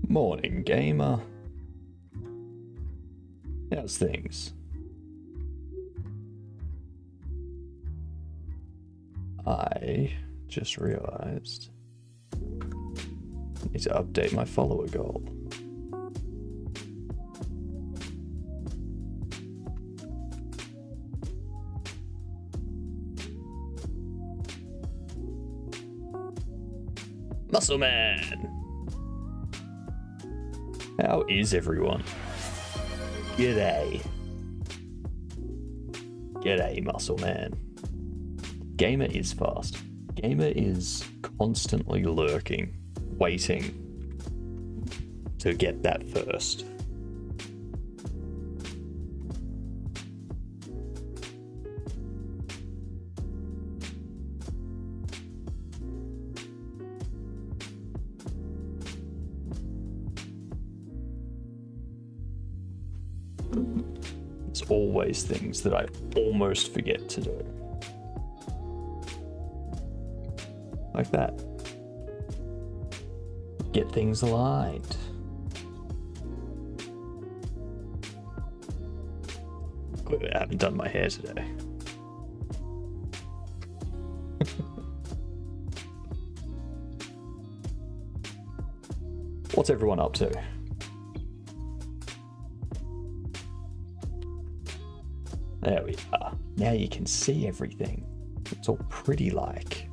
Morning, gamer. How's things? I just realized I need to update my follower goal. Muscle Man! How is everyone? G'day. G'day, Muscle Man. Gamer is fast. Gamer is constantly lurking, waiting to get that first. There's always things that I almost forget to do. Like that. Get things aligned. Clearly I haven't done my hair today. What's everyone up to? There we are. Now you can see everything. It's all pretty like.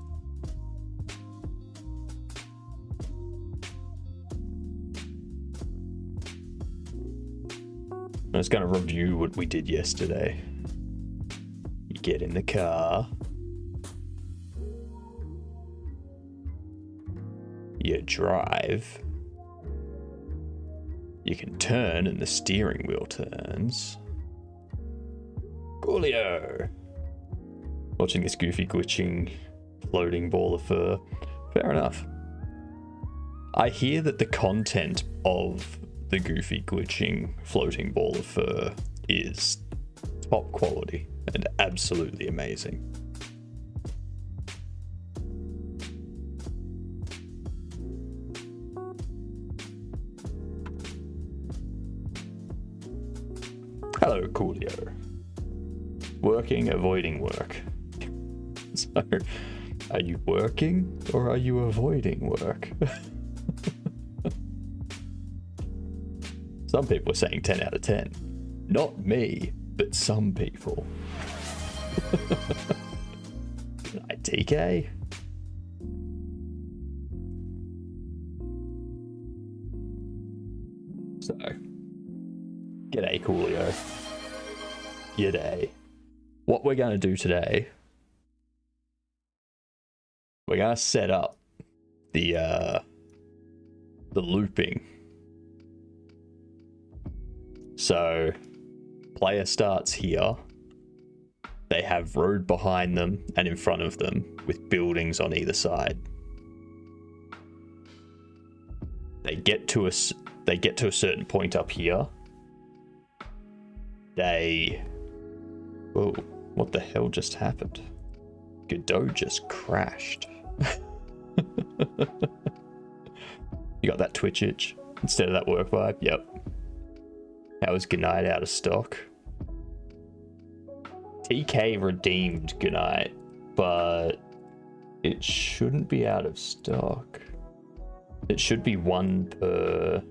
I was going to review what we did yesterday. You get in the car. You drive. You can turn and the steering wheel turns. Coolio! Watching this goofy glitching floating ball of fur. Fair enough. I hear that the content of the goofy glitching floating ball of fur is top quality and absolutely amazing. Hello, Coolio. Working, avoiding work. So, are you working or are you avoiding work? Some people are saying 10 out of 10. Not me, but some people. Good night, TK. So, g'day, Coolio. G'day. What we're going to do today, we're going to set up the looping. So, player starts here. They have road behind them and in front of them with buildings on either side. They get to a certain point up here. Whoa, what the hell just happened? Godot just crashed. You got that Twitch itch instead of that work vibe? Yep. How is Goodnight out of stock? TK redeemed Goodnight, but it shouldn't be out of stock. It should be one per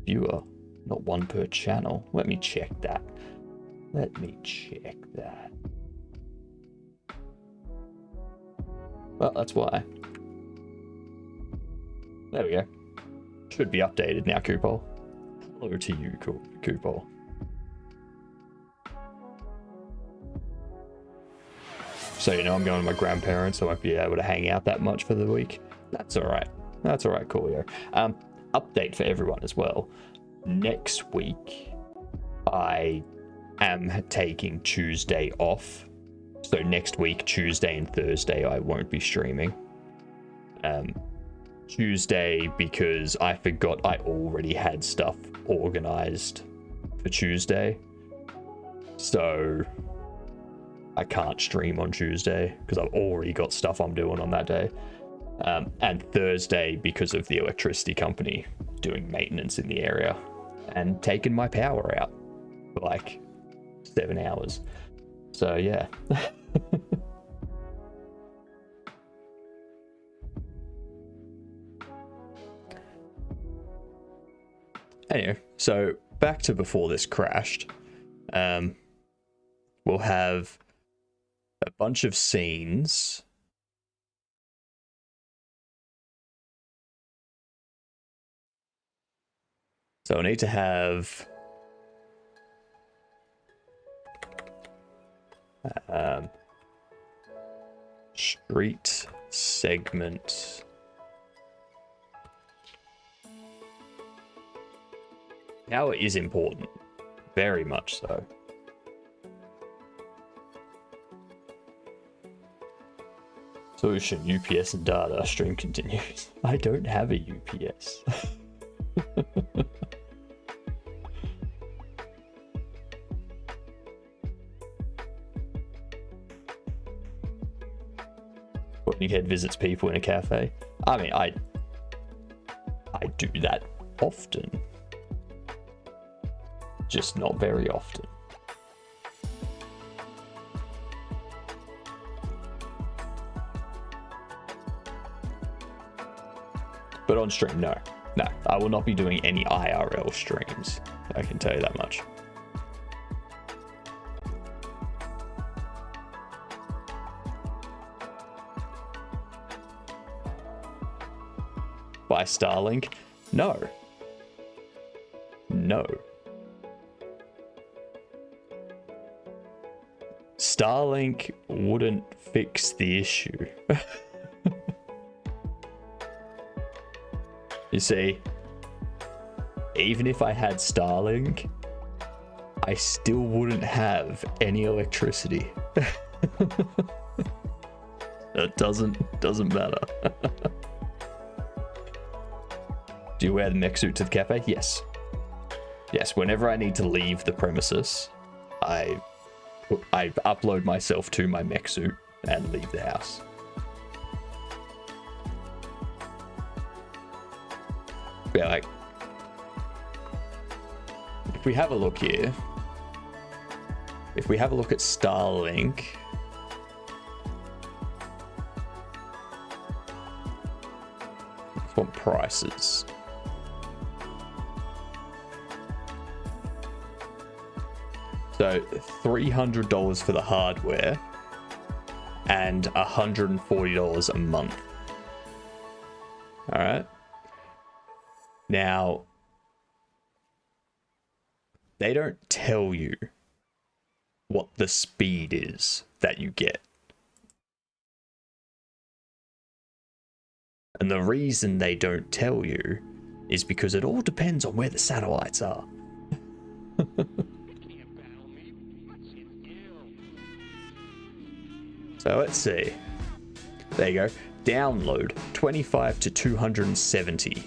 viewer, not one per channel. Let me check that. Well, that's why. There we go. Should be updated now, Coopol. Hello to you, Coopol. So, you know, I'm going to my grandparents, so I won't be able to hang out that much for the week. That's all right. That's all right, coolio. Update for everyone as well. Next week, I am taking Tuesday off. So next week, Tuesday and Thursday, I won't be streaming. Tuesday, because I forgot I already had stuff organized for Tuesday. So I can't stream on Tuesday because I've already got stuff I'm doing on that day. And Thursday, because of the electricity company doing maintenance in the area and taking my power out for like 7 hours. So yeah. Anyway, so back to before this crashed. We'll have a bunch of scenes. So I need to have street segment. Power is important, very much so. Solution, UPS and data, stream continues. I don't have a UPS. Head visits people in a cafe. I mean, I do that often, just not very often. But on stream, no, I will not be doing any IRL streams. I can tell you that much. By Starlink? No. Starlink wouldn't fix the issue. You see, even if I had Starlink, I still wouldn't have any electricity. That doesn't matter. Do you wear the mech suit to the cafe? Yes. Yes, whenever I need to leave the premises, I upload myself to my mech suit and leave the house. Yeah, like, if we have a look here, if we have a look at Starlink, let's want prices. So $300 for the hardware and $140 a month. All right. Now, they don't tell you what the speed is that you get. And the reason they don't tell you is because it all depends on where the satellites are. So let's see. There you go. Download 25 to 270.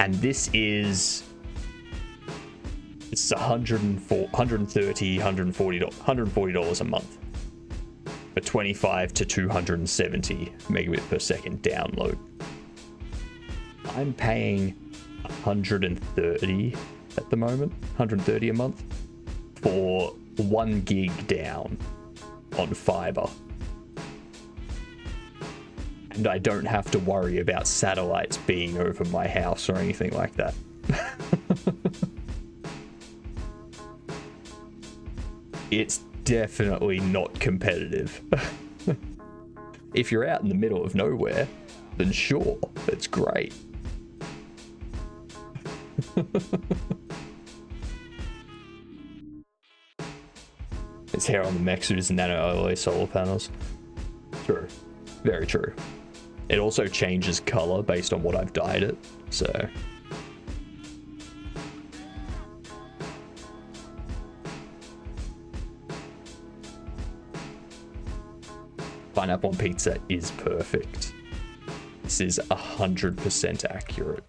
And this is, it's $130, $140 a month for 25 to 270 megabit per second download. I'm paying 130 at the moment, 130 a month for 1 gig down on fiber. And I don't have to worry about satellites being over my house or anything like that. It's definitely not competitive. If you're out in the middle of nowhere, then sure, it's great. It's hair on the mech suit is nano alloy solar panels. True. Very true. It also changes color based on what I've dyed it, so. Pineapple on pizza is perfect. This is 100% accurate.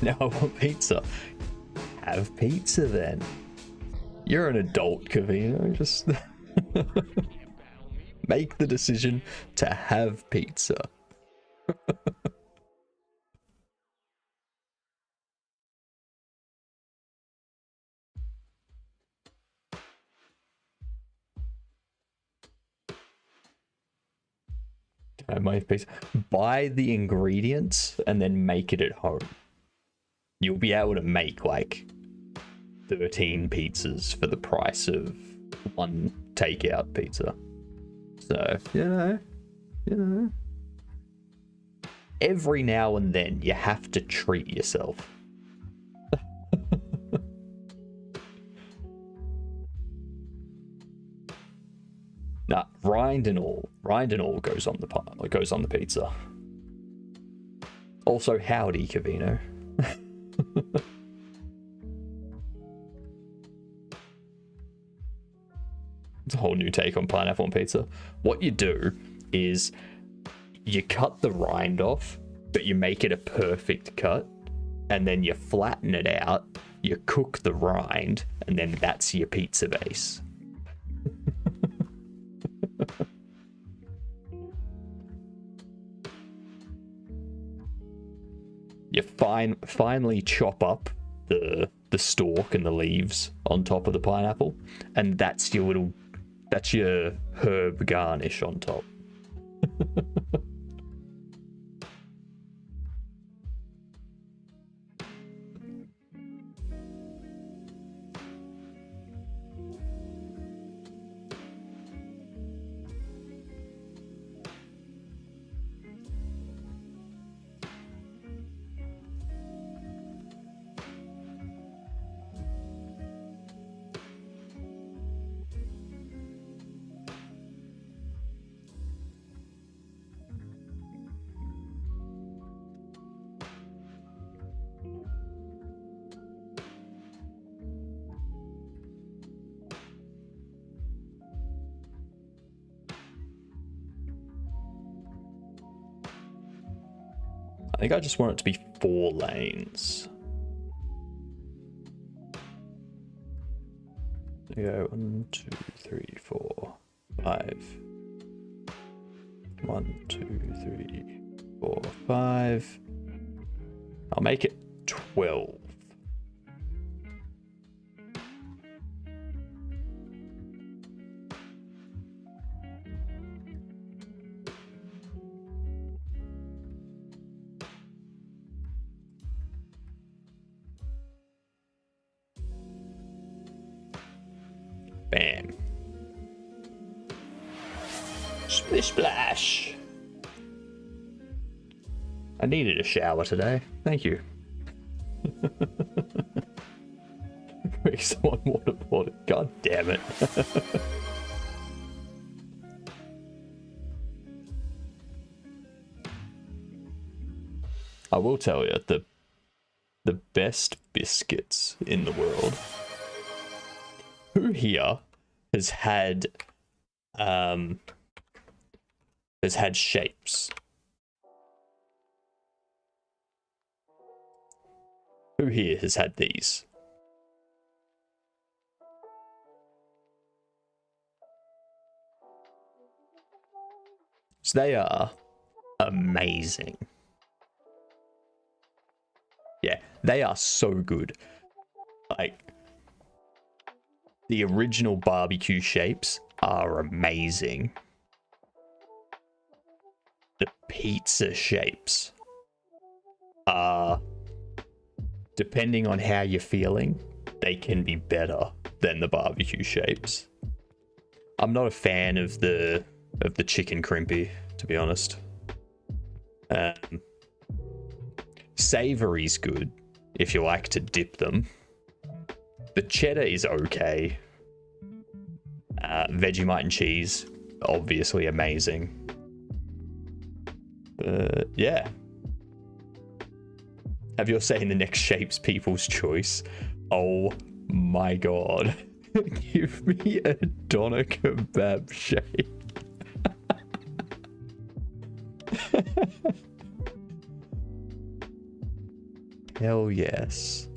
Now I want pizza. Have pizza then. You're an adult, Cavino. Just make the decision to have pizza. My pizza. Buy the ingredients and then make it at home. You'll be able to make like 13 pizzas for the price of one takeout pizza. So, you know. Every now and then you have to treat yourself. Nah, rind and all goes on the pizza. Also, howdy, Cavino. It's a whole new take on pineapple on pizza. What you do is you cut the rind off, but you make it a perfect cut, and then you flatten it out, you cook the rind, and then that's your pizza base. You finally chop up the stalk and the leaves on top of the pineapple, and that's your herb garnish on top. I think I just want it to be 4 lanes. There you go. 1, 2, 3, 4, 5. 1, 2, 3, 4, 5. I'll make it 12. Bam. Splish splash. I needed a shower today. Thank you. Make someone waterboard it. God damn it. I will tell you, the best biscuits in the world. Who here has had shapes? Who here has had these? So they are amazing. Yeah, they are so good. Like, the original barbecue shapes are amazing. The pizza shapes are, depending on how you're feeling, they can be better than the barbecue shapes. I'm not a fan of the of the chicken crimpy, to be honest. Savory's good if you like to dip them. The cheddar is okay. Vegemite and cheese, obviously amazing. Yeah. Have your say in the next shape's people's choice. Oh my god. Give me a doner kebab shape. Hell yes.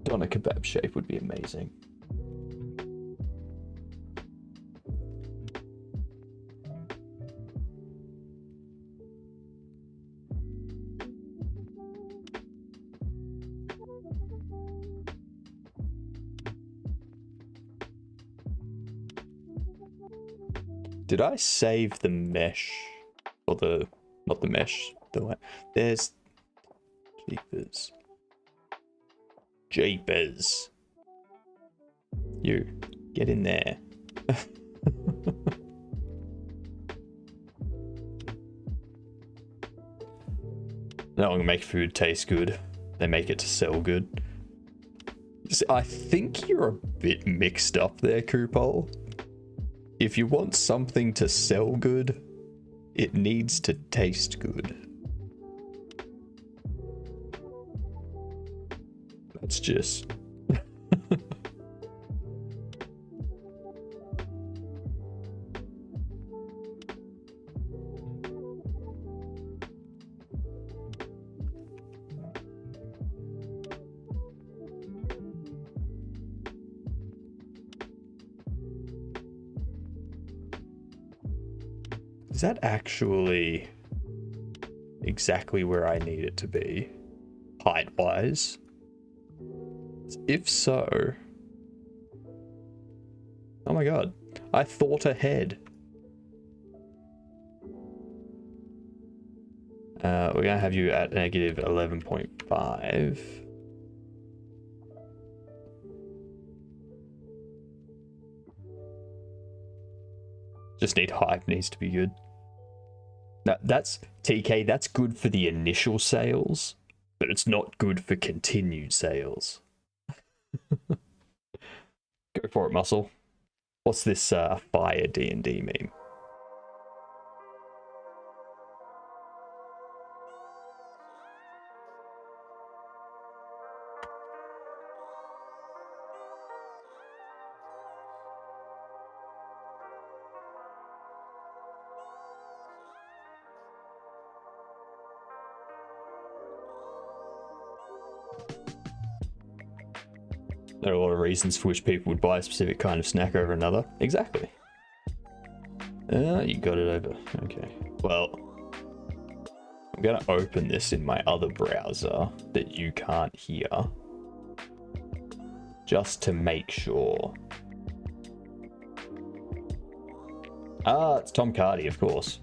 Doner kebab shape would be amazing. Did I save the mesh? Or the... not the mesh. There's... Jeepers. Jeepers. You. Get in there. No one can make food taste good. They make it to sell good. I think you're a bit mixed up there, Kupol. If you want something to sell good, it needs to taste good. That's just... Is that actually exactly where I need it to be, height-wise? If so... oh my god, I thought ahead. We're gonna have you at negative 11.5. Just need hype, needs to be good. That's TK, that's good for the initial sales, but it's not good for continued sales. Go for it, Muscle. What's this fire D&D meme? There are a lot of reasons for which people would buy a specific kind of snack over another. Exactly. You got it over. Okay. Well, I'm going to open this in my other browser that you can't hear. Just to make sure. Ah, it's Tom Cardy, of course.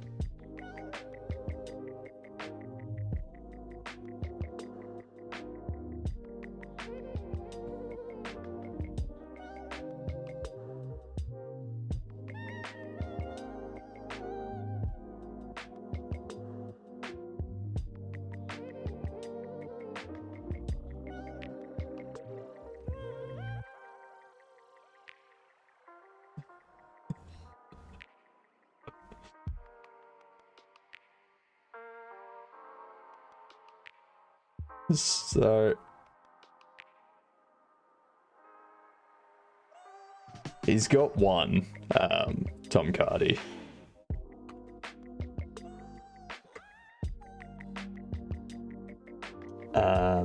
So he's got one, Tom Cardy. I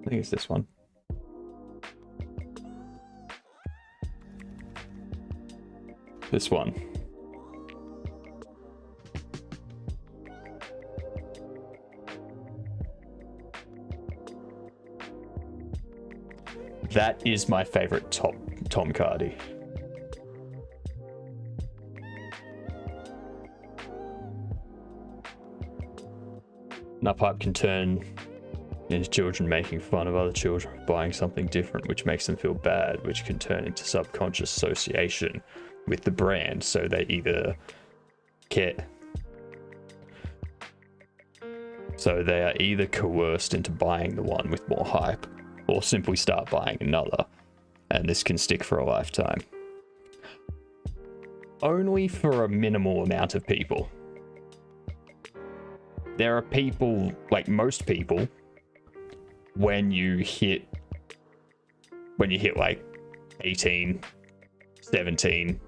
think it's this one. This one. That is my favorite Tom Cardy. Nut pipe can turn into children making fun of other children buying something different, which makes them feel bad, which can turn into subconscious association with the brand. So they either care. So they are either coerced into buying the one with more hype, or simply start buying another, and this can stick for a lifetime. Only for a minimal amount of people. There are people, like most people, when you hit like 18, 17,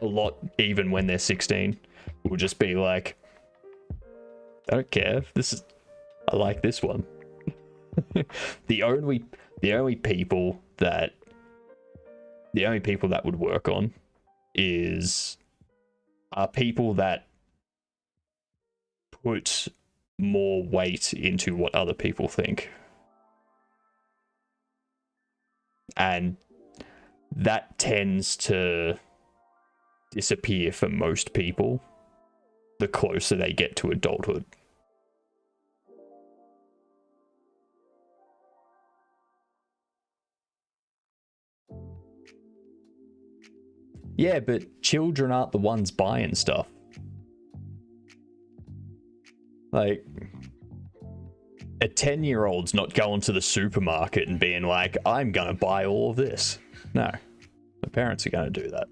a lot even when they're 16, will just be like, I don't care, I like this one. The only people that would work on are people that put more weight into what other people think. And that tends to disappear for most people the closer they get to adulthood. Yeah, but children aren't the ones buying stuff. Like, a 10-year-old's not going to the supermarket and being like, I'm gonna buy all of this. No, the parents are gonna do that.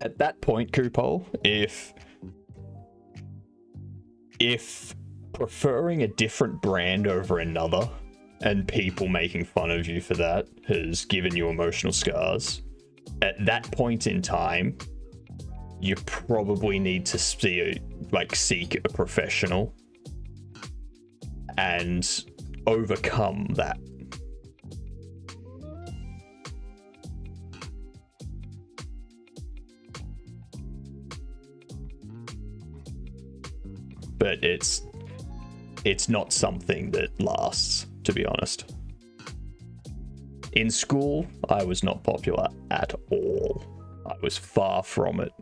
At that point, Kupol, if preferring a different brand over another and people making fun of you for that has given you emotional scars, at that point in time, you probably need to seek a professional and overcome that. But it's not something that lasts, to be honest. In school, I was not popular at all. I was far from it.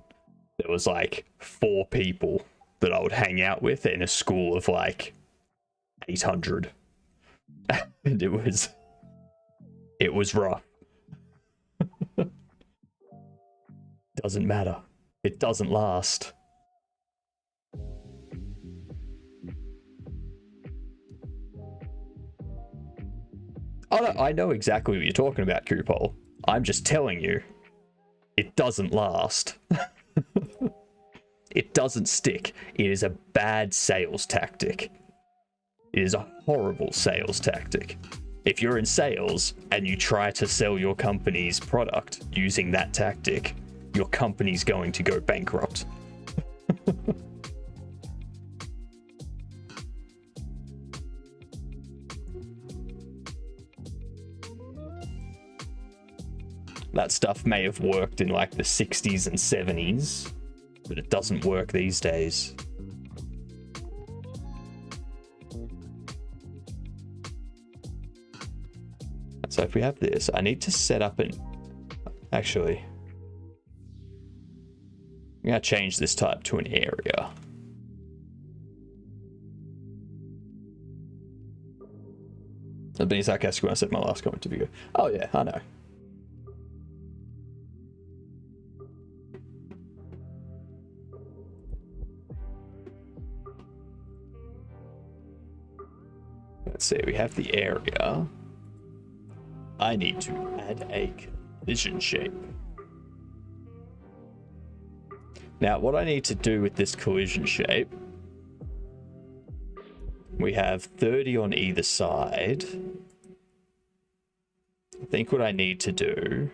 There was like 4 people that I would hang out with in a school of like 800. And it was rough. Doesn't matter. It doesn't last. Oh, no, I know exactly what you're talking about, Kupol. I'm just telling you, it doesn't last. It doesn't stick. It is a bad sales tactic. It is a horrible sales tactic. If you're in sales and you try to sell your company's product using that tactic, your company's going to go bankrupt. That stuff may have worked in like the 60s and 70s, but it doesn't work these days. So if we have this, I need to set up an... Actually, I'm going to change this type to an area. I've been sarcastic when I said my last comment to be good. Oh yeah, I know. Let's see, we have the area. I need to add a collision shape. Now, what I need to do with this collision shape, we have 30 on either side. I think what I need to do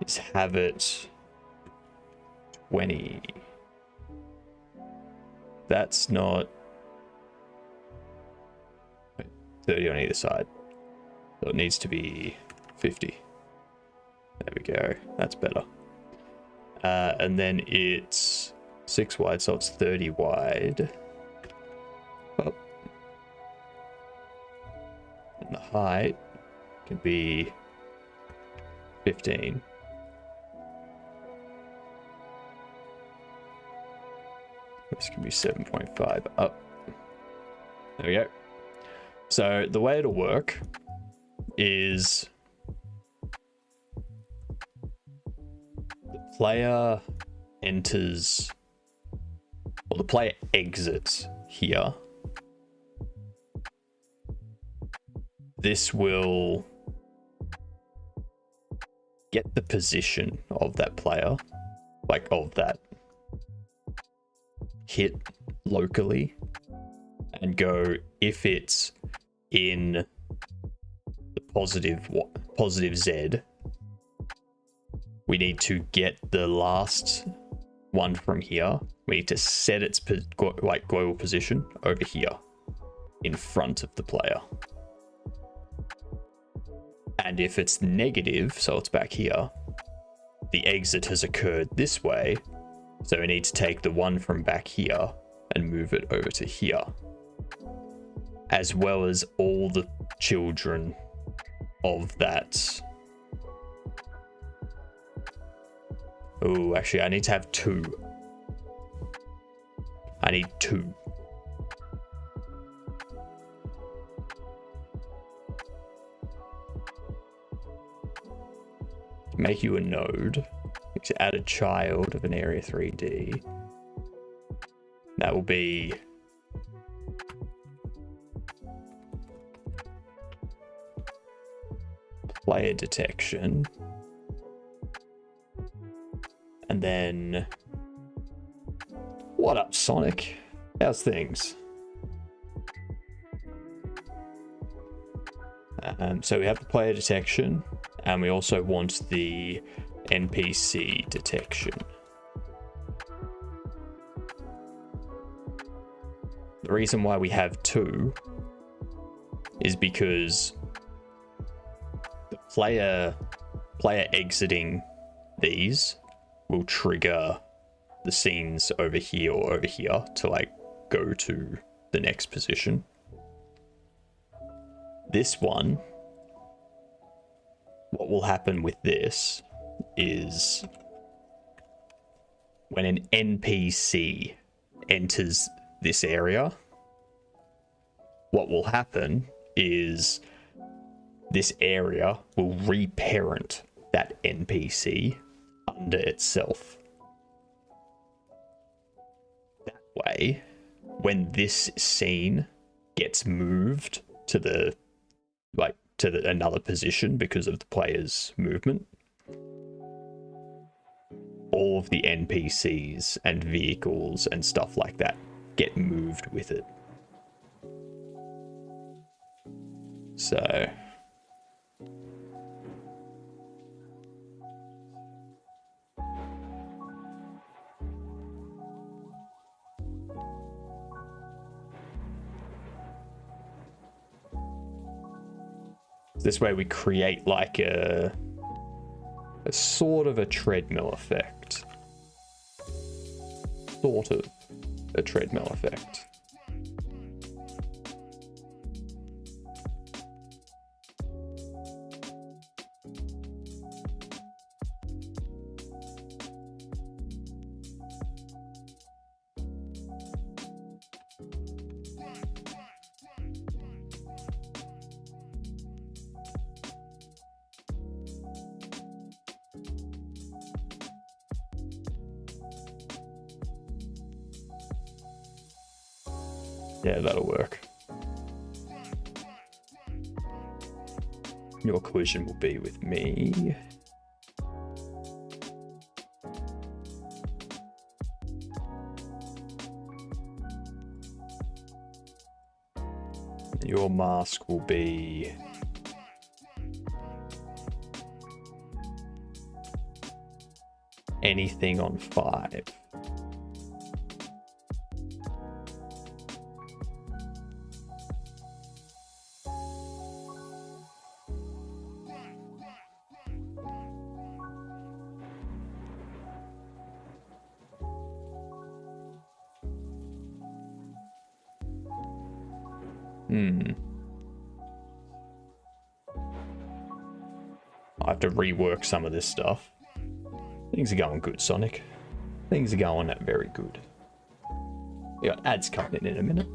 is have it 20. That's not 30 on either side. So it needs to be 50. There we go. That's better. And then it's 6 wide, so it's 30 wide. Oh. height can be 15. This can be 7.5 up. There we go. So the way it'll work is the player enters, or the player exits here. This will get the position of that player, like of that hit locally, and go, if it's in the positive Z, we need to get the last one from here. We need to set its global position over here in front of the player. And if it's negative, so it's back here, the exit has occurred this way. So we need to take the one from back here and move it over to here, as well as all the children of that. Oh, actually, I need to have 2. I need 2. Make you a node. To add a child of an area 3D. That will be player detection. And then, what up, Sonic? How's things? So we have the player detection, and we also want the NPC detection. The reason why we have 2 is because the player exiting these will trigger the scenes over here or over here to like go to the next position. This one, what will happen with this is when an NPC enters this area, what will happen is this area will reparent that NPC under itself. That way, when this scene gets moved to the another position because of the player's movement, all of the NPCs and vehicles and stuff like that get moved with it. So this way we create like a sort of a treadmill effect. Sort of a treadmill effect. Yeah, that'll work. Your collision will be with me. Your mask will be anything on 5. I have to rework some of this stuff. Things are going good, Sonic. Things are going very good. We got ads coming in a minute.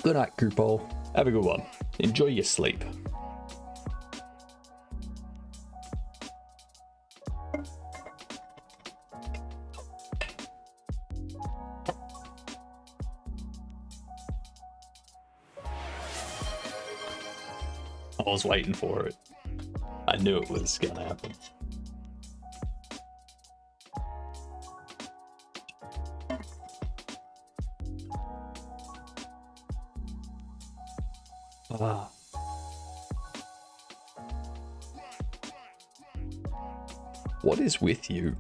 Good night, Koopo. Have a good one. Enjoy your sleep. I was waiting for it. I knew it was gonna happen. What is with you?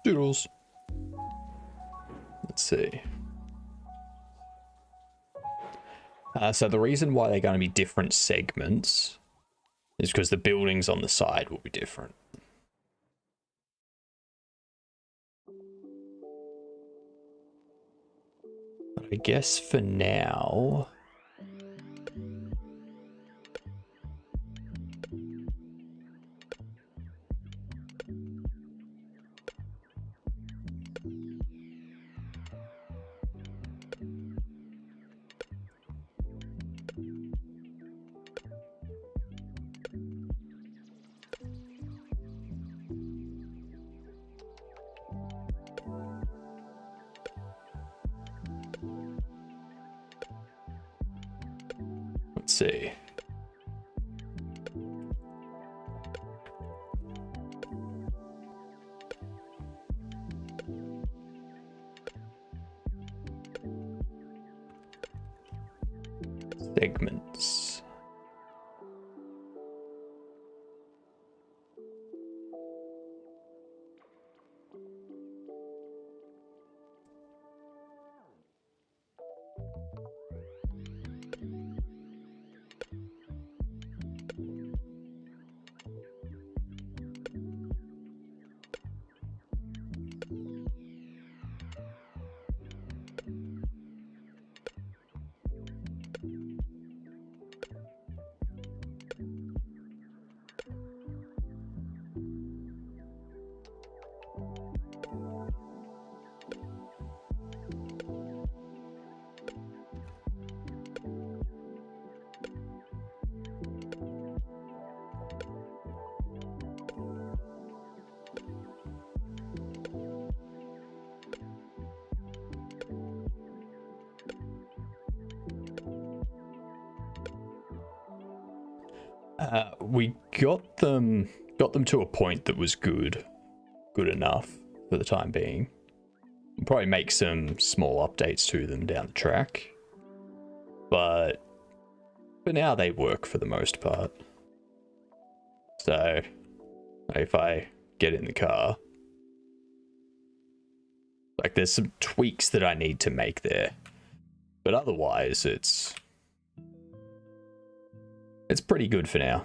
Doodles. Let's see. So the reason why they're going to be different segments is because the buildings on the side will be different. But I guess for now... Let's see. Segments. We got them to a point that was good enough for the time being. We'll probably make some small updates to them down the track, but for now they work for the most part. So if I get in the car, like there's some tweaks that I need to make there, but otherwise it's pretty good for now.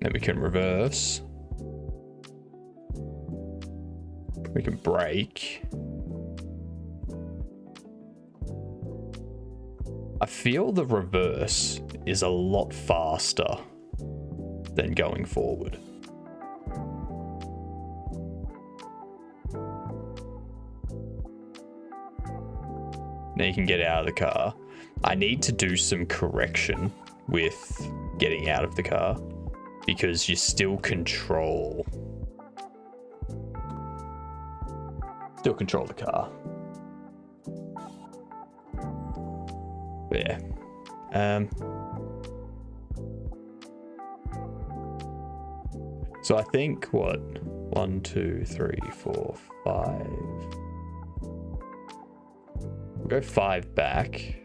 Then we can reverse. We can brake. I feel the reverse is a lot faster than going forward. Now you can get out of the car. I need to do some correction with getting out of the car because you still control the car. But yeah. So I think what 1, 2, 3, 4, 5. We'll go 5 back,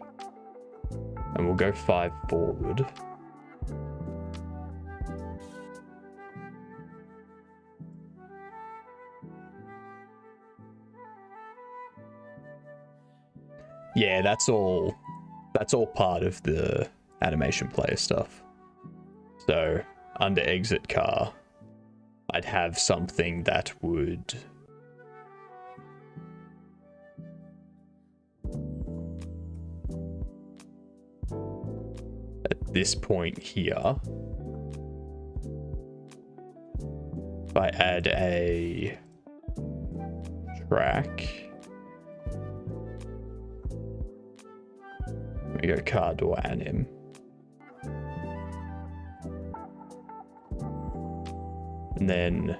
and we'll go 5 forward. Yeah, that's all part of the animation player stuff. So under exit car, I'd have something that would at this point here, if I add a track, we go car door anim. And then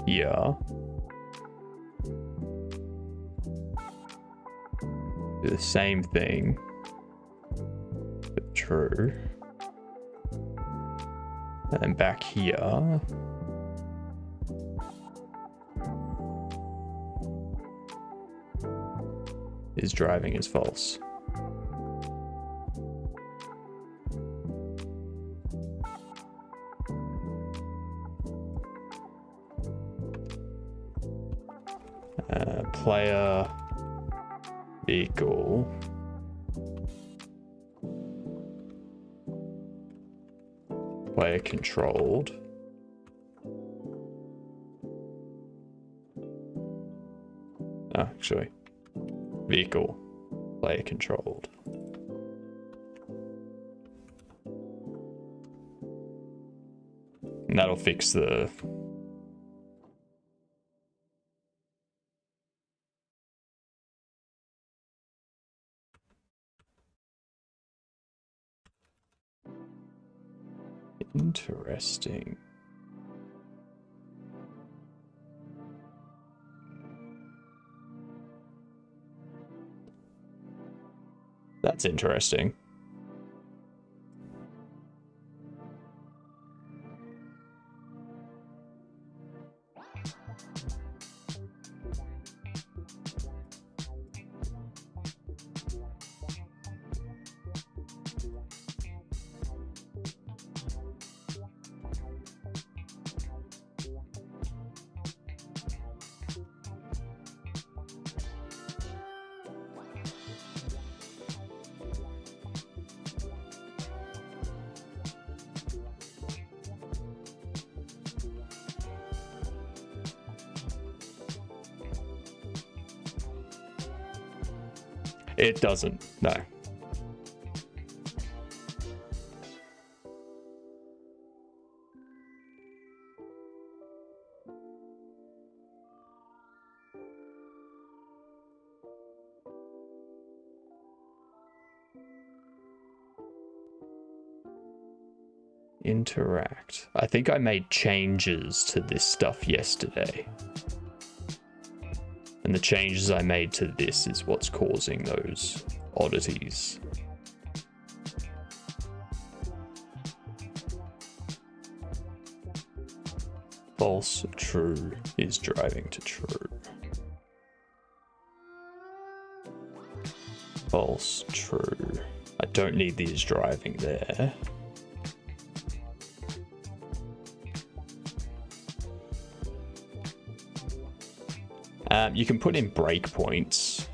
here, do the same thing, but true. And then back here, is driving is false. Player vehicle player controlled. Actually, vehicle player controlled. And that'll fix the interesting. That's interesting. It doesn't, no. Interact. I think I made changes to this stuff yesterday. And the changes I made to this is what's causing those oddities. False, true is driving to true. False, true. I don't need these driving there. You can put in breakpoints,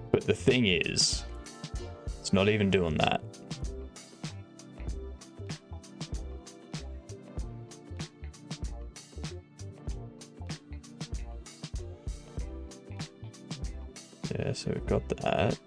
but the thing is, it's not even doing that. Yeah, so we've got that.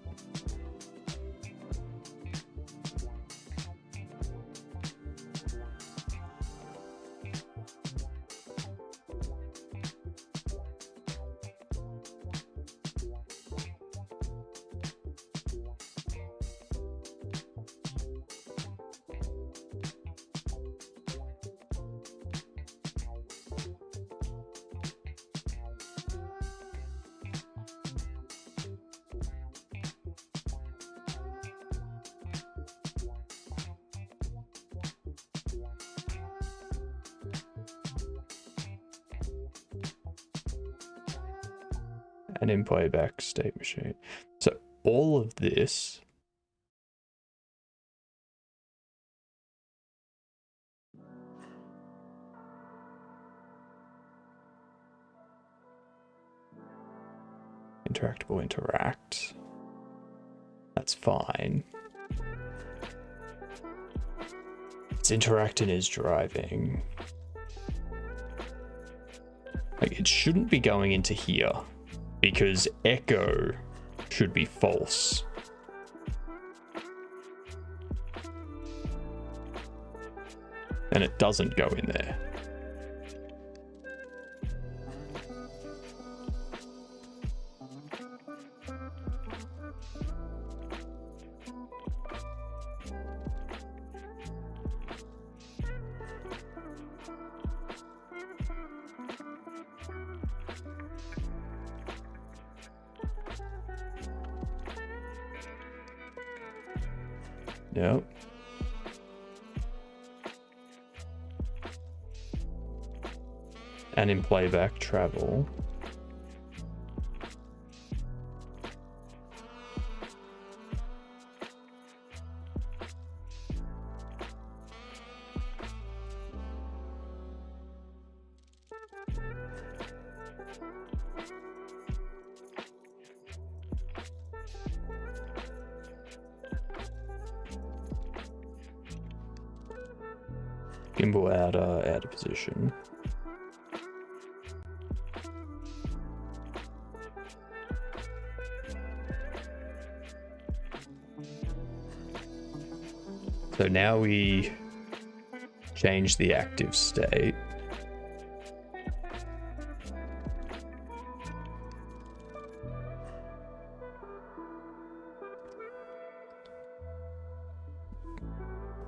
And in playback state machine. So all of this interactable interact. That's fine. It's interacting is driving. Like, it shouldn't be going into here because echo should be false. And it doesn't go in there. Yep. And in playback travel. Gimbal out of position. So now we change the active state.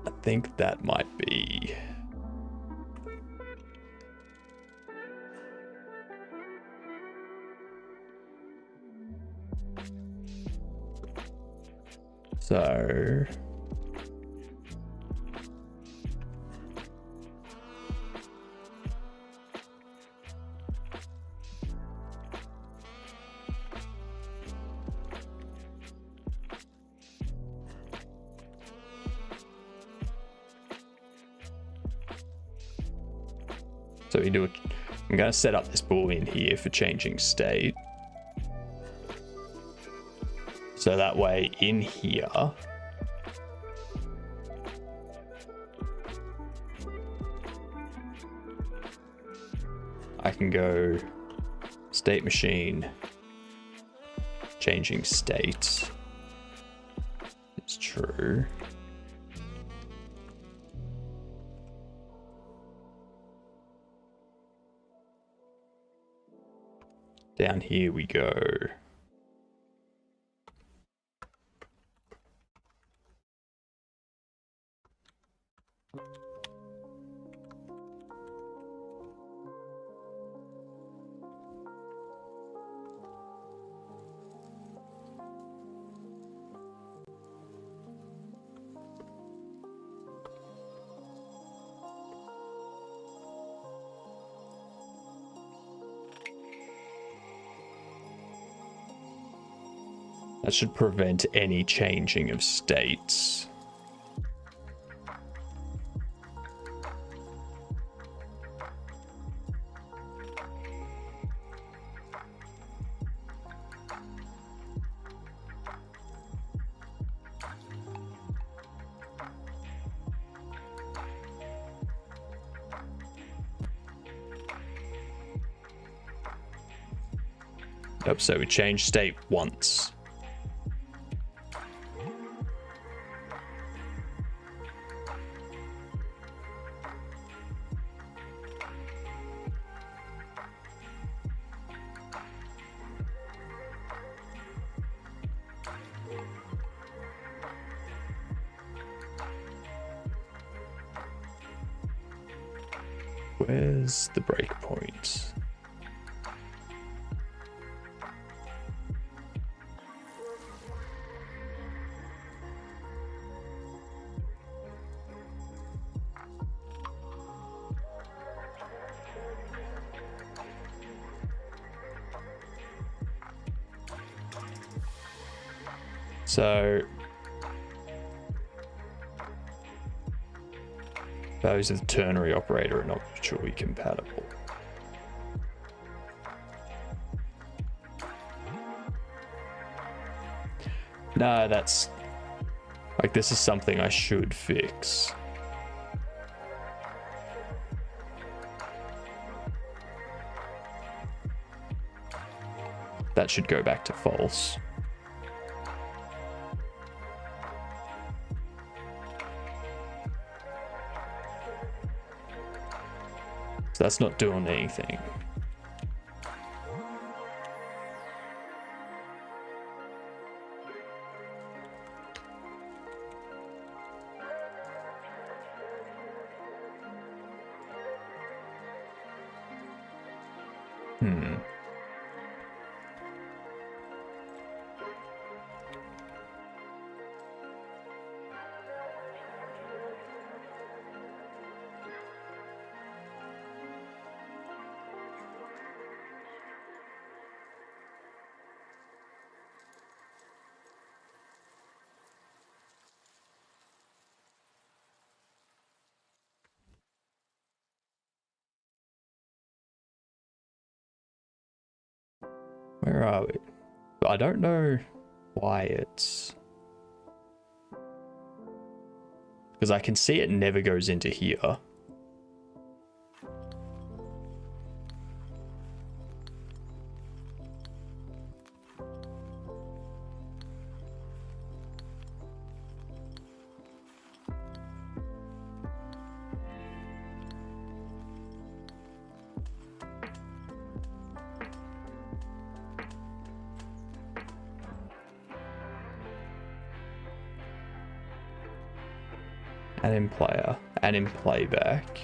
I think that might be... So... So we do it. I'm going to set up this boolean here for changing state. So that way in here, I can go state machine, changing state. It's true. Down here we go. That should prevent any changing of states. Yep, so we change state once. Where's the breakpoint? So those of the ternary operator are not mutually compatible. No, that's like, this is something I should fix. That should go back to false. So that's not doing anything. Where are we? I don't know why it's... Because I can see it never goes into here. And in player, and in playback.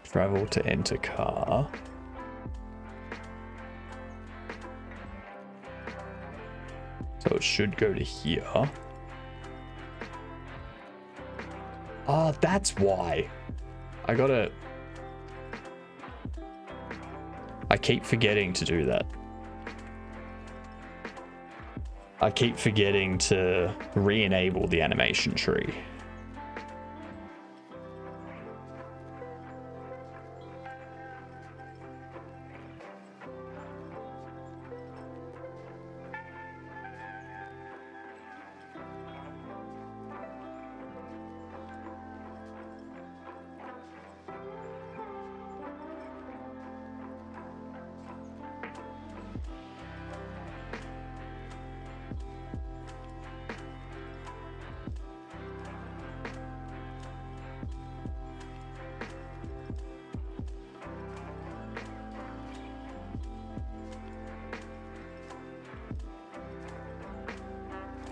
Travel to enter car. So it should go to here. Oh, that's why. I keep forgetting to do that. I keep forgetting to re-enable the animation tree.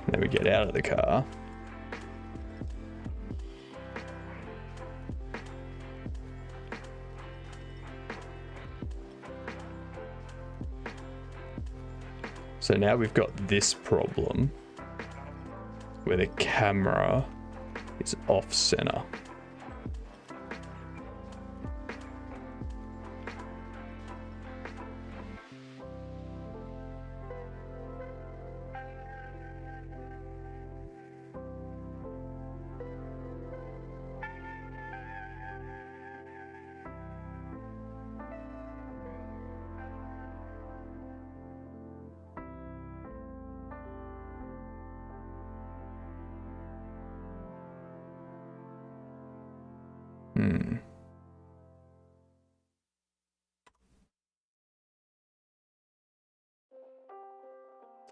Then we get out of the car. So now we've got this problem where the camera is off center.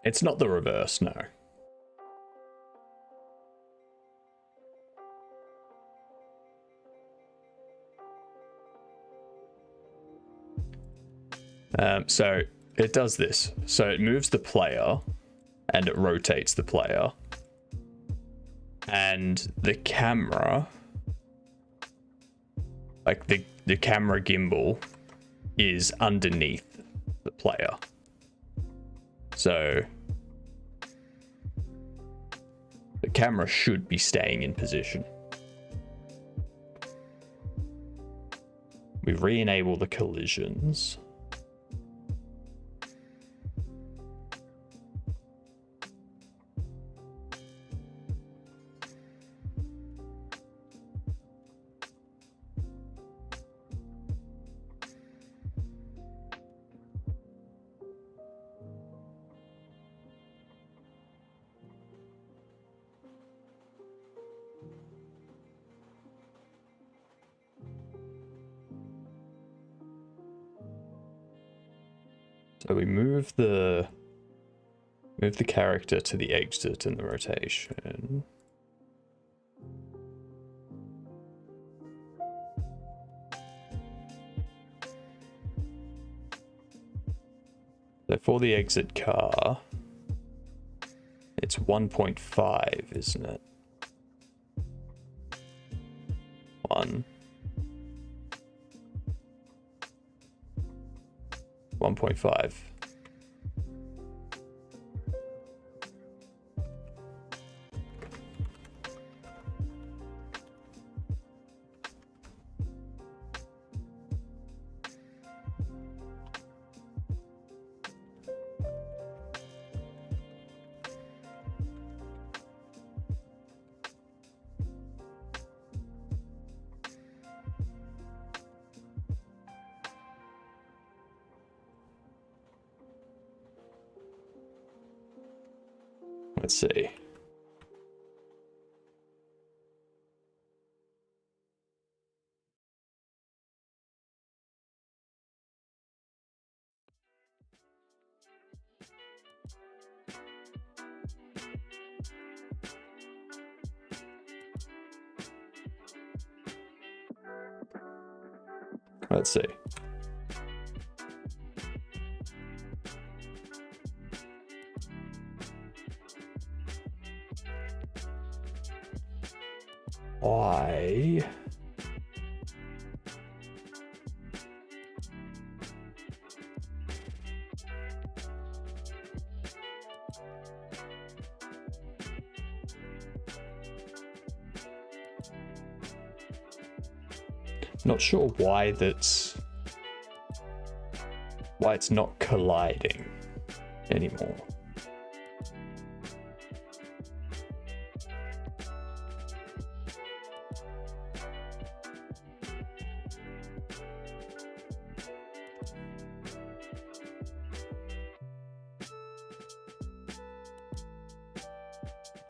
It's not the reverse, no. So it does this. So it moves the player and it rotates the player. And the camera, like the camera gimbal, is underneath the player. So the camera should be staying in position. We re-enable the collisions. So we move the character to the exit in the rotation. So for the exit car, it's 1.5, isn't it? 1.5. Let's see. Let's see. Why? Not sure why it's not colliding anymore.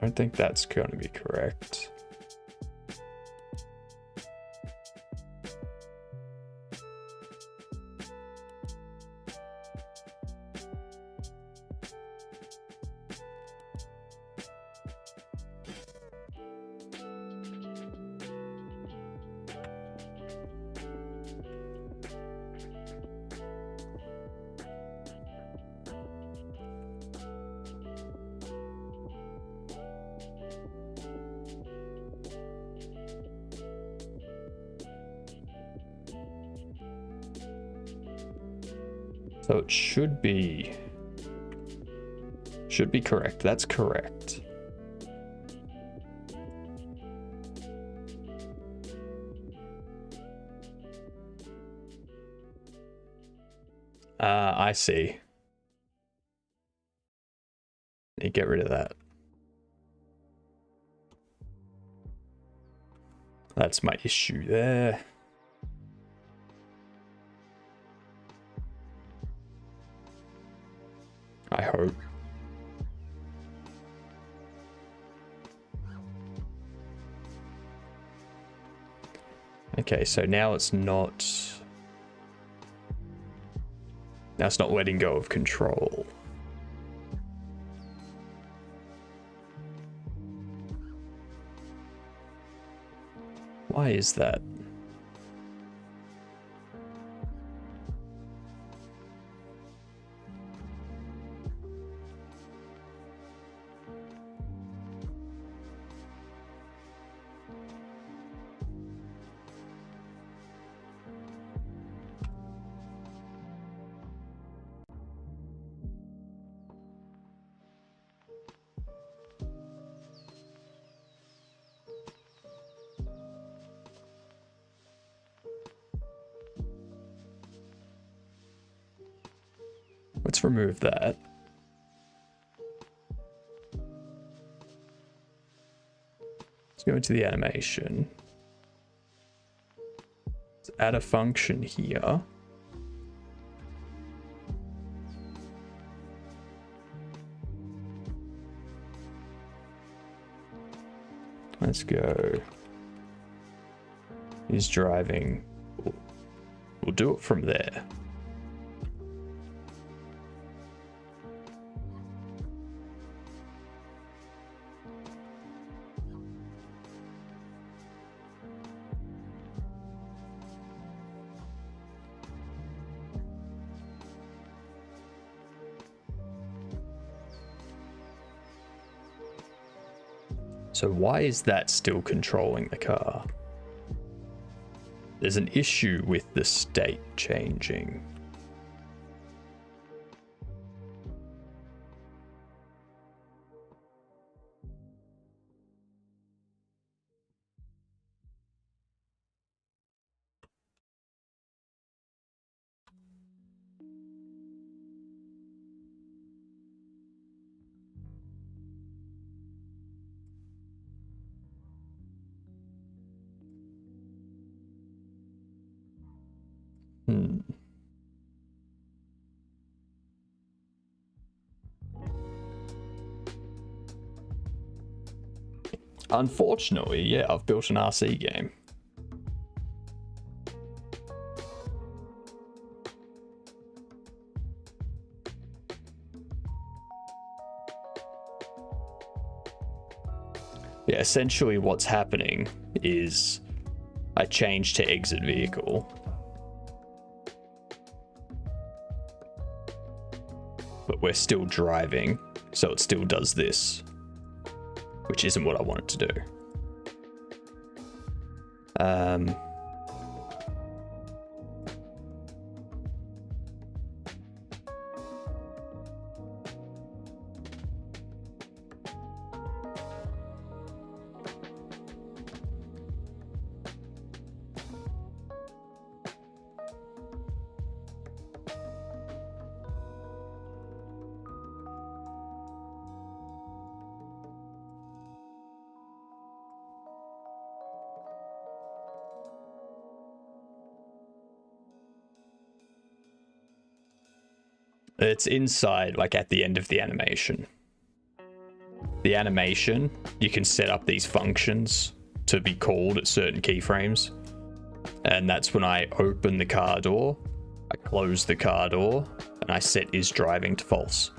I don't think that's going to be correct. So it should be correct. That's correct. I see. You get rid of that. That's my issue there. I hope. Okay, so now it's not letting go of control. Why is that? let's remove that. Let's go into the animation. Let's add a function here. Let's go. He's driving. We'll do it from there. So why is that still controlling the car? There's an issue with the state changing. Unfortunately, yeah, I've built an RC game. Yeah, essentially what's happening is I changed to exit vehicle. But we're still driving, so it still does this, which isn't what I want it to do. It's inside, like at the end of the animation. The animation, you can set up these functions to be called at certain keyframes. And that's when I open the car door, I close the car door, and I set is driving to false.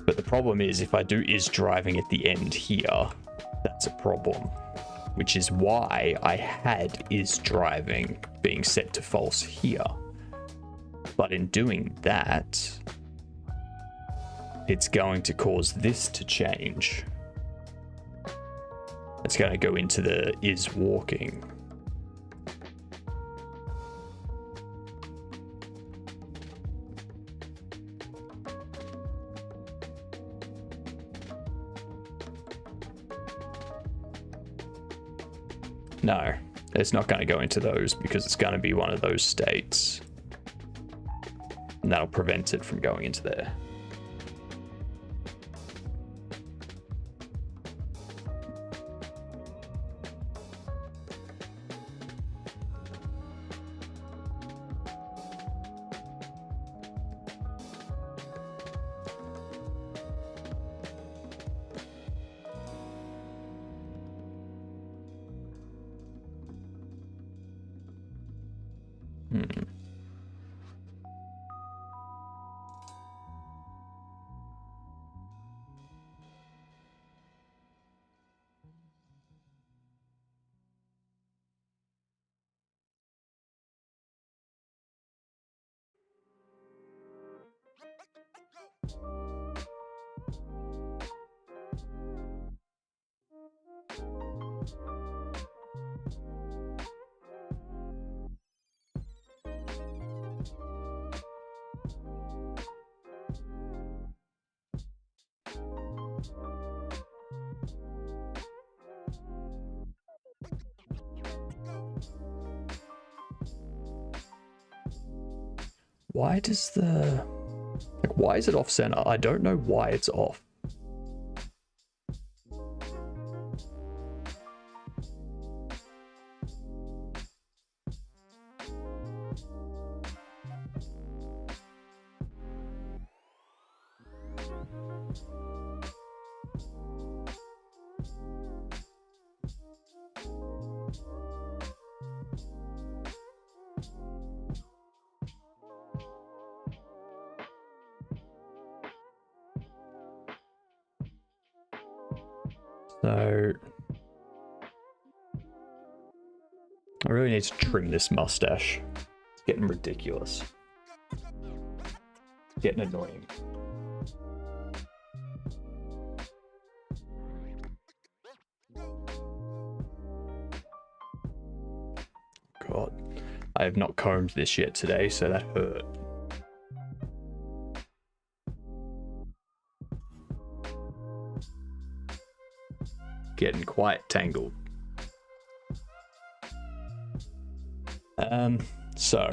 But the problem is if I do is driving at the end here, that's a problem. Which is why I had is driving being set to false here. But in doing that, it's going to cause this to change. It's going to go into the is walking. No, it's not going to go into those because it's going to be one of those states. And that'll prevent it from going into there. Why does the... Like, why is it off center? I don't know why it's off. So I really need to trim this mustache. It's getting ridiculous. It's getting annoying. God, I have not combed this yet today, so that hurt. Getting quite tangled. So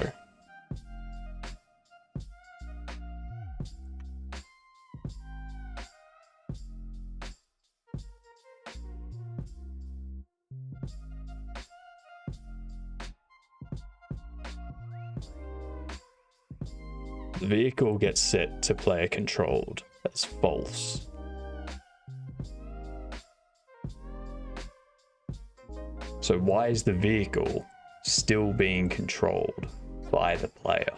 the vehicle gets set to player controlled. That's false. So why is the vehicle still being controlled by the player?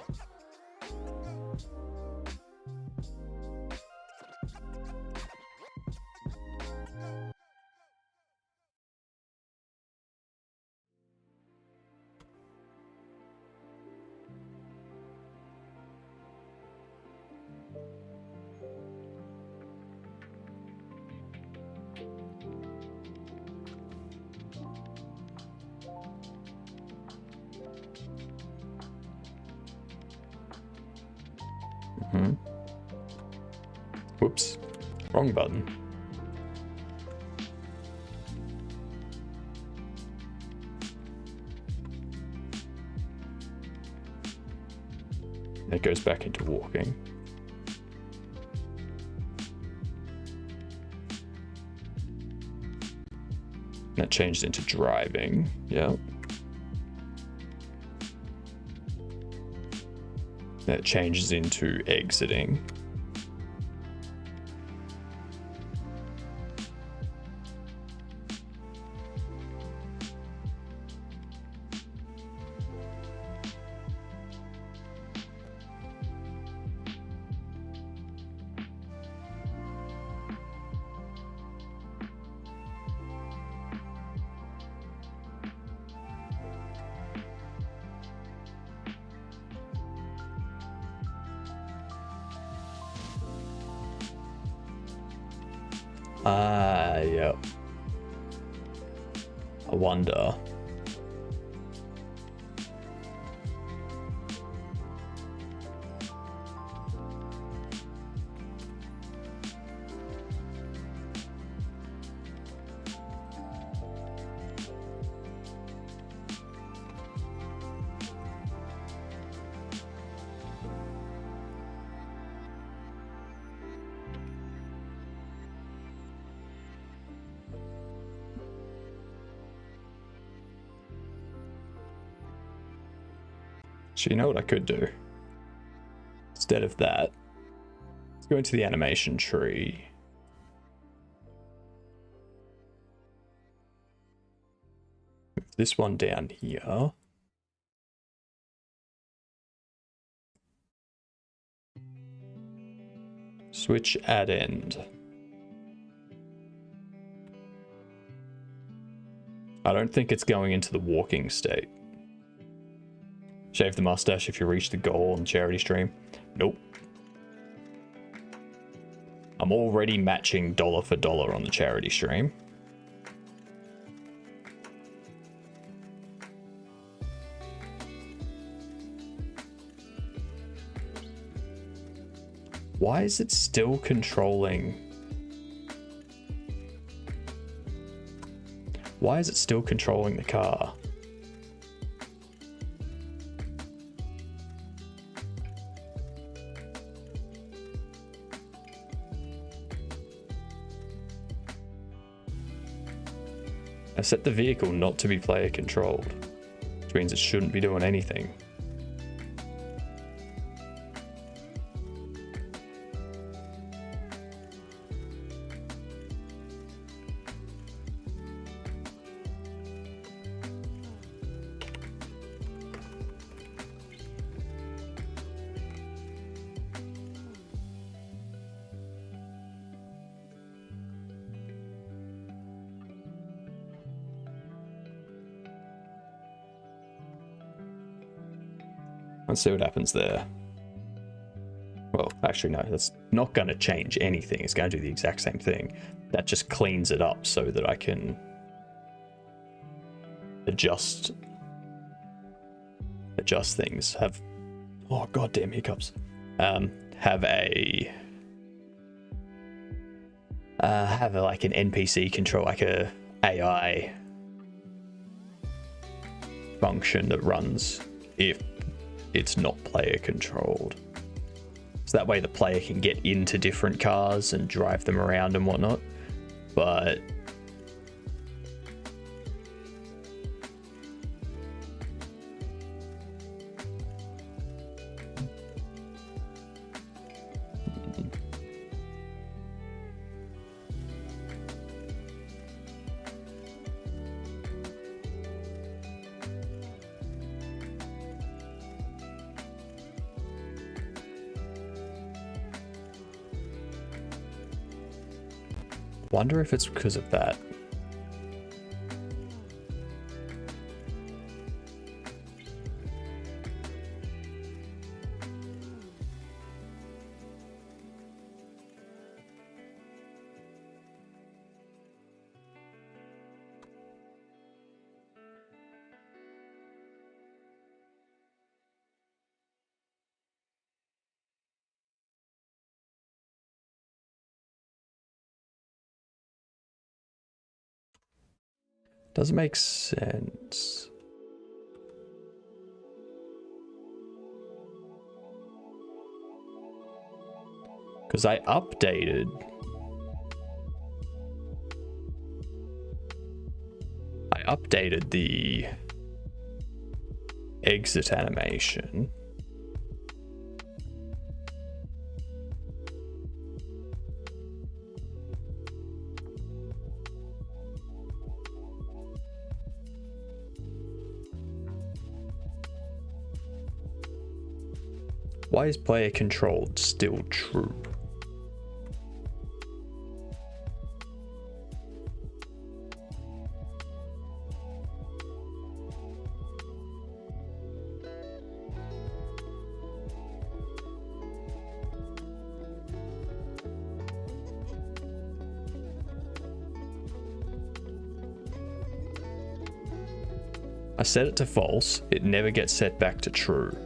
Whoops, wrong button. It goes back into walking. That changed into driving, yeah. That changes into exiting. Yeah. I wonder. So you know what I could do? Instead of that, let's go into the animation tree. Move this one down here. Switch add end. I don't think it's going into the walking state. Shave the mustache if you reach the goal on the charity stream. Nope. I'm already matching dollar for dollar on the charity stream. Why is it still controlling? Why is it still controlling the car? I set the vehicle not to be player controlled, which means it shouldn't be doing anything. Let's see what happens there. Well, actually, no, that's not going to change anything. It's going to do the exact same thing. That just cleans it up so that I can adjust things. Have, oh goddamn hiccups. Have like an NPC control, like a AI function that runs if it's not player controlled. So that way the player can get into different cars and drive them around and whatnot. But wonder if it's because of that. Doesn't make sense. Because I updated the exit animation. Why is player controlled still true? I set it to false, it never gets set back to true.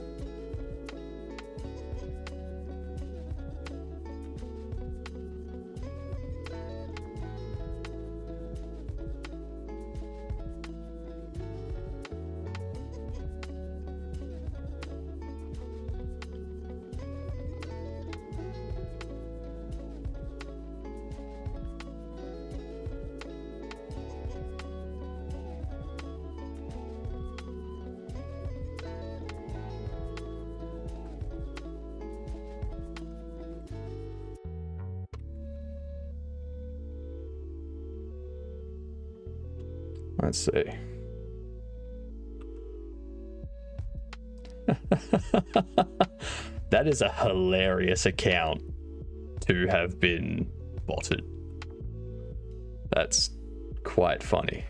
Let's see. That is a hilarious account to have been botted. That's quite funny.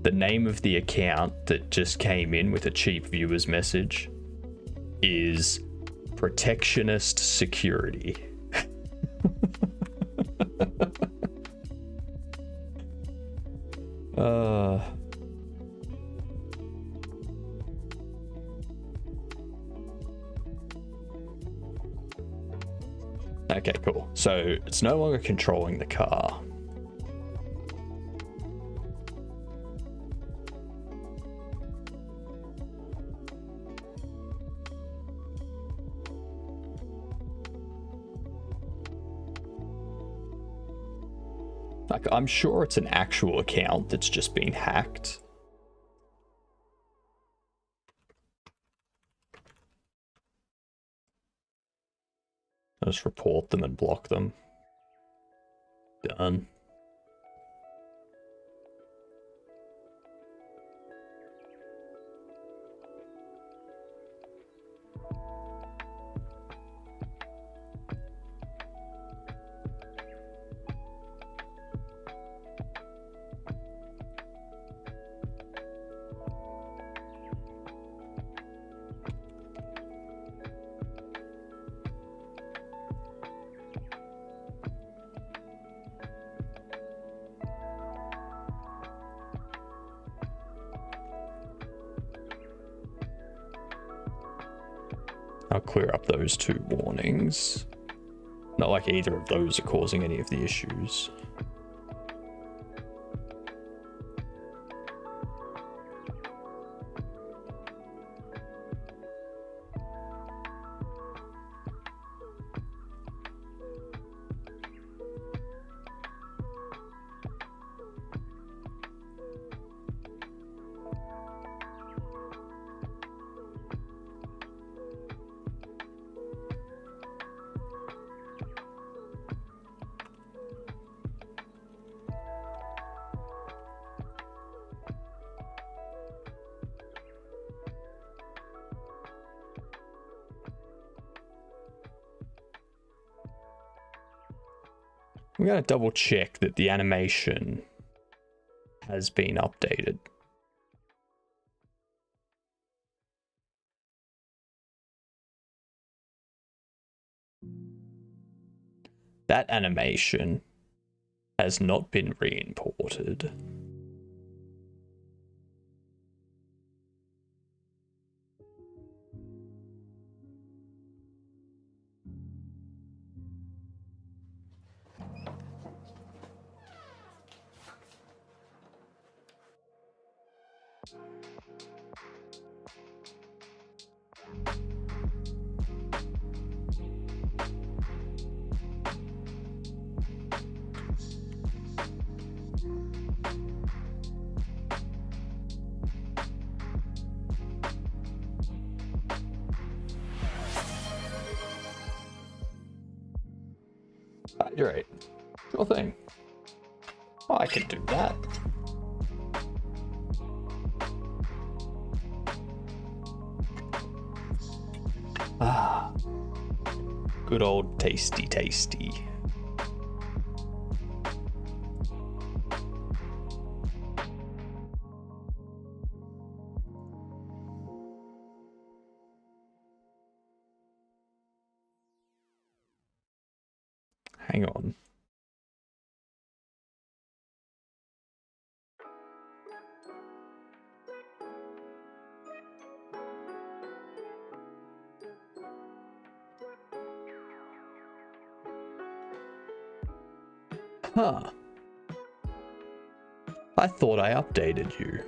The name of the account that just came in with a cheap viewer's message is Protectionist Security. Okay, cool. So it's no longer controlling the car. Like, I'm sure it's an actual account that's just been hacked. I'll just report them and block them. Done. I'll clear up those 2 warnings. Not like either of those are causing any of the issues. I'm going to double check that the animation has been updated. That animation has not been re-imported. You're right. Sure thing. Oh, I can do that. Ah. Good old tasty tasty. Hang on. Huh. I thought I updated you.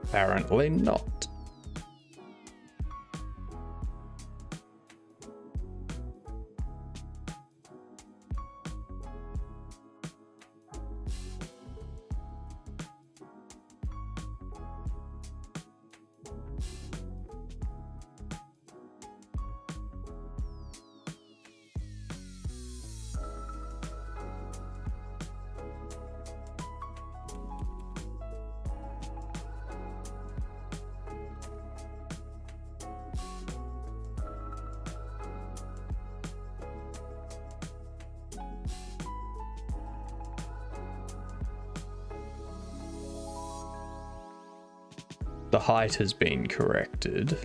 Apparently not. The height has been corrected.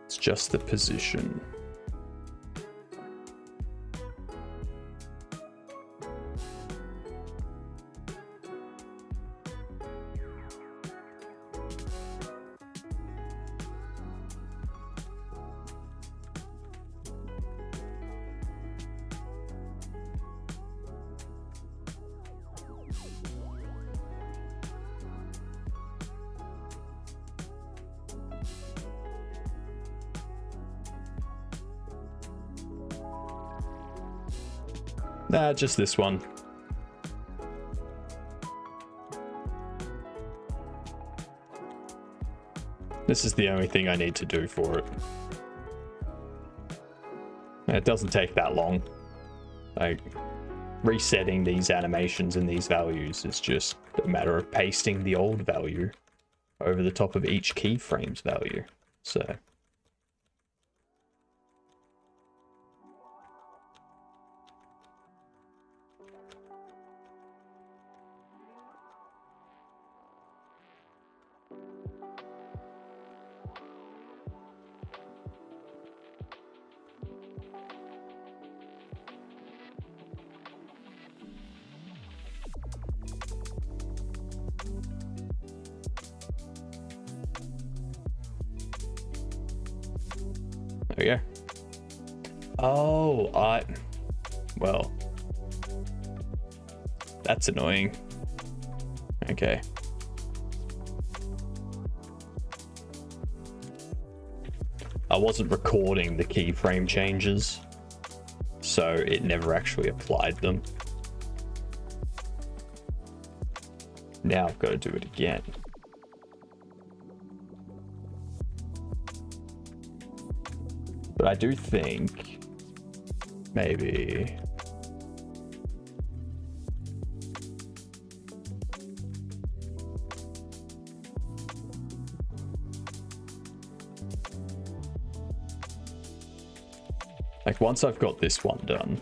It's just the position. Nah, just this one. This is the only thing I need to do for it. It doesn't take that long. Like, resetting these animations and these values is just a matter of pasting the old value over the top of each keyframe's value. So there we go. Oh, well, that's annoying. Okay. I wasn't recording the keyframe changes, so it never actually applied them. Now I've got to do it again. But I do think maybe like once I've got this one done,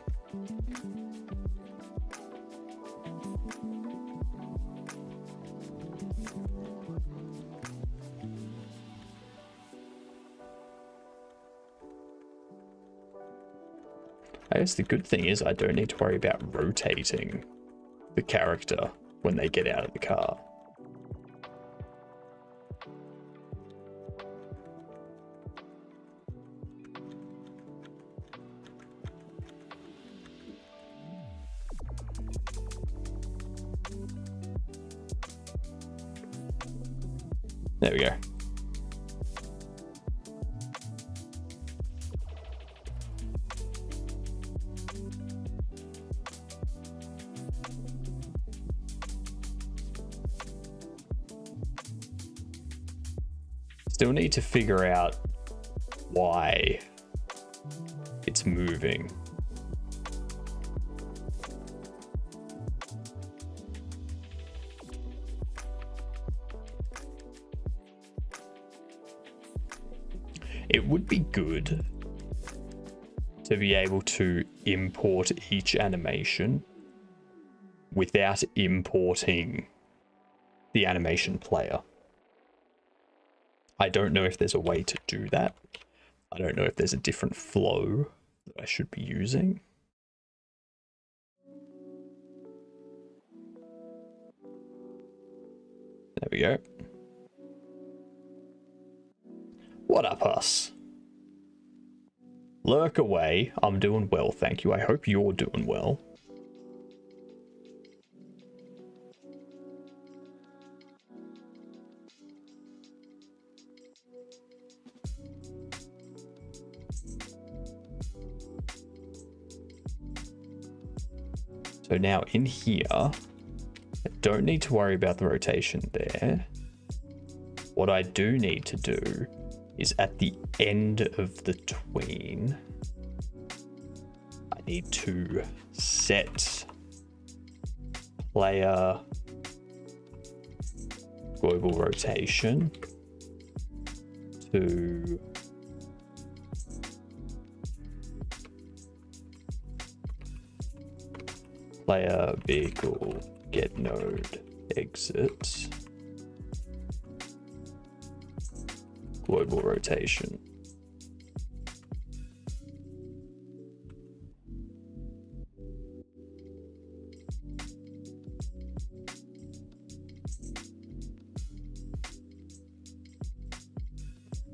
I guess the good thing is I don't need to worry about rotating the character when they get out of the car. There we go. Still need to figure out why it's moving. It would be good to be able to import each animation without importing the animation player. I don't know if there's a way to do that. I don't know if there's a different flow that I should be using. There we go. What up, us? Lurk away. I'm doing well, thank you. I hope you're doing well. So now in here, I don't need to worry about the rotation there. What I do need to do is at the end of the tween, I need to set player global rotation to player vehicle get node exit global rotation.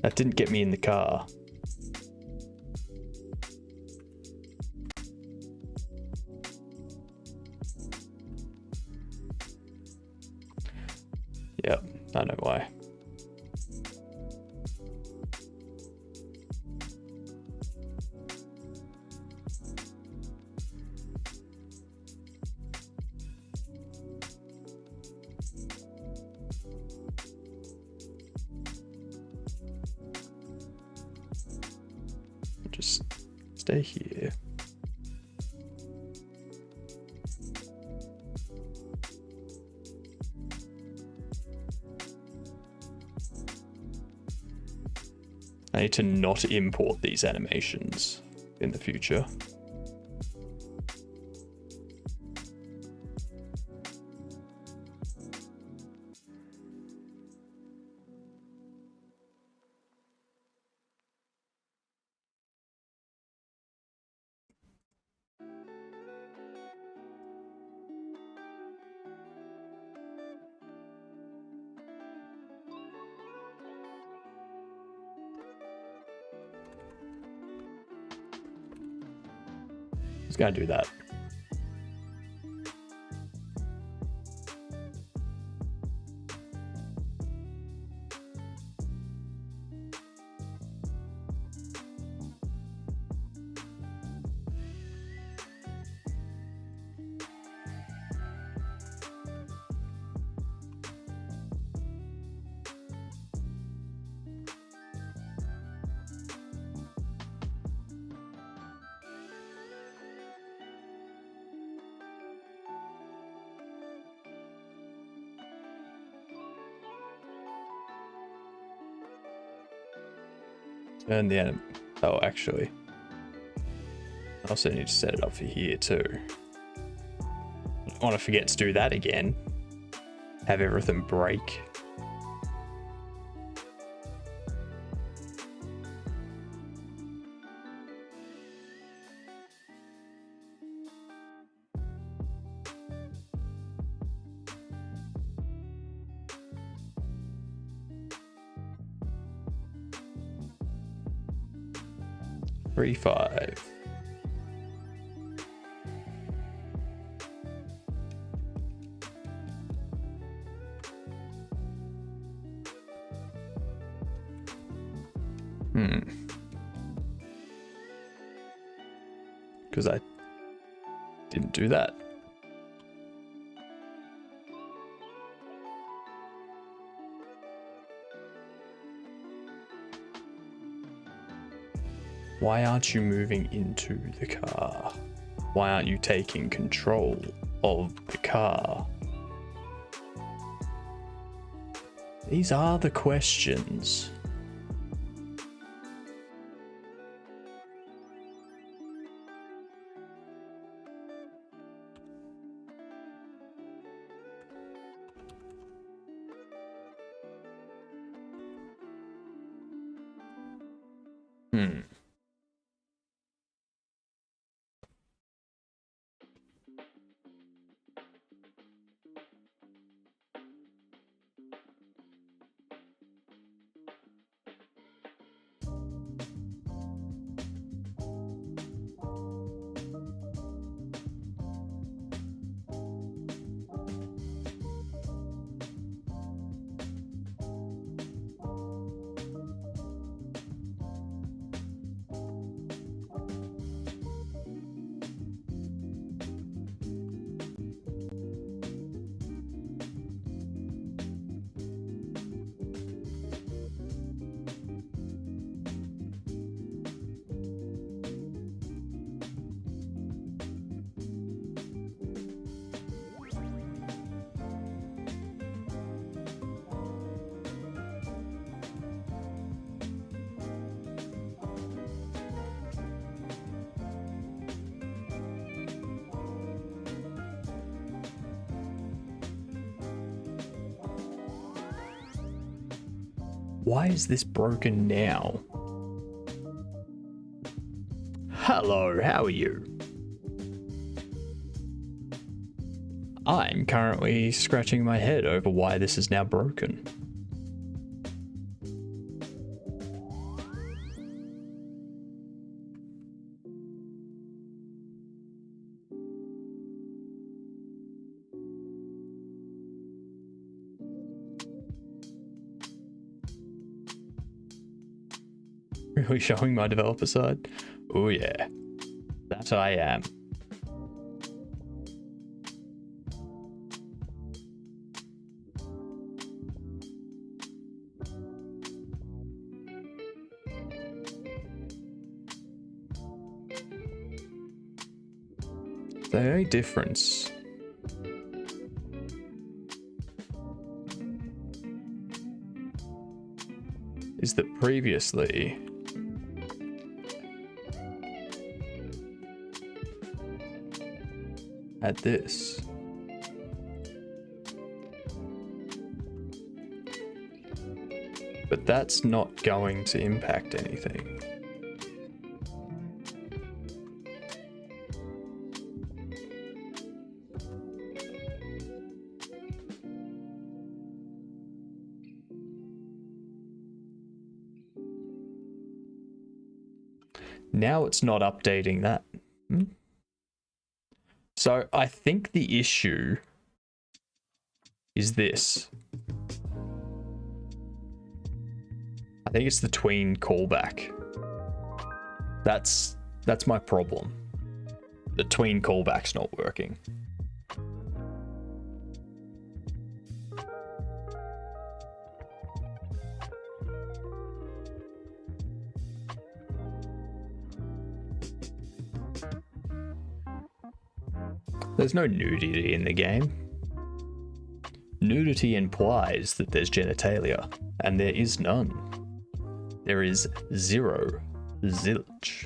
That didn't get me in the car. Yep, I know why. just stay here. I need to not import these animations in the future. Just gotta do that. Turn the anim. Oh, actually, I also need to set it up for here too. I don't want to forget to do that again. Have everything break. Three, 5. Because I didn't do that. Why aren't you moving into the car? Why aren't you taking control of the car? These are the questions. Why is this broken now? Hello, how are you? I'm currently scratching my head over why this is now broken. Really showing my developer side? Oh yeah, that I am. The only difference is that previously had this. But that's not going to impact anything. Now it's not updating that. So I think the issue is this. I think it's the tween callback. That's my problem. The tween callback's not working. There's no nudity in the game. Nudity implies that there's genitalia, and there is none. There is zero. Zilch.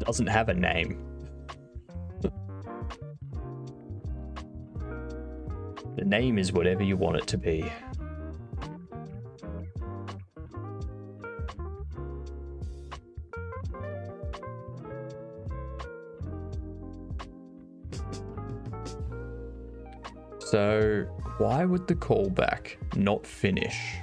Doesn't have a name. The name is whatever you want it to be. So, why would the callback not finish?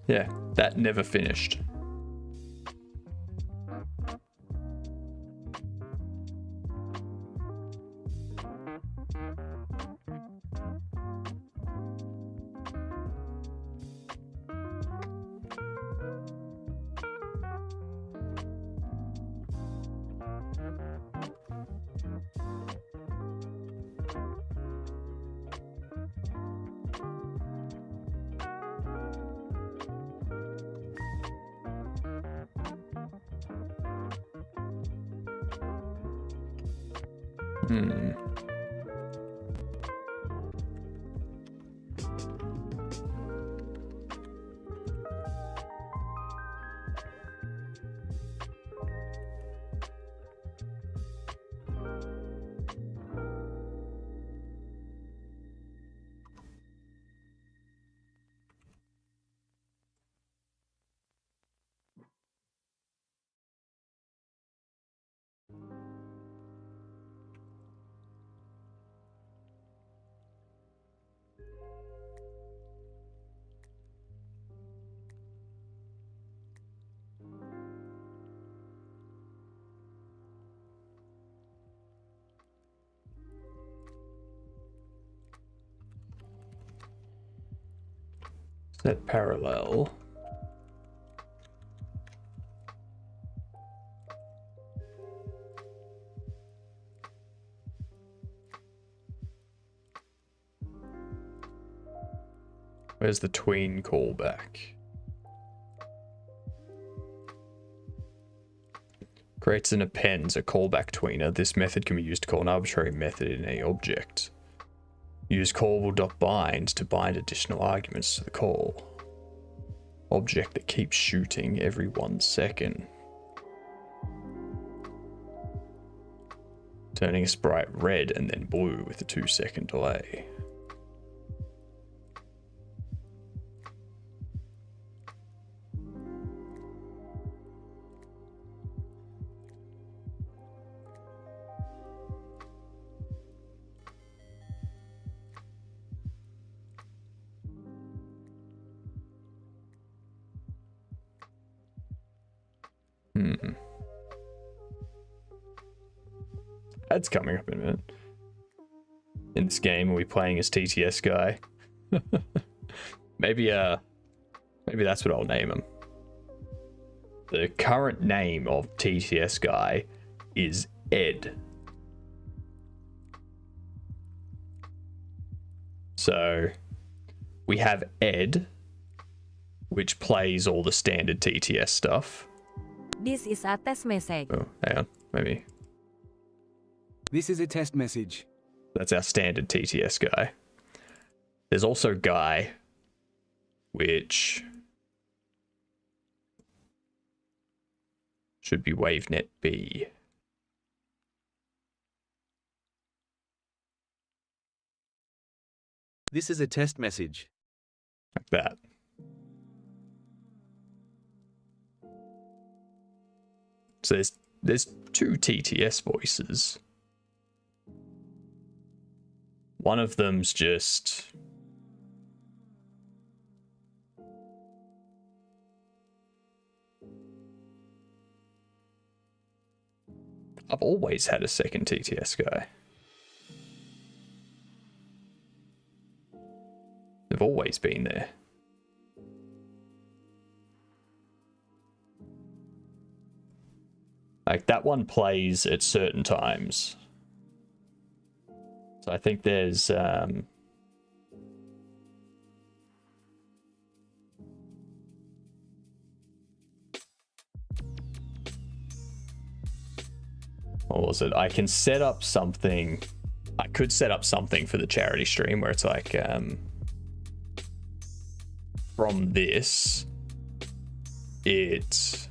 Yeah, that never finished. Set parallel. Where's the tween callback? Creates and appends a callback tweener. This method can be used to call an arbitrary method in any object. Use callable.bind to bind additional arguments to the call. Object that keeps shooting every 1 second. Turning a sprite red and then blue with a 2-second delay. Ad's coming up in a minute. In this game, are we playing as TTS guy? maybe that's what I'll name him. The current name of TTS guy is Ed. So we have Ed, which plays all the standard TTS stuff. This is a test message. Oh, hang on, maybe. This is a test message. That's our standard TTS guy. There's also Guy, which should be WaveNet B. This is a test message. Like that. So there's two TTS voices. One of them's just I've always had a second TTS guy. They've always been there. Like, that one plays at certain times. So I think there's what was it? I can set up something. I could set up something for the charity stream where it's like from this it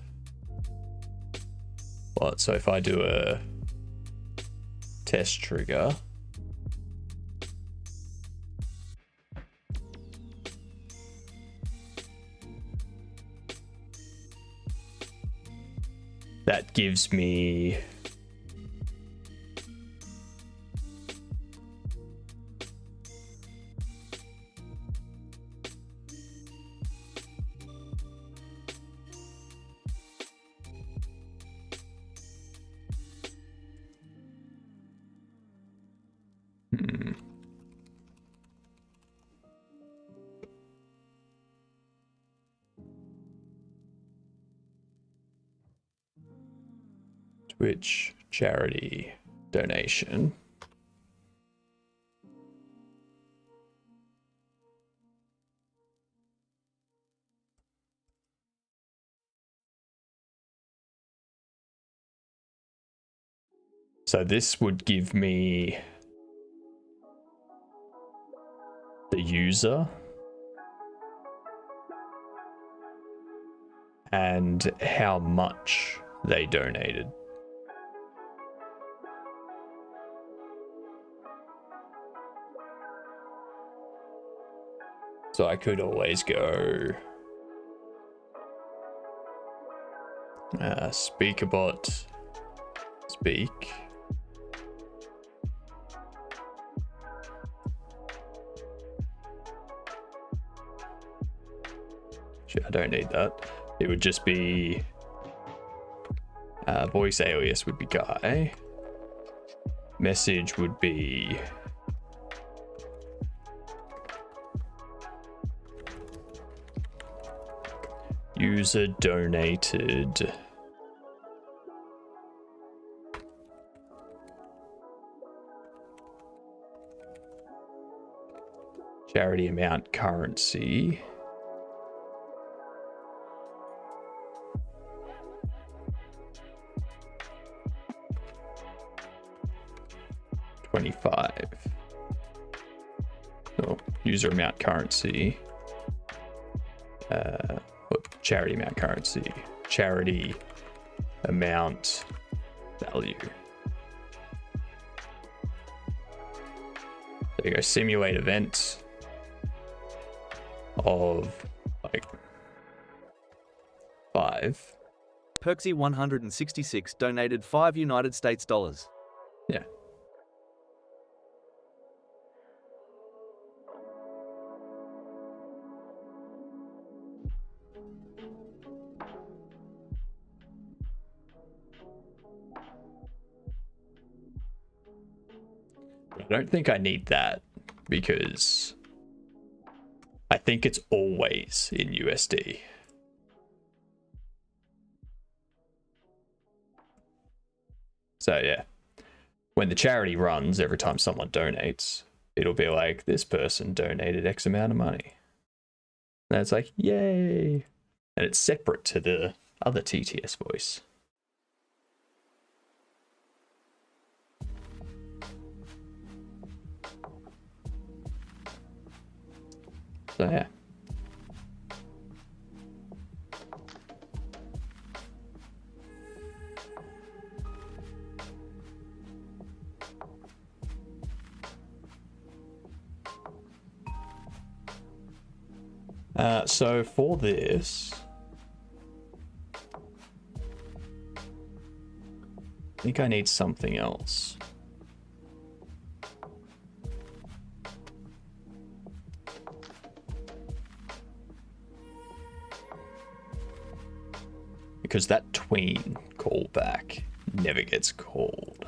what, so if I do a test trigger, that gives me Twitch charity donation. So this would give me the user and how much they donated. So I could always go speakerbot speak. I don't need that. It would just be voice alias would be Guy. Message would be user donated charity amount currency. $25. Oh, user amount currency. Charity amount currency. Charity amount value. There you go. Simulate event of like 5. Perksy 166 donated 5 United States dollars. Yeah. I don't think I need that because I think it's always in USD. So yeah, when the charity runs, every time someone donates, it'll be like, this person donated X amount of money. And it's like, yay. And it's separate to the other TTS voice. So yeah. So for this, I think I need something else. Because that tween callback never gets called.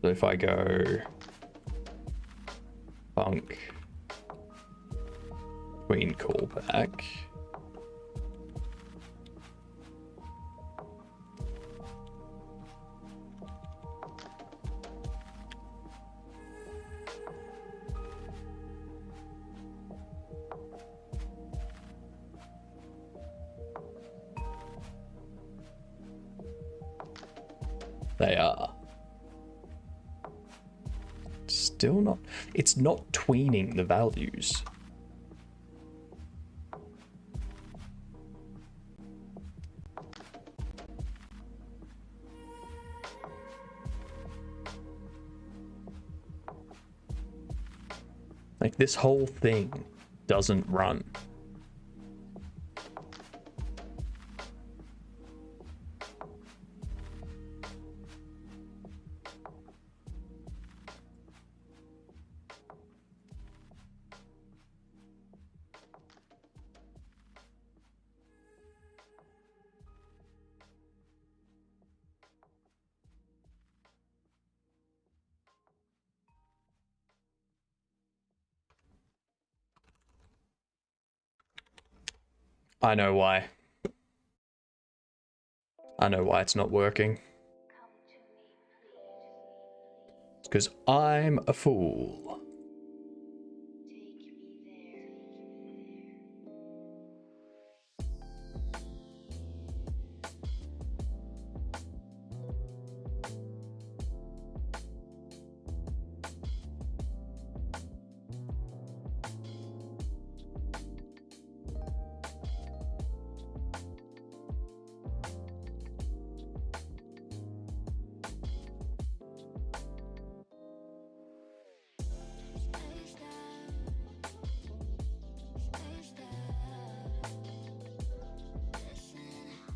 So if I go funk tween callback, they are still not, it's not tweening the values. Like, this whole thing doesn't run. I know why. I know why it's not working. It's because I'm a fool.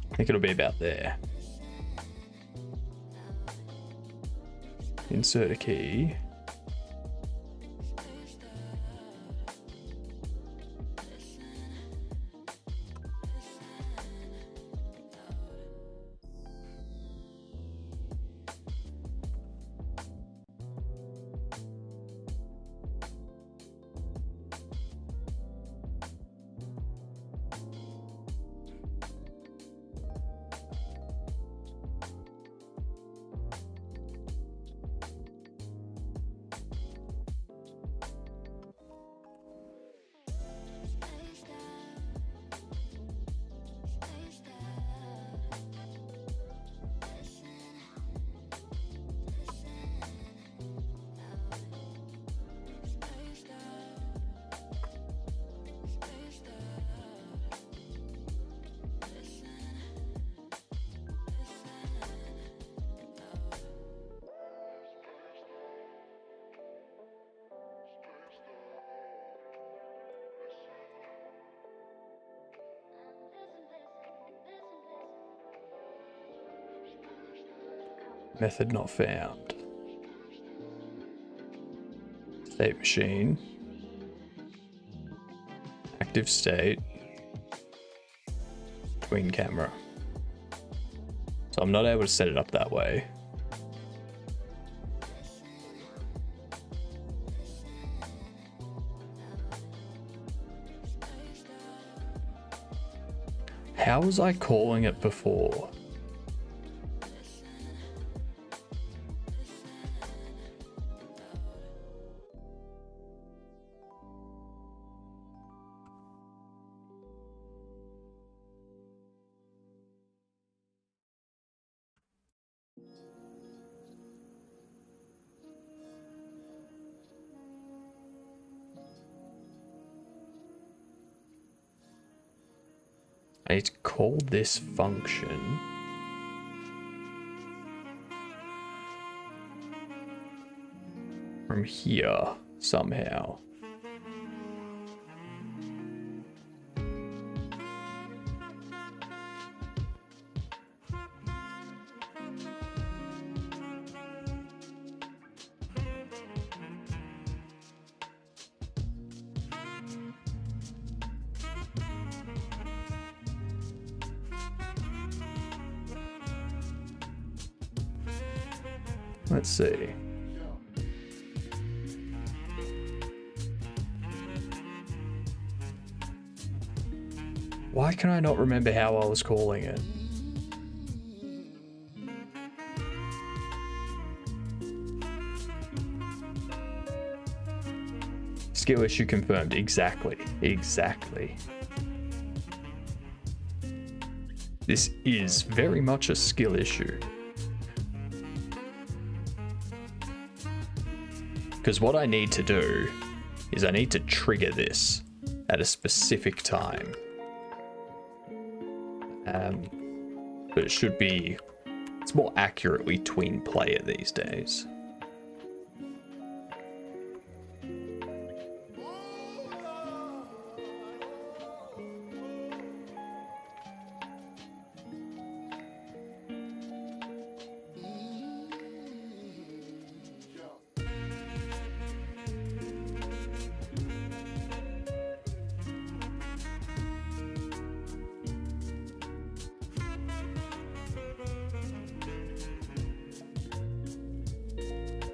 I think it'll be about there. Insert a key. Method not found. State machine. Active state. Tween camera. So I'm not able to set it up that way. How was I calling it before? I need to call this function. From here, somehow. Let's see. Why can I not remember how I was calling it? Skill issue confirmed. Exactly. Exactly. This is very much a skill issue. Because what I need to do is I need to trigger this at a specific time. But it should be, it's more accurately tween player these days.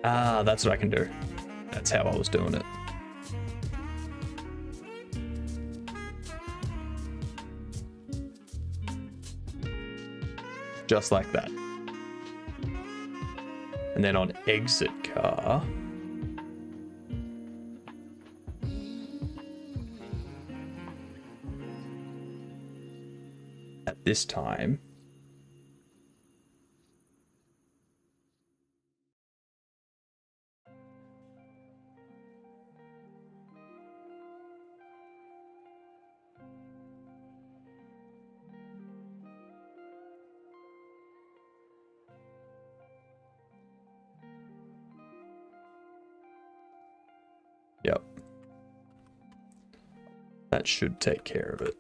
Ah, that's what I can do. That's how I was doing it. Just like that. And then on exit car, at this time, yep. That should take care of it.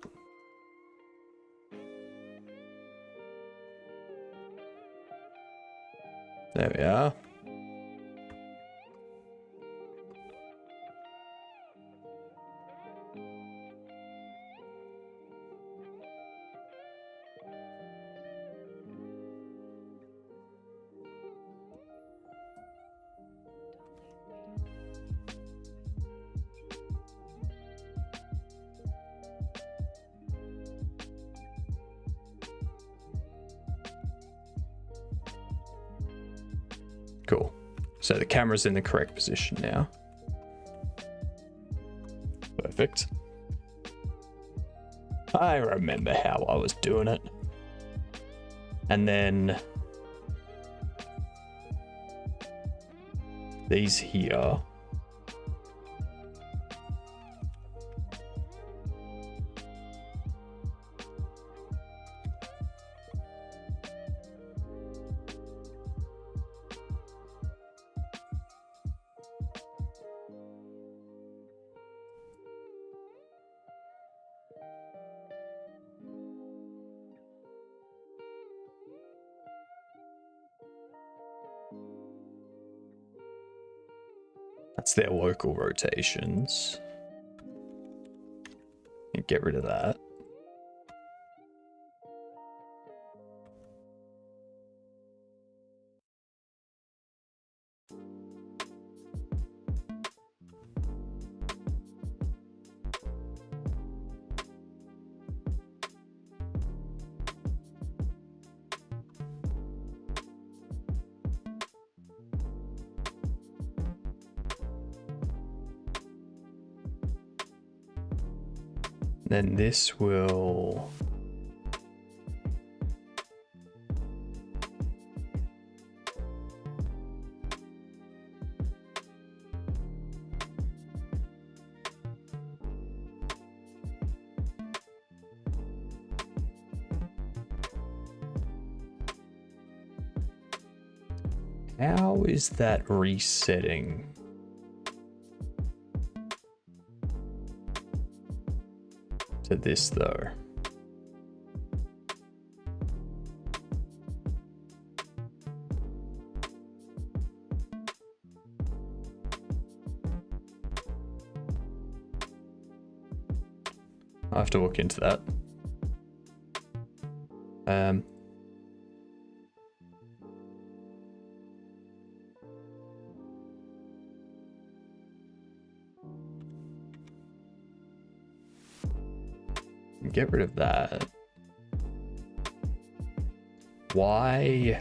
There we are. Cool. So the camera's in the correct position now. Perfect. I remember how I was doing it. And then these here. That's their local rotations. Get rid of that. Then this will... How is that resetting? To this though. I have to look into that. Get rid of that. Why?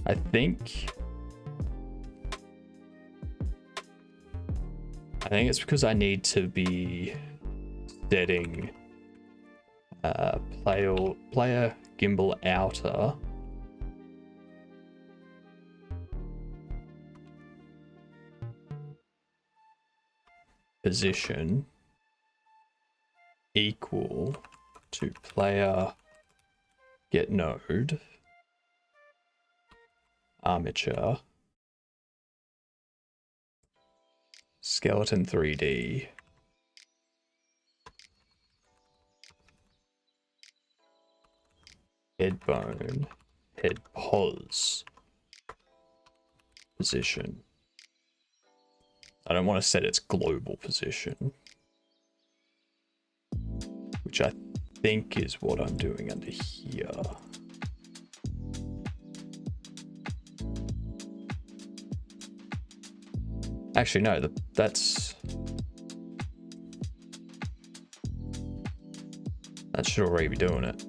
I think it's because I need to be setting player gimbal outer position equal to player get node armature skeleton 3D head bone head pose position. I don't want to set its global position, which I think is what I'm doing under here. Actually, no, that should already be doing it.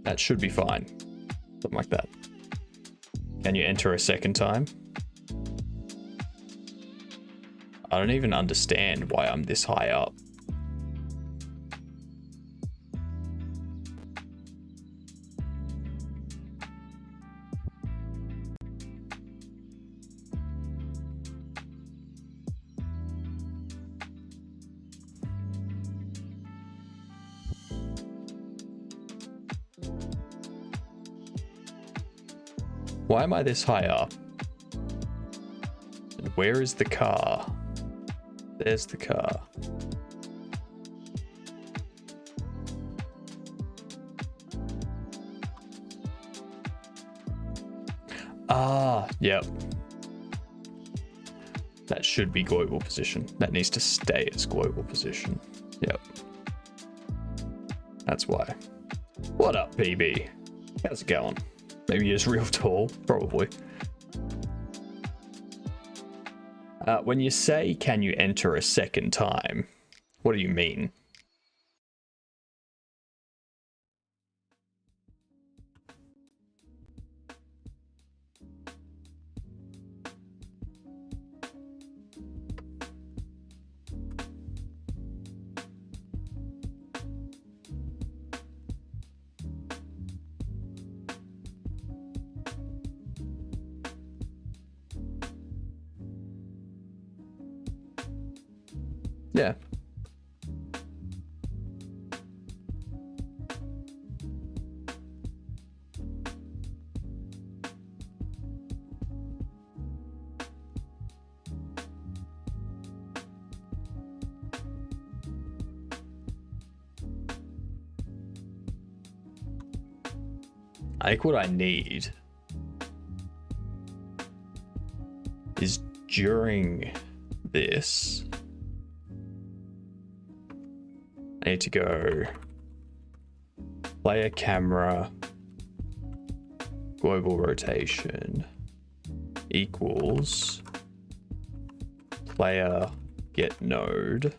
That should be fine. Something like that. Can you enter a second time? I don't even understand why I'm this high up. Why am I this high up? And where is the car? There's the car. Ah, yep. That should be global position. That needs to stay as global position. Yep. That's why. What up, PB? How's it going? Maybe it's real tall, probably. When you say, can you enter a second time? What do you mean? Yeah. I think what I need is during this, I need to go player camera, global rotation equals player get node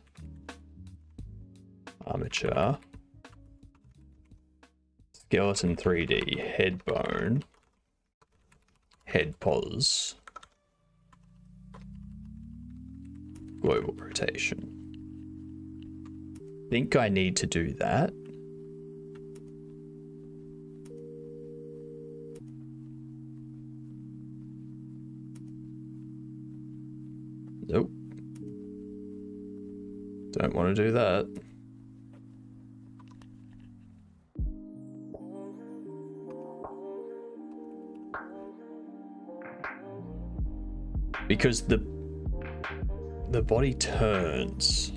armature skeleton 3D head bone head pos global rotation. Think I need to do that. Nope. Don't want to do that. Because the body turns.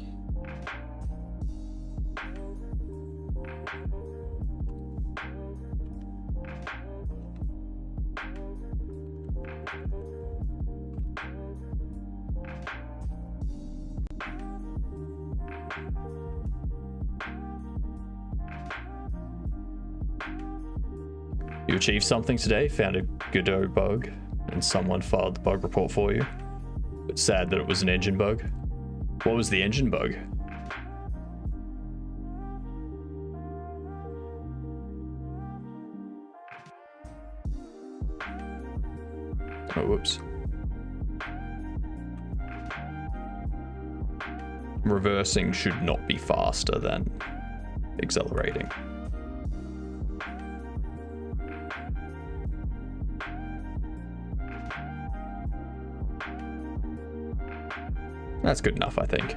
You achieved something today, found a Godot bug, and someone filed the bug report for you. It's sad that it was an engine bug. What was the engine bug? Oh, whoops. Reversing should not be faster than accelerating. That's good enough, I think.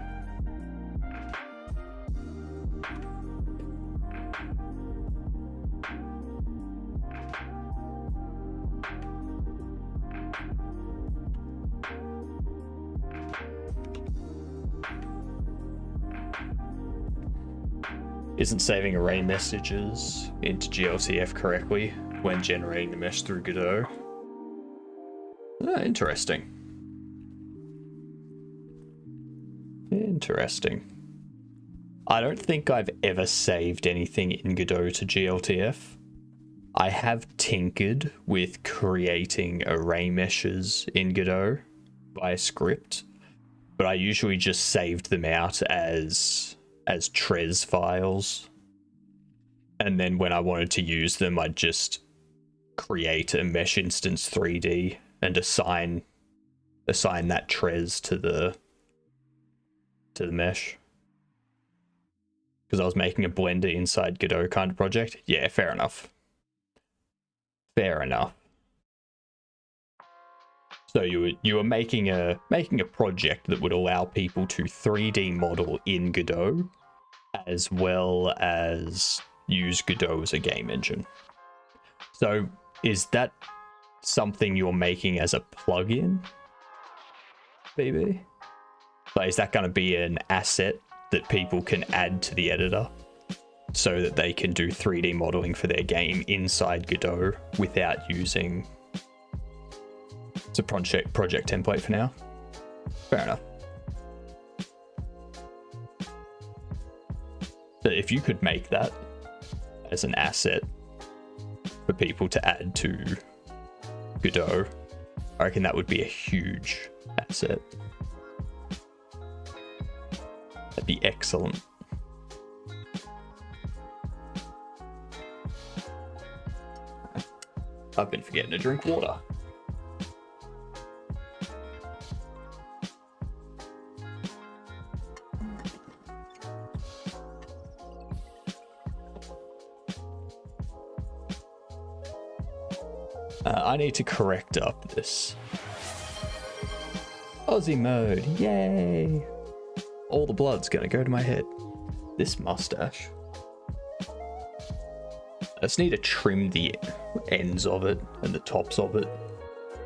Isn't saving array messages into GLTF correctly when generating the mesh through Godot? Interesting. Interesting. I don't think I've ever saved anything in Godot to GLTF. I have tinkered with creating array meshes in Godot by script, but I usually just saved them out as Trez files. And then when I wanted to use them, I'd just create a mesh instance 3D and assign that Trez to the mesh. Because I was making a Blender inside Godot kind of project. Yeah, fair enough. Fair enough. So you were making a project that would allow people to 3D model in Godot, as well as use Godot as a game engine. So is that something you're making as a plugin, BB? Like, is that going to be an asset that people can add to the editor so that they can do 3D modeling for their game inside Godot without using... It's a project template for now. Fair enough. So if you could make that as an asset for people to add to Godot, I reckon that would be a huge asset. That'd be excellent. I've been forgetting to drink water. I need to correct up this. Aussie mode, yay! All the blood's gonna go to my head. This mustache. I just need to trim the ends of it and the tops of it,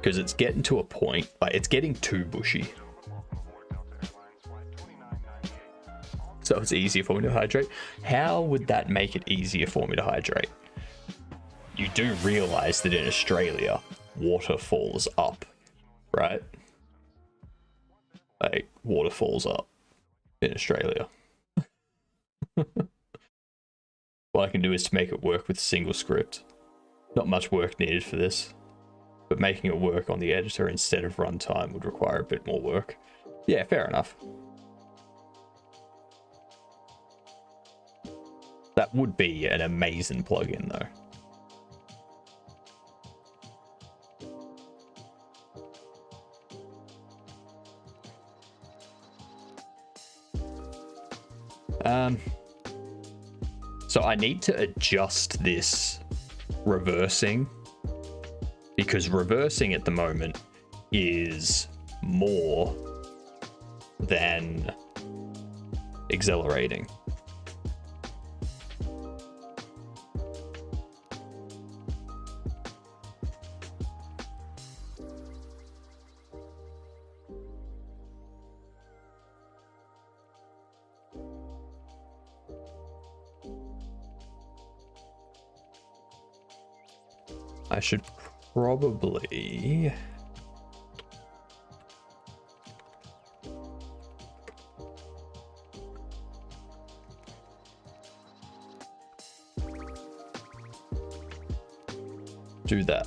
because it's getting to a point, like, it's getting too bushy. So it's easier for me to hydrate. How would that make it easier for me to hydrate? You do realize that in Australia, water falls up, right? Like, water falls up in Australia. What I can do is to make it work with single script. Not much work needed for this. but making it work on the editor instead of runtime would require a bit more work. Yeah, fair enough. That would be an amazing plugin, though. So I need to adjust this reversing, because reversing at the moment is more than accelerating. I should probably do that.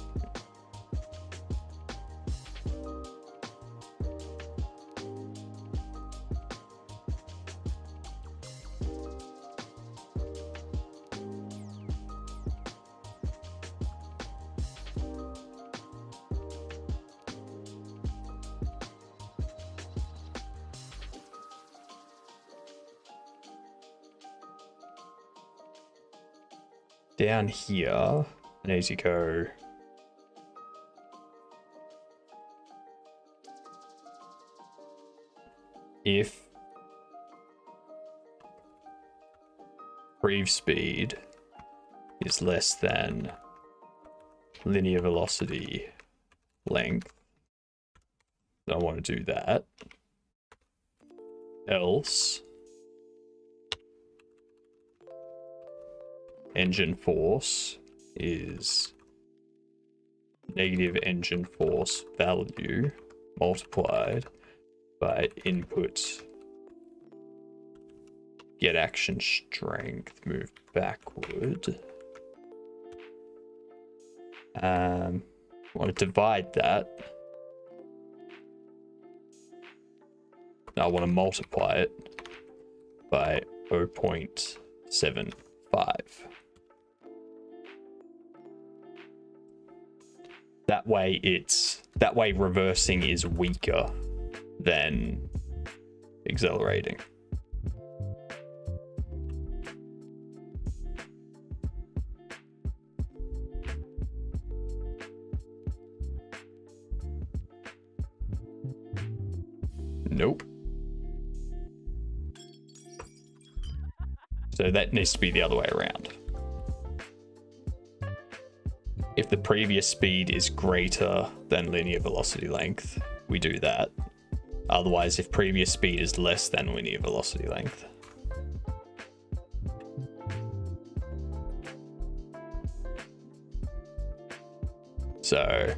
Down here, and as you go, if retrieve speed is less than linear velocity length, then I want to do that. Else, engine force is negative engine force value multiplied by input get action strength, move backward. I want to divide that. I want to multiply it by 0.75. That way reversing is weaker than accelerating. Nope. So that needs to be the other way around. If the previous speed is greater than linear velocity length, we do that. Otherwise, if previous speed is less than linear velocity length. So,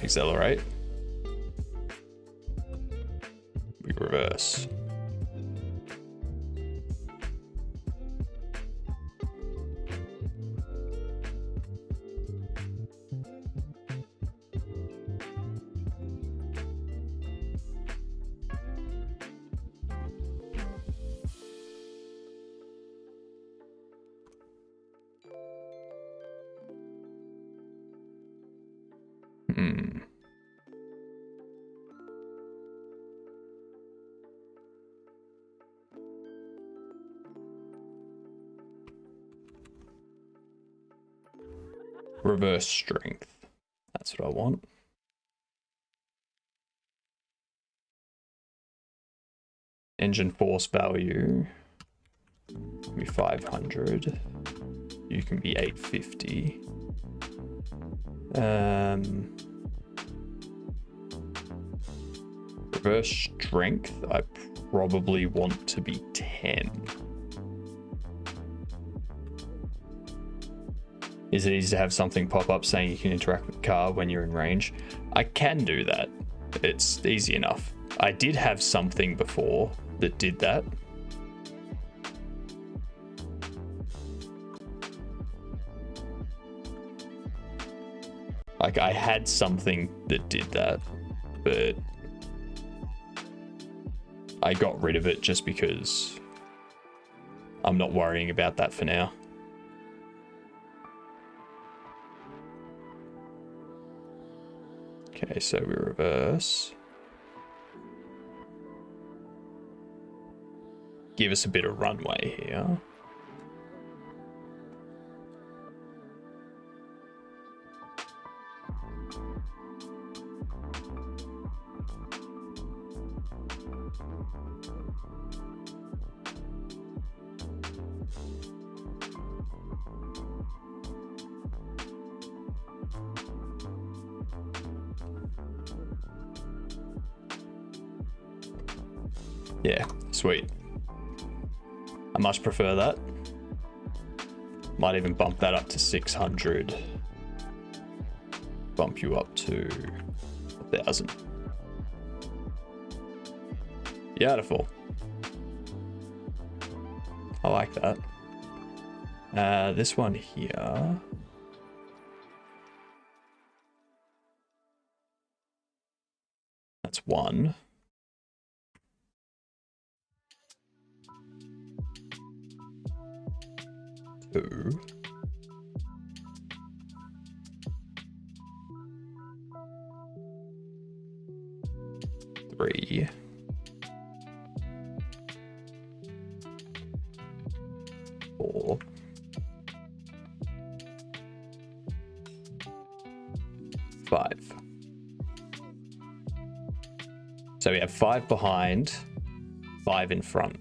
accelerate. We reverse. Reverse strength. That's what I want. Engine force value can be 500. You can be 850. Reverse strength, I probably want to be 10. Is it easy to have something pop up saying you can interact with the car when you're in range? I can do that. It's easy enough. I did have something before that did that. Like, I had something that did that, but I got rid of it just because I'm not worrying about that for now. Okay, so we reverse. Give us a bit of runway here. Yeah, sweet. I much prefer that. Might even bump that up to 600. Bump you up to 1,000. Beautiful. I like that. This one here. That's one. Two. Three. Four. Five. So we have 5 behind, 5 in front.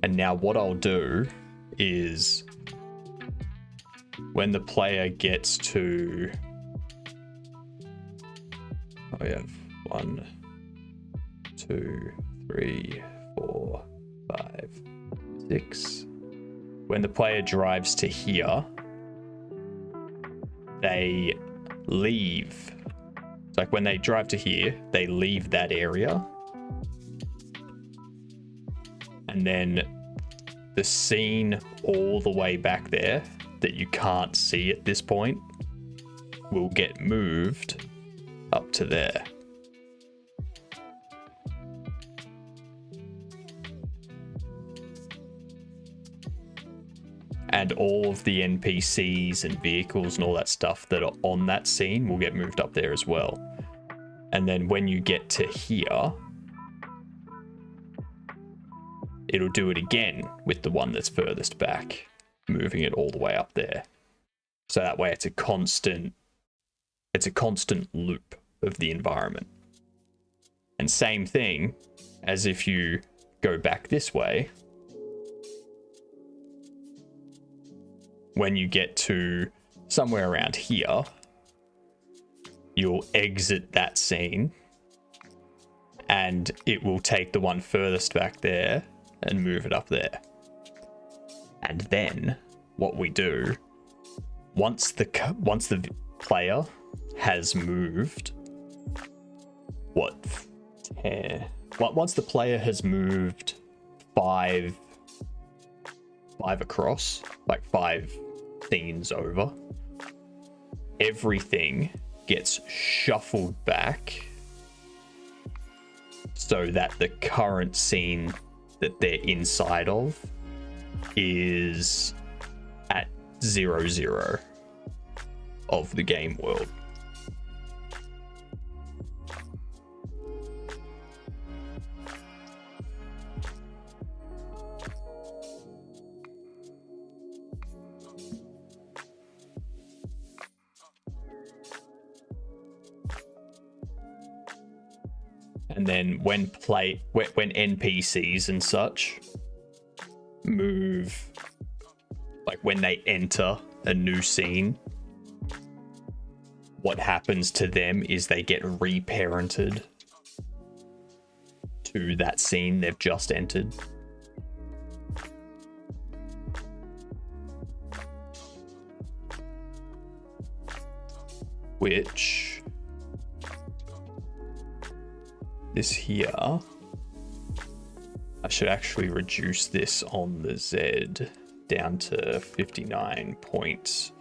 And now what I'll do is when the player gets to, we have 1, 2, 3, 4, 5, 6. When the player drives to here, they leave. It's like when they drive to here, they leave that area. And then the scene all the way back there that you can't see at this point will get moved up to there. And all of the NPCs and vehicles and all that stuff that are on that scene will get moved up there as well. And then when you get to here, it'll do it again with the one that's furthest back, moving it all the way up there. So that way it's a constant loop of the environment. And same thing as if you go back this way, when you get to somewhere around here, you'll exit that scene and it will take the one furthest back there and move it up there. And then what we do, once the player has moved, once the player has moved 5 across, like 5 scenes over, everything gets shuffled back so that the current scene that they're inside of is at 0, of the game world. And then when NPCs and such move, like when they enter a new scene, what happens to them is they get reparented to that scene they've just entered. Which this here, I should actually reduce this on the Z down to 59.6.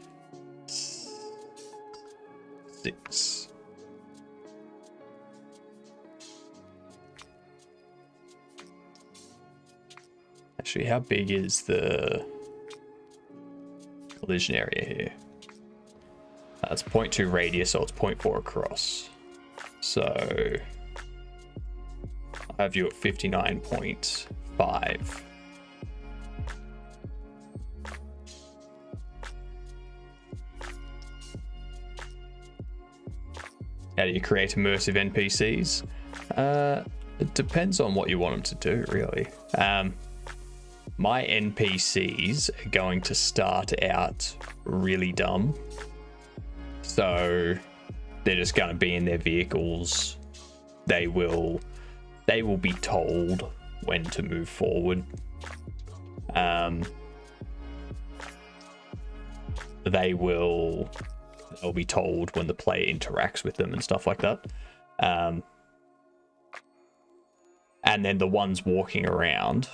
Actually, how big is the collision area here? It's 0.2 radius, so it's 0.4 across. So I have you at 59.5. How do you create immersive NPCs? It depends on what you want them to do, really. My NPCs are going to start out really dumb. So they're just going to be in their vehicles. They will be told when to move forward. They'll be told when the player interacts with them and stuff like that. And then the ones walking around,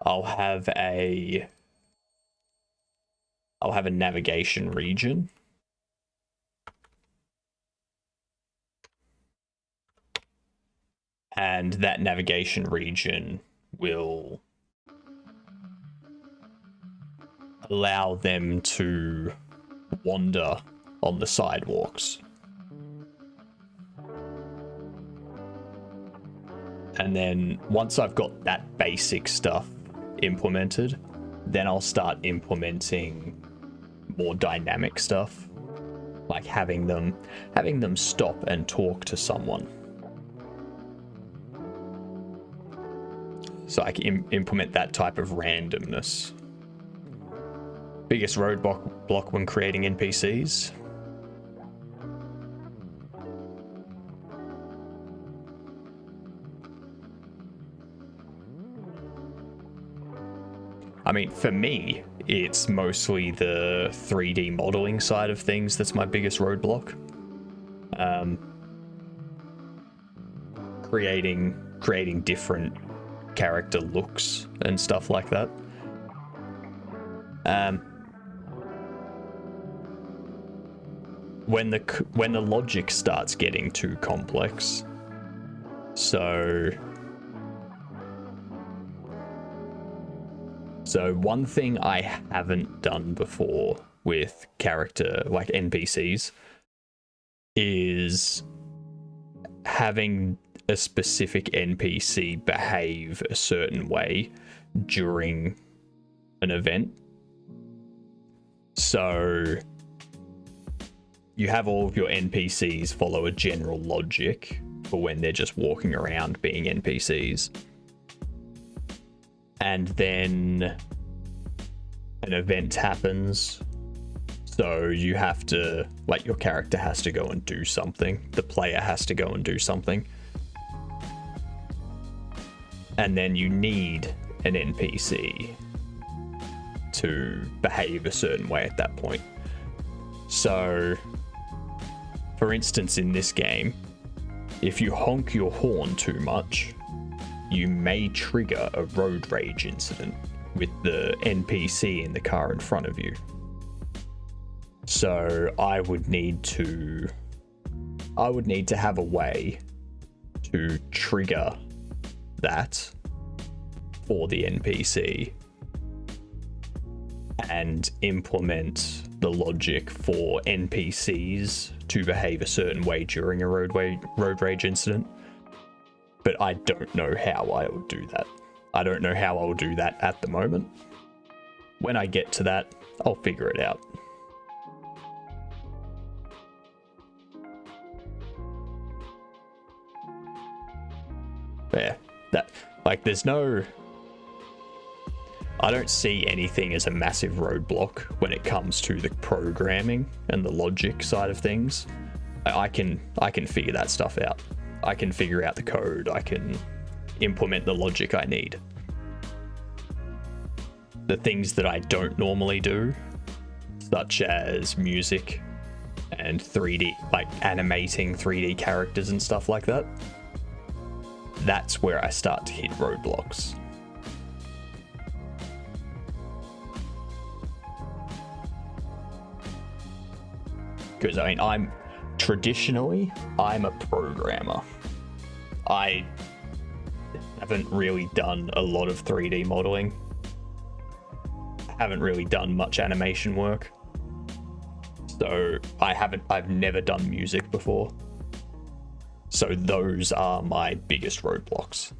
I'll have a navigation region. And that navigation region will allow them to wander on the sidewalks. And then once I've got that basic stuff implemented, then I'll start implementing more dynamic stuff, like having them stop and talk to someone. So I can implement that type of randomness. Biggest roadblock when creating NPCs? I mean, for me, it's mostly the 3D modeling side of things that's my biggest roadblock. Creating different character looks and stuff like that. When the logic starts getting too complex, so one thing I haven't done before with character, like NPCs, is having a specific NPC behave a certain way during an event. So you have all of your NPCs follow a general logic for when they're just walking around being NPCs. And then an event happens. So you have to, like, your character has to go and do something. The player has to go and do something. And then you need an NPC to behave a certain way at that point. So, for instance, in this game, if you honk your horn too much, you may trigger a road rage incident with the NPC in the car in front of you. So I would need to have a way to trigger that for the NPC and implement the logic for NPCs to behave a certain way during a road rage incident. But I don't know how I will do that. I don't know how I will do that at the moment. When I get to that, I'll figure it out. Yeah, I don't see anything as a massive roadblock when it comes to the programming and the logic side of things. I can figure that stuff out. I can figure out the code. I can implement the logic I need. The things that I don't normally do, such as music and 3D, like animating 3D characters and stuff like that, that's where I start to hit roadblocks. Because I mean, I'm a programmer. I haven't really done a lot of 3D modeling. I haven't really done much animation work. So I've never done music before. So those are my biggest roadblocks.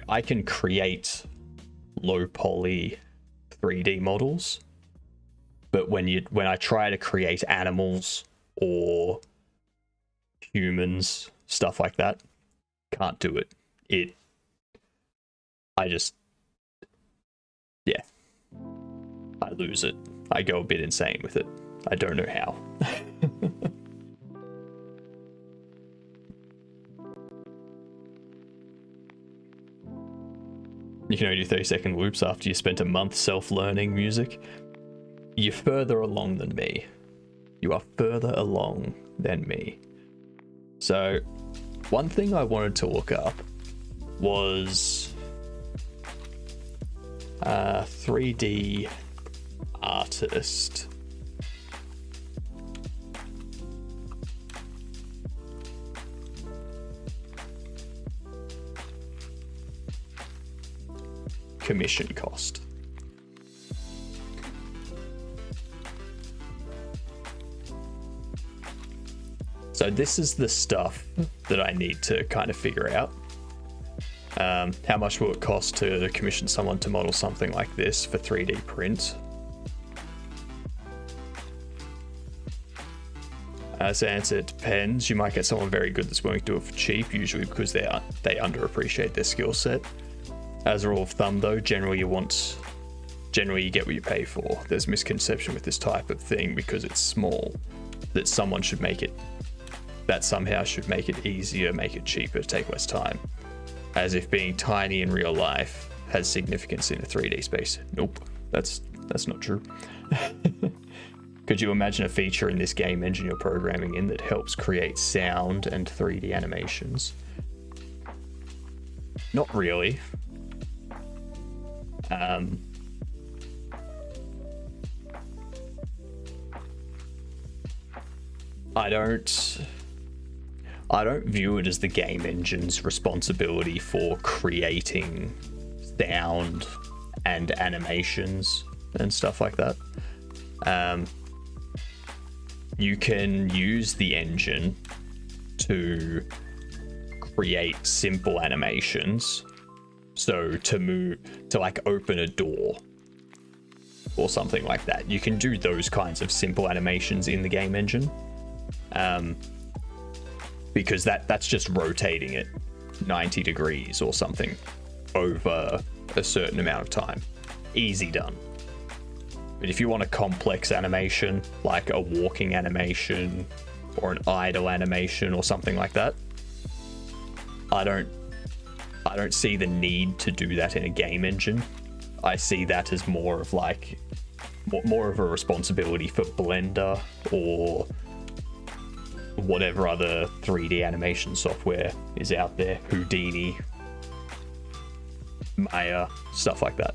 I can create low poly 3D models, but when I try to create animals or humans, stuff like that, can't do it. I lose it. I go a bit insane with it. I don't know how. You can only do 30-second loops after you spent a month self-learning music. You're further along than me. You are further along than me. So, one thing I wanted to look up was 3D artist. Commission cost. So this is the stuff that I need to kind of figure out. How much will it cost to commission someone to model something like this for 3D print? As an answer, it depends. You might get someone very good that's willing to do it for cheap, usually because they underappreciate their skill set. As a rule of thumb though, generally you get what you pay for. There's misconception with this type of thing because it's small, that someone should make it, that somehow should make it easier, make it cheaper, take less time. As if being tiny in real life has significance in a 3D space. Nope, that's not true. Could you imagine a feature in this game engine you're programming in that helps create sound and 3D animations? Not really. I don't view it as the game engine's responsibility for creating sound and animations and stuff like that. You can use the engine to create simple animations. So to like open a door or something like that. You can do those kinds of simple animations in the game engine. Because that's just rotating it 90 degrees or something over a certain amount of time. Easy done. But if you want a complex animation, like a walking animation or an idle animation or something like that, I don't see the need to do that in a game engine. I see that as more of a responsibility for Blender or whatever other 3D animation software is out there, Houdini, Maya, stuff like that.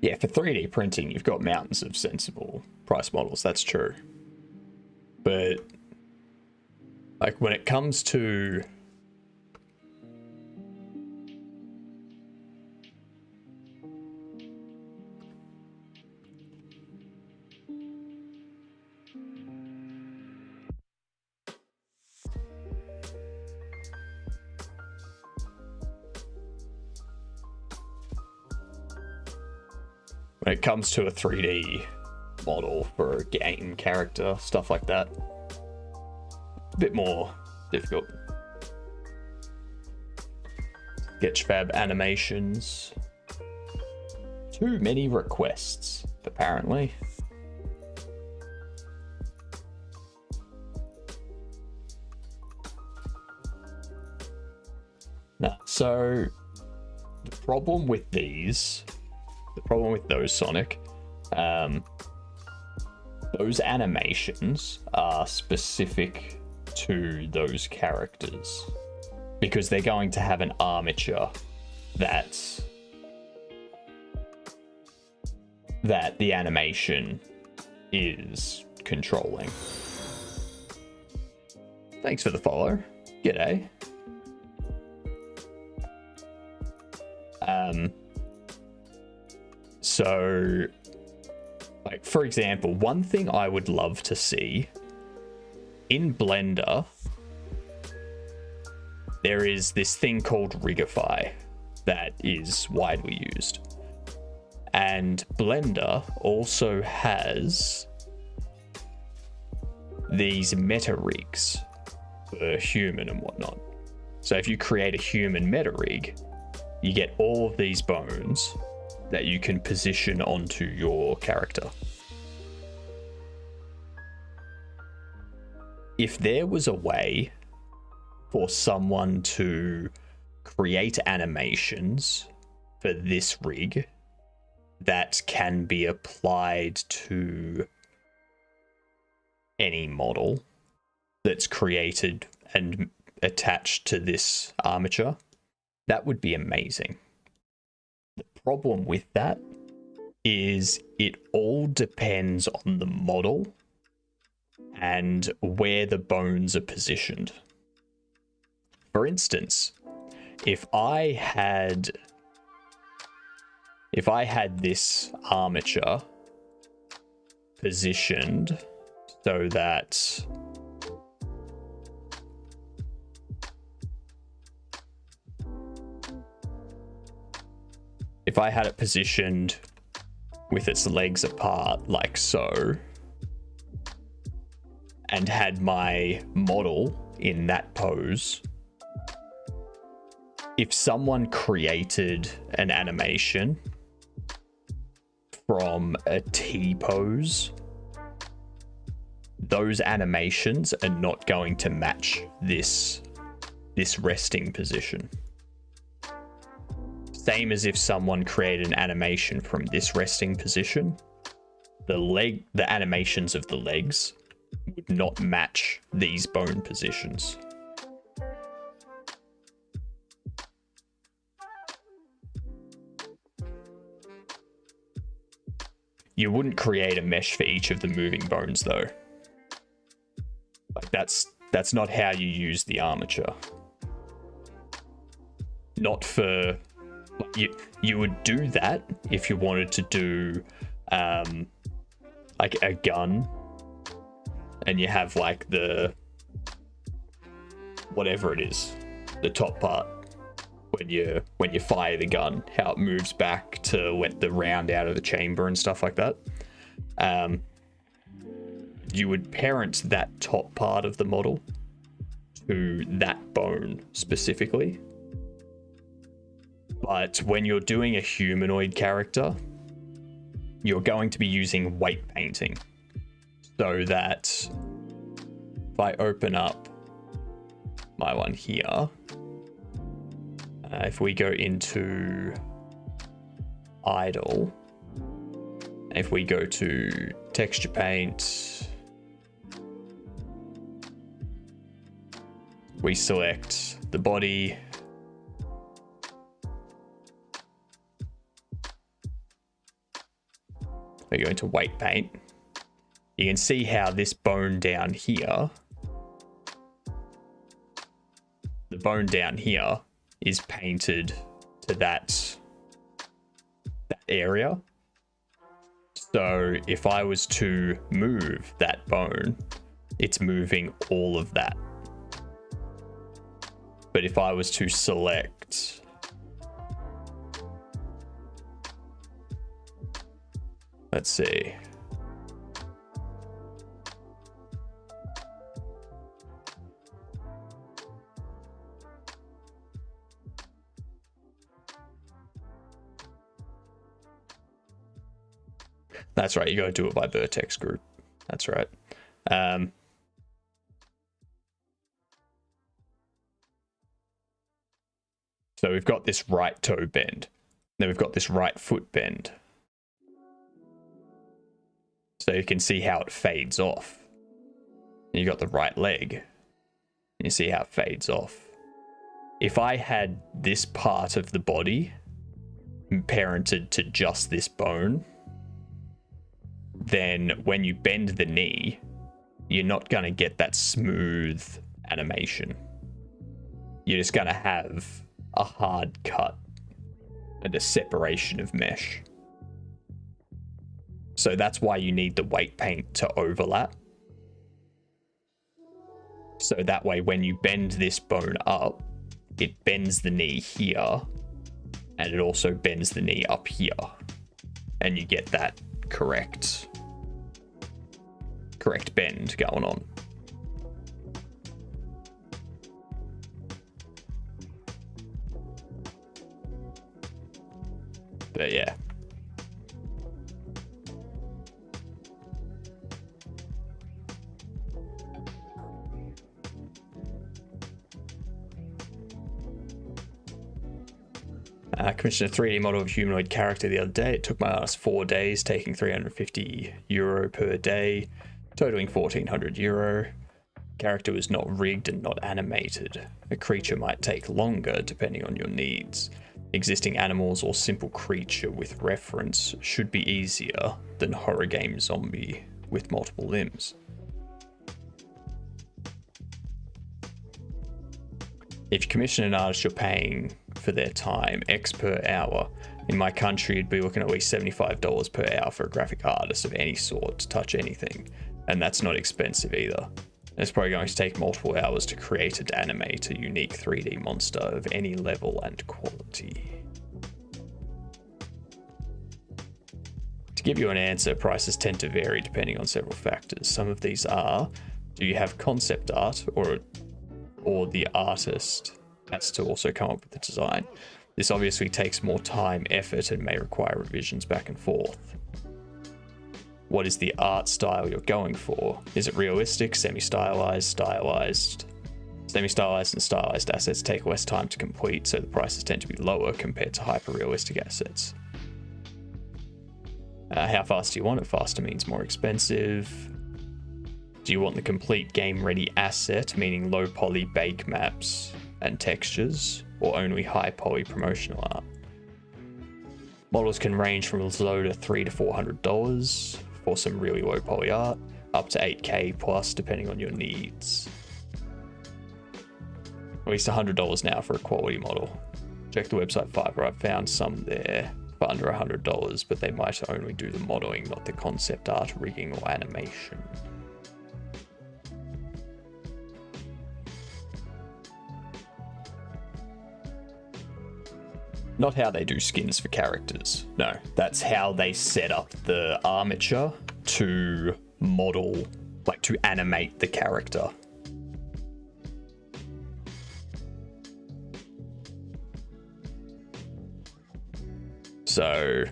Yeah, for 3D printing, you've got mountains of sensible price models, that's true. But, like, when it comes to... When it comes to a 3D model for a game character, stuff like that, a bit more difficult. Sketchfab animations. Too many requests, apparently. So the problem with those, Sonic, those animations are specific to those characters because they're going to have an armature that the animation is controlling. Thanks for the follow. G'day. So, like, for example, one thing I would love to see in Blender, there is this thing called Rigify that is widely used. And Blender also has these meta rigs for human and whatnot. So if you create a human meta rig, you get all of these bones that you can position onto your character. If there was a way for someone to create animations for this rig that can be applied to any model that's created and attached to this armature, that would be amazing. The problem with that is it all depends on the model and where the bones are positioned. For instance, if I had this armature positioned so that if I had it positioned with its legs apart like so, and had my model in that pose, if someone created an animation from a T pose, those animations are not going to match this resting position. Same as if someone created an animation from this resting position, the animations of the legs would not match these bone positions. You wouldn't create a mesh for each of the moving bones though. Like that's not how you use the armature. Not for you would do that if you wanted to do like a gun and you have like the whatever it is, the top part when you fire the gun, how it moves back to let the round out of the chamber and stuff like that. You would parent that top part of the model to that bone specifically. But when you're doing a humanoid character, you're going to be using weight painting. So that if I open up my one here, if we go into idle, if we go to texture paint, we select the body, we go into weight paint. You can see how this bone down here, the bone down here is painted to that area. So if I was to move that bone, it's moving all of that. But if I was to select let's see. That's right, you gotta do it by vertex group. That's right. So we've got this right toe bend. Then we've got this right foot bend. So you can see how it fades off. And you got the right leg. And you see how it fades off. If I had this part of the body parented to just this bone, then when you bend the knee, you're not going to get that smooth animation. You're just going to have a hard cut and a separation of mesh. So that's why you need the weight paint to overlap. So that way when you bend this bone up, it bends the knee here, and it also bends the knee up here. And you get that correct bend going on. But yeah. I commissioned a 3D model of a humanoid character the other day. It took my artist 4 days, taking €350 per day, totaling €1,400. Character was not rigged and not animated. A creature might take longer depending on your needs. Existing animals or simple creature with reference should be easier than horror game zombie with multiple limbs. If you commission an artist, you're paying for their time, X per hour. In my country, you'd be looking at least $75 per hour for a graphic artist of any sort to touch anything. And that's not expensive either. It's probably going to take multiple hours to create and animate a unique 3D monster of any level and quality. To give you an answer, prices tend to vary depending on several factors. Some of these are, do you have concept art, or the artist has to also come up with the design? This obviously takes more time, effort, and may require revisions back and forth. What is the art style you're going for? Is it realistic, semi-stylized, stylized? Semi-stylized and stylized assets take less time to complete, so the prices tend to be lower compared to hyper-realistic assets. How fast do you want it? Faster means more expensive. Do you want the complete game-ready asset, meaning low poly bake maps and textures, or only high poly promotional art? Models can range from as low to $300 to $400 for some really low poly art, up to $8K plus depending on your needs. At least $100 now for a quality model. Check the website Fiverr, I've found some there for under $100, but they might only do the modeling, not the concept art, rigging, or animation. Not how they do skins for characters. No, that's how they set up the armature to model, like to animate the character. So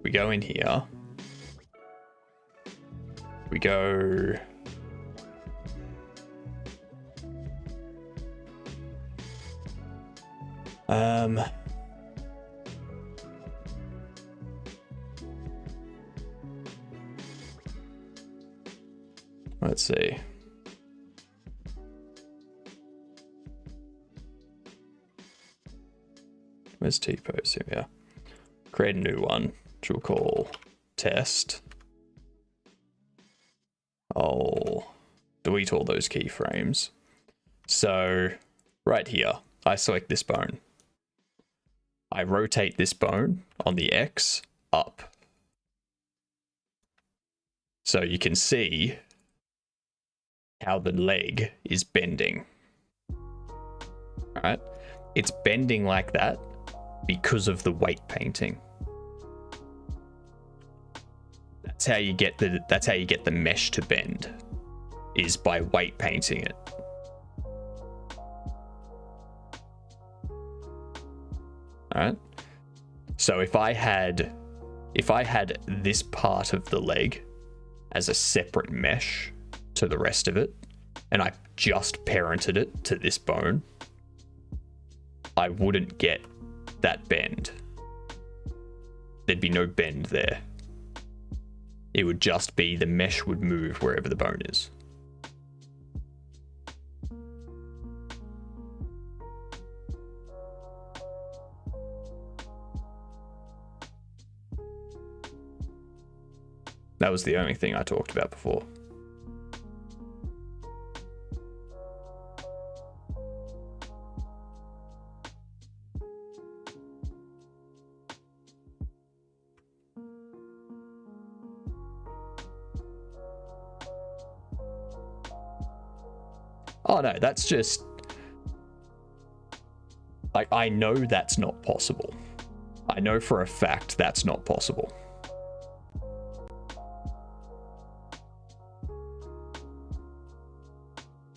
we go in here. We go... Let's see. Where's T-pose here? Create a new one, which we'll call test. I'll delete all those keyframes. So right here, I select this bone. I rotate this bone on the X up. So you can see how the leg is bending. Right? It's bending like that because of the weight painting. That's how you get the mesh to bend, is by weight painting it. Alright? So if I had this part of the leg as a separate mesh to the rest of it, and I just parented it to this bone, I wouldn't get that bend. There'd be no bend there. It would just be the mesh would move wherever the bone is. That was the only thing I talked about before. Oh no, that's just... like, I know that's not possible. I know for a fact that's not possible.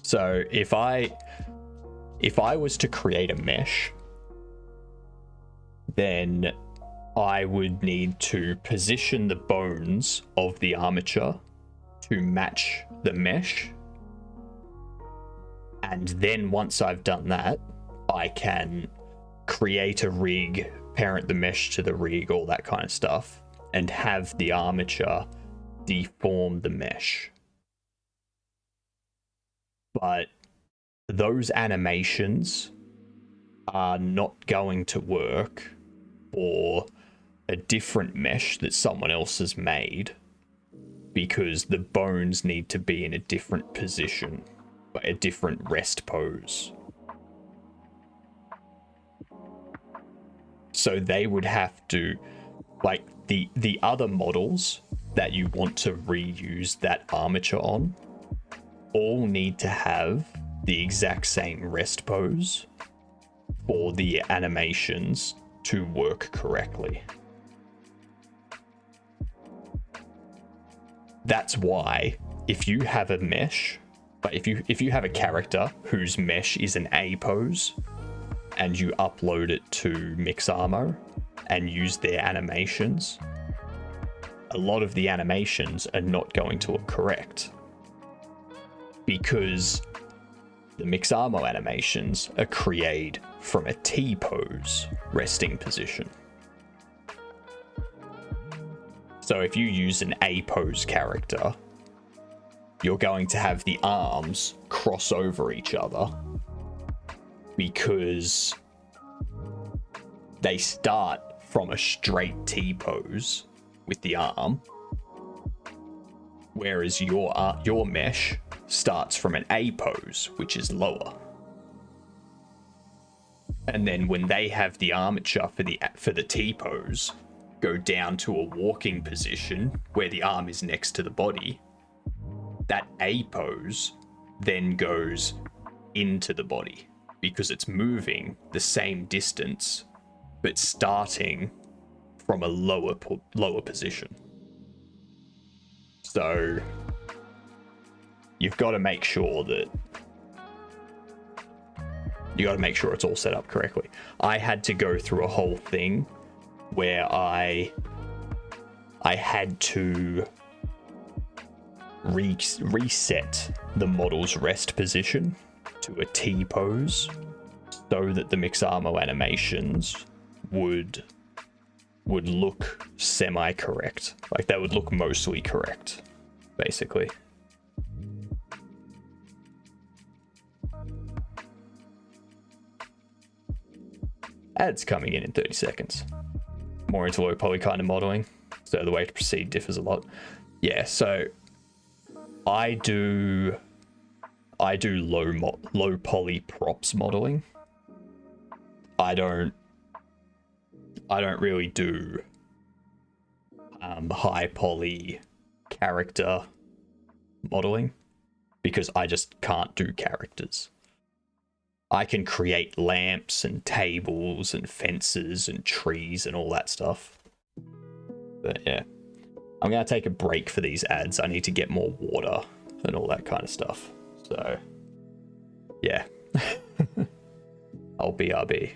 So if I was to create a mesh, then I would need to position the bones of the armature to match the mesh. And then once I've done that, I can create a rig, parent the mesh to the rig, all that kind of stuff, and have the armature deform the mesh. But those animations are not going to work for a different mesh that someone else has made, because the bones need to be in a different position, a different rest pose. So they would have to, like, the other models that you want to reuse that armature on all need to have the exact same rest pose for the animations to work correctly. That's why if you have a mesh, but if you have a character whose mesh is an A pose and you upload it to Mixamo and use their animations, a lot of the animations are not going to look correct, because the Mixamo animations are created from a T pose resting position. So if you use an A pose character, you're going to have the arms cross over each other because they start from a straight T pose with the arm, whereas your mesh starts from an A pose, which is lower. And then when they have the armature for the T pose go down to a walking position where the arm is next to the body, that A pose then goes into the body because it's moving the same distance but starting from a lower position. So you've got to make sure that it's all set up correctly. I had to go through a whole thing where I had to reset the model's rest position to a T pose so that the Mixamo animations would look semi-correct. Like, they would look mostly correct, basically. Ads coming in 30 seconds. More into low poly kind of modeling, so the way to proceed differs a lot. Yeah, so I do low poly props modeling. I don't really do high poly character modeling because I just can't do characters. I can create lamps and tables and fences and trees and all that stuff. But yeah, I'm going to take a break for these ads. I need to get more water and all that kind of stuff. So yeah, I'll BRB.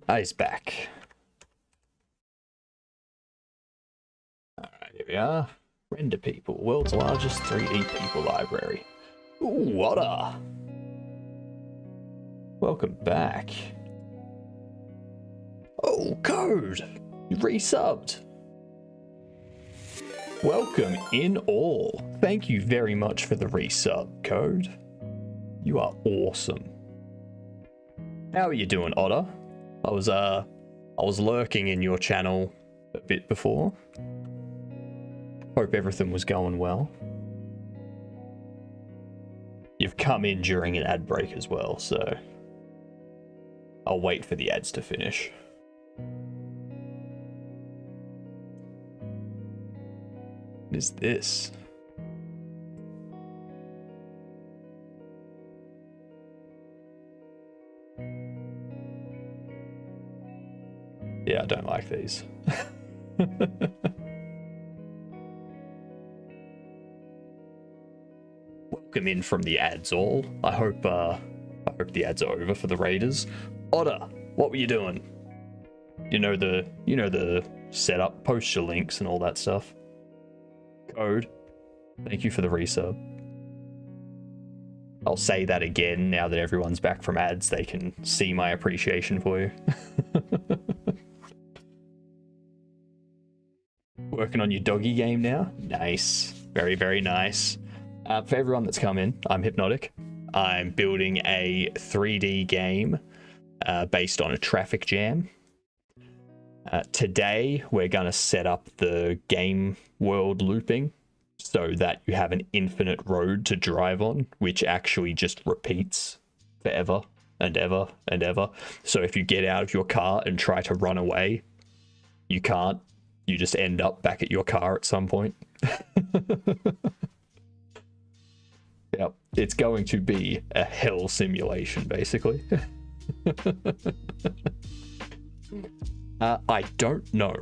He's back. Alright, here we are. Render people. World's largest 3D people library. Ooh, Otter! Welcome back. Oh, Code! You resubbed. Welcome in all. Thank you very much for the resub, Code. You are awesome. How are you doing, Otter? I was lurking in your channel a bit before. Hope everything was going well. You've come in during an ad break as well, so I'll wait for the ads to finish. What is this? Yeah, I don't like these. Welcome in from the ads all. I hope the ads are over for the Raiders. Otter, what were you doing? You know the setup, post your links and all that stuff. Code, thank you for the resub. I'll say that again now that everyone's back from ads. They can see my appreciation for you. Working on your doggy game now? Nice. Very, very nice. For everyone that's come in, I'm Hypnotic. I'm building a 3D game based on a traffic jam. Today, we're going to set up the game world looping so that you have an infinite road to drive on, which actually just repeats forever and ever and ever. So if you get out of your car and try to run away, you can't. You just end up back at your car at some point. Yep, it's going to be a hell simulation, basically. I don't know.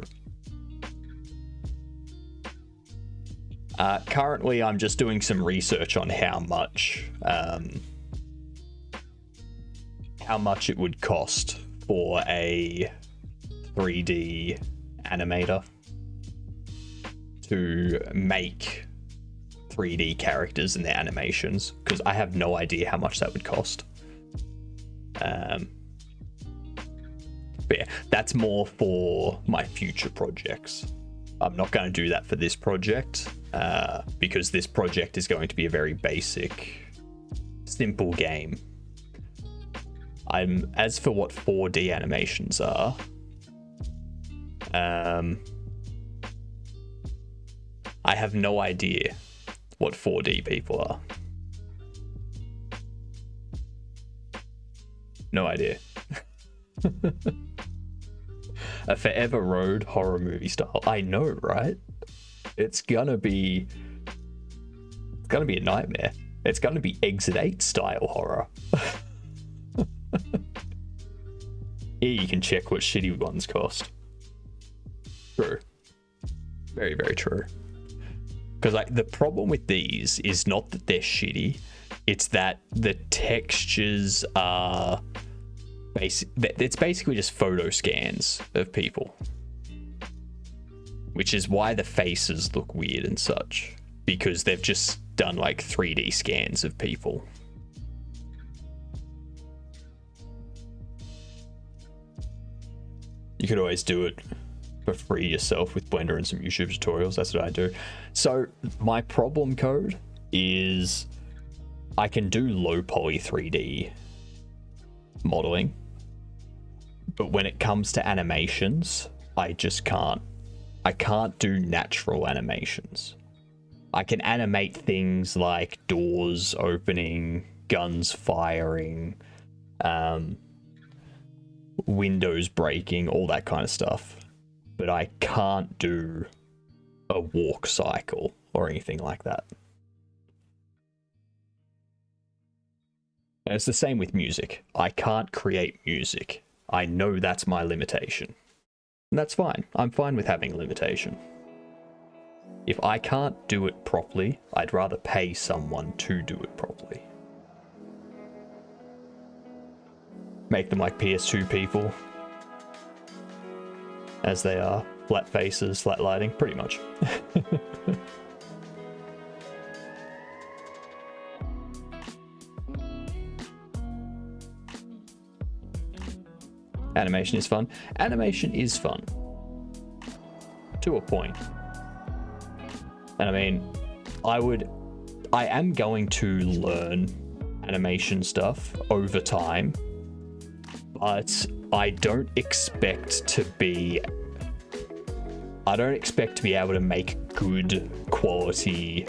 Currently, I'm just doing some research on how much it would cost for a 3D animator to make 3D characters and their animations, because I have no idea how much that would cost. But yeah, that's more for my future projects. I'm not going to do that for this project, because this project is going to be a very basic, simple game. As for what 4D animations are, I have no idea what 4D people are. No idea. A Forever Road horror movie style. I know, right? It's gonna be a nightmare. It's gonna be Exit 8 style horror. Here you can check what shitty ones cost. True. Very, very true. Because the problem with these is not that they're shitty, it's that the textures are it's basically just photo scans of people, which is why the faces look weird and such, because they've just done like 3D scans of people. You could always do it for free yourself with Blender and some YouTube tutorials. That's what I do. So my problem code is I can do low poly 3D modeling, but when it comes to animations, I just can't. I can't do natural animations. I can animate things like doors opening, guns firing, windows breaking, all that kind of stuff. But I can't do a walk cycle or anything like that. And it's the same with music. I can't create music. I know that's my limitation. And that's fine. I'm fine with having a limitation. If I can't do it properly, I'd rather pay someone to do it properly. Make them like PS2 people. as they are. Flat faces, flat lighting, pretty much. Animation is fun. Animation is fun. To a point. And I mean, I am going to learn animation stuff over time, but I don't expect to be able to make good quality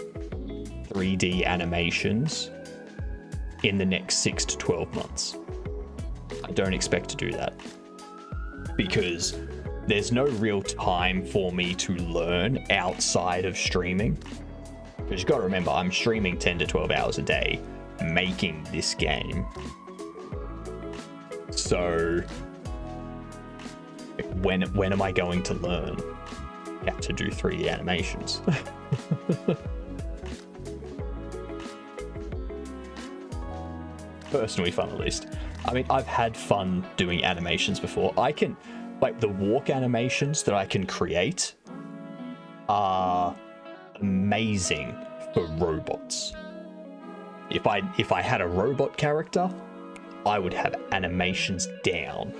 3D animations in the next 6 to 12 months. I don't expect to do that because there's no real time for me to learn outside of streaming. Because you've got to remember, I'm streaming 10 to 12 hours a day making this game. So when am I going to learn how to do 3D animations? Personally fun, at least. I mean, I've had fun doing animations before. I can, like, the walk animations that I can create are amazing for robots. If I had a robot character, I would have animations down.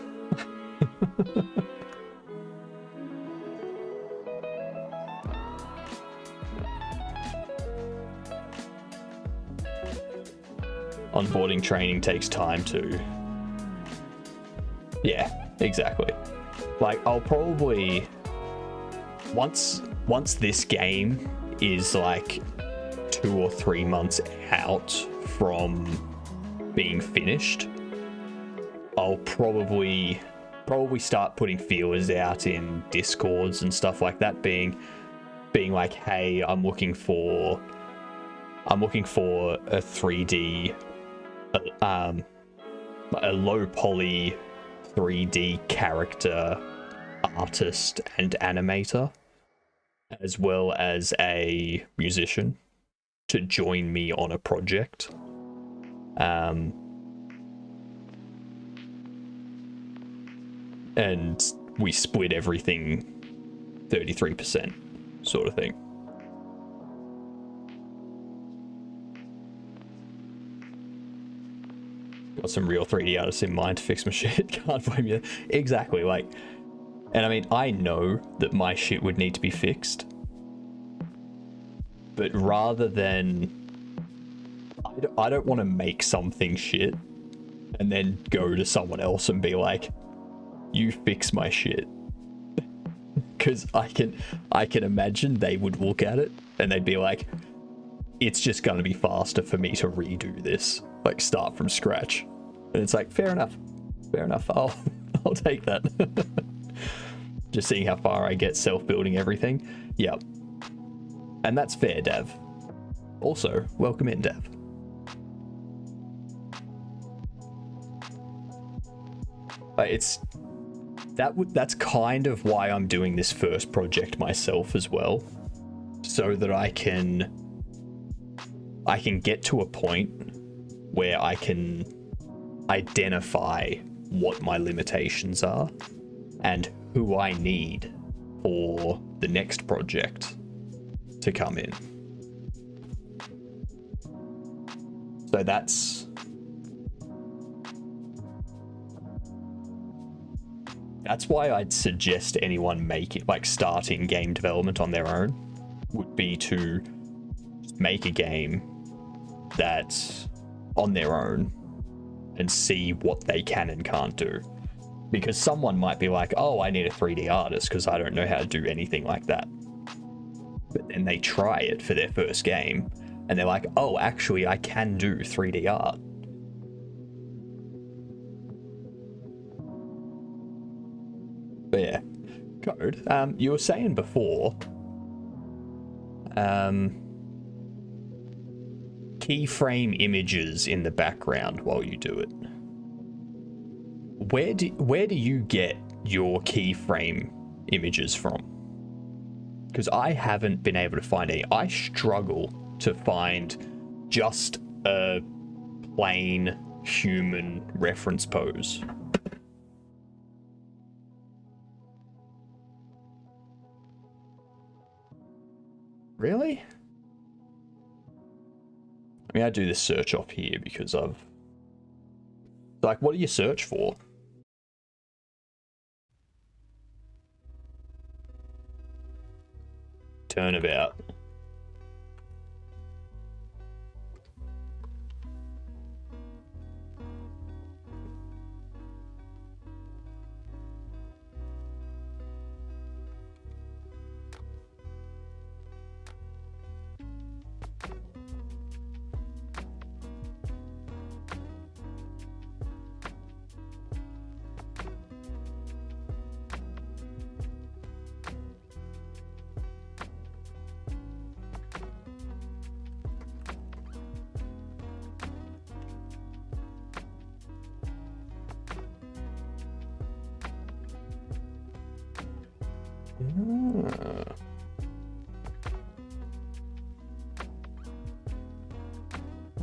Onboarding training takes time too. Yeah, exactly. Like, I'll probably once this game is like 2 or 3 months out from being finished, I'll probably start putting feelers out in Discords and stuff like that, being like, hey, I'm looking for a 3D, a low poly 3D character artist and animator, as well as a musician, to join me on a project. And we split everything 33% sort of thing. Got some real 3D artists in mind to fix my shit. Can't blame you. Exactly, like, and I mean, I know that my shit would need to be fixed, but rather than, I don't want to make something shit and then go to someone else and be like, you fix my shit. Because I can imagine they would look at it and they'd be like, it's just going to be faster for me to redo this, like start from scratch. And it's like, fair enough. I'll take that. Just seeing how far I get self-building everything. Yep. And that's fair, Dev. Also, welcome in, Dev. That's kind of why I'm doing this first project myself as well, so that I can get to a point where I can identify what my limitations are and who I need for the next project to come in. So that's why I'd suggest anyone starting game development on their own would be to make a game that's on their own and see what they can and can't do. Because someone might be like, oh, I need a 3D artist because I don't know how to do anything like that. But then they try it for their first game and they're like, oh, actually, I can do 3D art. But yeah, Code, you were saying before, keyframe images in the background while you do it. Where do you get your keyframe images from? Because I haven't been able to find any. I struggle to find just a plain human reference pose. Really? I mean, I do this search up here because of... Like, what do you search for? Turnabout.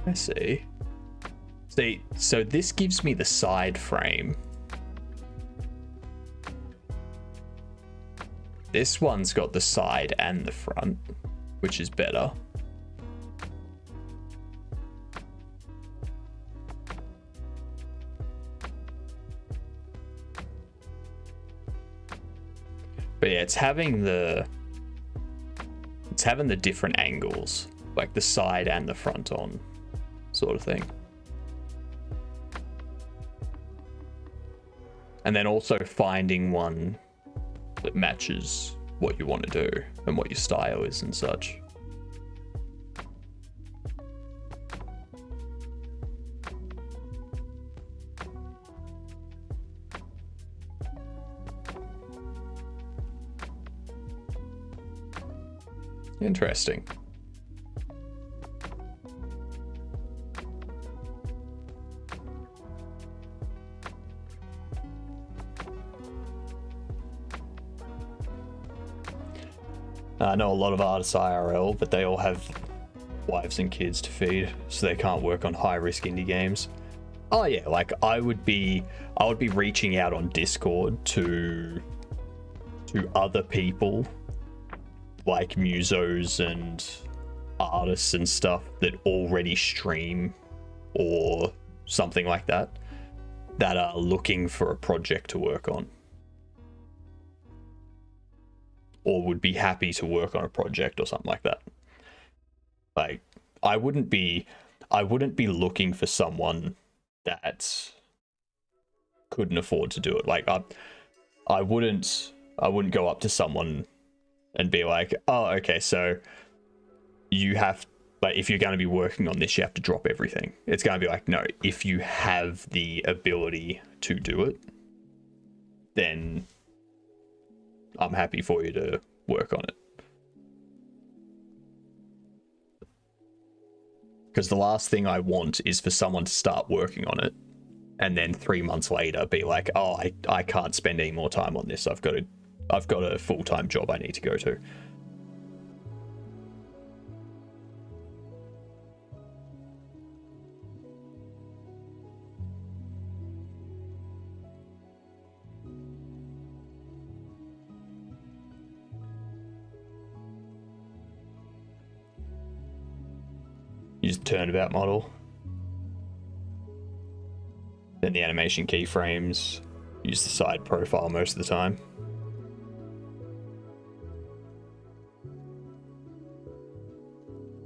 I see. See, so this gives me the side frame. This one's got the side and the front, which is better. But yeah, it's having the different angles, like the side and the front on sort of thing. And then also finding one that matches what you want to do and what your style is and such. Interesting. I know a lot of artists IRL, but they all have wives and kids to feed, so they can't work on high-risk indie games. Oh yeah, like I would be reaching out on Discord to other people, like musos and artists and stuff that already stream or something like that, that are looking for a project to work on, or would be happy to work on a project or something like that. Like, I wouldn't be looking for someone that couldn't afford to do it. Like, I wouldn't go up to someone and be like, oh, okay, so you have, like, if you're going to be working on this, you have to drop everything. It's going to be like, no, if you have the ability to do it, then I'm happy for you to work on it. Because the last thing I want is for someone to start working on it and then 3 months later be like, oh, I can't spend any more time on this. I've got a full-time job I need to go to. Use the turnabout model. Then the animation keyframes. Use the side profile most of the time.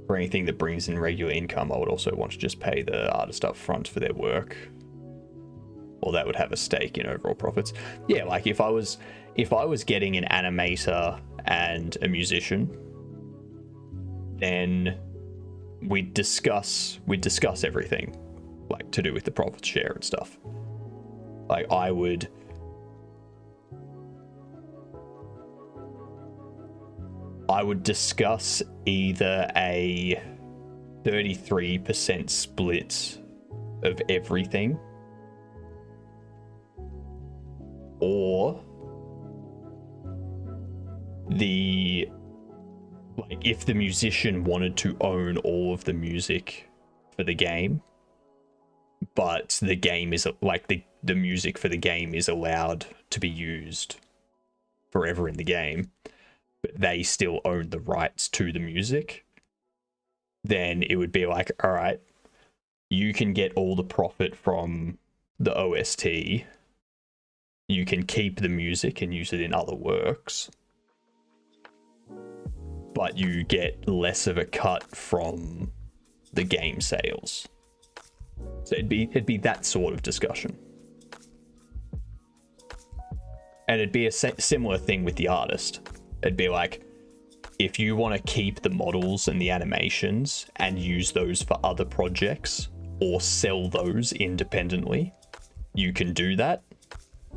For anything that brings in regular income, I would also want to just pay the artist up front for their work. Or that would have a stake in overall profits. Yeah, like if I was getting an animator and a musician, then we'd discuss everything, like to do with the profit share and stuff. Like I would discuss either a 33% split of everything, or if the musician wanted to own all of the music for the game, but the game is like the music for the game is allowed to be used forever in the game, but they still own the rights to the music, then it would be like, all right, you can get all the profit from the OST, you can keep the music and use it in other works, but you get less of a cut from the game sales. So it'd be that sort of discussion. And it'd be a similar thing with the artist. It'd be like, if you want to keep the models and the animations and use those for other projects or sell those independently, you can do that,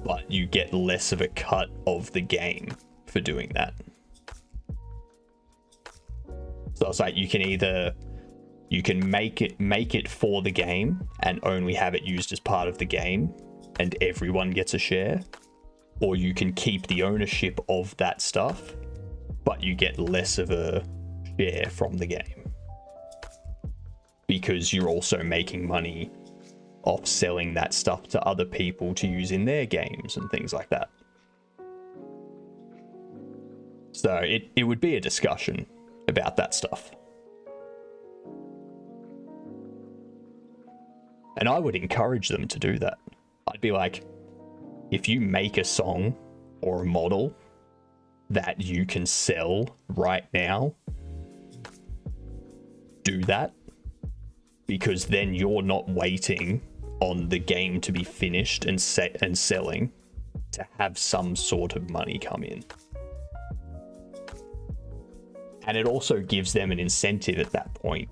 but you get less of a cut of the game for doing that. So it's like, you can make it for the game and only have it used as part of the game and everyone gets a share, or you can keep the ownership of that stuff but you get less of a share from the game because you're also making money off selling that stuff to other people to use in their games and things like that. So it would be a discussion about that stuff. And I would encourage them to do that. I'd be like, if you make a song or a model that you can sell right now, do that, because then you're not waiting on the game to be finished and selling to have some sort of money come in. And it also gives them an incentive at that point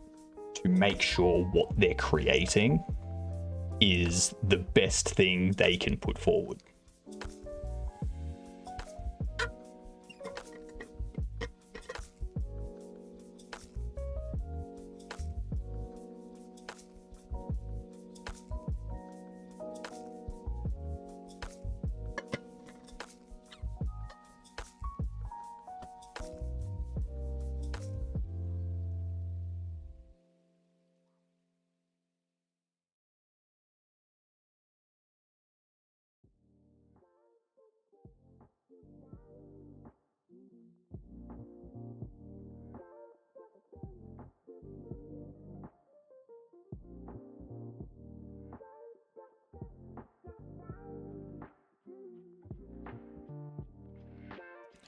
to make sure what they're creating is the best thing they can put forward.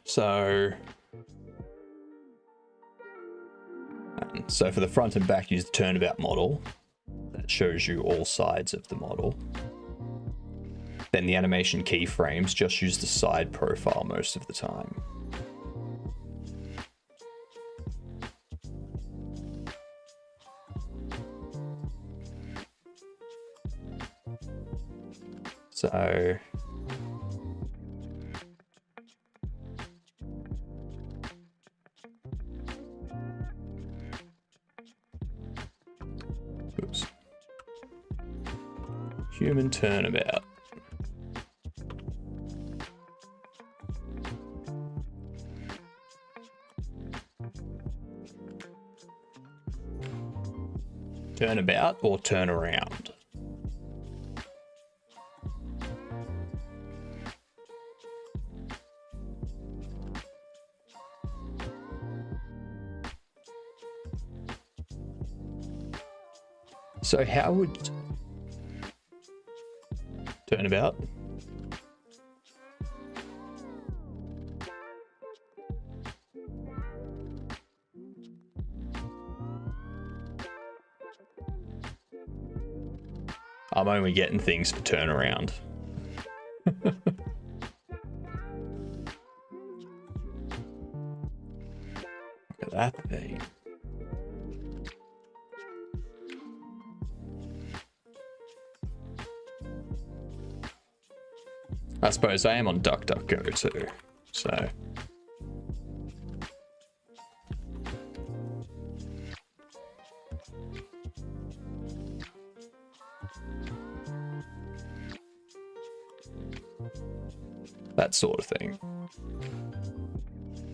So for the front and back, use the turnabout model. That shows you all sides of the model. Then the animation keyframes, just use the side profile most of the time. So oops. Human turnabout. Turnabout or turn around? So how would turnabout? I'm only getting things for turnaround. Look at that thing. I suppose I am on DuckDuckGo too, so. That sort of thing.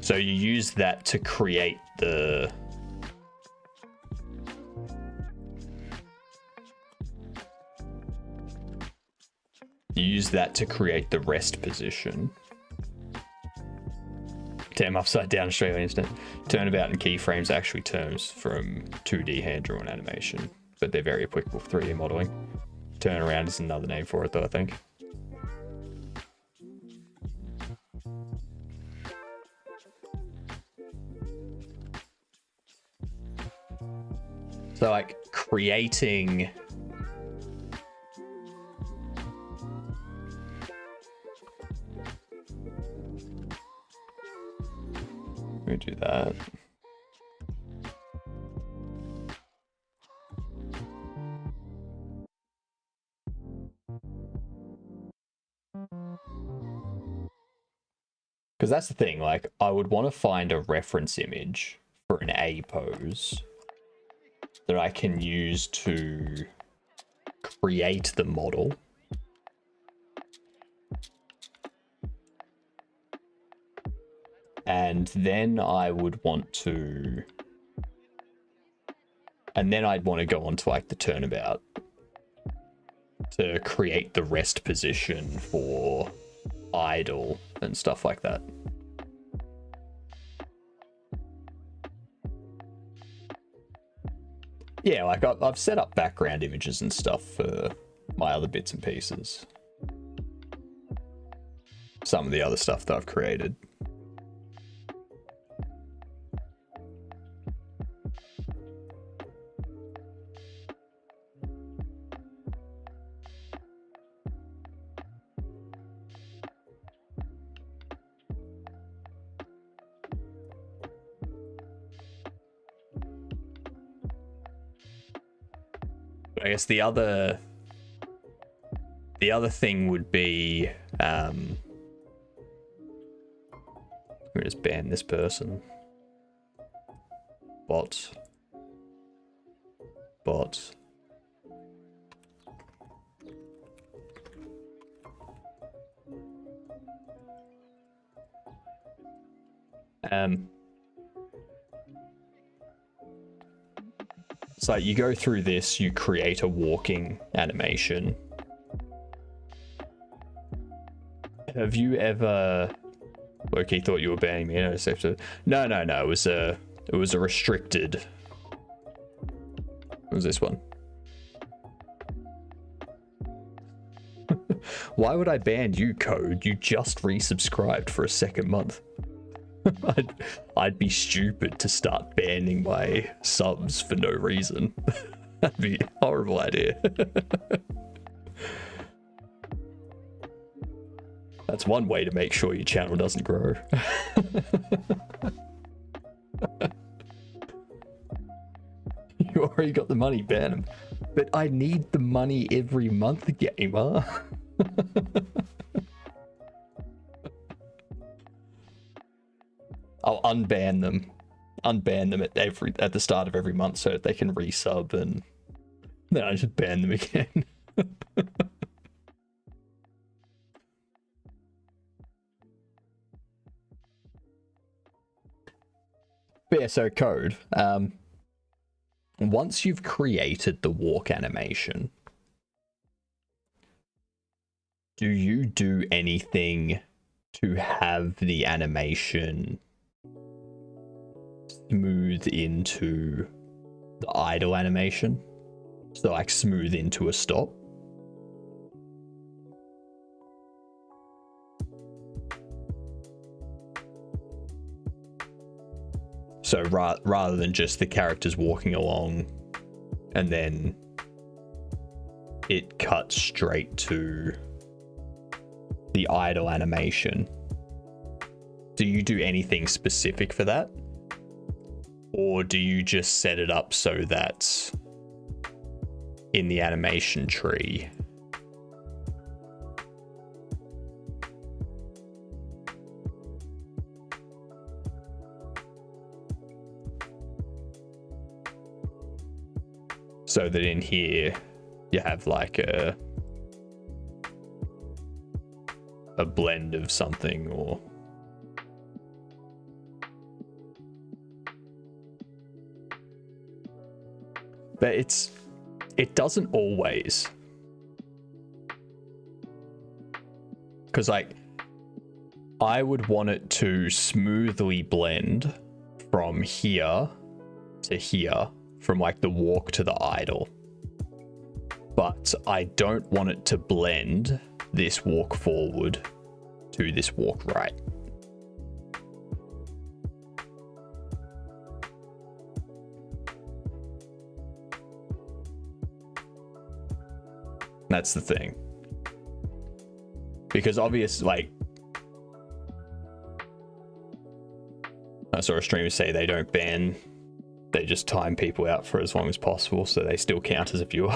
So you use that to create the rest position. Damn upside down Australian instant. Turnabout and keyframes are actually terms from 2D hand drawn animation, but they're very applicable for 3D modeling. Turnaround is another name for it, though, I think. So, like, creating... Let me do that. Because that's the thing, like, I would want to find a reference image for an A pose that I can use to create the model. And then I would want to... And then I'd want to go on to, like, the turnabout to create the rest position for idle and stuff like that. Yeah, like I've set up background images and stuff for my other bits and pieces. Some of the other stuff that I've created. I guess the other thing would be let me just ban this person. Bot. So you go through this, you create a walking animation. Have you ever... Loki thought you were banning me. No, it was a restricted... What was this one? Why would I ban you, Code? You just resubscribed for a second month. I'd be stupid to start banning my subs for no reason. That'd be a horrible idea. That's one way to make sure your channel doesn't grow. You already got the money, ban them. But I need the money every month, gamer. I'll unban them at the start of every month so that they can resub, and then I just ban them again. But yeah, so Code. Once you've created the walk animation, do you do anything to have the animation smooth into the idle animation? So like smooth into a stop? So rather than just the characters walking along and then it cuts straight to the idle animation, do you do anything specific for that? Or do you just set it up so that in the animation tree so that in here you have like a blend of something, or but it doesn't always, because like I would want it to smoothly blend from here to here, from like the walk to the idle. But I don't want it to blend this walk forward to this walk right. That's the thing. Because obviously, like, I saw a streamer say they don't ban, they just time people out for as long as possible so they still count as a viewer.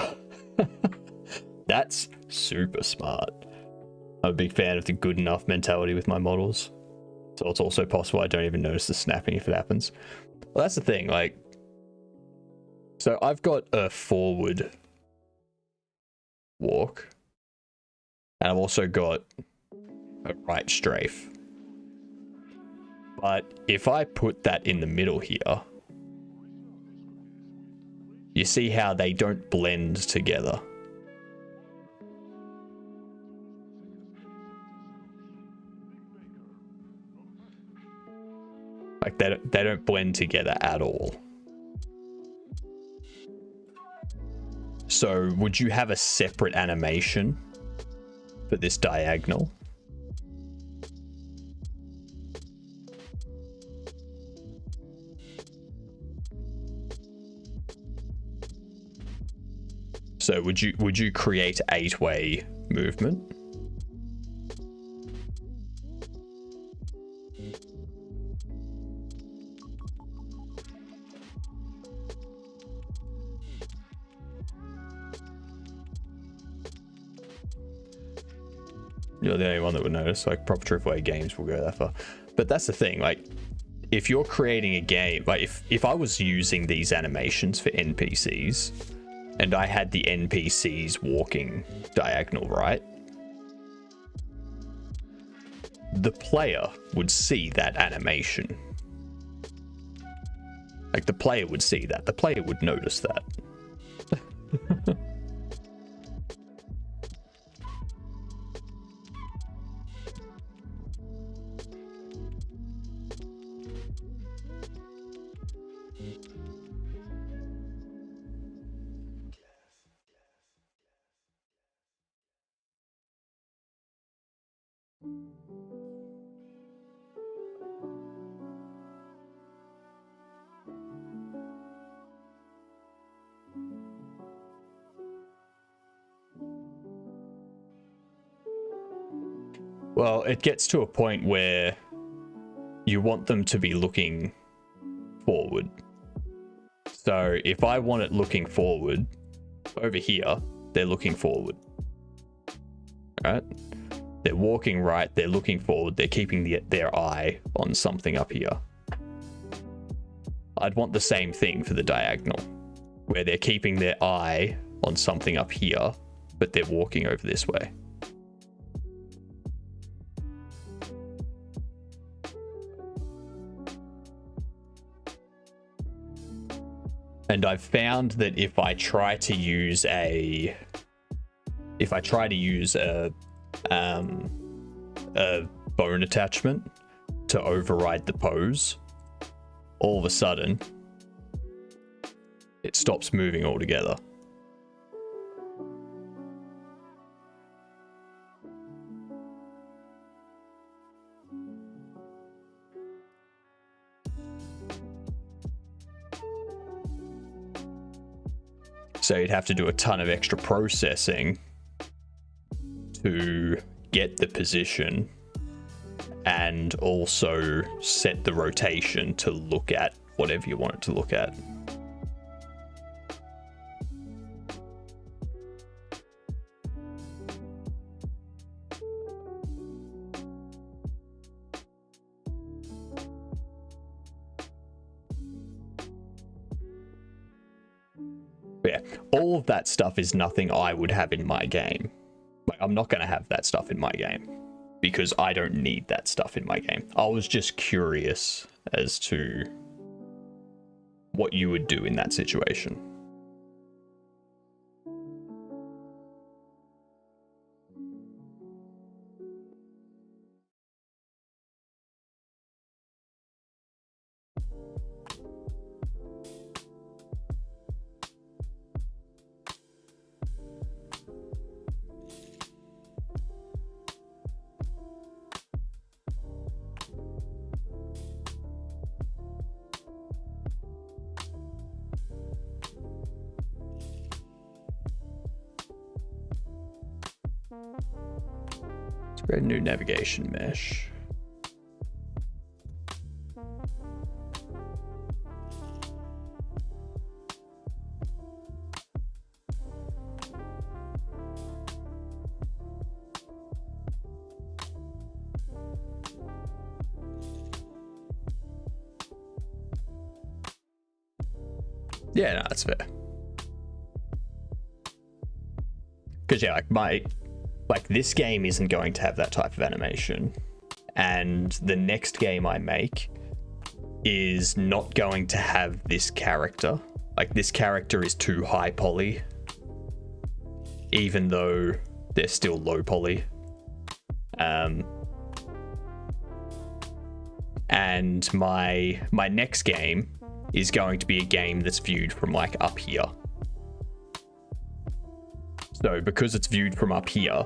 That's super smart. I'm a big fan of the good enough mentality with my models. So it's also possible I don't even notice the snapping if it happens. Well, that's the thing, like, so I've got a forward walk, and I've also got a right strafe. But if I put that in the middle here, you see how they don't blend together. Like they don't blend together at all. So would you have a separate animation for this diagonal? So would you create 8-way movement? You're the only one that would notice. Like, proper AAA games will go that far. But that's the thing, like, if you're creating a game, like if I was using these animations for NPCs and I had the NPCs walking diagonal right, the player would see that animation. Like, the player would see that. The player would notice that. Well, it gets to a point where you want them to be looking forward. So if I want it looking forward, over here, they're looking forward. Right? They're walking right, they're looking forward, they're keeping their eye on something up here. I'd want the same thing for the diagonal, where they're keeping their eye on something up here, but they're walking over this way. And I've found that if I try to use a bone attachment to override the pose, all of a sudden it stops moving altogether. So you'd have to do a ton of extra processing to get the position and also set the rotation to look at whatever you want it to look at. But yeah, all of that stuff is nothing I would have in my game. Like, I'm not going to have that stuff in my game because I don't need that stuff in my game. I was just curious as to what you would do in that situation. Let's create a new navigation mesh. Yeah, no, that's fair. Because yeah, like this game isn't going to have that type of animation, and the next game I make is not going to have this character. Like this character is too high poly, even though they're still low poly. And my next game is going to be a game that's viewed from like up here. So because it's viewed from up here,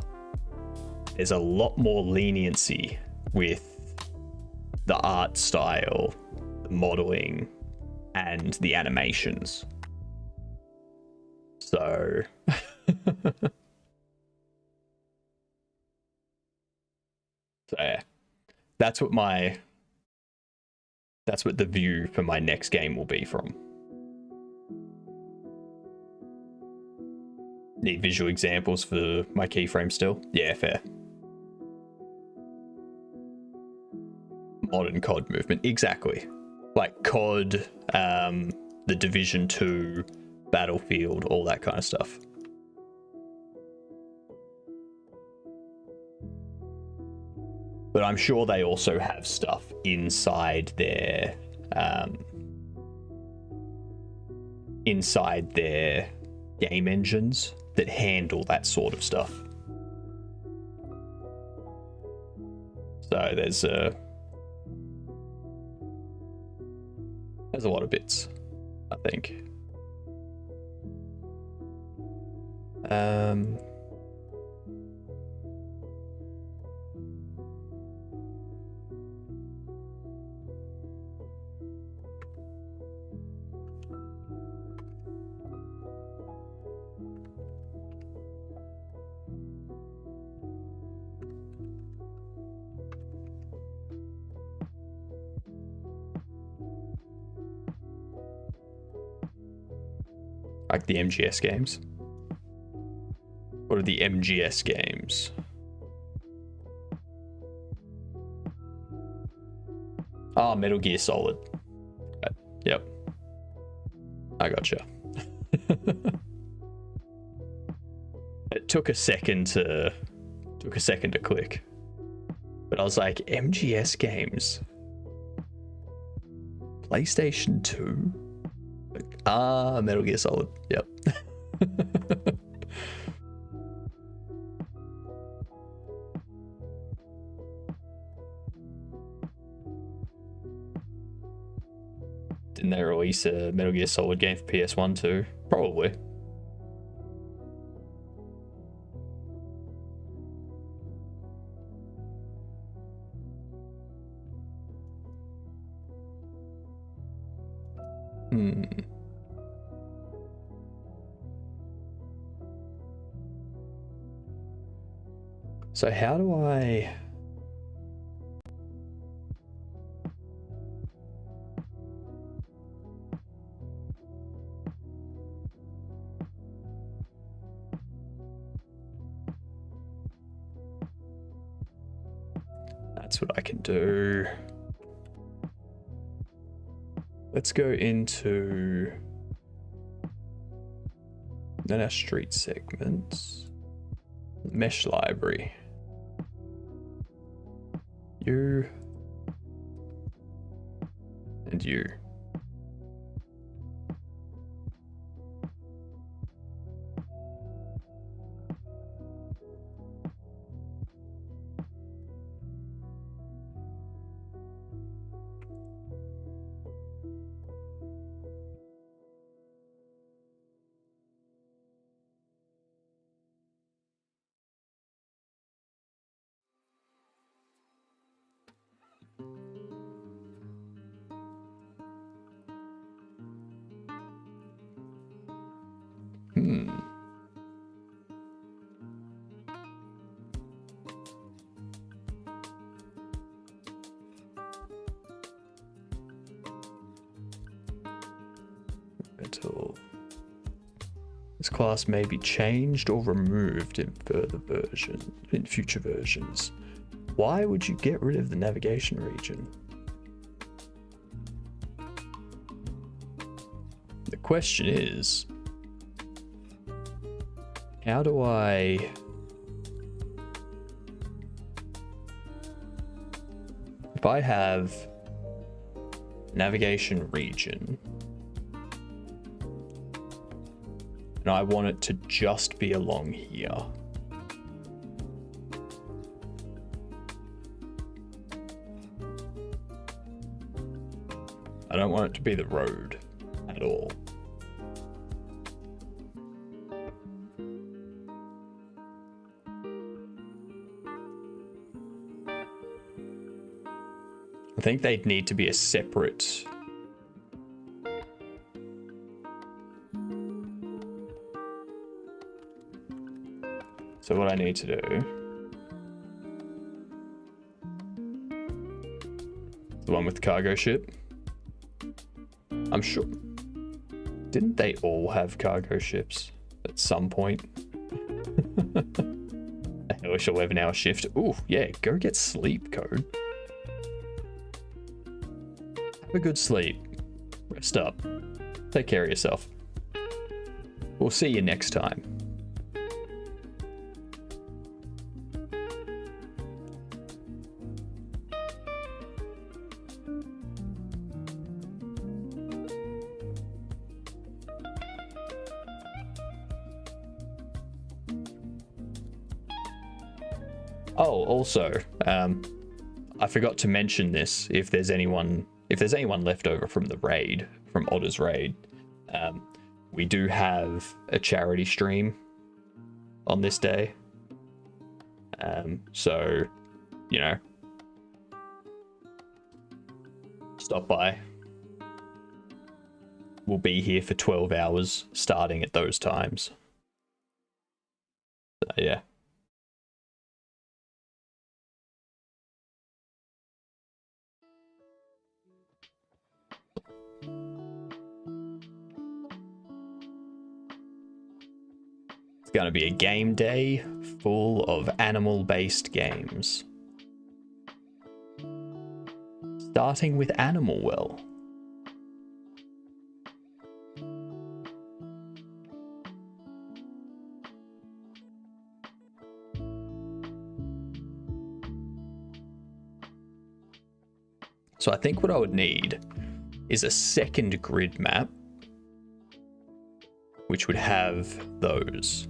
there's a lot more leniency with the art style, the modeling, and the animations. So so yeah, that's what the view for my next game will be from. Need visual examples for my keyframe still? Yeah, fair. Modern COD movement, exactly. Like COD, the Division 2, Battlefield, all that kind of stuff. But I'm sure they also have stuff inside their game engines that handle that sort of stuff. So there's a lot of bits, I think. Like the MGS games. What are the MGS games? Oh, Metal Gear Solid. Right. Yep. I gotcha. It took a second to click. But I was like, MGS games? PlayStation 2? Metal Gear Solid. Yep. Didn't they release a Metal Gear Solid game for PS1 too? Probably. So how do I... That's what I can do. Let's go into then our street segments. Mesh library. You and you. until this class may be changed or removed in future versions. Why would you get rid of the navigation region? The question is, how do I... If I have navigation region and I want it to just be along here, I don't want it to be the road at all. I think they'd need to be a separate... So what I need to do... The one with the cargo ship. I'm sure... Didn't they all have cargo ships at some point? A hellish 11-hour shift. Ooh, yeah, go get sleep, Code. Have a good sleep. Rest up. Take care of yourself. We'll see you next time. Oh, also, I forgot to mention this. If there's anyone left over from the raid, from Otter's raid, we do have a charity stream on this day. So, you know, stop by. We'll be here for 12 hours starting at those times. So, yeah. Going to be a game day full of animal-based games. Starting with Animal Well. So I think what I would need is a second grid map, which would have those.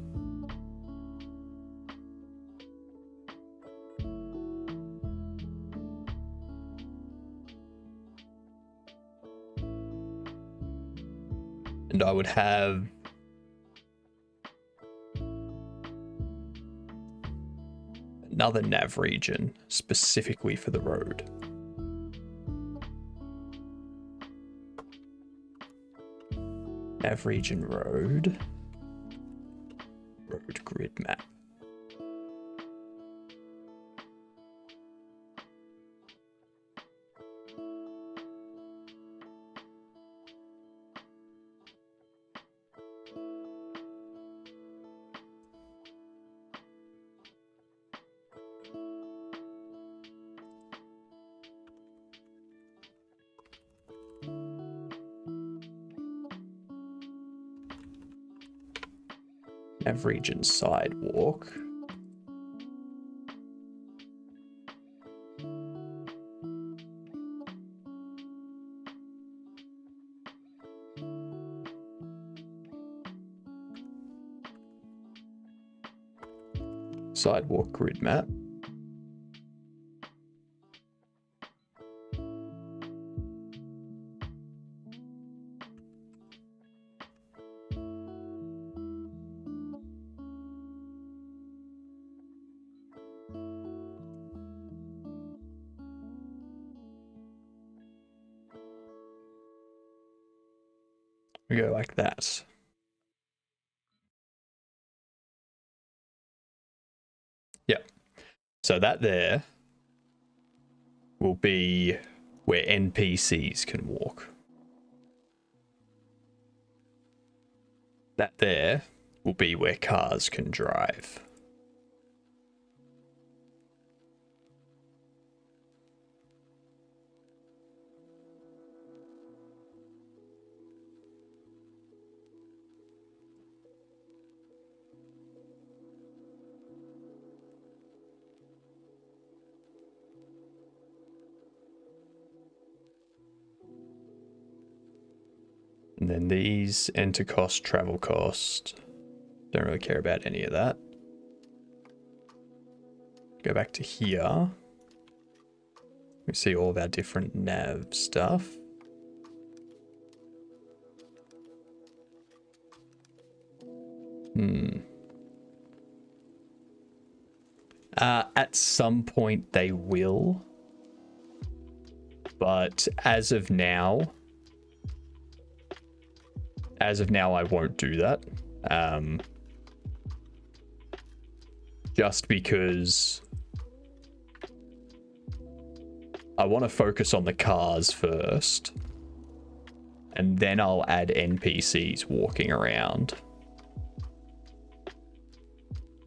And I would have another nav region specifically for the road. Nav region road grid map. Nav region sidewalk. Sidewalk grid map. We go like that. Yeah. So that there will be where NPCs can walk. That there will be where cars can drive. And then these enter cost, travel cost. Don't really care about any of that. Go back to here. We see all of our different nav stuff. At some point they will. But as of now, I won't do that. Just because I want to focus on the cars first, and then I'll add NPCs walking around.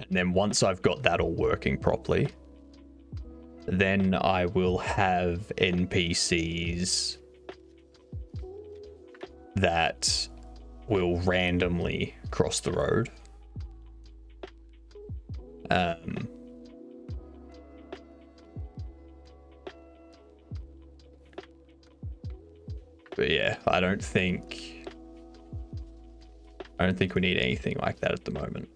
And then once I've got that all working properly, then I will have NPCs that will randomly cross the road. But yeah, I don't think we need anything like that at the moment.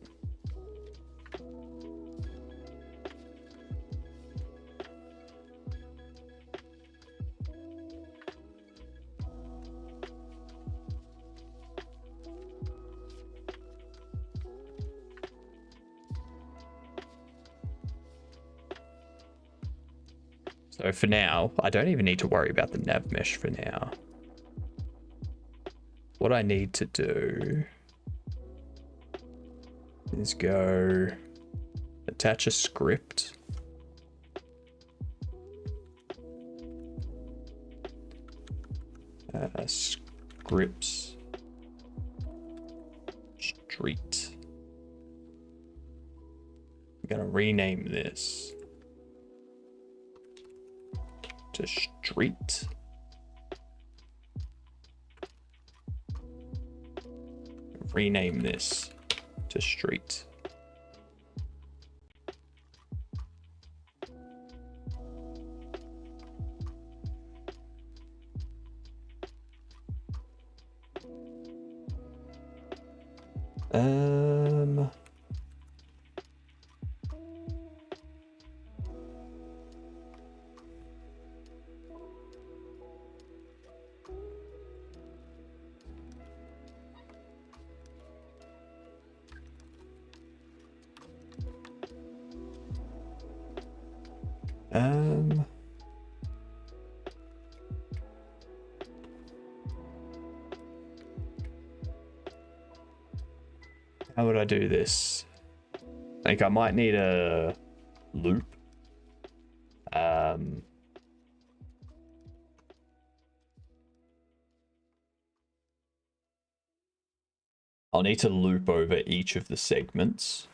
So for now, I don't even need to worry about the nav mesh for now. What I need to do is go attach a script. Scripts street. I'm gonna rename this to street. Rename this to street. How would I do this? I think I might need a loop. I'll need to loop over each of the segments.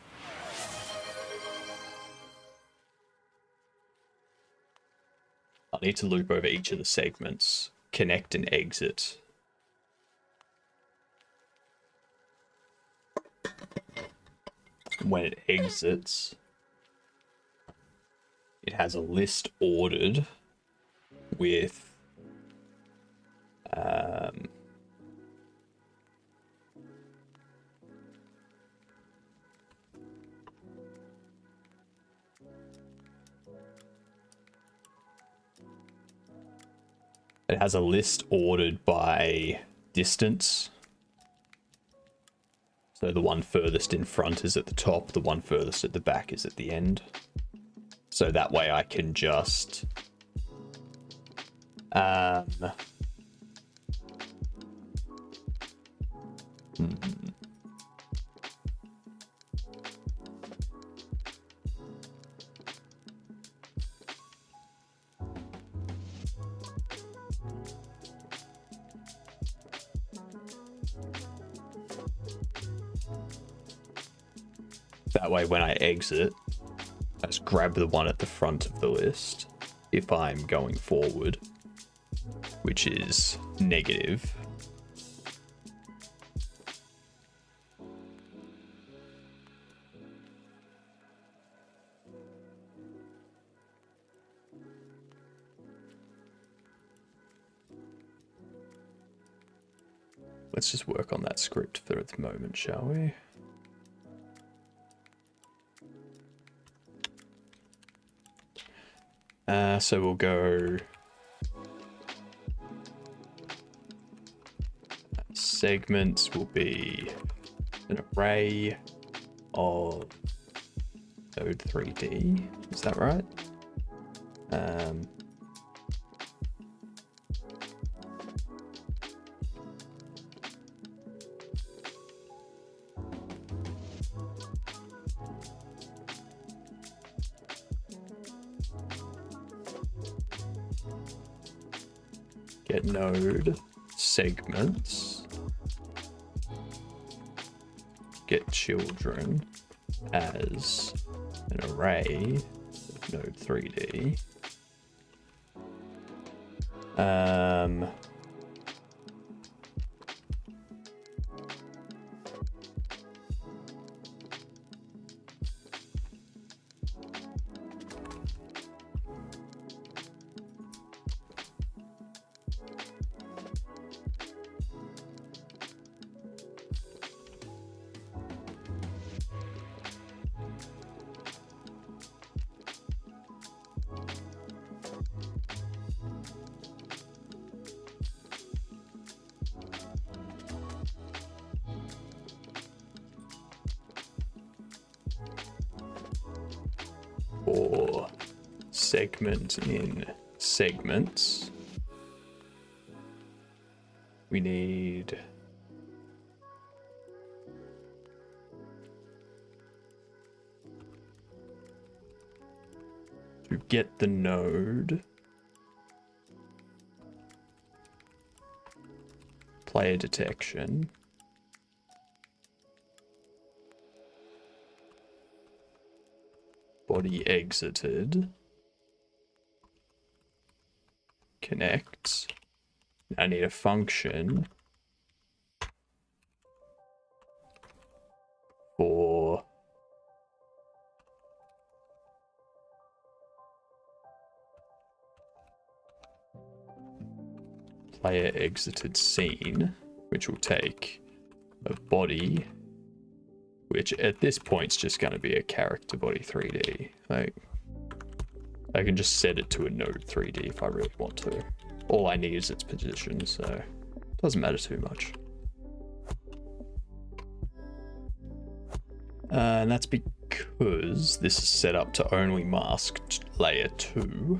I'll need to loop over each of the segments, connect and exit. When it exits, it has a list ordered with it has a list ordered by distance. So the one furthest in front is at the top, the one furthest at the back is at the end. So that way I can just That way when I exit, I just grab the one at the front of the list if I'm going forward, which is negative. Let's just work on that script for the moment, shall we? So we'll go segments will be an array of node 3D. Is that right? Get node segments, get children as an array of node 3D. For segment in segments, we need to get the node player detection. Body exited. Connect. I need a function for player exited scene, which will take a body, which at this point is just going to be a character body 3D. Like, I can just set it to a node 3D if I really want to. All I need is its position, so it doesn't matter too much. And that's because this is set up to only mask layer 2,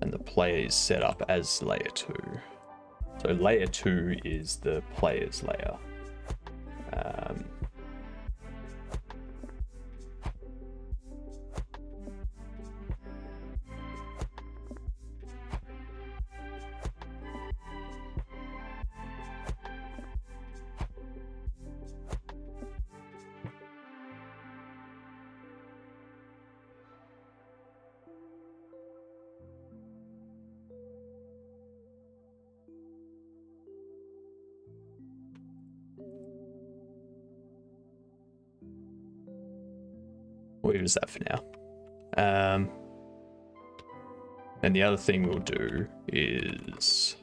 and the player is set up as layer 2. So layer 2 is the player's layer. We'll use that for now. And the other thing we'll do is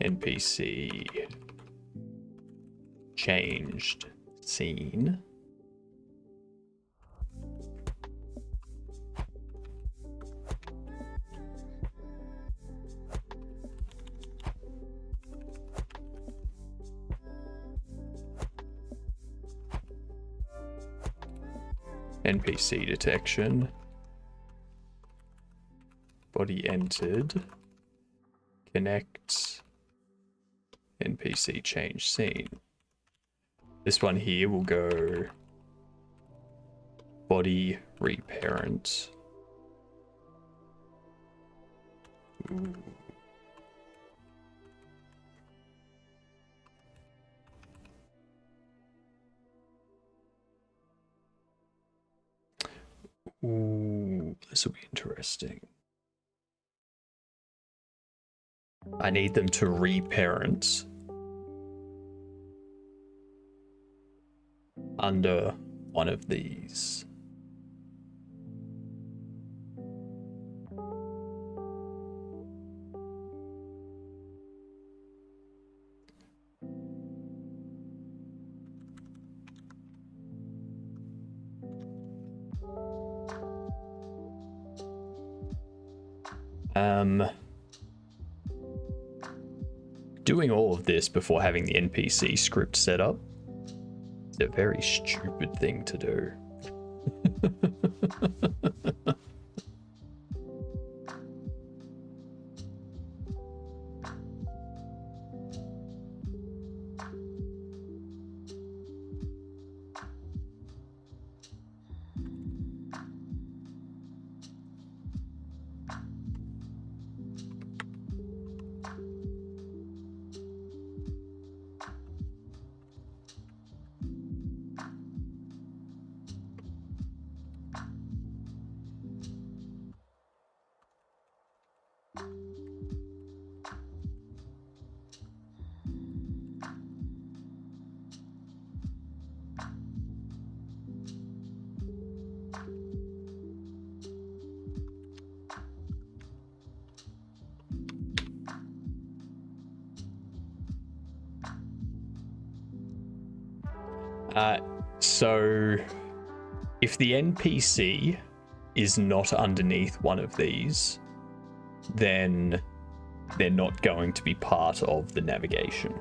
NPC changed scene. NPC detection. Body entered. Connect. NPC change scene. This one here will go body reparent. Ooh. Ooh, this will be interesting. I need them to reparent under one of these. Doing all of this before having the NPC script set up is a very stupid thing to do. So if the NPC is not underneath one of these, then they're not going to be part of the navigation.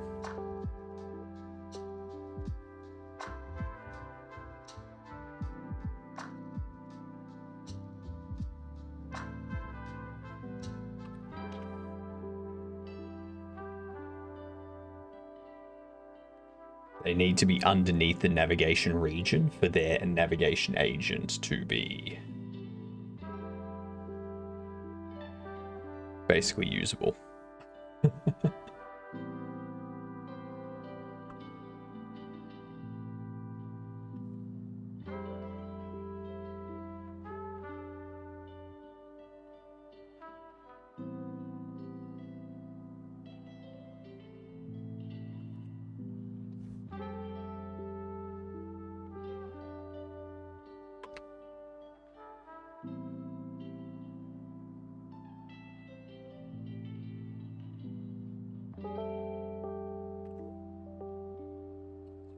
They need to be underneath the navigation region for their navigation agent to be basically usable.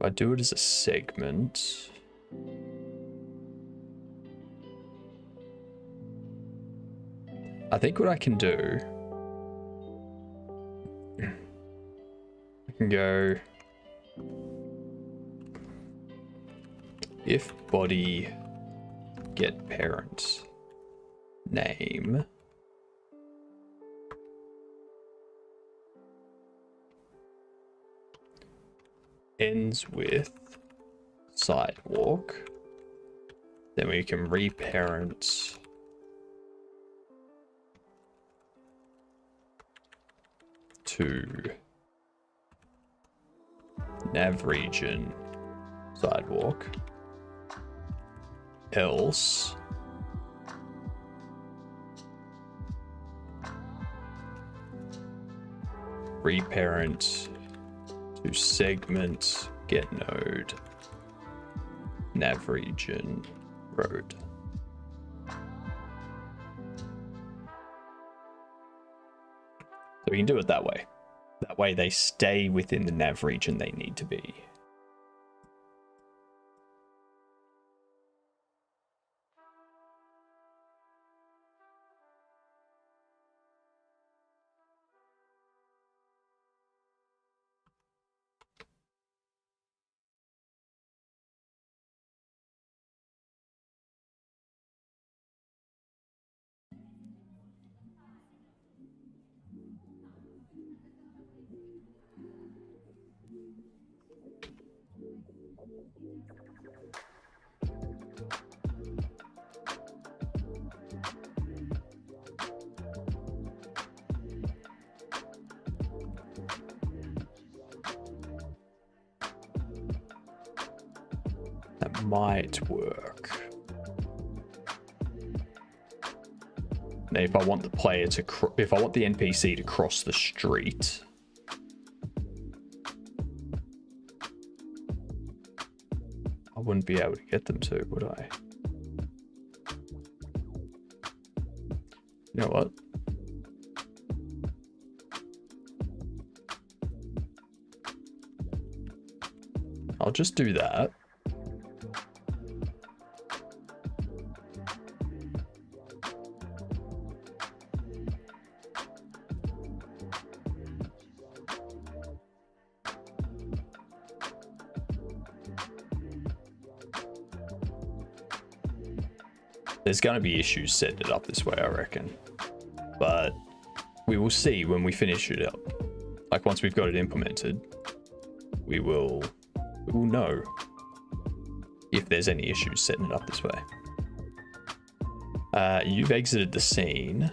If I do it as a segment, I think what I can do, I can go if body get parent name ends with sidewalk, then we can reparent to nav region sidewalk, else reparent to segment get node nav region road. So we can do it that way. That way they stay within the nav region they need to be. That might work. Now, if I want the player to, if I want the NPC to cross the street, I wouldn't be able to get them to, would I? You know what? I'll just do that. There's going to be issues setting it up this way, I reckon. But we will see when we finish it up. Like, once we've got it implemented, we will know if there's any issues setting it up this way. You've exited the scene.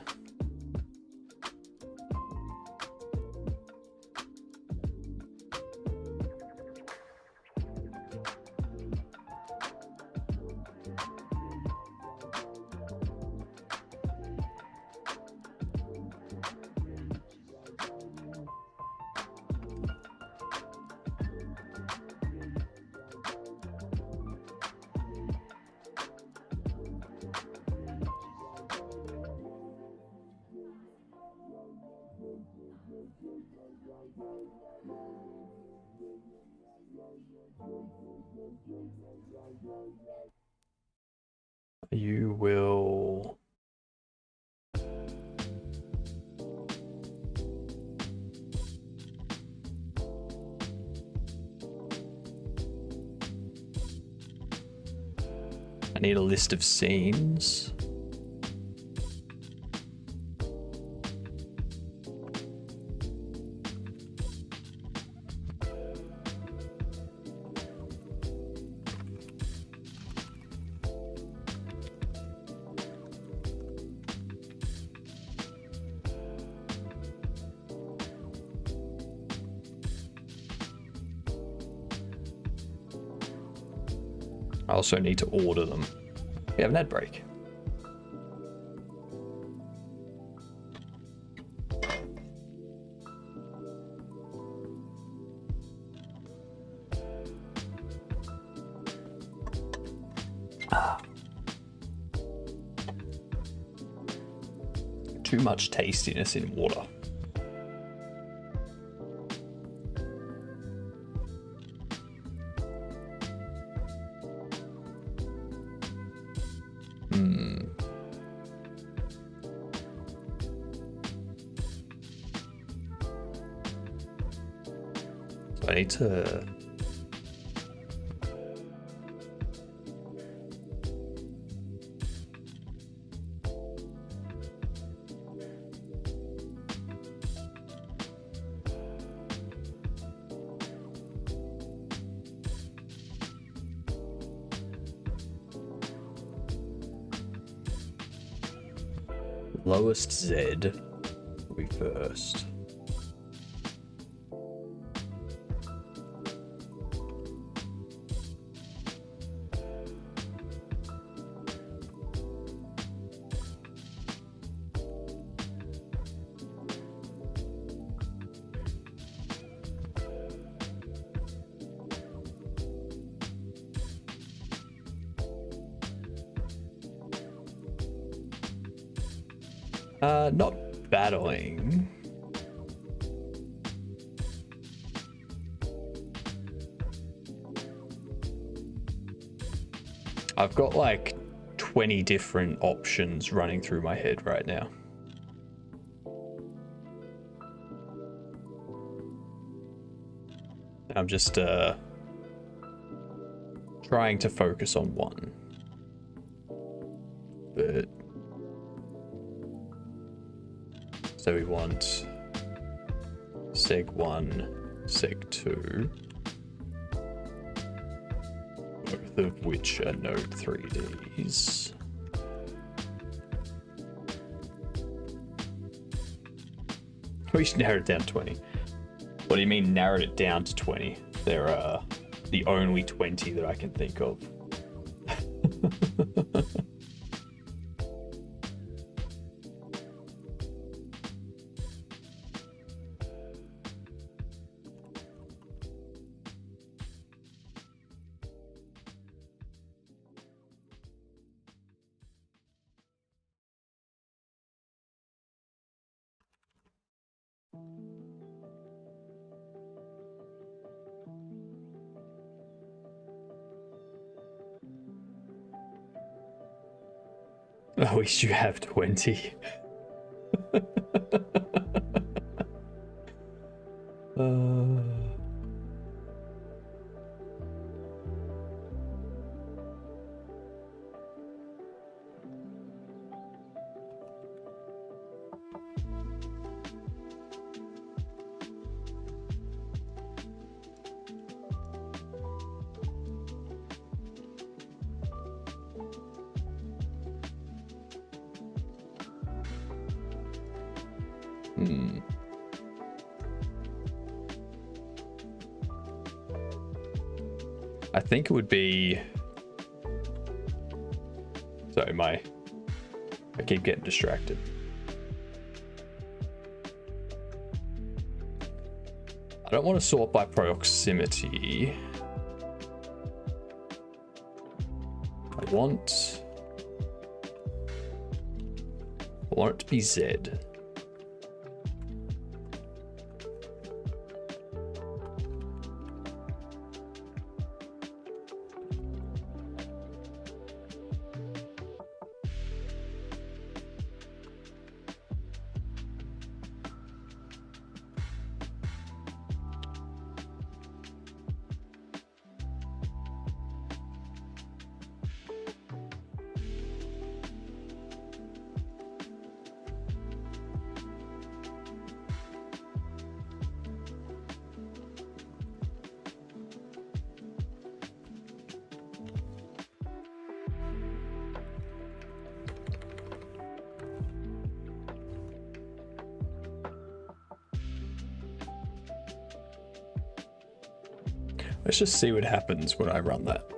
You will... I need a list of scenes. I also need to order them. We have an ad break. Too much tastiness in water. I need to... Lowest Z will be first. Not battling. I've got like 20 different options running through my head right now. I'm just trying to focus on one. But so we want Seg 1, Seg 2, both of which are Node 3Ds. We should narrow it down to 20. What do you mean narrowed it down to 20? There are the only 20 that I can think of. At least you have 20. I think it would be... Sorry, I keep getting distracted. I don't want to sort by proximity. I want it to be Z. Let's just see what happens when I run that.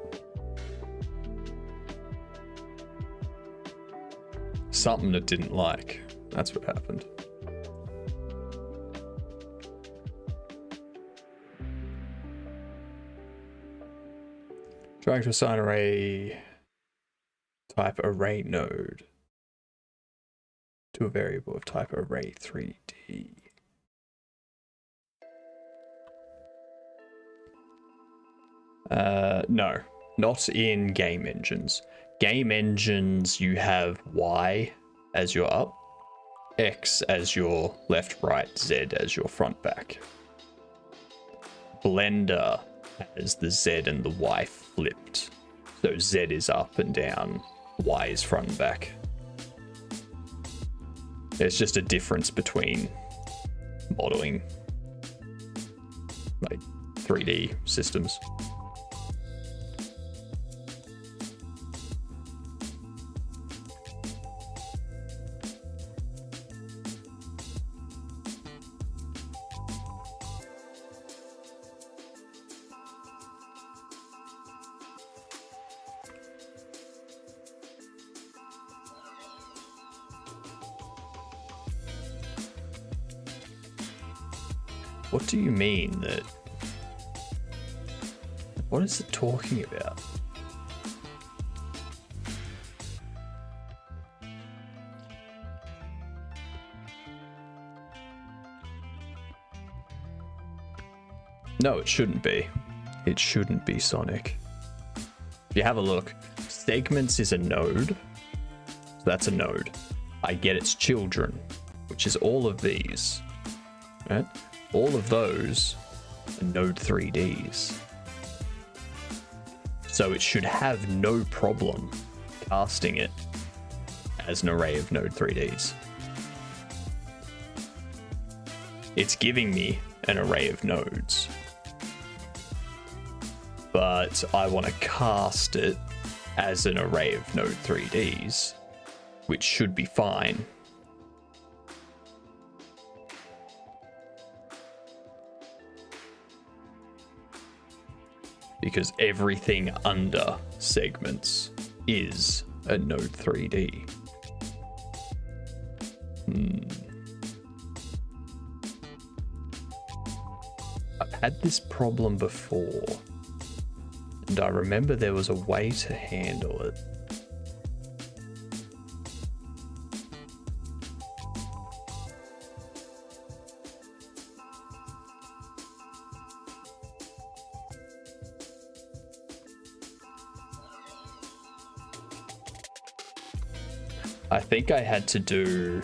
Something it didn't like. That's what happened. Trying to assign array type array node to a variable of type array 3D. No, not in game engines. Game engines, you have Y as your up, X as your left, right, Z as your front, back. Blender has the Z and the Y flipped. So Z is up and down, Y is front and back. There's just a difference between modeling, like 3D systems. What do you mean that... What is it talking about? No, it shouldn't be. It shouldn't be Sonic. If you have a look, segments is a node. So that's a node. I get its children, which is all of these. Right? All of those are node 3Ds. So it should have no problem casting it as an array of node 3Ds. It's giving me an array of nodes. But I want to cast it as an array of node 3Ds, which should be fine. Because everything under segments is a node 3D. I've had this problem before, and I remember there was a way to handle it. I think I had to do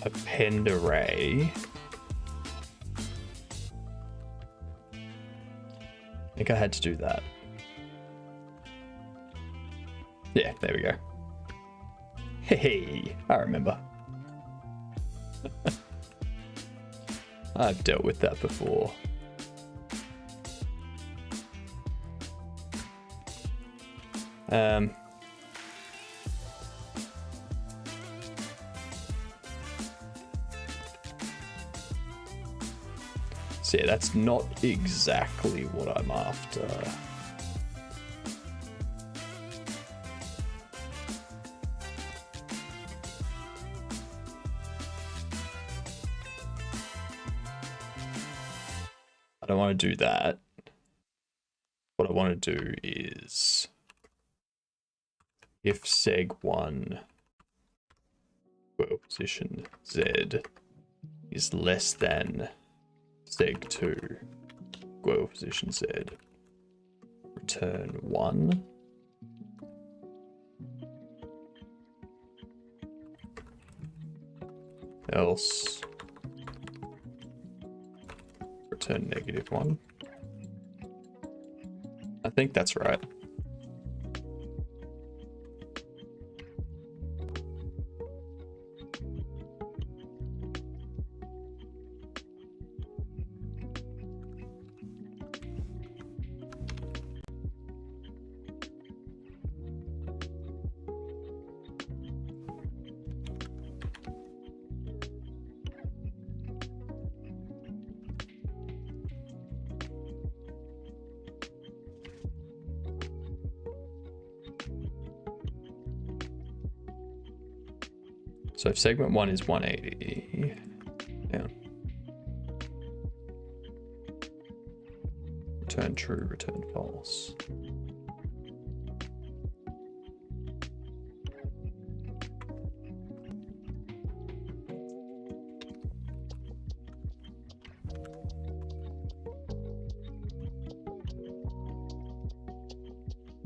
append array. I think I had to do that. Yeah, there we go. Hey, I remember. I've dealt with that before. So yeah, that's not exactly what I'm after. I don't want to do that. What I want to do is if seg1 position z is less than seg2 position z, return 1. Else return -1. I think that's right. So if segment 1 is 180, down. Return true, return false.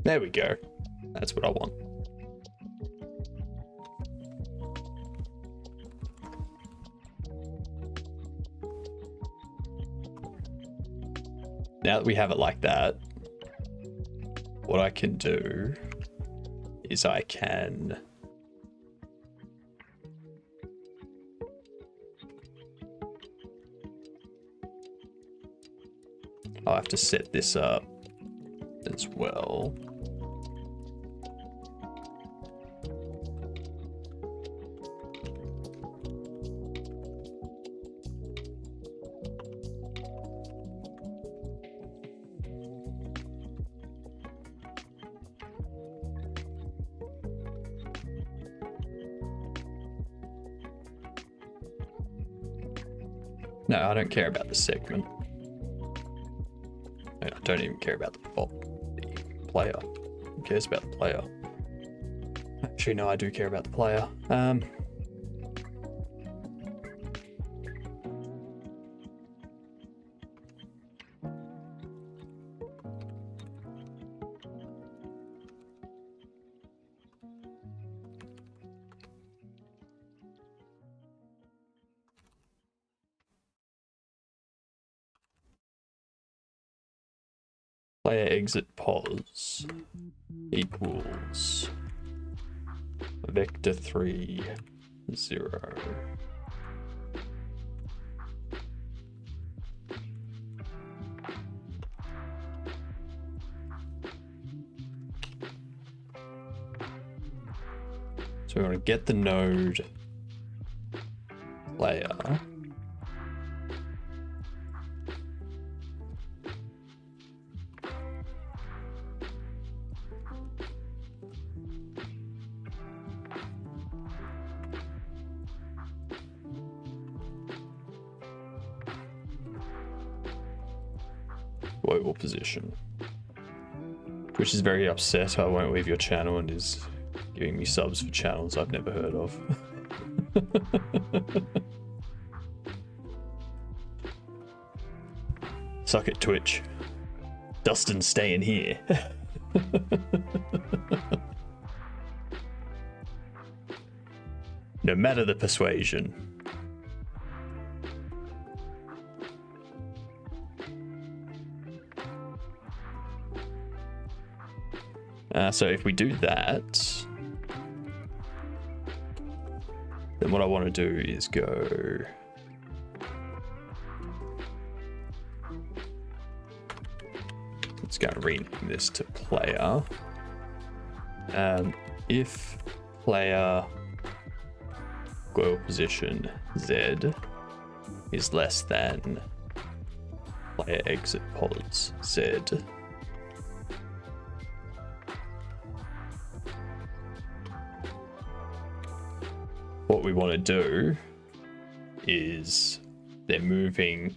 There we go. That's what I want. Now that we have it like that, what I can do is I can I'll have to set this up as well. No, I don't care about the segment. I don't even care about the player. Who cares about the player? Actually, no, I do care about the player. Player exit pos equals vector 3 0. So we want to get the node player. Global position. Twitch is very upset I won't leave your channel and is giving me subs for channels I've never heard of. Suck it, Twitch. Dustin's staying here. No matter the persuasion. So if we do that, then what I want to do is go... Let's go and rename this to player. If player goal position Z is less than player exit pods Z, what we want to do is they're moving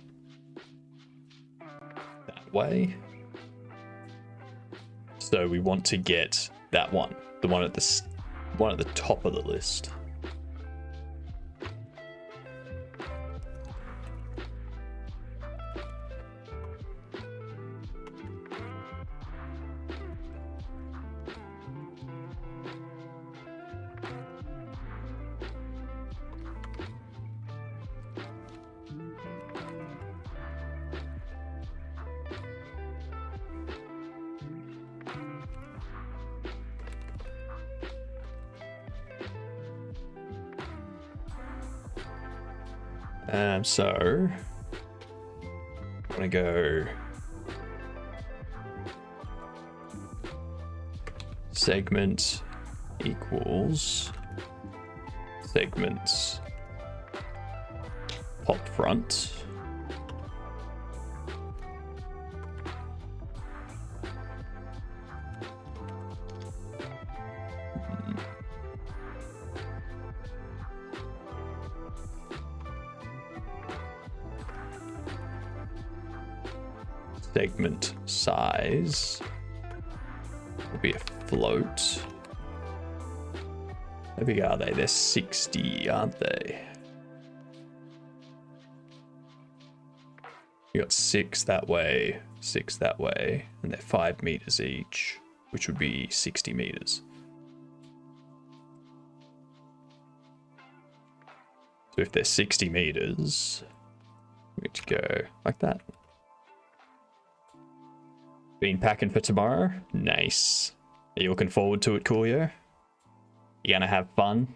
that way. So we want to get that one, the one at the top of the list. So I'm gonna go segment equals segments pop front. Segment size will be a float. How big are they? They're 60, aren't they? You got 6 that way, 6 that way, and they're 5 meters each, which would be 60 meters. So if they're 60 meters, we need to go like that. Been packing for tomorrow? Nice. Are you looking forward to it, Coolio? You gonna have fun?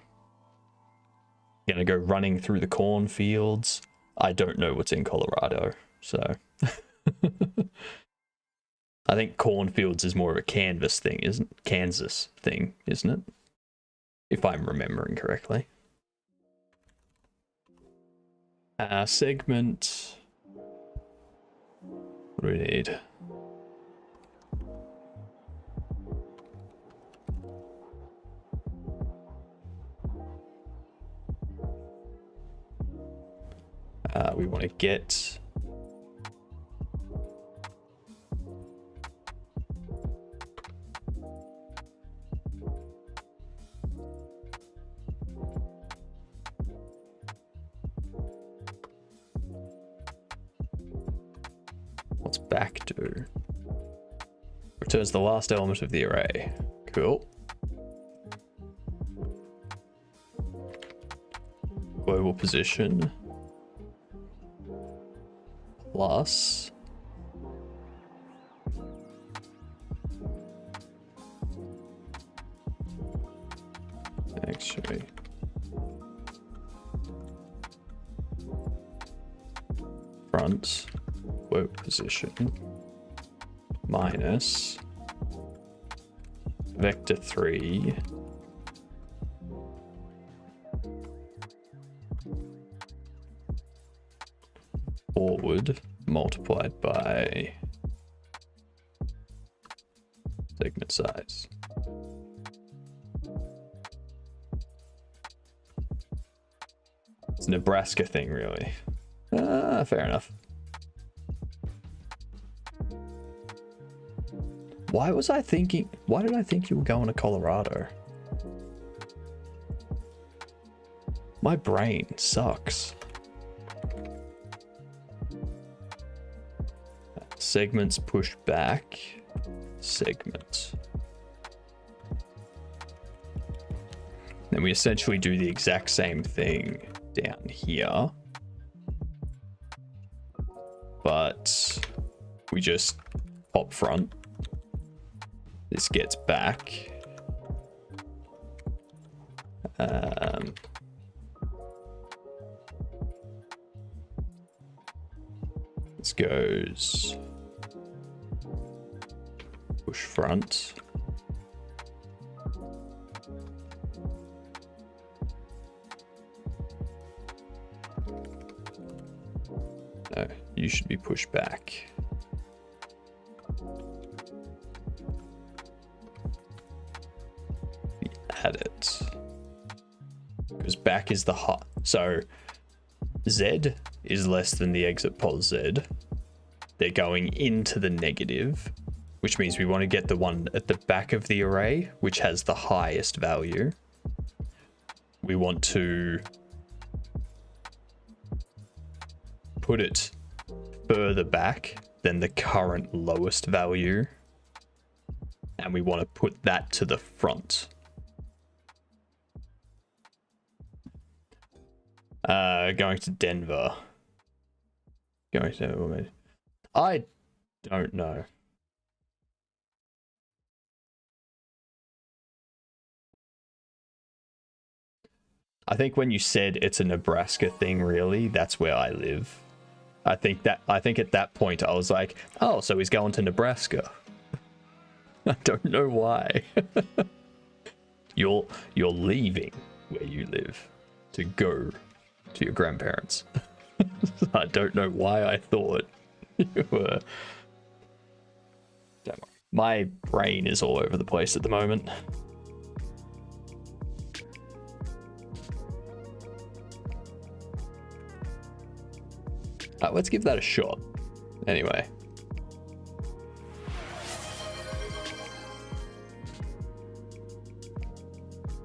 You gonna go running through the cornfields? I don't know what's in Colorado, so... I think cornfields is more of a Kansas thing, isn't it? If I'm remembering correctly. Segment... What do we need? We want to get what's back do? Returns the last element of the array. Cool. Global position. Plus actually front work position minus vector 3 forward multiplied by segment size. It's a Nebraska thing, really. Fair enough. Why did I think you were going to Colorado? My brain sucks. Segments pushed back segment. Then we essentially do the exact same thing down here, but we just pop front. This gets back. This goes push front. No, you should be pushed back. We add it. Because back is the hot. So Z is less than the exit pos Z. They're going into the negative, which means we want to get the one at the back of the array, which has the highest value. We want to put it further back than the current lowest value. And we want to put that to the front. Going to Denver. Going to Denver. I don't know. I think when you said it's a Nebraska thing, really, that's where I live. I think at that point I was like, oh, so he's going to Nebraska. I don't know why. You're leaving where you live to go to your grandparents. I don't know why I thought you were. Don't worry. My brain is all over the place at the moment. Let's give that a shot. Anyway.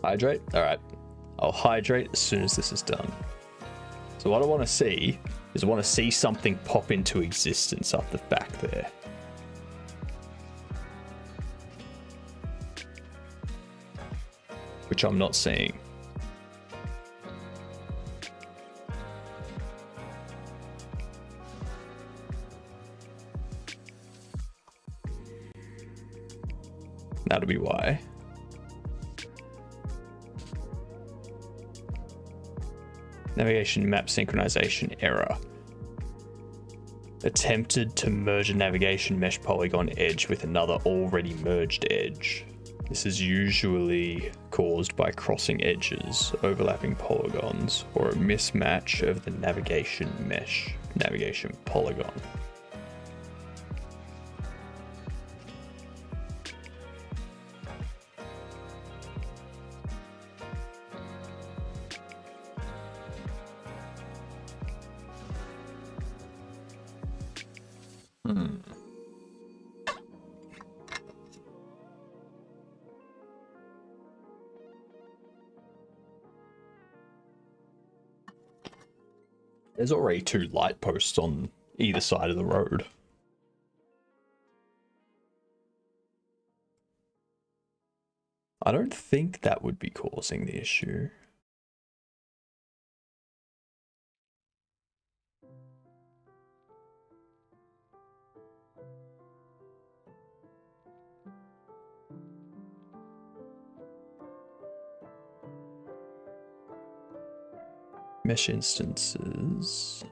Hydrate? Alright. I'll hydrate as soon as this is done. So what I want to see is I want to see something pop into existence up the back there. Which I'm not seeing. That'll be why. Navigation map synchronization error. Attempted to merge a navigation mesh polygon edge with another already merged edge. This is usually caused by crossing edges, overlapping polygons, or a mismatch of the navigation polygon. There's already 2 light posts on either side of the road. I don't think that would be causing the issue. Mesh instances.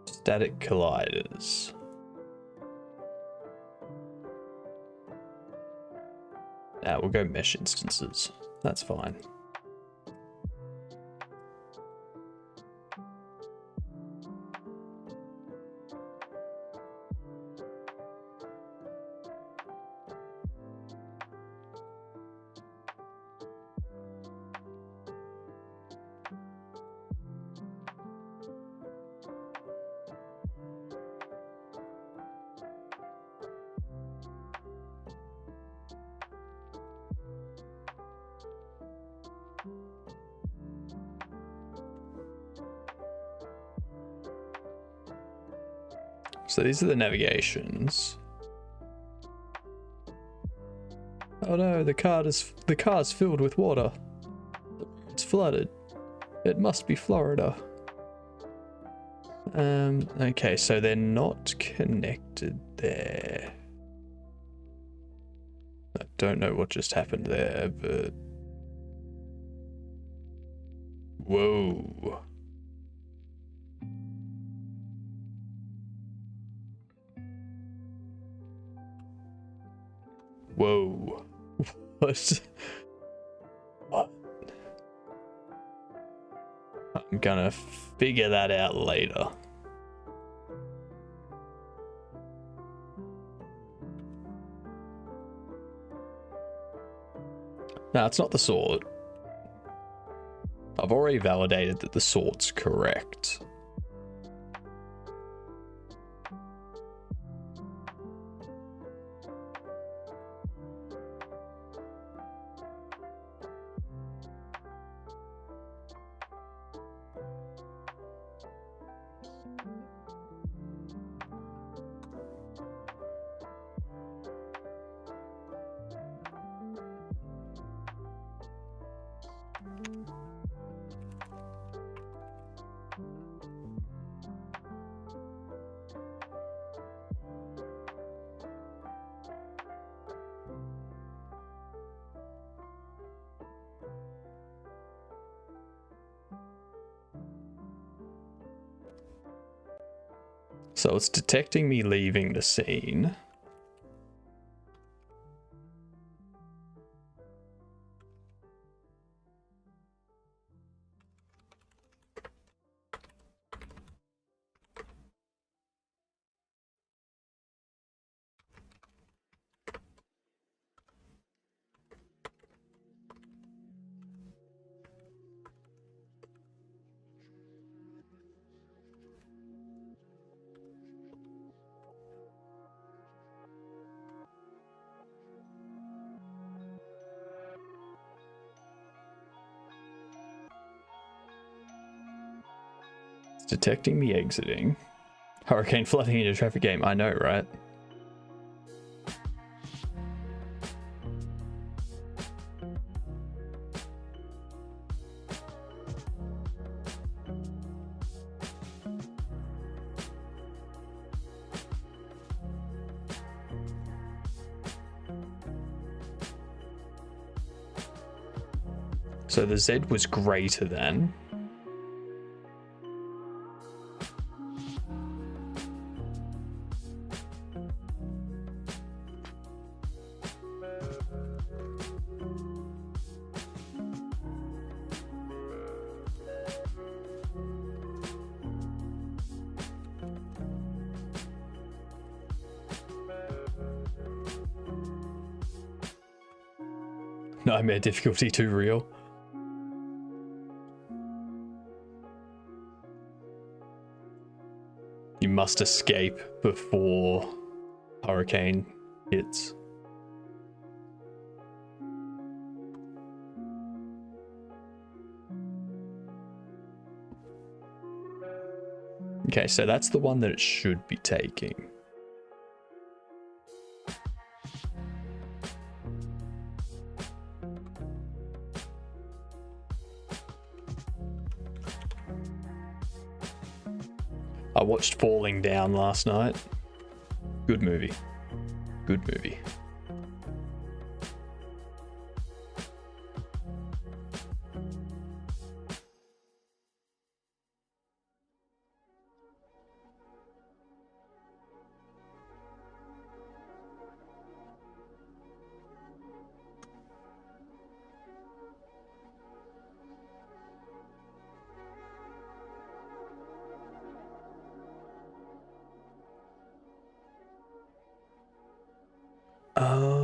Static colliders. We'll go mesh instances. That's fine. So these are the navigations. Oh no, the car's filled with water. It's flooded. It must be Florida. Okay, so they're not connected there. I don't know what just happened there, but... Whoa. Whoa. What? What? I'm gonna figure that out later. No, it's not the sort. I've already validated that the sort's correct. So it's detecting me leaving the scene. Detecting me exiting. Hurricane flooding in a traffic game. I know, right? So the Z was greater than. Nightmare difficulty too real. You must escape before hurricane hits. Okay, so that's the one that it should be taking. I watched Falling Down last night. Good movie. Good movie. Oh.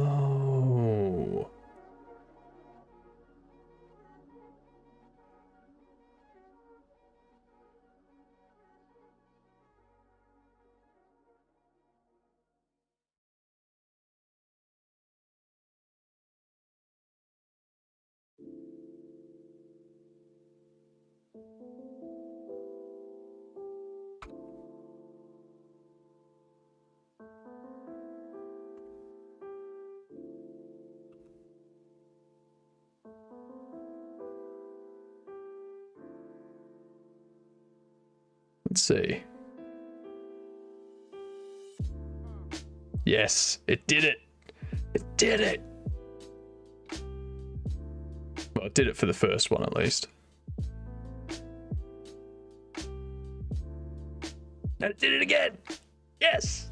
Let's see. Yes, it did it. It did it. Well, it did it for the first one at least. And it did it again. Yes.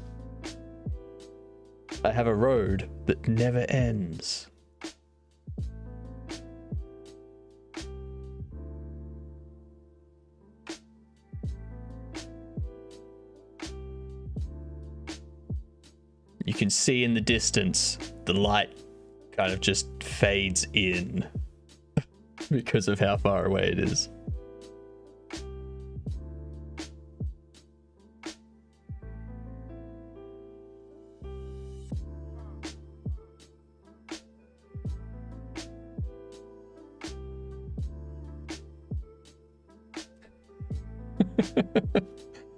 I have a road that never ends. You can see in the distance, the light kind of just fades in because of how far away it is.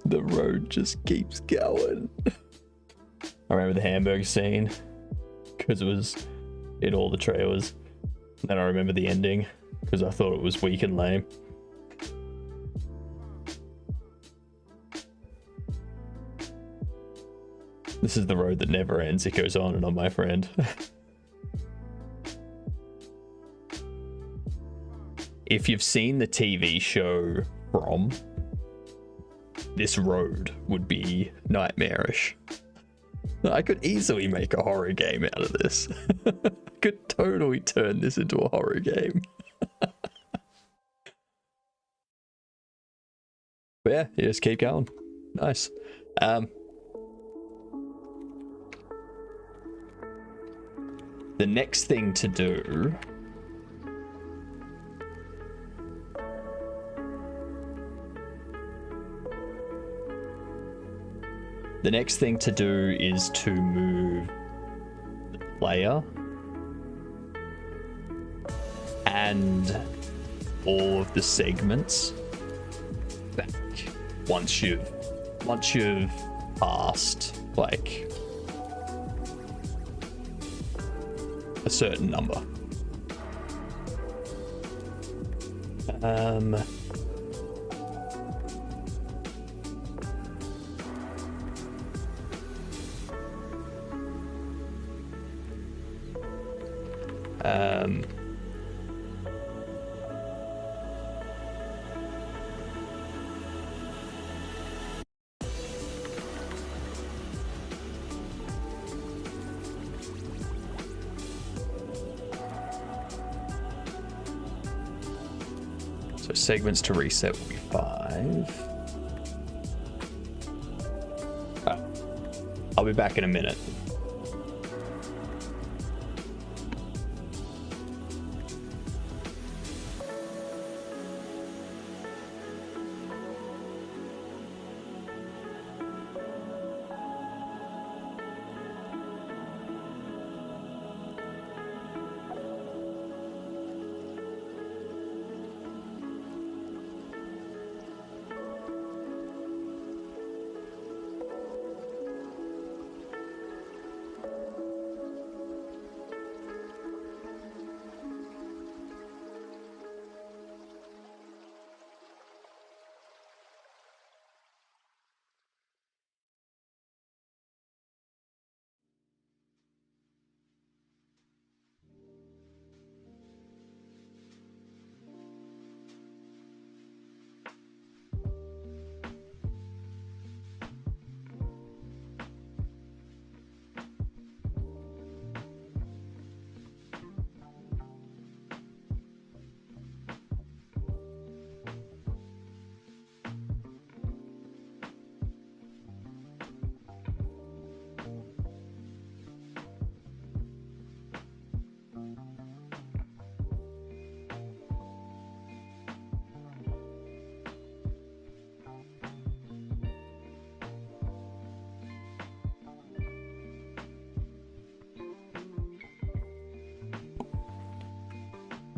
The road just keeps going. I remember the hamburger scene because it was in all the trailers. And then I remember the ending because I thought it was weak and lame. This is the road that never ends. It goes on and on, my friend. If you've seen the TV show From, this road would be nightmarish. I could easily make a horror game out of this. I could totally turn this into a horror game. But yeah, you just keep going. Nice. The next thing to do... The next thing to do is to move the player and all of the segments back once you've passed like a certain number. So segments to reset will be 5. I'll be back in a minute.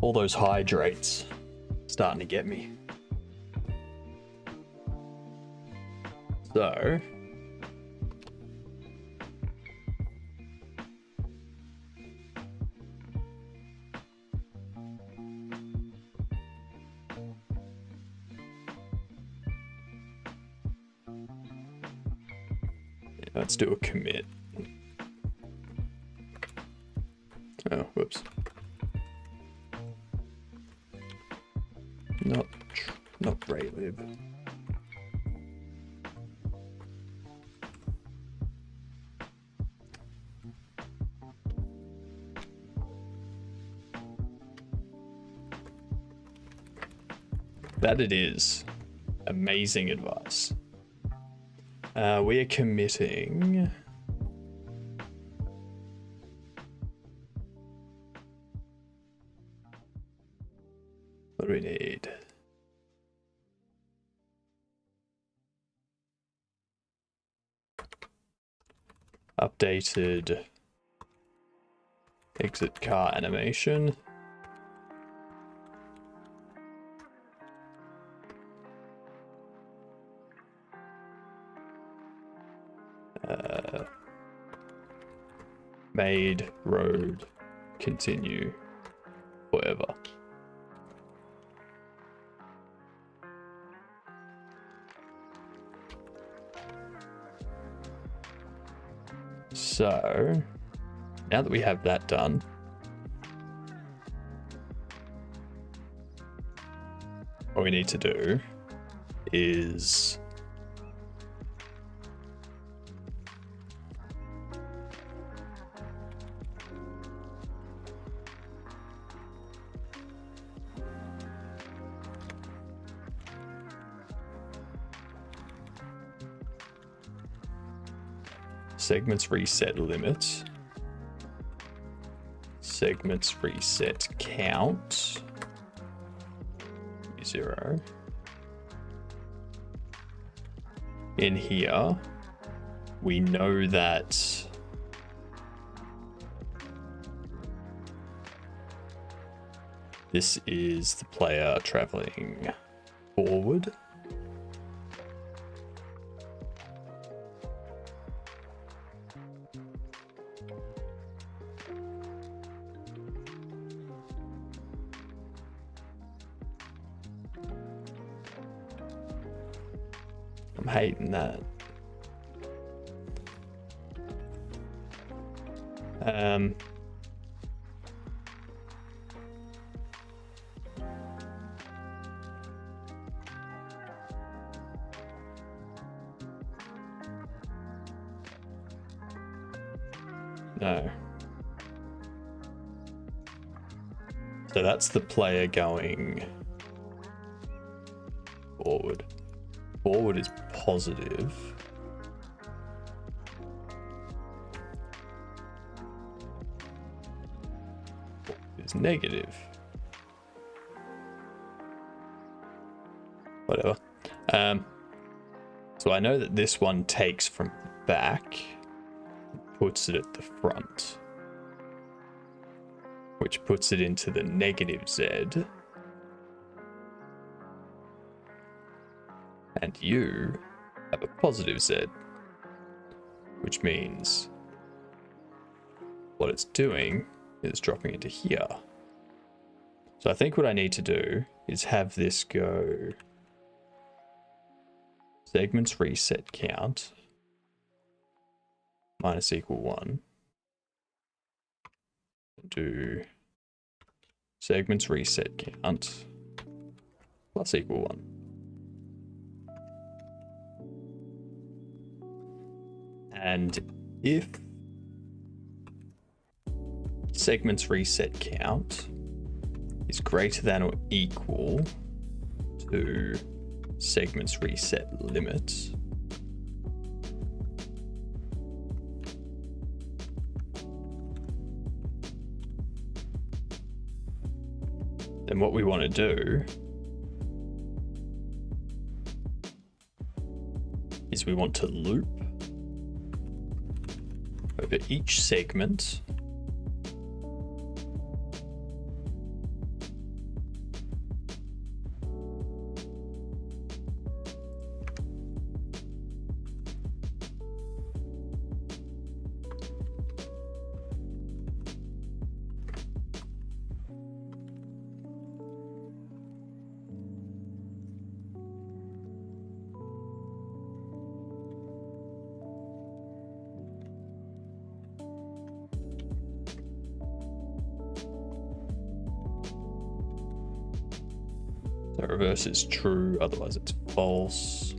All those hydrates starting to get me. So Let's do a commit. Oh, whoops. Not Raylib. That it is. Amazing advice. We are committing. What do we need? Updated exit car animation. Made road continue forever. So now that we have that done, what we need to do is segments reset limit, segments reset count, 0. In here, we know that this is the player traveling forward. I'm hating that. No. So that's the player going forward. Forward is positive. Forward is negative. Whatever. So I know that this one takes from the back, puts it at the front, which puts it into the negative Z. And you have a positive Z, which means what it's doing is dropping into here. So I think what I need to do is have this go segments reset count minus equal 1. Do segments reset count plus equal 1. And if segments reset count is greater than or equal to segments reset limit, then what we want to do is we want to loop over each segment reverse is true, otherwise it's false.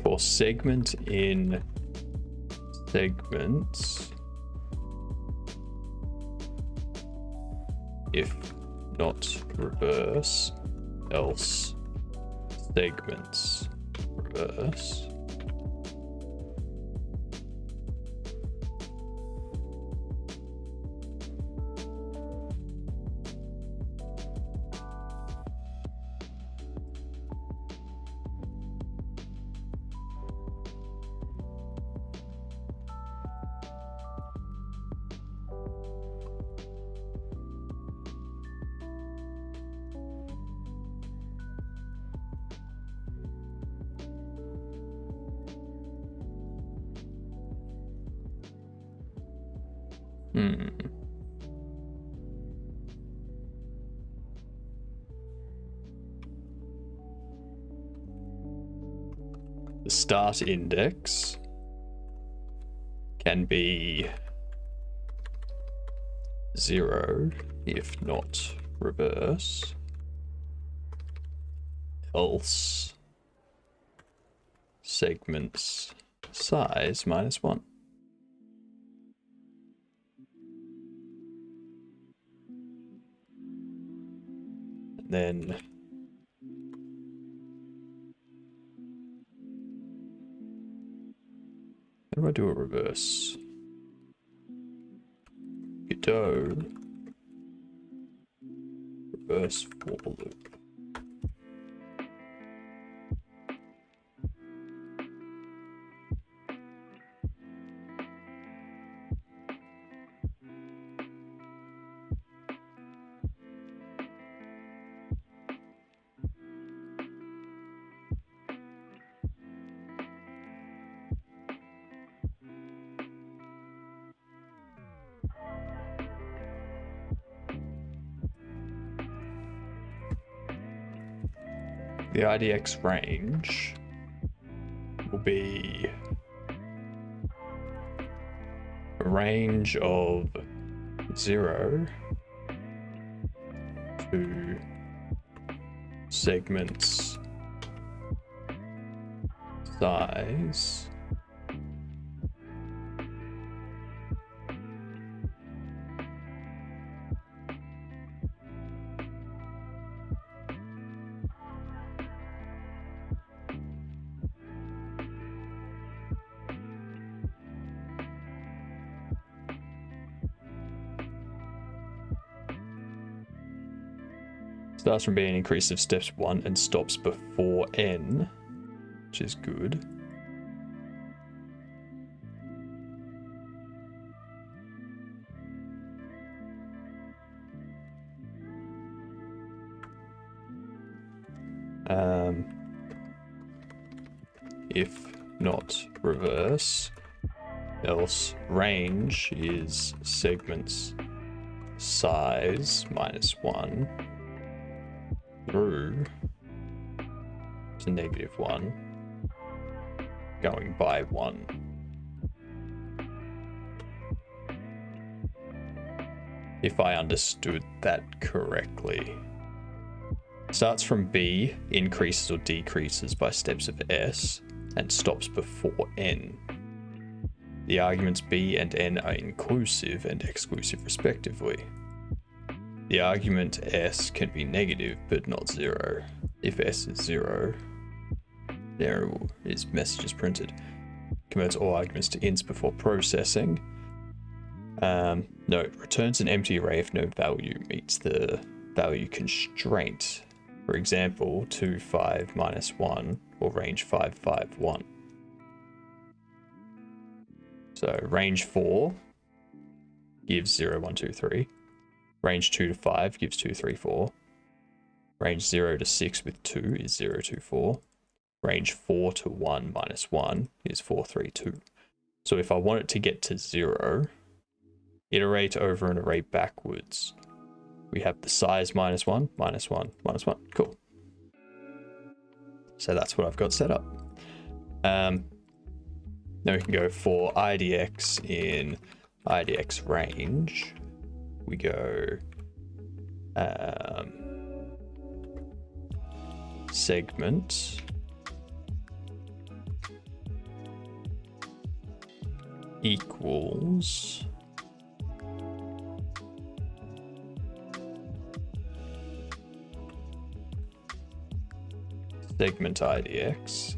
For segment in segments, if not reverse, else segments reverse. The start index can be 0 if not reverse, else segments size -1. And then how do I do a reverse? Godot reverse for loop. The IDX range will be a range of 0 to segments size starts from being an increase of steps 1 and stops before n, which is good. If not reverse, else range is segments size -1 through to -1, going by 1. If I understood that correctly. Starts from B, increases or decreases by steps of S, and stops before N. The arguments B and N are inclusive and exclusive respectively. The argument S can be negative but not 0. If S is 0, there is messages printed. Converts all arguments to ints before processing. Note, returns an empty array if no value meets the value constraint. For example, 2, 5, -1, or range 5, 5, 1. So range 4 gives 0, 1, 2, 3. Range 2 to 5 gives 2, 3, 4. Range 0 to 6 with 2 is 0, 2, 4. Range 4 to 1 -1 is 4, 3, 2. So if I want it to get to 0, iterate over an array backwards. We have the size -1, -1, -1. Cool. So that's what I've got set up. Then we can go for IDX in IDX range. We go segment equals segment IDX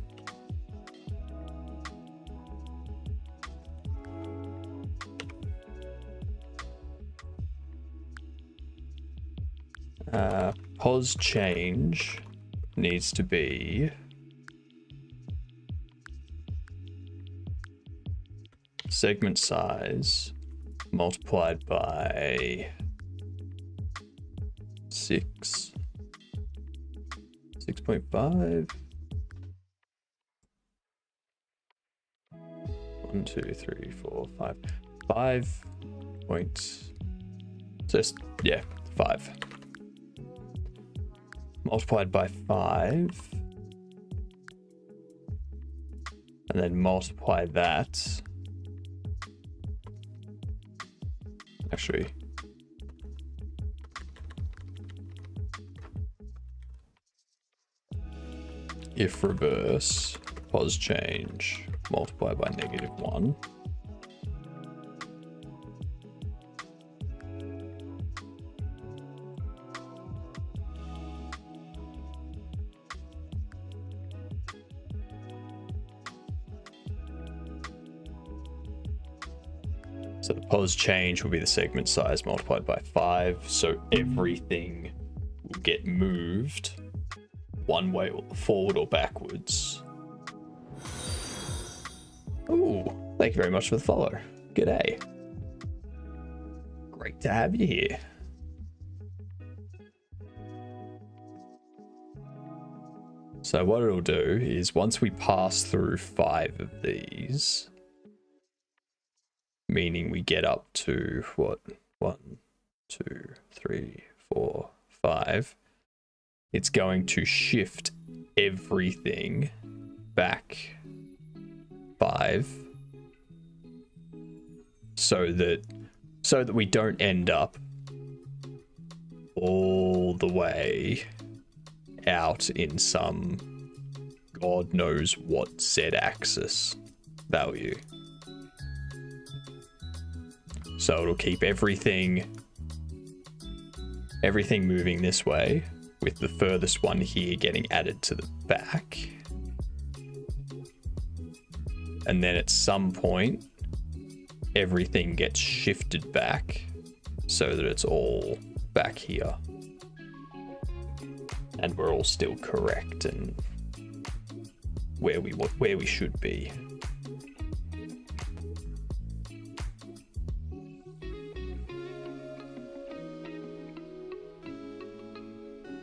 pos change needs to be segment size multiplied by 6.5. 1, 2, 3, 4, 5. 5 point. Just, yeah, 5. Multiplied by 5. And then multiply that. Actually. If reverse, pos change, multiply by -1. So the pos change will be the segment size multiplied by 5. So everything will get moved one way forward or backwards. Oh, thank you very much for the follow. G'day. Great to have you here. So what it'll do is once we pass through 5 of these, meaning we get up to what? 1, 2, 3, 4, 5. It's going to shift everything back 5 so that we don't end up all the way out in some God knows what Z-axis value. So it'll keep everything moving this way, with the furthest one here getting added to the back. And then at some point, everything gets shifted back so that it's all back here. And we're all still correct and where we should be.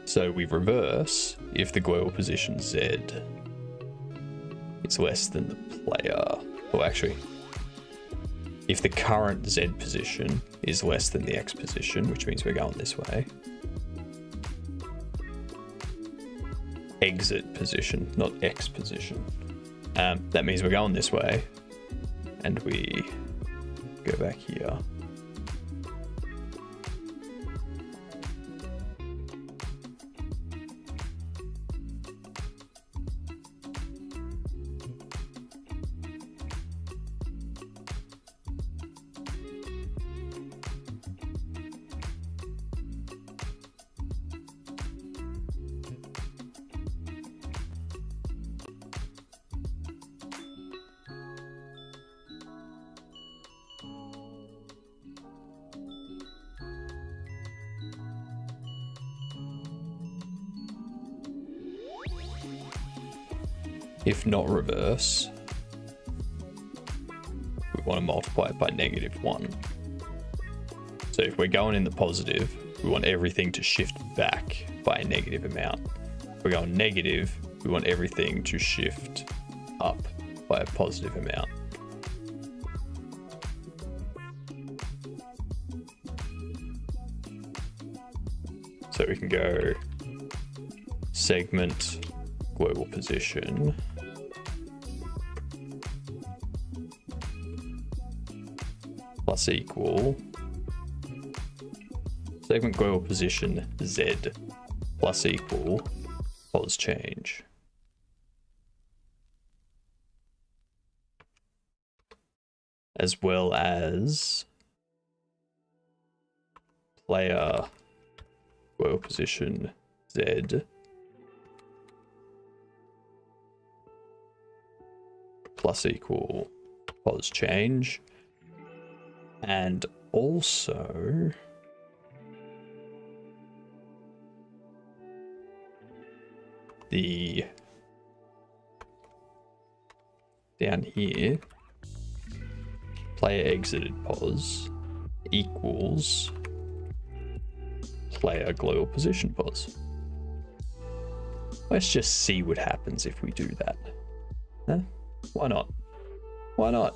So we reverse if the GURL position Z is less than the player. Well, actually, if the current Z position is less than the X position, which means we're going this way. Exit position, not X position. That means we're going this way. And we go back here. If not reverse, we want to multiply it by -1. So if we're going in the positive, we want everything to shift back by a negative amount. If we're going negative, we want everything to shift up by a positive amount. So we can go segment global position plus equal segment global position Z plus equal pos change. As well as player global position Z plus equal pos change, and also the down here player exited pos equals player global position pos. Let's just see what happens if we do that. Huh? Why not? Why not?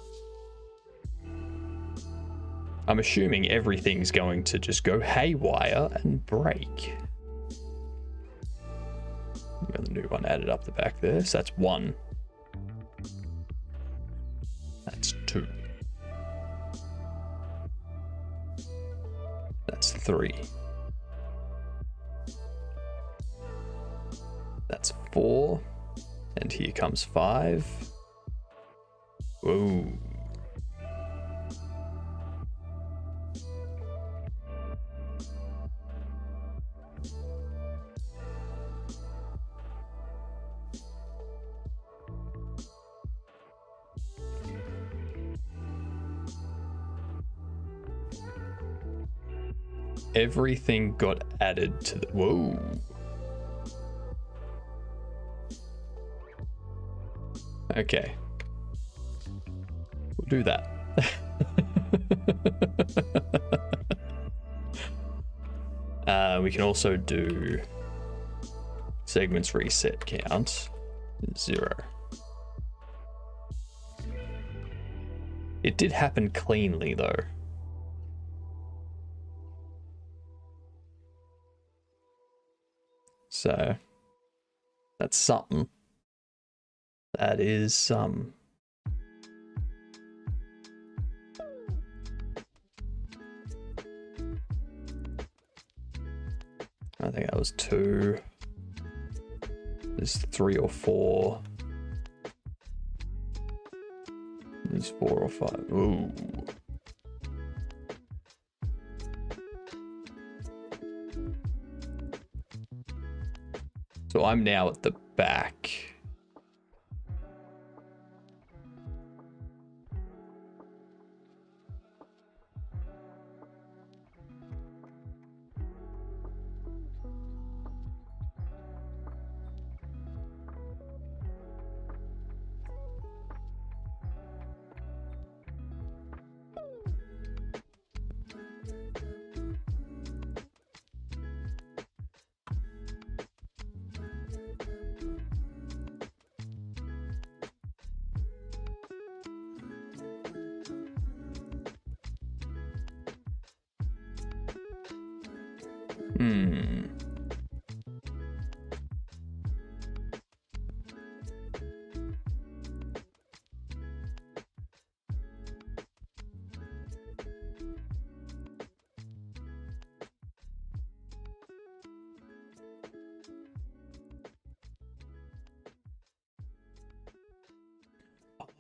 I'm assuming everything's going to just go haywire and break. You got the new one added up the back there, so that's 1. That's 2. That's 3. That's 4. And here comes 5. Whoa. Everything got added to the... Whoa. Okay. We'll do that. We can also do segments reset count 0. It did happen cleanly though. So that's something. That is some. I think that was 2. There's 3 or 4. There's 4 or 5. Ooh. So I'm now at the back.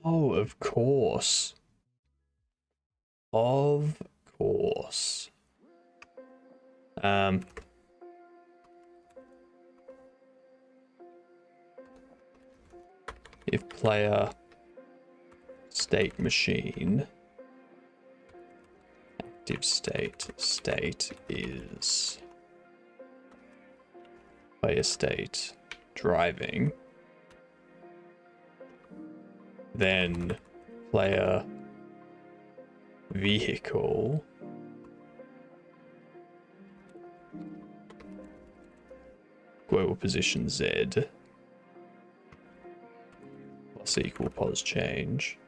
Oh, of course. Of course. If player state machine active state is player state driving, then player vehicle global position Z plus equal pos change,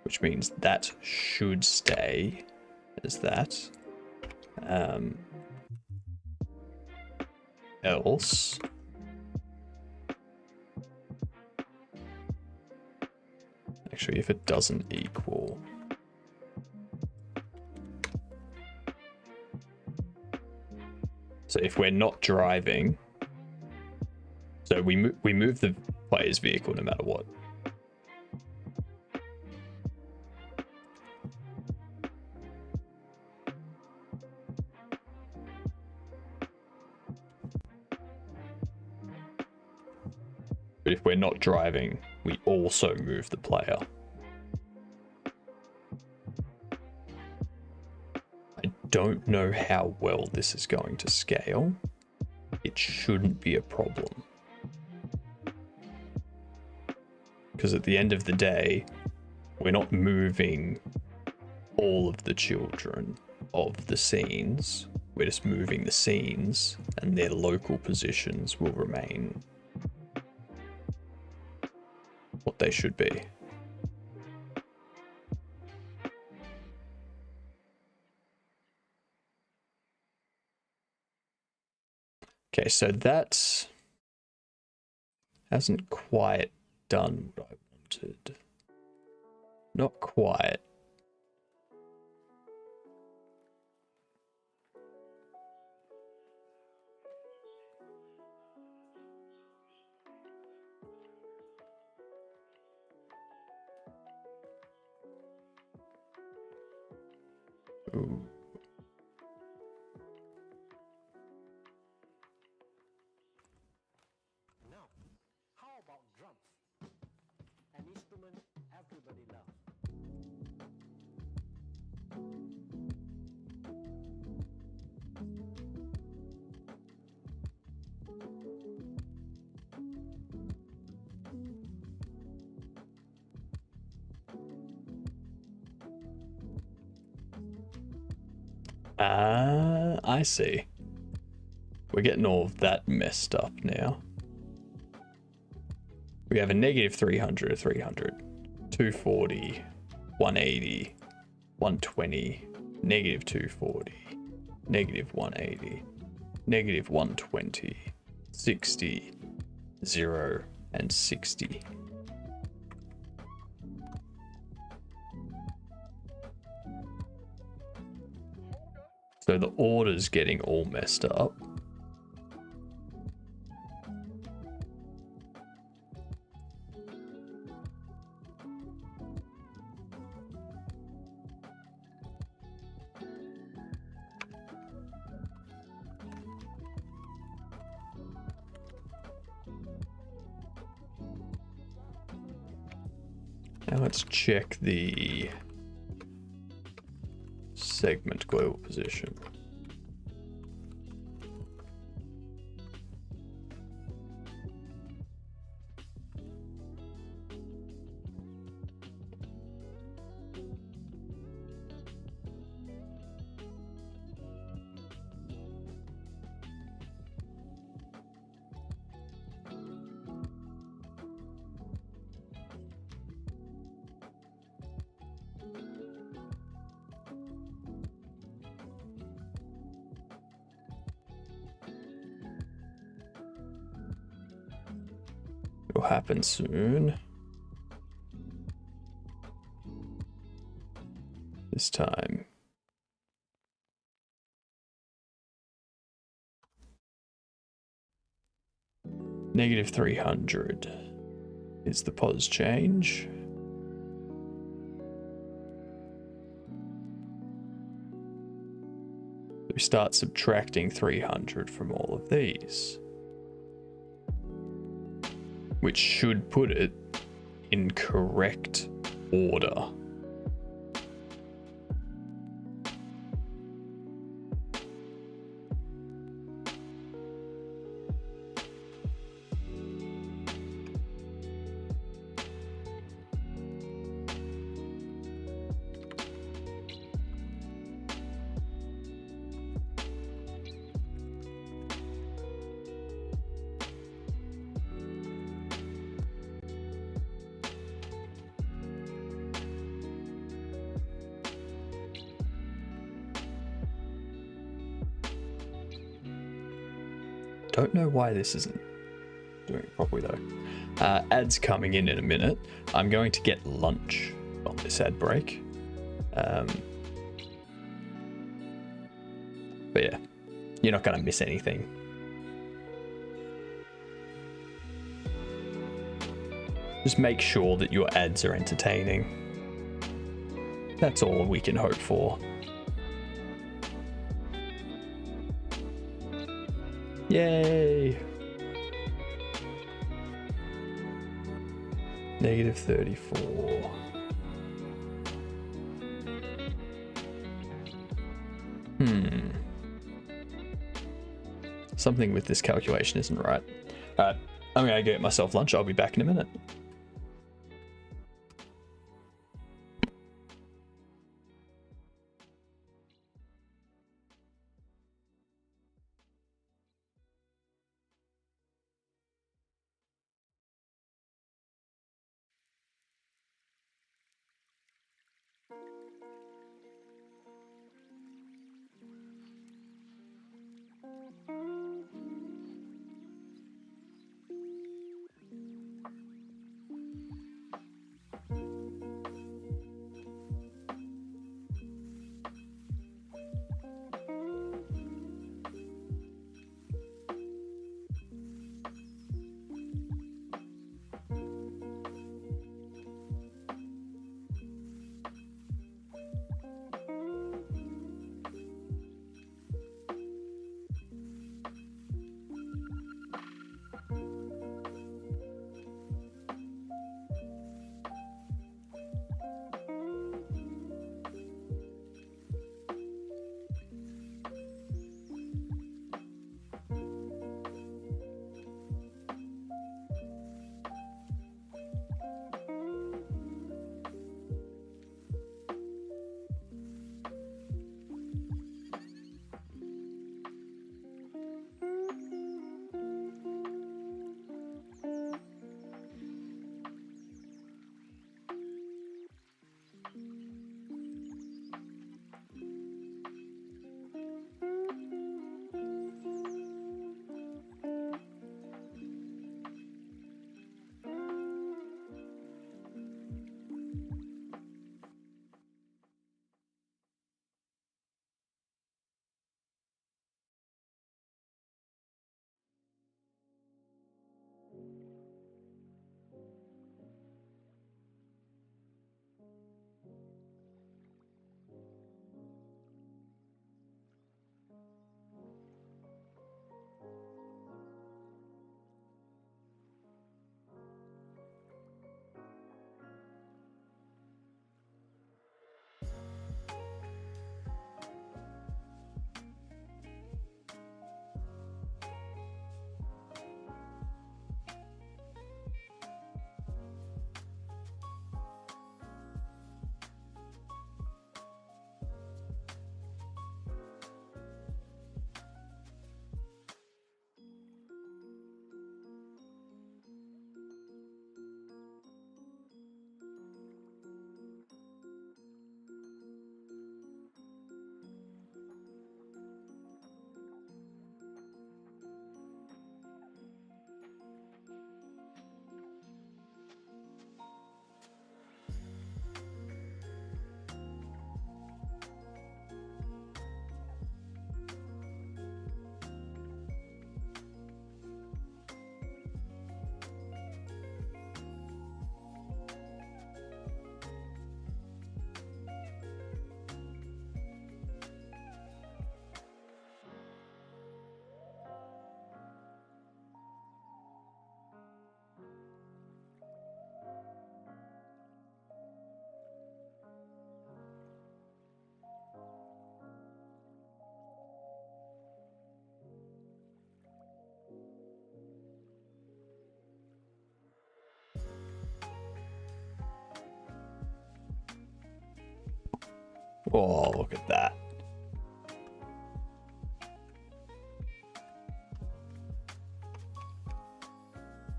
which means that should stay as that. Else actually, if it doesn't equal So if we're not driving, so we move the player's vehicle no matter what. But if we're not driving, we also move the player. I don't know how well this is going to scale. It shouldn't be a problem. Because at the end of the day, we're not moving all of the children of the scenes. We're just moving the scenes, and their local positions will remain what they should be. Okay, so that hasn't quite done what I wanted. Not quite. Ooh. Now, how about drums? An instrument everybody loves. I see. We're getting all of that messed up now. We have a negative 300, 300, 240, 180, 120, negative 240, negative 180, negative 120, 60, 0, and 60. So the order's getting all messed up. Now let's check the segment global position. Will happen soon. This time. Negative 300 is the pos change. We start subtracting 300 from all of these, which should put it in correct order. Don't know why this isn't doing it properly though. Ads coming in a minute. I'm going to get lunch on this ad break. But yeah, You're not going to miss anything. Just make sure that your ads are entertaining. That's all we can hope for. Yay! Negative 34. Something with this calculation isn't right. Alright, I'm gonna get myself lunch. I'll be back in a minute. Oh, look at that.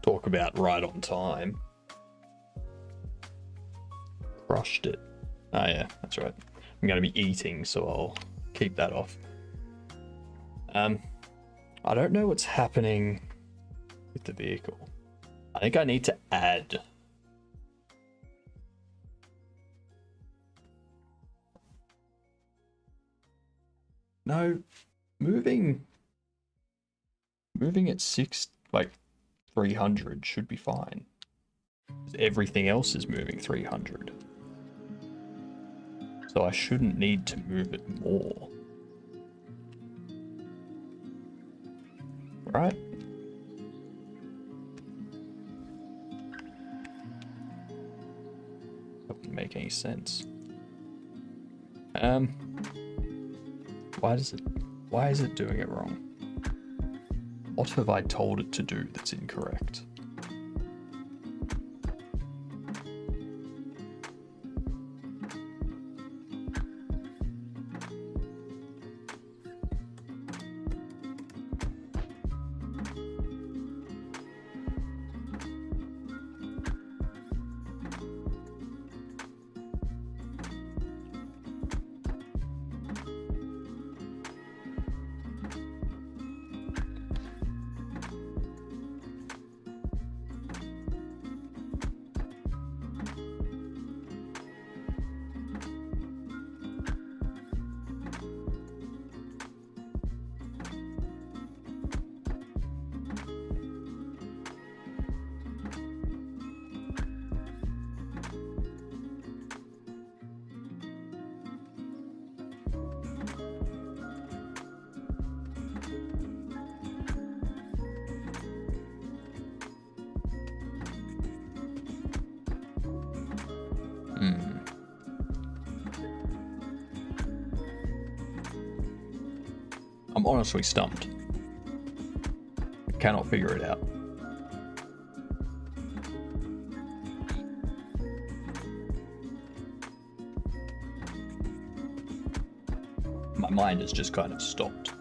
Talk about right on time. Crushed it. Oh yeah, that's right. I'm going to be eating, so I'll keep that off. I don't know what's happening with the vehicle. I think I need to add. No, moving Moving at 300 should be fine. Everything else is moving 300. So I shouldn't need to move it more. Right? That wouldn't make any sense. Why is it doing it wrong? What have I told it to do that's incorrect? I'm honestly stumped. I cannot figure it out. My mind has just kind of stopped.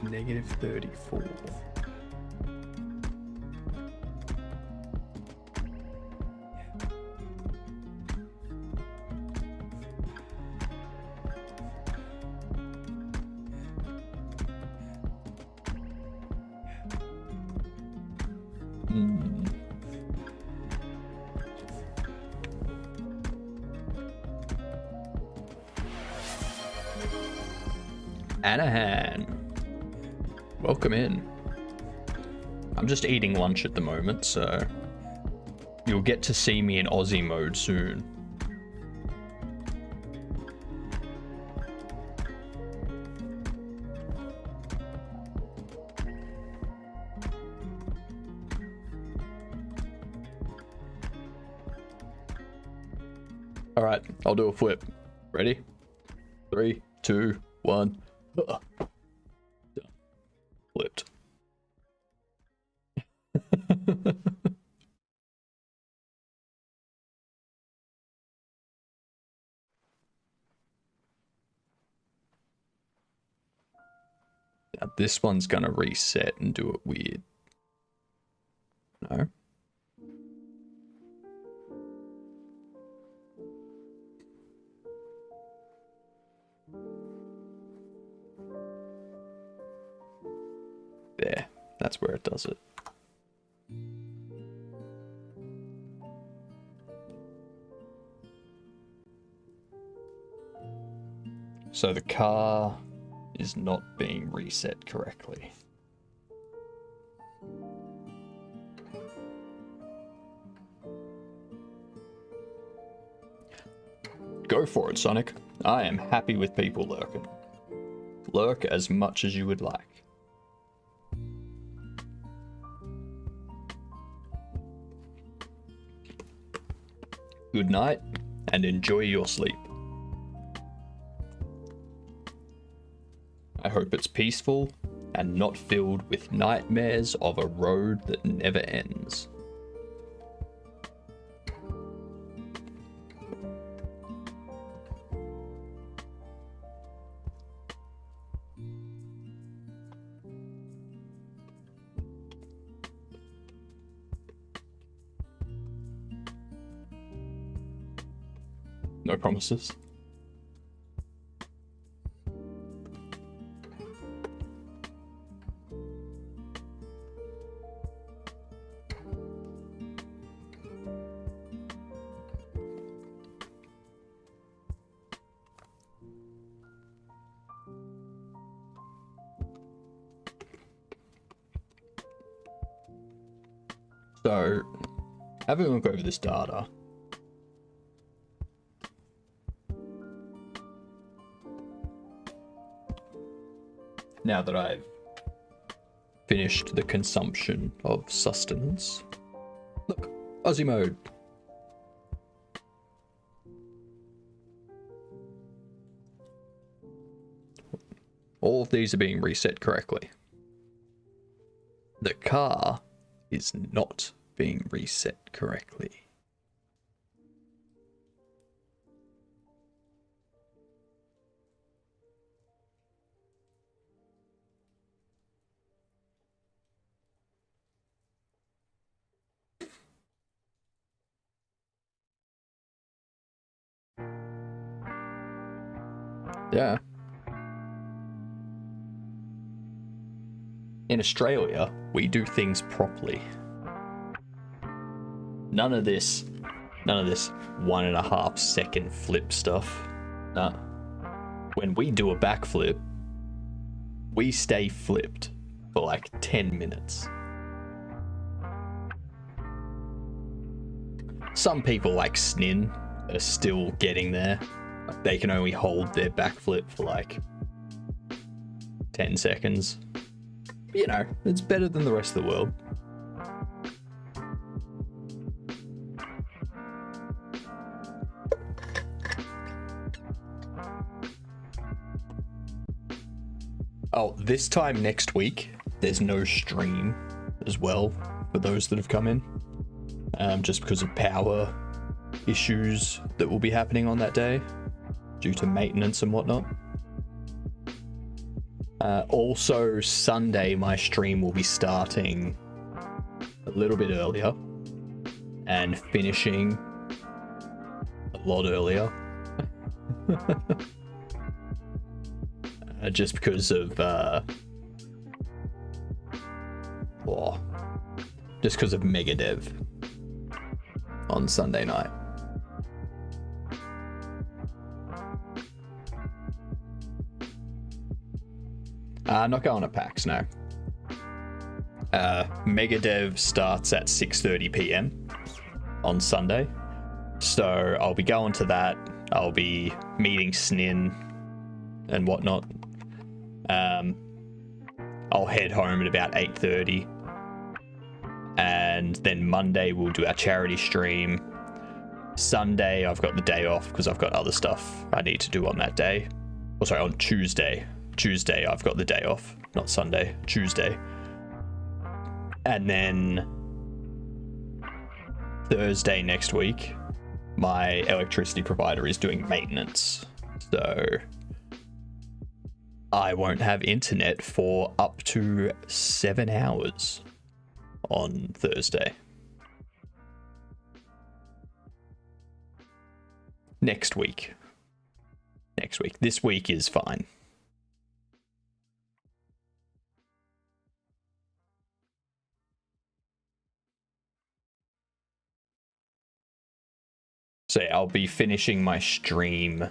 Negative 34. Anahan. Welcome in. I'm just eating lunch at the moment, so you'll get to see me in Aussie mode soon. All right, I'll do a flip. Ready? 3, 2, 1. Flipped. Now this one's gonna reset and do it weird. No. There, that's where it does it. So the car is not being reset correctly. Go for it, Sonic. I am happy with people lurking. Lurk as much as you would like. Good night, and enjoy your sleep. hope it's peaceful and not filled with nightmares of a road that never ends. No promises. So, having a look over this data, now that I've finished the consumption of sustenance, look, Aussie mode. All of these are being reset correctly. The car is not being reset correctly. Yeah. In Australia, we do things properly. None of this 1.5 second flip stuff. Nah. When we do a backflip, we stay flipped for like 10 minutes. Some people like Snin are still getting there. They can only hold their backflip for like 10 seconds. You know, it's better than the rest of the world. Oh, this time next week, there's no stream as well for those that have come in. Just because of power issues that will be happening on that day due to maintenance and whatnot. Also, Sunday, my stream will be starting a little bit earlier and finishing a lot earlier. Just because of Megadev on Sunday night. Not going to PAX, no. Megadev starts at 6:30 p.m. on Sunday, so I'll be going to that. I'll be meeting Snin and whatnot. I'll head home at about 8:30, and then Monday we'll do our charity stream. Sunday I've got the day off because I've got other stuff I need to do on that day. Oh, sorry, on Tuesday. Tuesday I've got the day off, not Sunday, Tuesday. And then Thursday next week, my electricity provider is doing maintenance. So I won't have internet for up to 7 hours on Thursday. Next week. This week is fine. So yeah, I'll be finishing my stream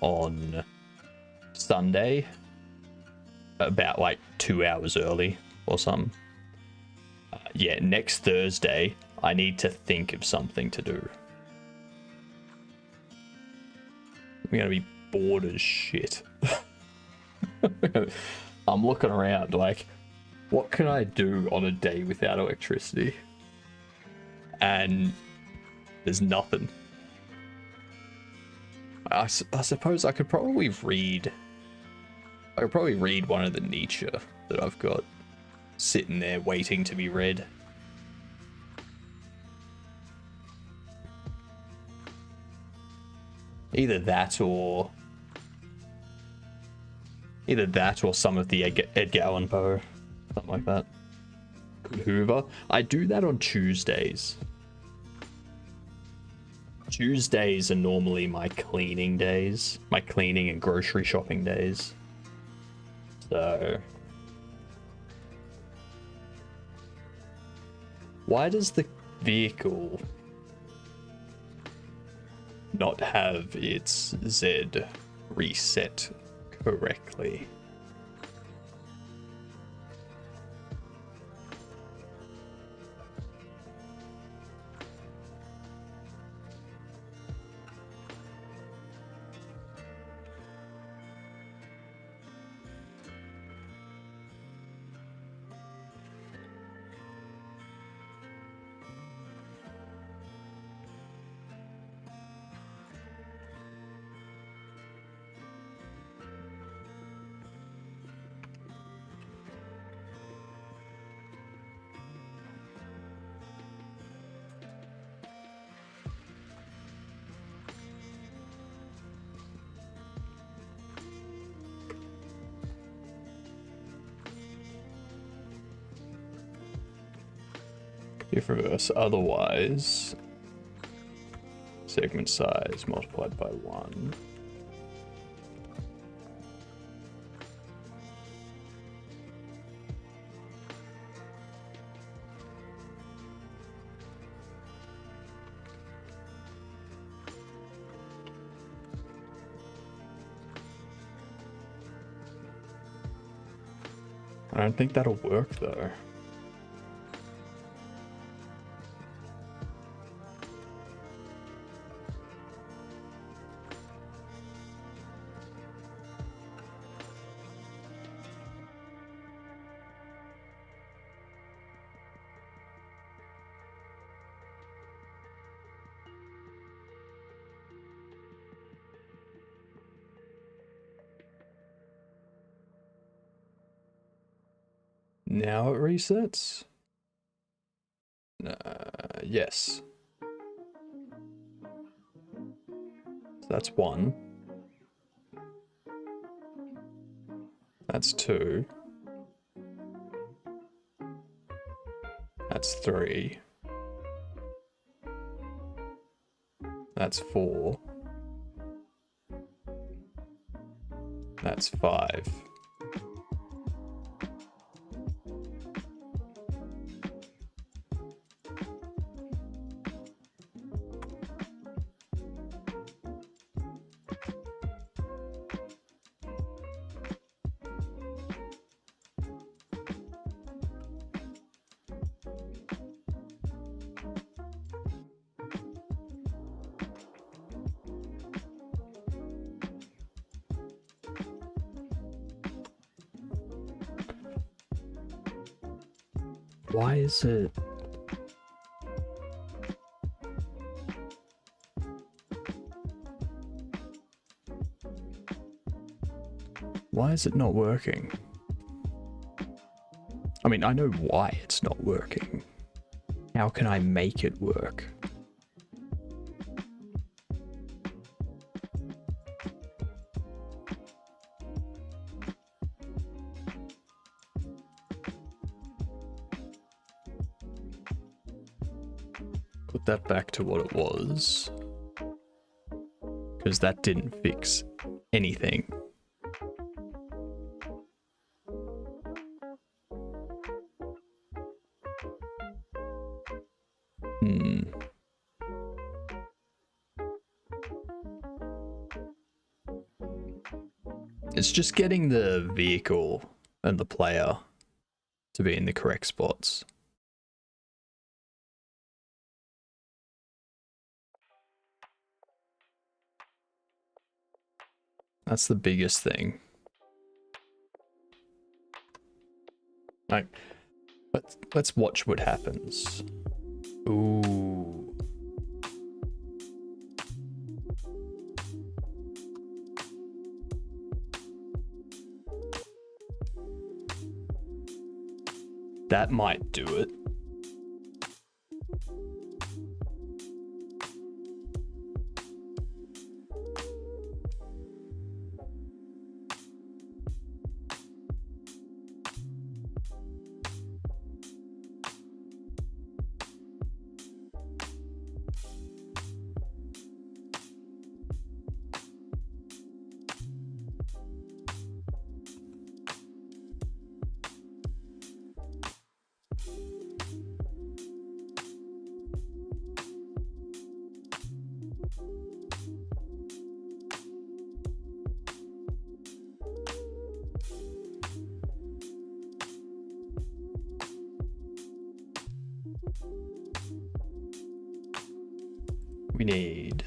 on Sunday about like 2 hours early or something. Yeah, next Thursday I need to think of something to do. I'm gonna be bored as shit. I'm looking around like, what can I do on a day without electricity? And there's nothing. I suppose I could probably read I could probably read one of the Nietzsche that I've got sitting there waiting to be read. Either that or some of the Edgar Allan Poe, something like that. Good Hoover. I do that on Tuesdays. Tuesdays are normally my cleaning days, my cleaning and grocery shopping days. So, why does the vehicle not have its Z reset correctly? If reverse, otherwise, segment size multiplied by 1. I don't think that'll work though. Now it resets? Yes. So that's 1. That's 2. That's 3. That's 4. That's 5. Why is it? Why is it not working? I mean, I know why it's not working. How can I make it work? Put that back to what it was. Because that didn't fix anything. It's just getting the vehicle and the player to be in the correct spots. That's the biggest thing. Like, let's watch what happens. Ooh. That might do it. We need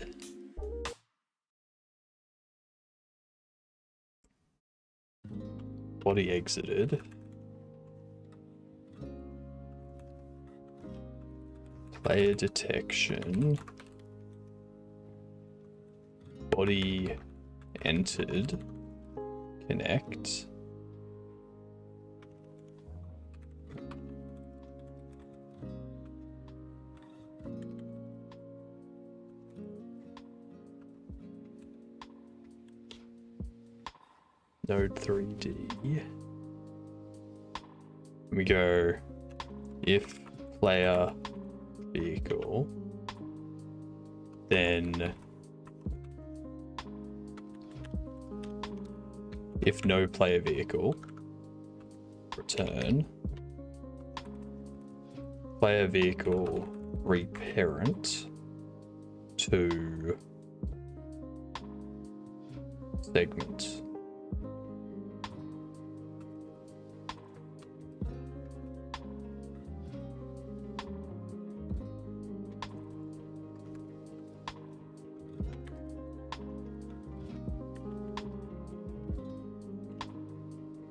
body exited, player detection, body entered, connect. Node 3D. We go if player vehicle, then if no player vehicle, return player vehicle reparent to segment.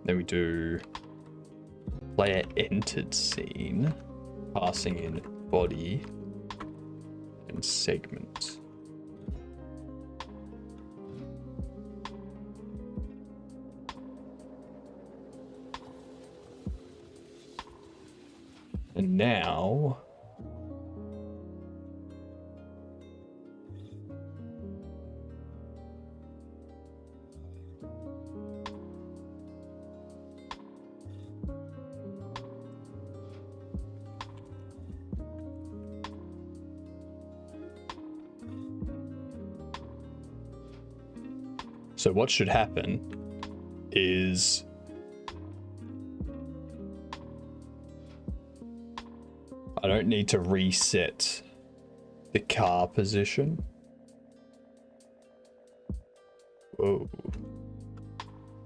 Then we do player entered scene, passing in body and segment. And now so what should happen is I don't need to reset the car position. Whoa.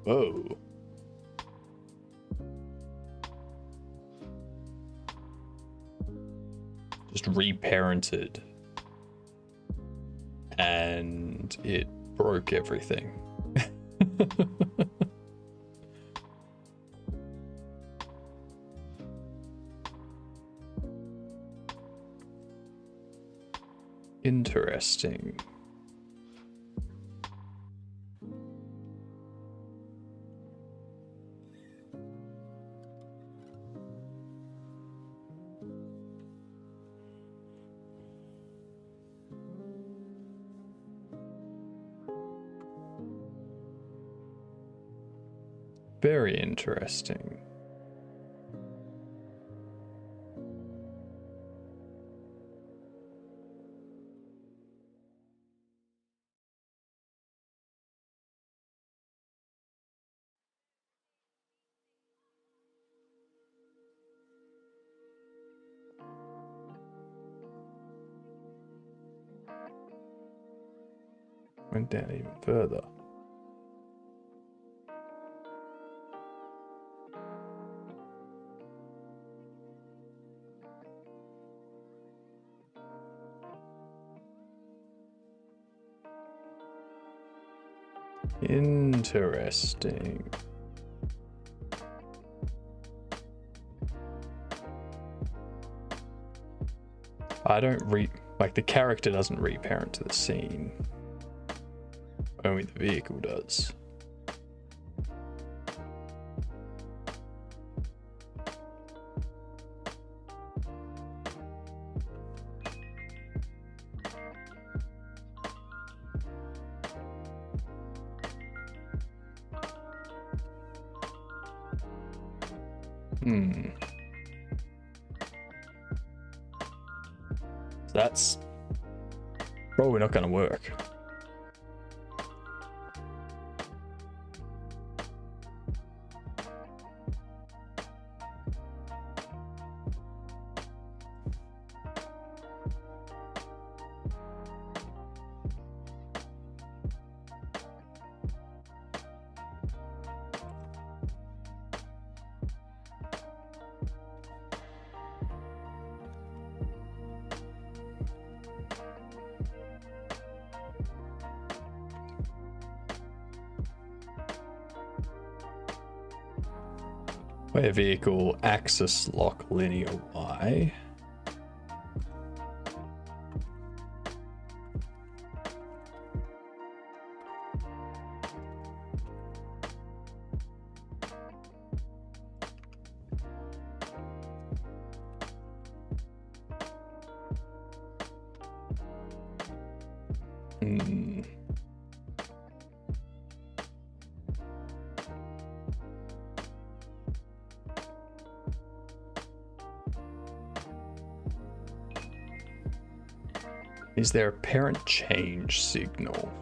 Whoa. Just reparented. And it broke everything. Interesting. Very interesting. Went down even further. Interesting. I don't like the character doesn't reparent to the scene. Only the vehicle does. That's probably not going to work. Where vehicle axis lock linear Y. Is there a parent change signal?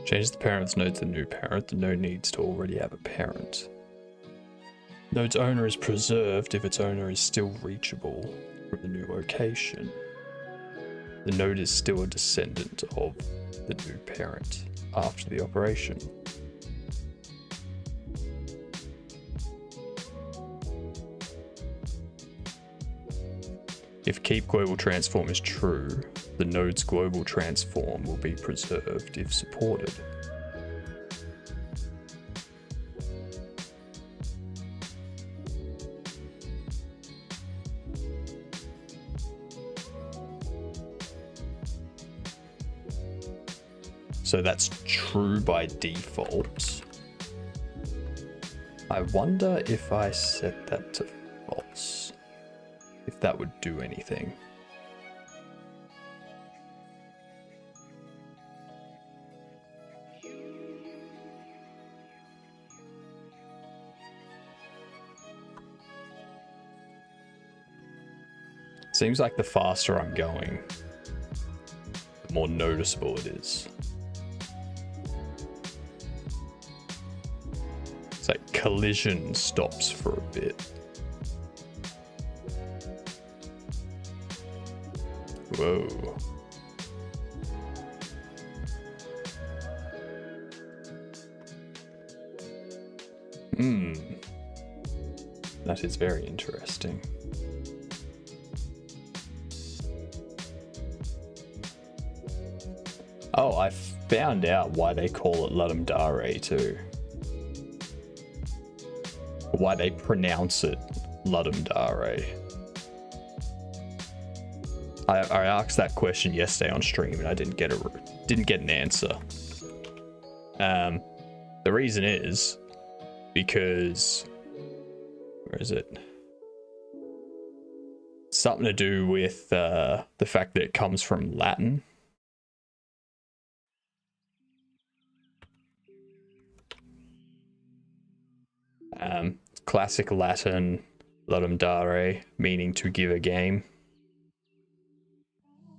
Change the parent's node to the new parent. The node needs to already have a parent. Node's owner is preserved if its owner is still reachable from the new location. The node is still a descendant of the new parent after the operation. If keep global transform is true, the node's global transform will be preserved if supported. So that's true by default. I wonder if I set that to false, if that would do anything. Seems like the faster I'm going, the more noticeable it is. It's like collision stops for a bit. Whoa. That is very interesting. Oh, I found out why they call it Ludum Dare too. Why they pronounce it Ludum Dare. I asked that question yesterday on stream and I didn't get an answer. The reason is because, where is it? Something to do with the fact that it comes from Latin. Classic Latin, Ludum Dare, meaning to give a game.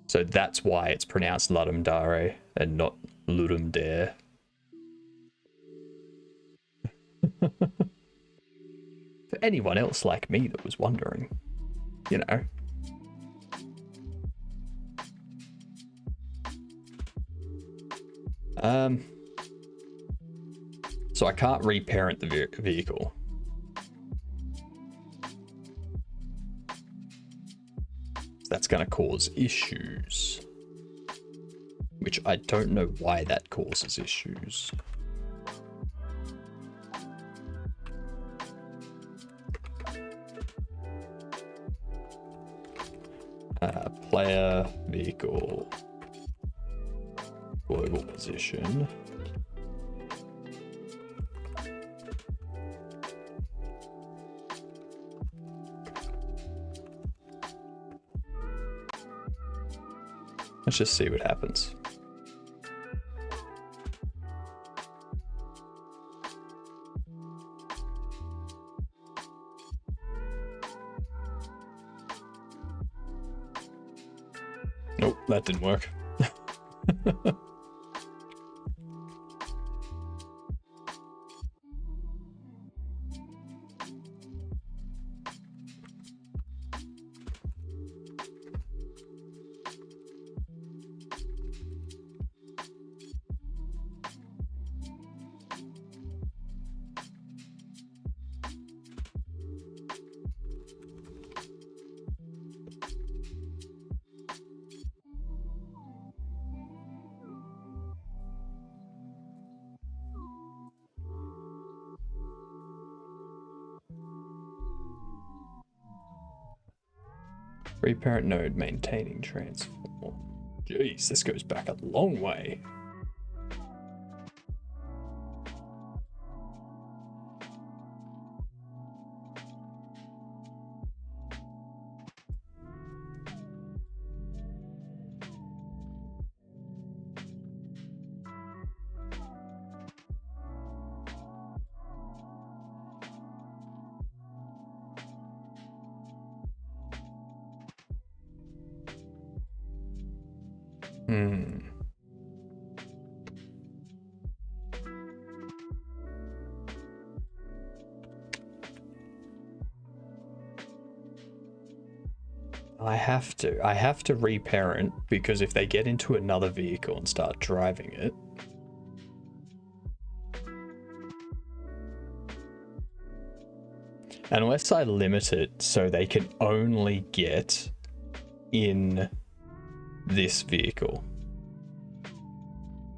So that's why it's pronounced Ludum Dare and not Ludum Dare. For anyone else like me that was wondering, you know. So I can't reparent the vehicle. That's going to cause issues. Which I don't know why that causes issues. Player, vehicle, global position. Let's just see what happens. Nope, that didn't work. Reparent node maintaining transform. Jeez, this goes back a long way. I have to reparent, because if they get into another vehicle and start driving it, unless I limit it so they can only get in this vehicle,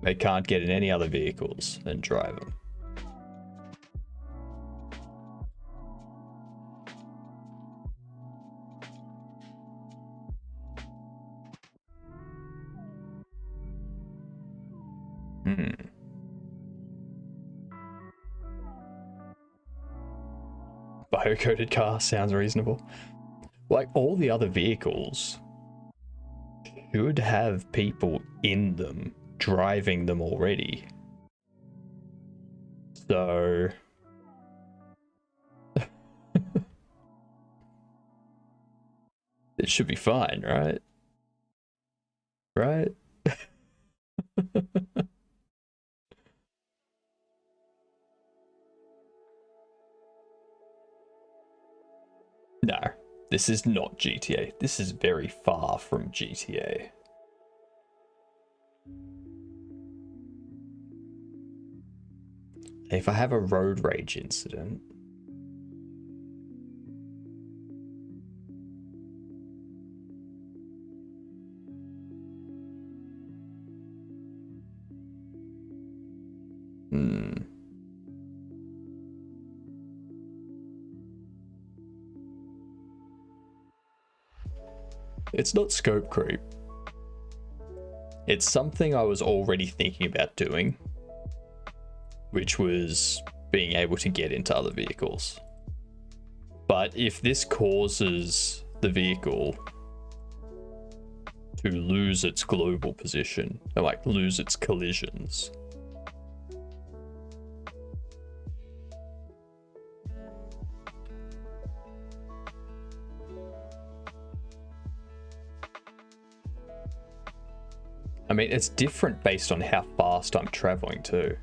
they can't get in any other vehicles and drive them. Biocoded car sounds reasonable. Like, all the other vehicles should have people in them driving them already. So it should be fine, right? Right? No, this is not GTA. This is very far from GTA. If I have a road rage incident, it's not scope creep. It's something I was already thinking about doing, which was being able to get into other vehicles. But if this causes the vehicle to lose its global position, or like lose its collisions, I mean, it's different based on how fast I'm traveling too.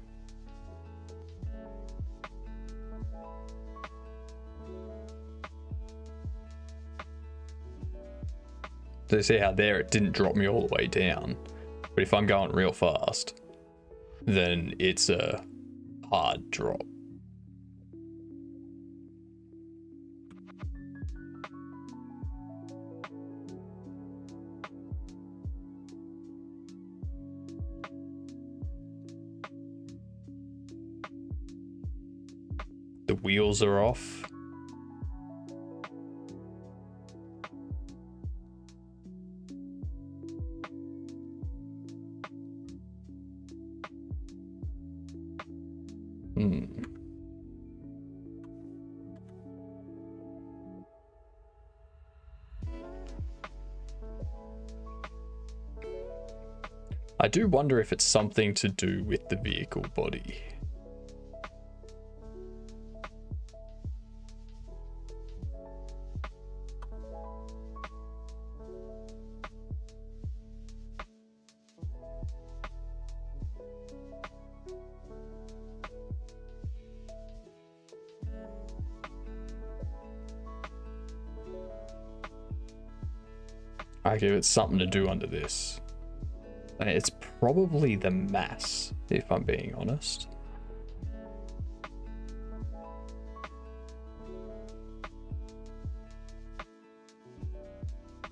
So you see how there it didn't drop me all the way down, but if I'm going real fast, then it's a hard drop. The wheels are off. I do wonder if it's something to do with the vehicle body. I give it something to do under this. It's probably the mass, if I'm being honest.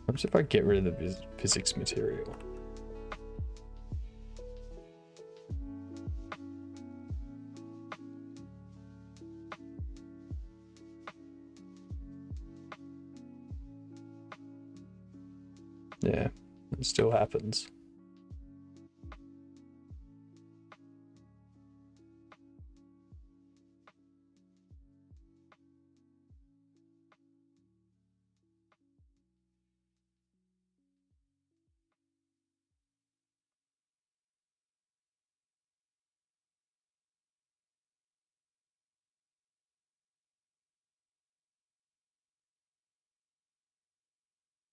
What if I get rid of the physics material? Yeah, it still happens.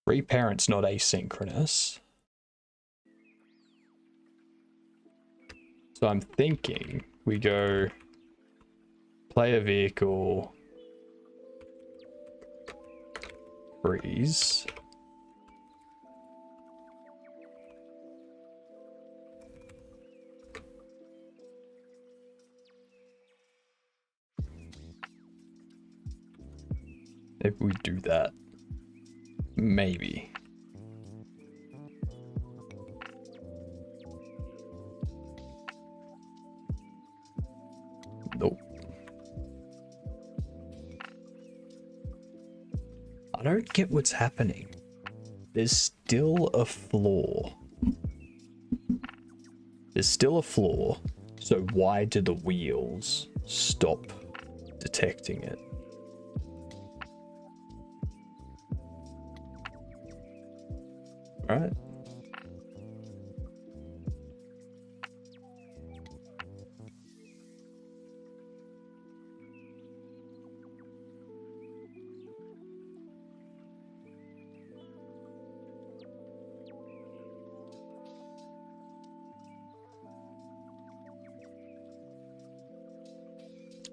Reparent's not asynchronous. So I'm thinking we go play a vehicle, freeze. If we do that, maybe. Nope. I don't get what's happening. There's still a flaw. There's still a flaw. So why do the wheels stop detecting it? All right.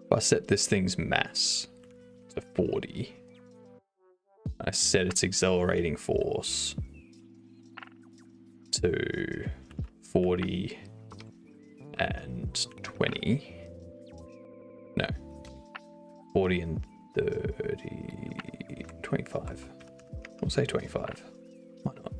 If I set this thing's mass to 40, I set its accelerating force to 40 and 20. No, 40 and 30, 25. We'll say 25. Why not?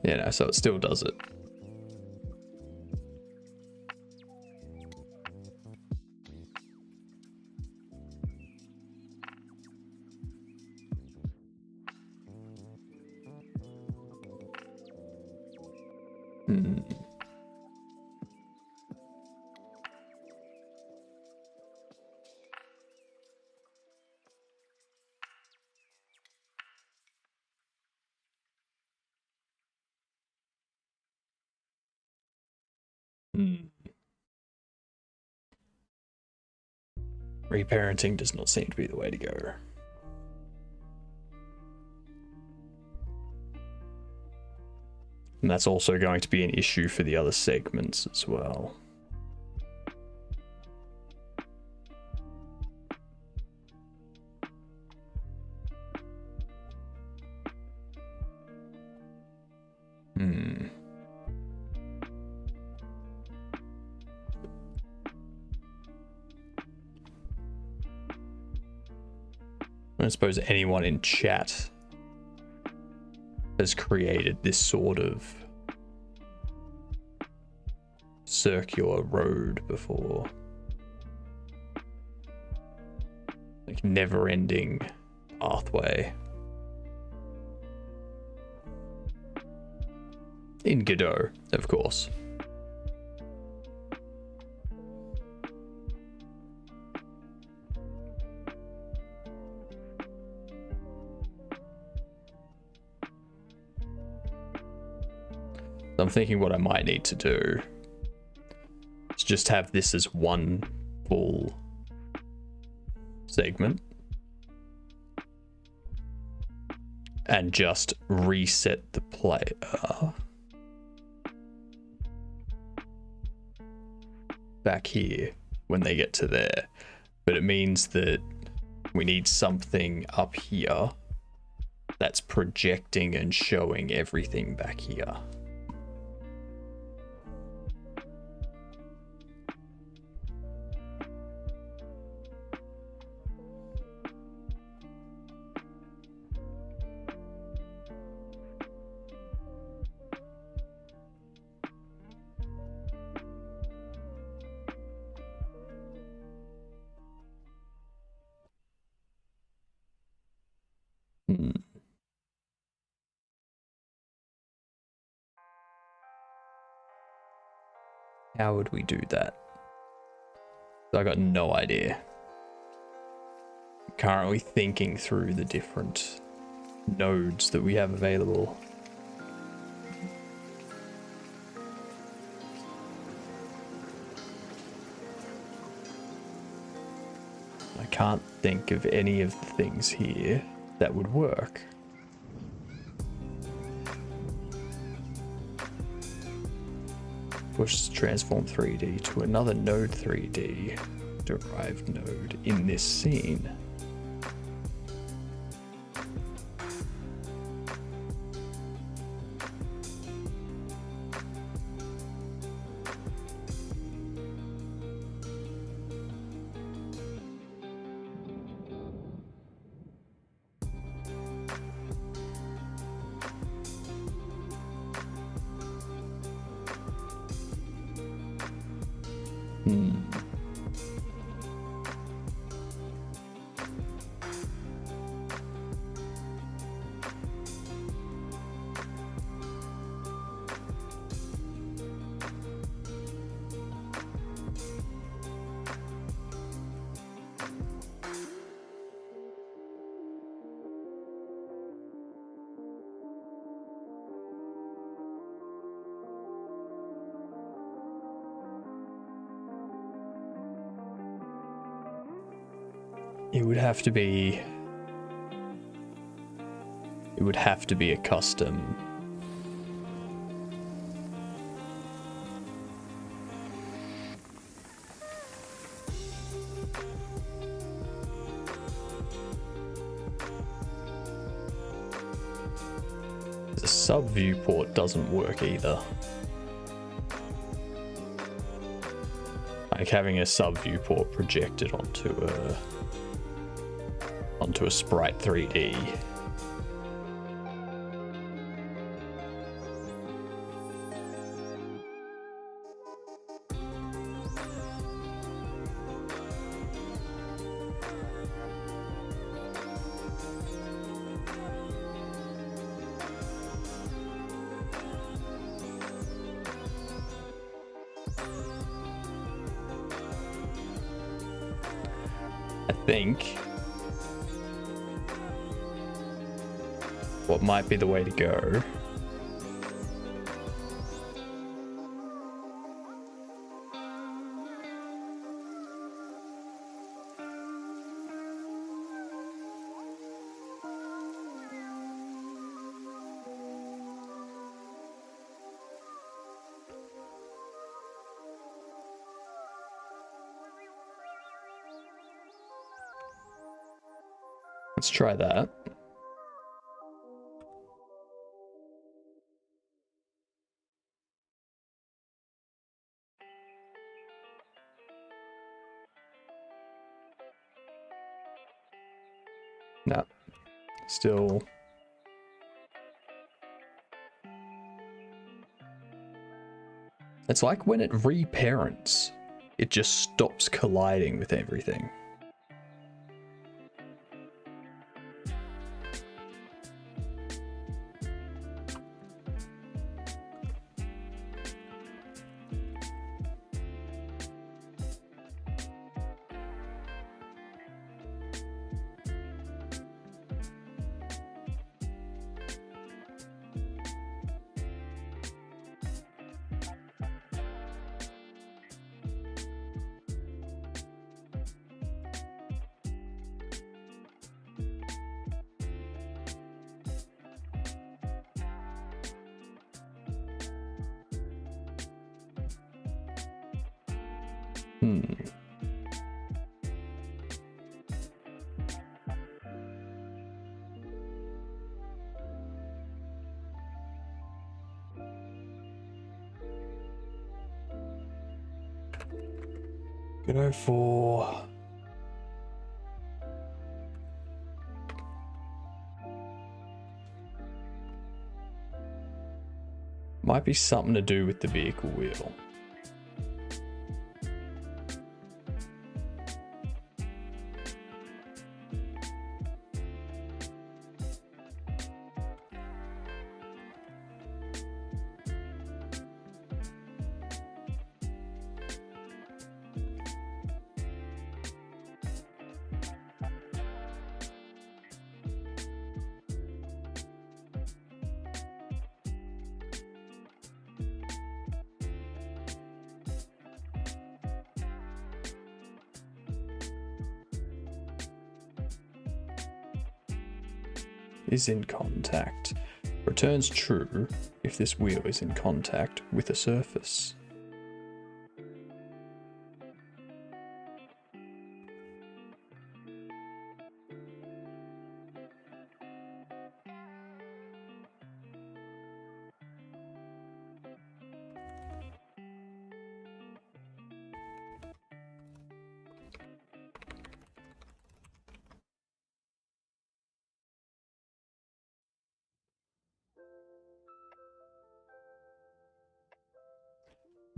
Yeah, no, so it still does it. Reparenting does not seem to be the way to go. And that's also going to be an issue for the other segments as well. I don't suppose anyone in chat has created this sort of circular road before. Like never-ending pathway. In Godot, of course. I'm thinking what I might need to do is just have this as one full segment and just reset the player back here when they get to there. But it means that we need something up here that's projecting and showing everything back here. How would we do that? I got no idea. I'm currently thinking through the different nodes that we have available. I can't think of any of the things here that would work. Push transform 3D to another node 3D derived node in this scene. It would have to be a custom. The sub viewport doesn't work either. Like having a sub viewport projected onto a Sprite 3D. I think what might be the way to go Let's try that. No. Still. It's like when it reparents, it just stops colliding with everything. Go for might be something to do with the vehicle wheel. Is in contact. Returns true if this wheel is in contact with a surface.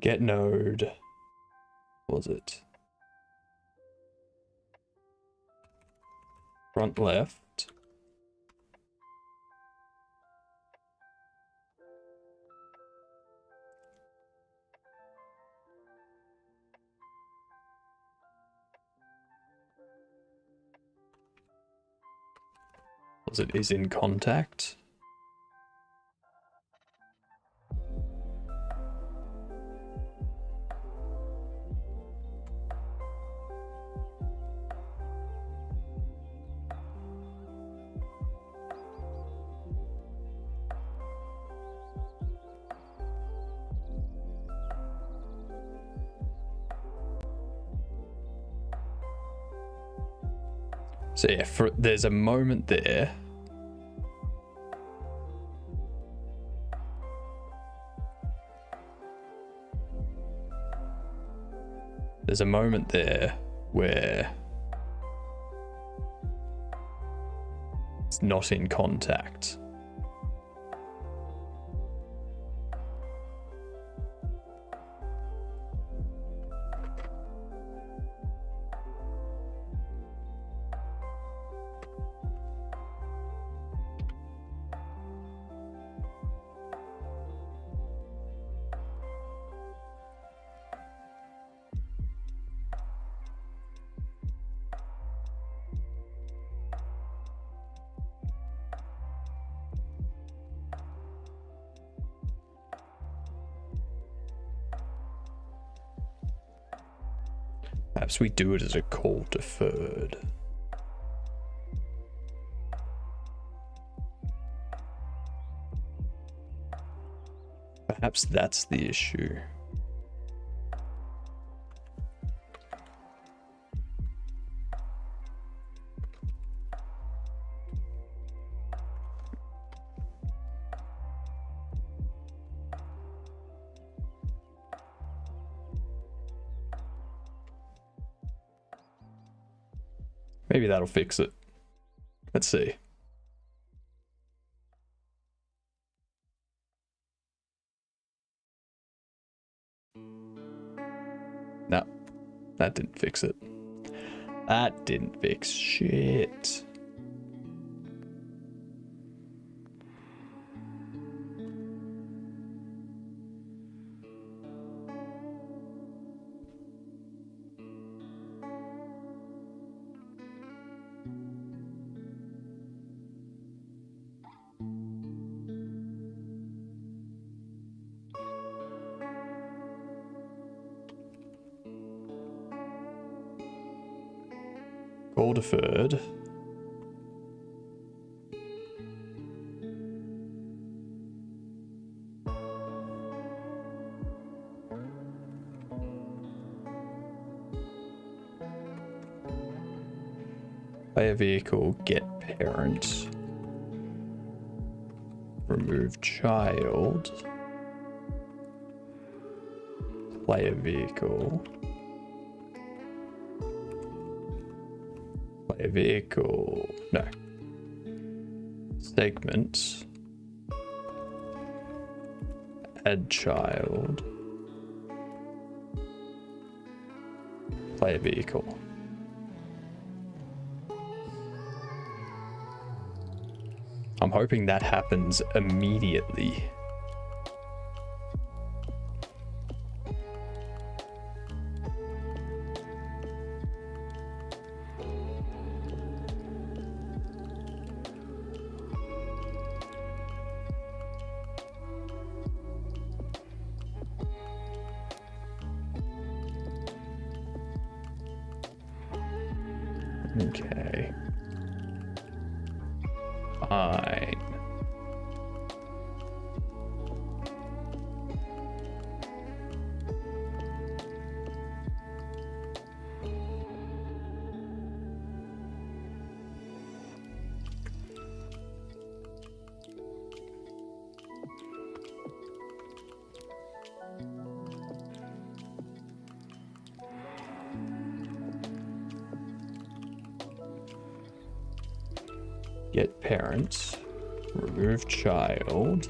Get node. What was it? Front left. Was it is in contact? So yeah, there's a moment there. There's a moment there where it's not in contact. Perhaps we do it as a call deferred. Perhaps that's the issue. Maybe that'll fix it. Let's see. No, that didn't fix it. That didn't fix shit. Call deferred. Play a vehicle, get parent. Remove child. Play a vehicle. Play a vehicle. No. Segment. Add child. Play a vehicle. I'm hoping that happens immediately. Okay. Fine. Get parents, remove child,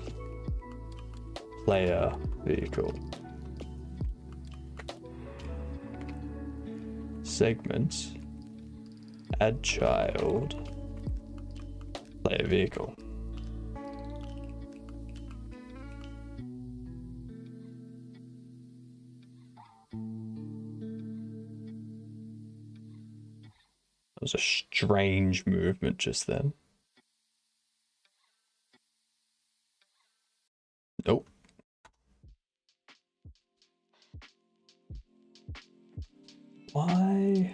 player vehicle, segment, add child, player vehicle. That was a strange movement just then. Nope. Why?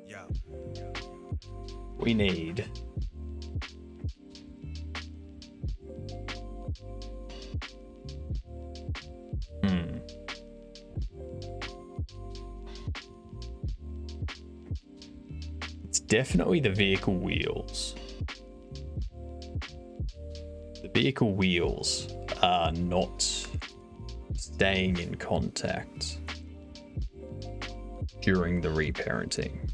Yeah. We need It's definitely the vehicle wheels. The vehicle wheels are not staying in contact during the reparenting.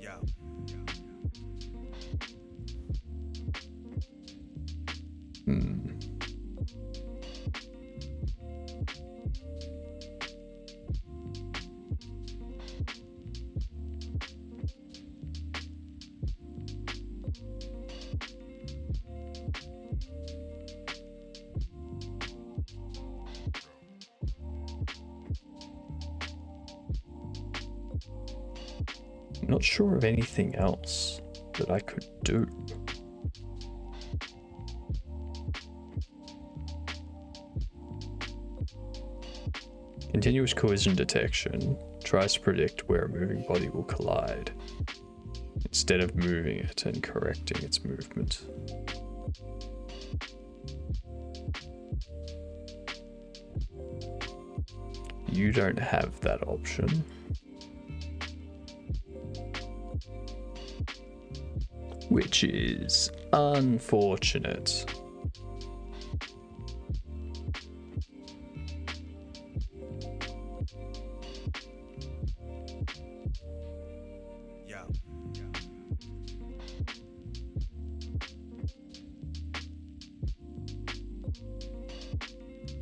Yeah. I'm not sure of anything else that I could do. Continuous collision detection tries to predict where a moving body will collide, instead of moving it and correcting its movement. You don't have that option. which is unfortunate. Yeah.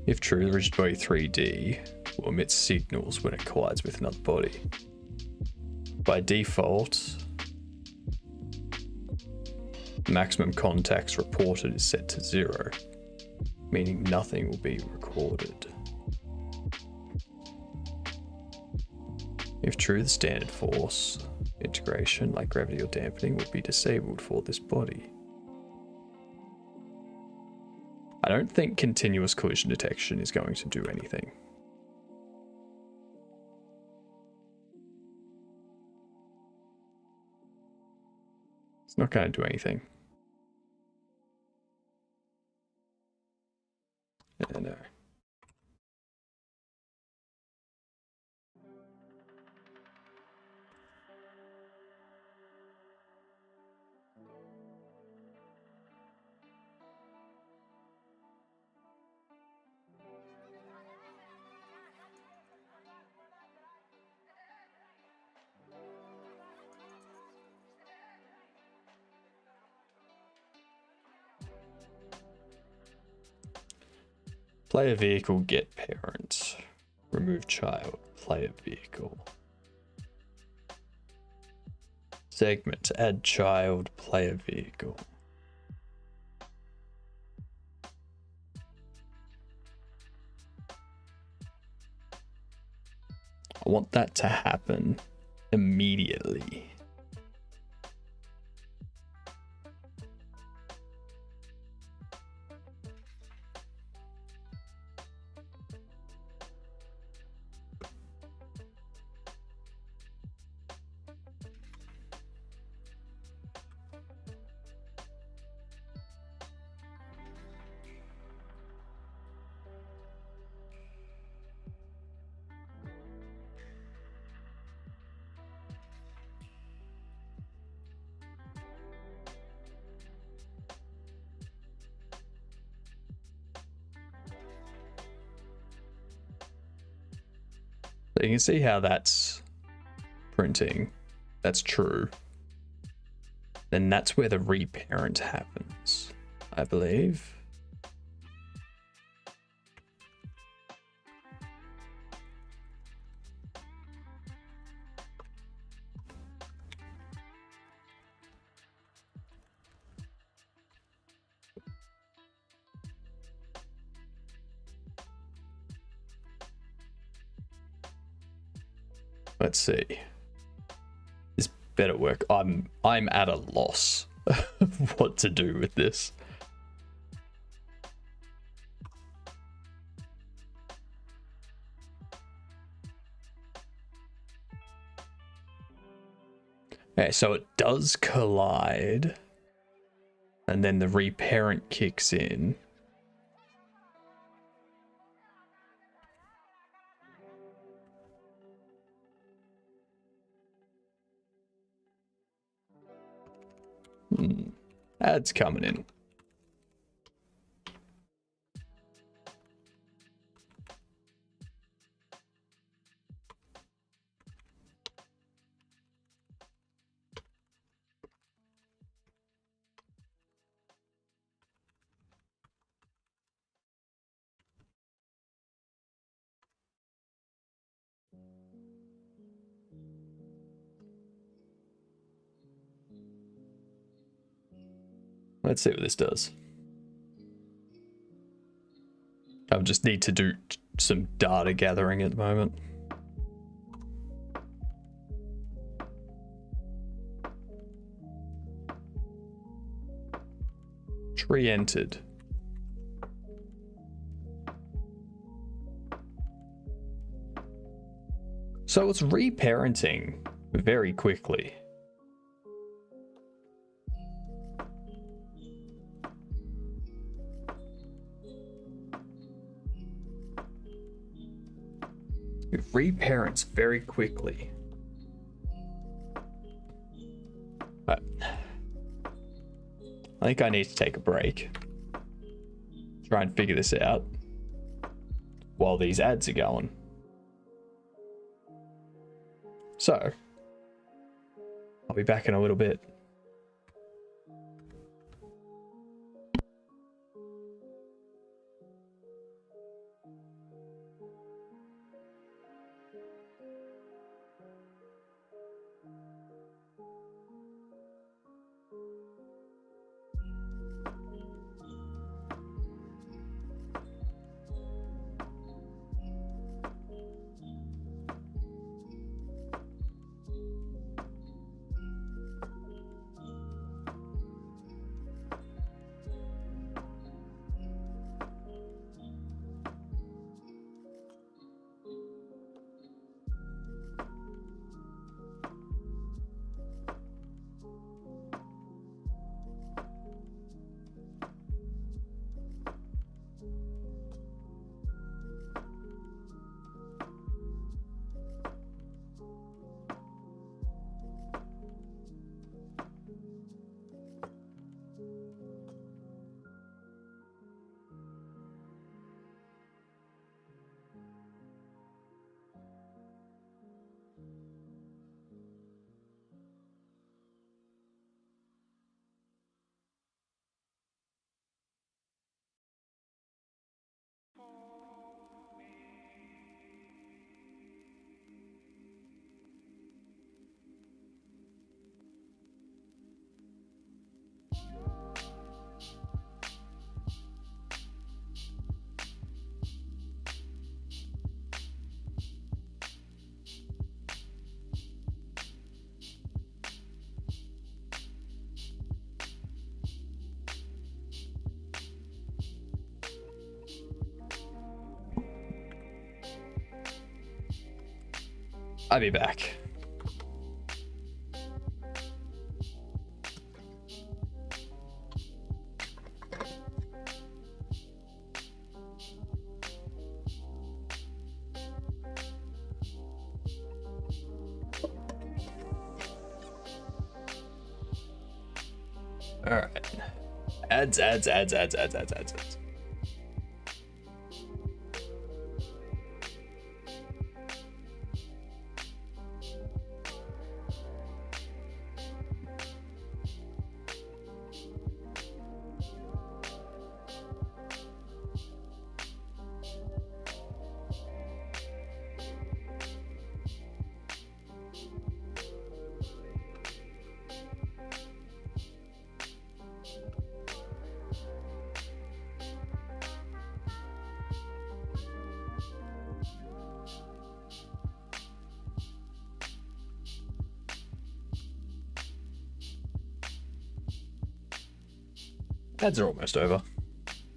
If true, the rigid body 3D will emit signals when it collides with another body. By default, maximum contacts reported is set to 0, meaning nothing will be recorded. If true, the standard force integration, like gravity or dampening, will be disabled for this body. I don't think continuous collision detection is going to do anything. It's not going to do anything. Yeah, no. Player vehicle, get parent. Remove child, player vehicle. Segment, add child, player vehicle. I want that to happen immediately. So you can see how that's printing. That's true. Then that's where the reparent happens, I believe. Let's see. This better work. I'm at a loss of what to do with this. Okay, so it does collide, and then the reparent kicks in. Ads coming in. Let's see what this does. I just need to do some data gathering at the moment. Tree entered. So it's reparenting very quickly. It reparents very quickly. Right. I think I need to take a break. Try and figure this out while these ads are going. So, I'll be back in a little bit. I'll be back. All right. Ads. Ads are almost over.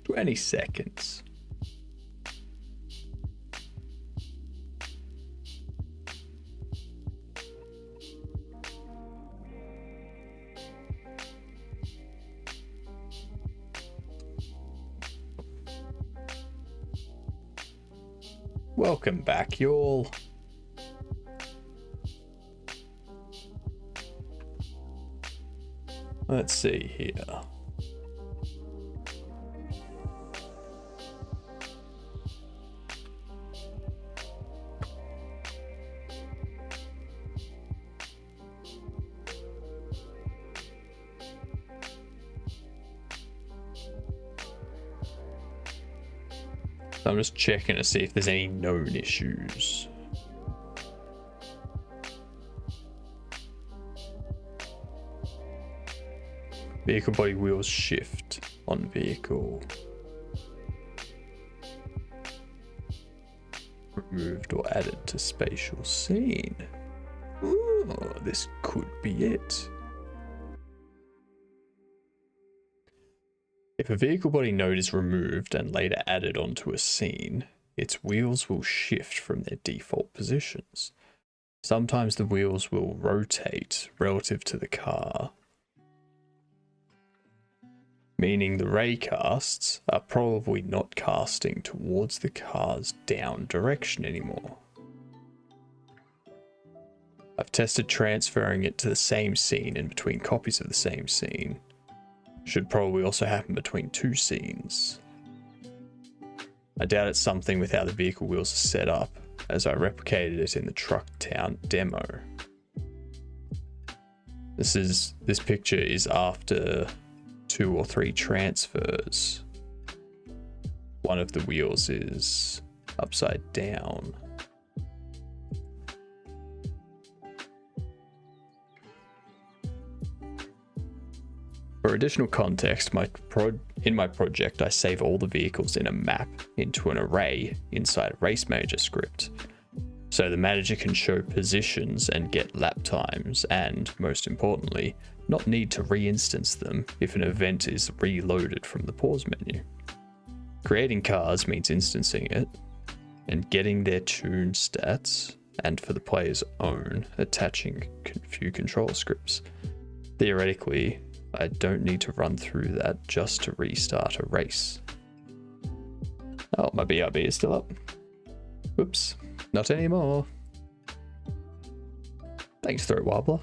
20 seconds. Welcome back, y'all. Let's see here. I'm just checking to see if there's any known issues. Vehicle body wheels shift on vehicle. Removed or added to spatial scene. Ooh, this could be it. If a vehicle body node is removed and later added onto a scene, its wheels will shift from their default positions. Sometimes the wheels will rotate relative to the car, meaning the raycasts are probably not casting towards the car's down direction anymore. I've tested transferring it to the same scene in between copies of the same scene, should probably also happen between two scenes. I doubt it's something with how the vehicle wheels are set up, as I replicated it in the Truck Town demo. This picture is after 2 or 3 transfers. One of the wheels is upside down. For additional context, in my project I save all the vehicles in a map into an array inside a Race Manager script, so the manager can show positions and get lap times, and, most importantly, not need to re-instance them if an event is reloaded from the pause menu. Creating cars means instancing it, and getting their tune stats, and for the player's own, attaching a few control scripts. Theoretically, I don't need to run through that just to restart a race. Oh, my BRB is still up. Whoops, not anymore. Thanks, Throat Wobbler.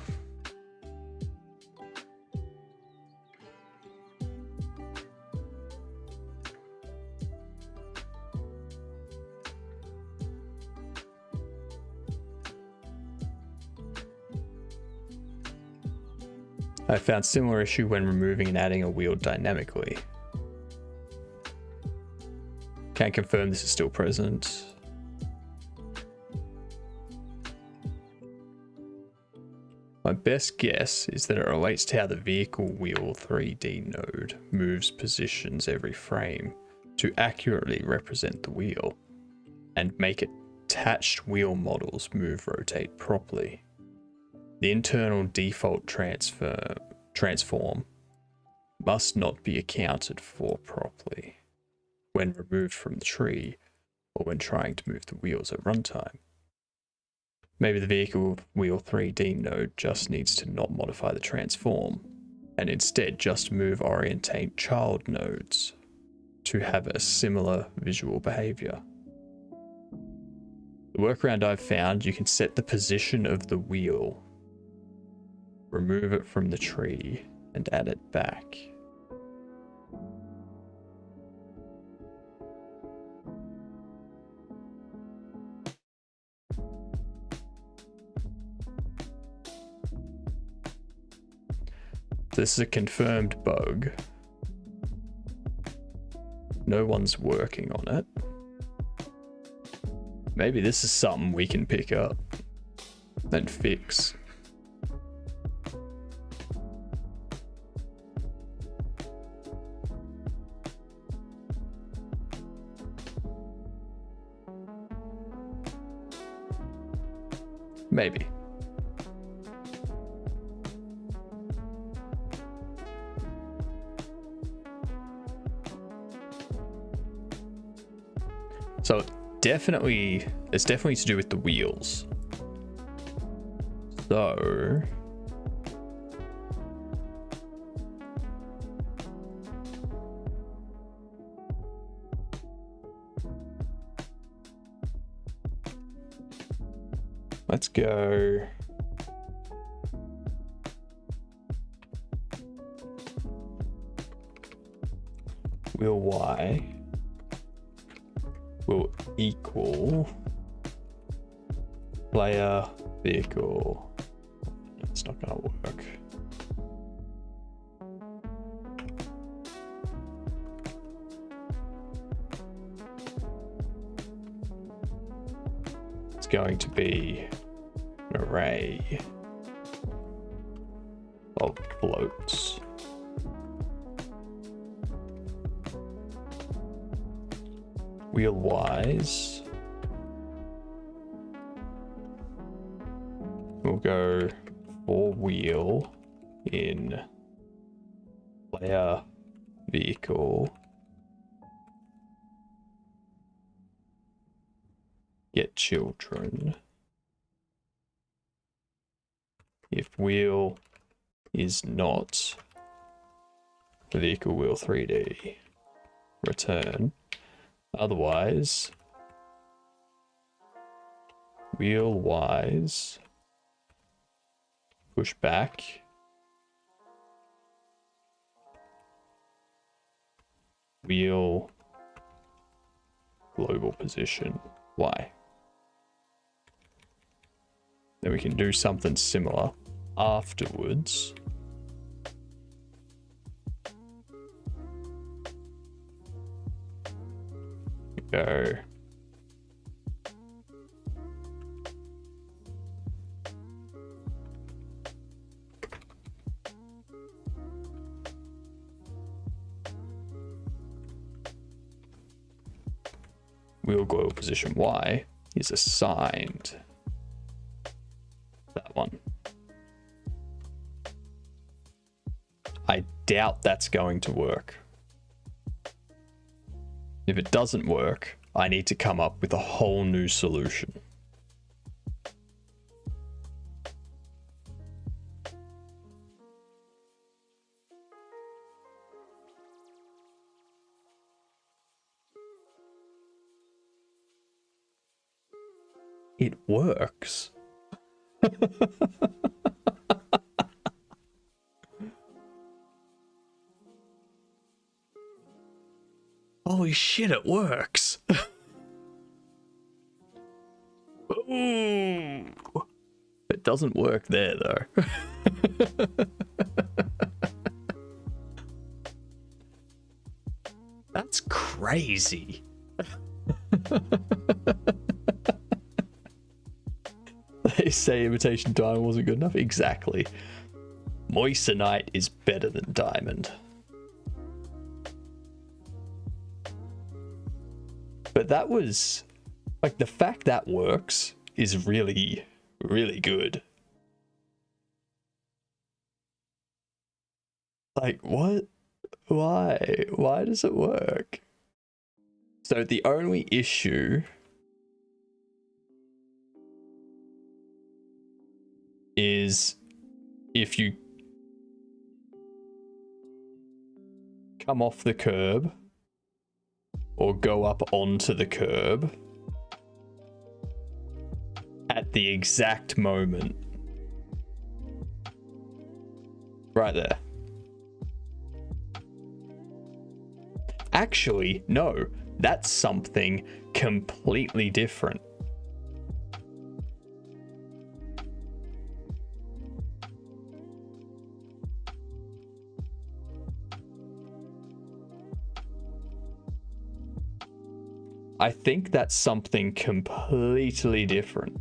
I found similar issue when removing and adding a wheel dynamically. Can't confirm this is still present. My best guess is that it relates to how the vehicle wheel 3D node moves positions every frame to accurately represent the wheel and make attached wheel models rotate properly. The internal default transform must not be accounted for properly when removed from the tree or when trying to move the wheels at runtime. Maybe the vehicle wheel 3D node just needs to not modify the transform and instead just move orientate child nodes to have a similar visual behavior. The workaround I've found, you can set the position of the wheel, remove it from the tree, and add it back. This is a confirmed bug. No one's working on it. Maybe this is something we can pick up and fix. Maybe. So it's definitely to do with the wheels. So let's go wheel Y will equal player vehicle. It's not gonna work. It's going to be an array of floats. Wheel-wise, we'll go for wheel in player vehicle, get children. If wheel is not the vehicle wheel 3D, return. Otherwise, wheel-wise, push back, wheel global position Y. Then we can do something similar afterwards. Go. Wheel global position Y is assigned that one. I doubt that's going to work. If it doesn't work, I need to come up with a whole new solution. It works. Holy shit, it works. Ooh. It doesn't work there though. That's crazy. They say imitation diamond wasn't good enough. Exactly. Moissanite is better than diamond. But that was, like, the fact that works is really, really good. Like, what? Why? Why does it work? So the only issue is if you come off the curb or go up onto the curb at the exact moment. Right there. Actually, no, that's something completely different. I think that's something completely different.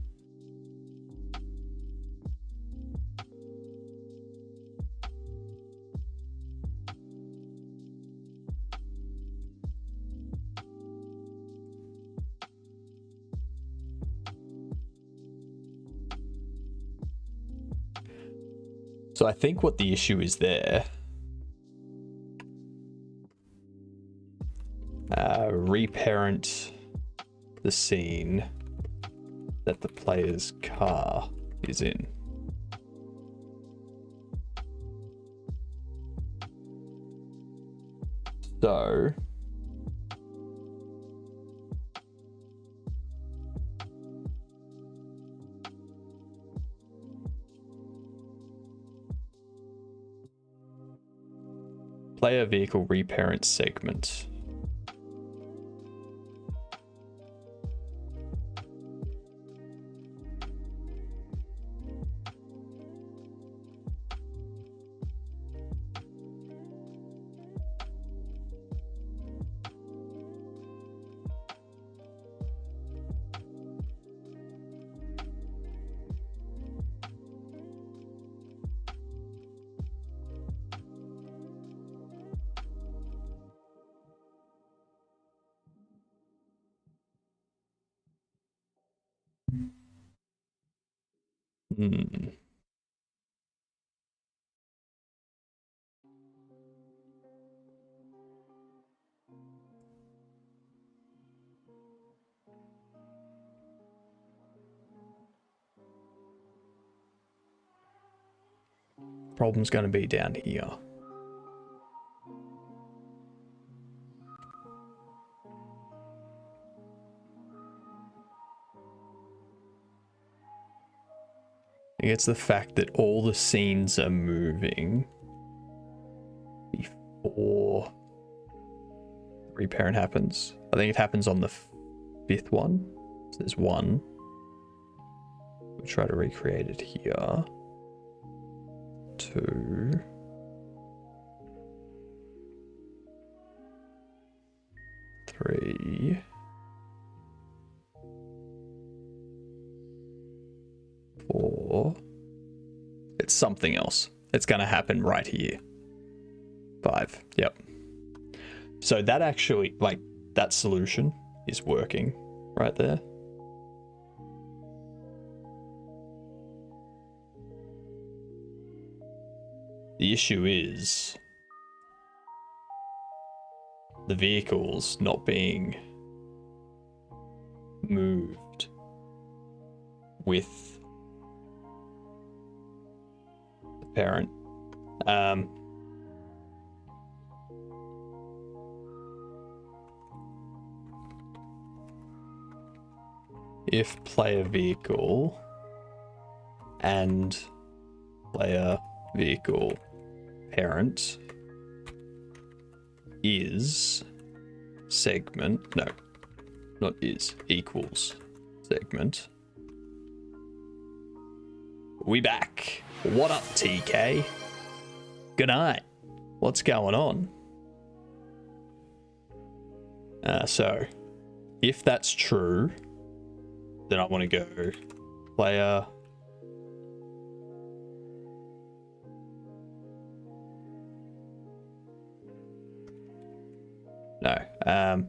So I think what the issue is there, reparent the scene that the player's car is in. So player vehicle reparent segment. Problem's going to be down here. It's the fact that all the scenes are moving before reparent happens. I think it happens on the fifth one. So there's one. We'll try to recreate it here. 2. 3. 4. It's something else. It's going to happen right here. 5. Yep. So that actually, like, that solution is working right there. The issue is the vehicles not being moved with the parent. If player vehicle and player vehicle parent is segment, no, not is, equals segment. We back. What up, TK? Good night. What's going on? So, if that's true, then I want to go player no.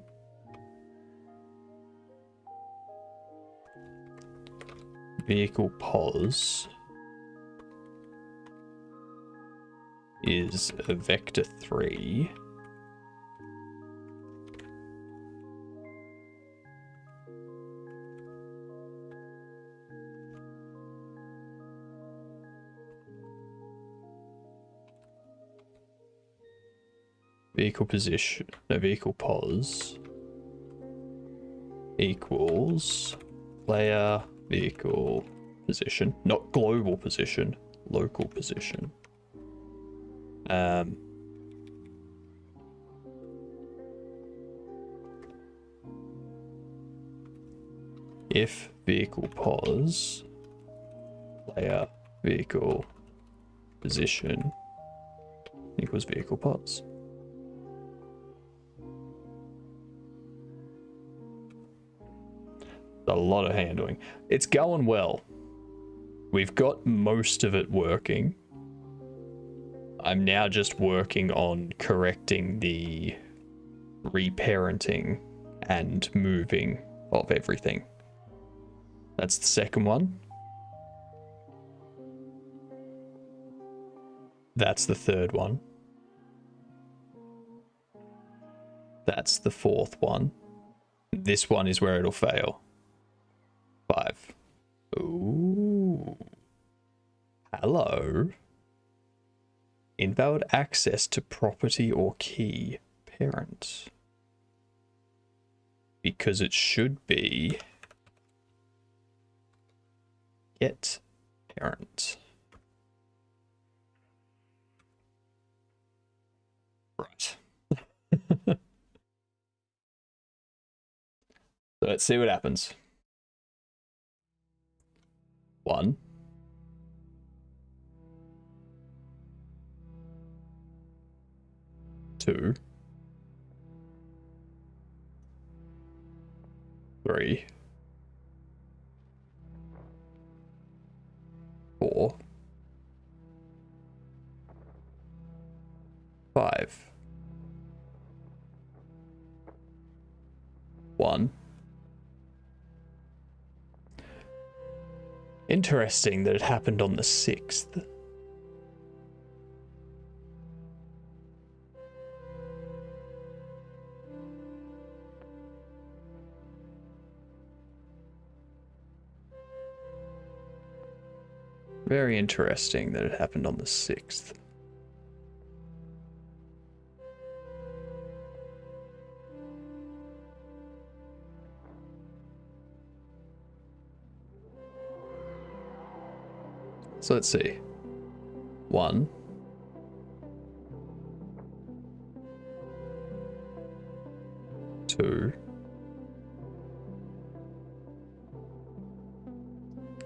Vehicle pos is a vector 3. Vehicle position, no, vehicle pos equals player vehicle position, not global position, local position. If vehicle pos player vehicle position equals vehicle pos. A lot of handling. It's going well. We've got most of it working. I'm now just working on correcting the reparenting and moving of everything. That's the second one. That's the third one. That's the fourth one. This one is where it'll fail. 5. Ooh. Hello. Invalid access to property or key parent. Because it should be get parent. Right. So let's see what happens. 1. 2. 3. 4. 5. 1. Interesting that it happened on the 6th. Very interesting that it happened on the 6th. So let's see. 1.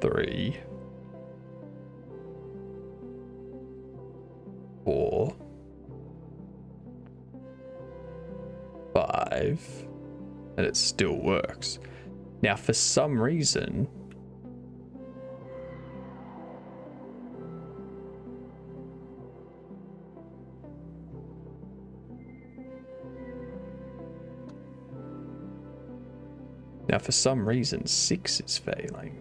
3, 4, 5, and it still works. Now, for some reason, Now, for some reason, 6 is failing.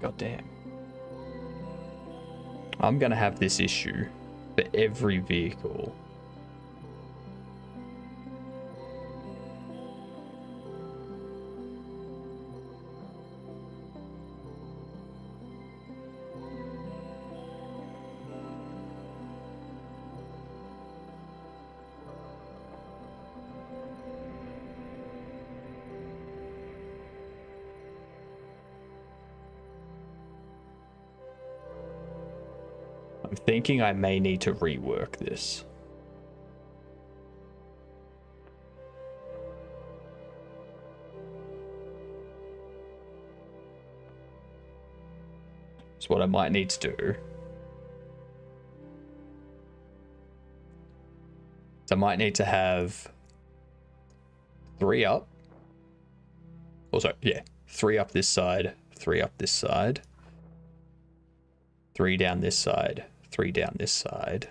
God damn. I'm gonna have this issue for every vehicle. I'm thinking I may need to rework this. So what I might need to do is I might need to have 3 up. Also, yeah, 3 up this side, 3 up this side, 3 down this side, 3 down this side,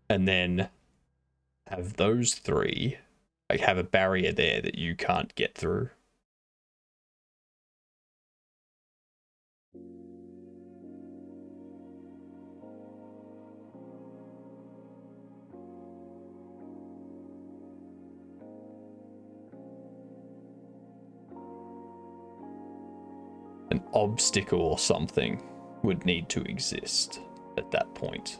and then have those 3, like, have a barrier there that you can't get through. An obstacle or something would need to exist at that point.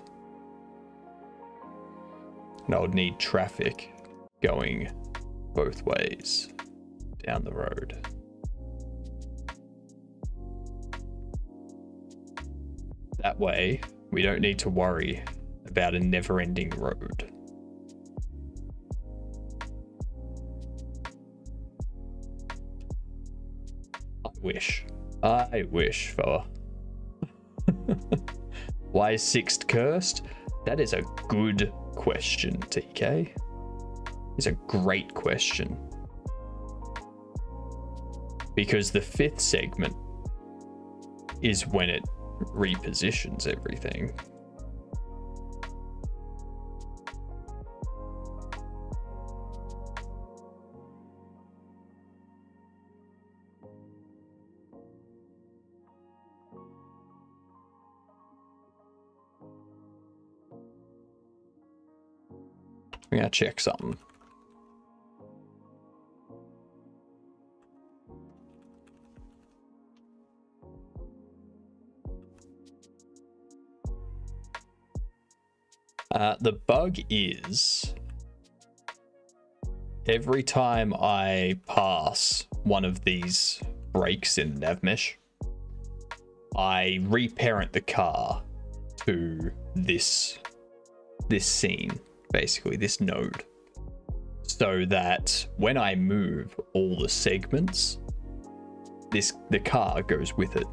And I would need traffic going both ways down the road. That way, we don't need to worry about a never-ending road. I wish for. Why is 6th cursed? That is a good question, TK. It's a great question. Because the 5th segment is when it repositions everything. I'm gonna check something. The bug is every time I pass one of these breaks in NavMesh, I reparent the car to this scene, basically this node, so that when I move all the segments, the car goes with it.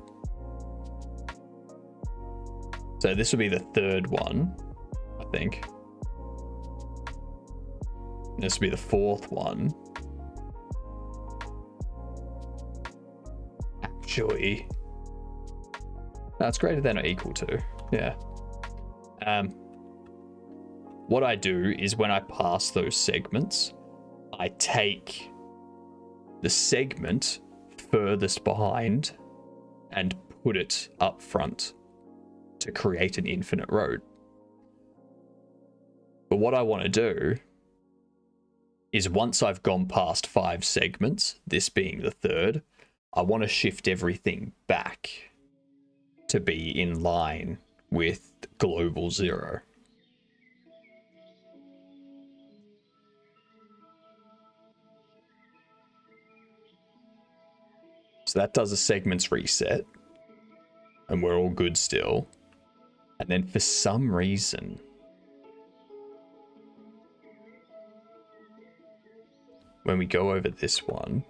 So this will be the 3rd one, I think. This will be the 4th one. Actually, that's greater than or equal to. Yeah. What I do is when I pass those segments, I take the segment furthest behind and put it up front to create an infinite road. But what I want to do is once I've gone past 5 segments, this being the 3rd, I want to shift everything back to be in line with global 0. So that does a segments reset. And we're all good still. And then for some reason, when we go over this one,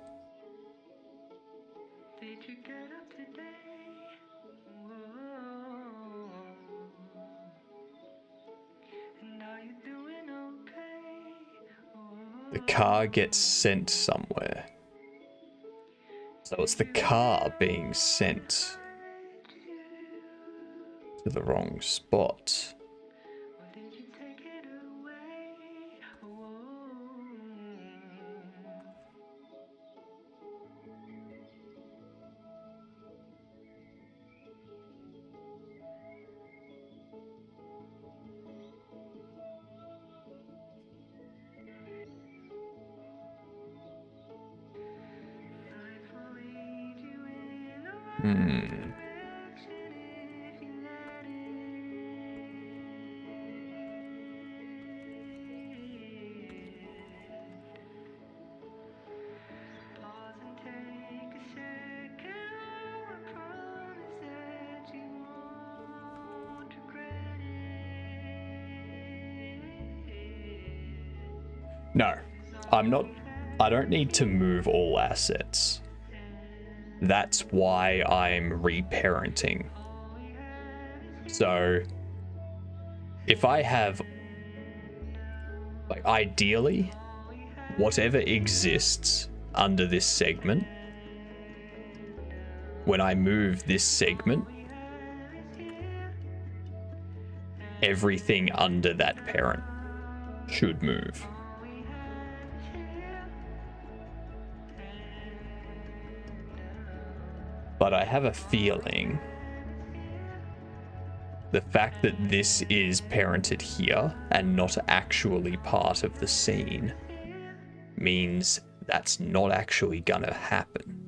the car gets sent somewhere. So it's the car being sent to the wrong spot. No, I'm not. I don't need to move all assets. That's why I'm reparenting. So if I have, like, ideally, whatever exists under this segment, when I move this segment, everything under that parent should move. But I have a feeling the fact that this is parented here and not actually part of the scene means that's not actually gonna happen.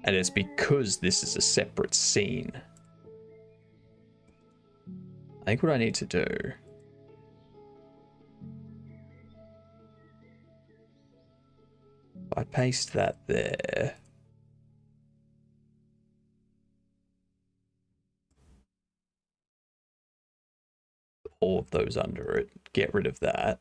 And it's because this is a separate scene. I think what I need to do, I paste that there. All of those under it. Get rid of that.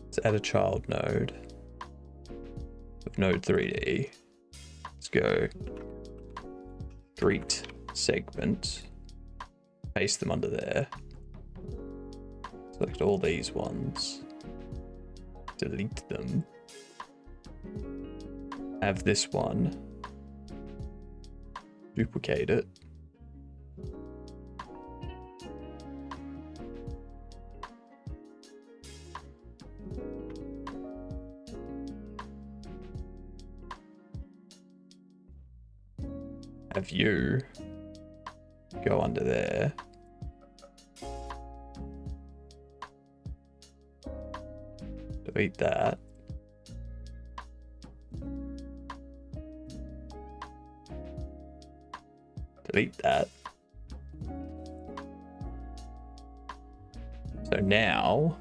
Let's add a child node of node 3D. Let's go greet segment, paste them under there. Select all these ones, delete them. Have this one, duplicate it. Have you go under there. Delete that. Delete that. So now,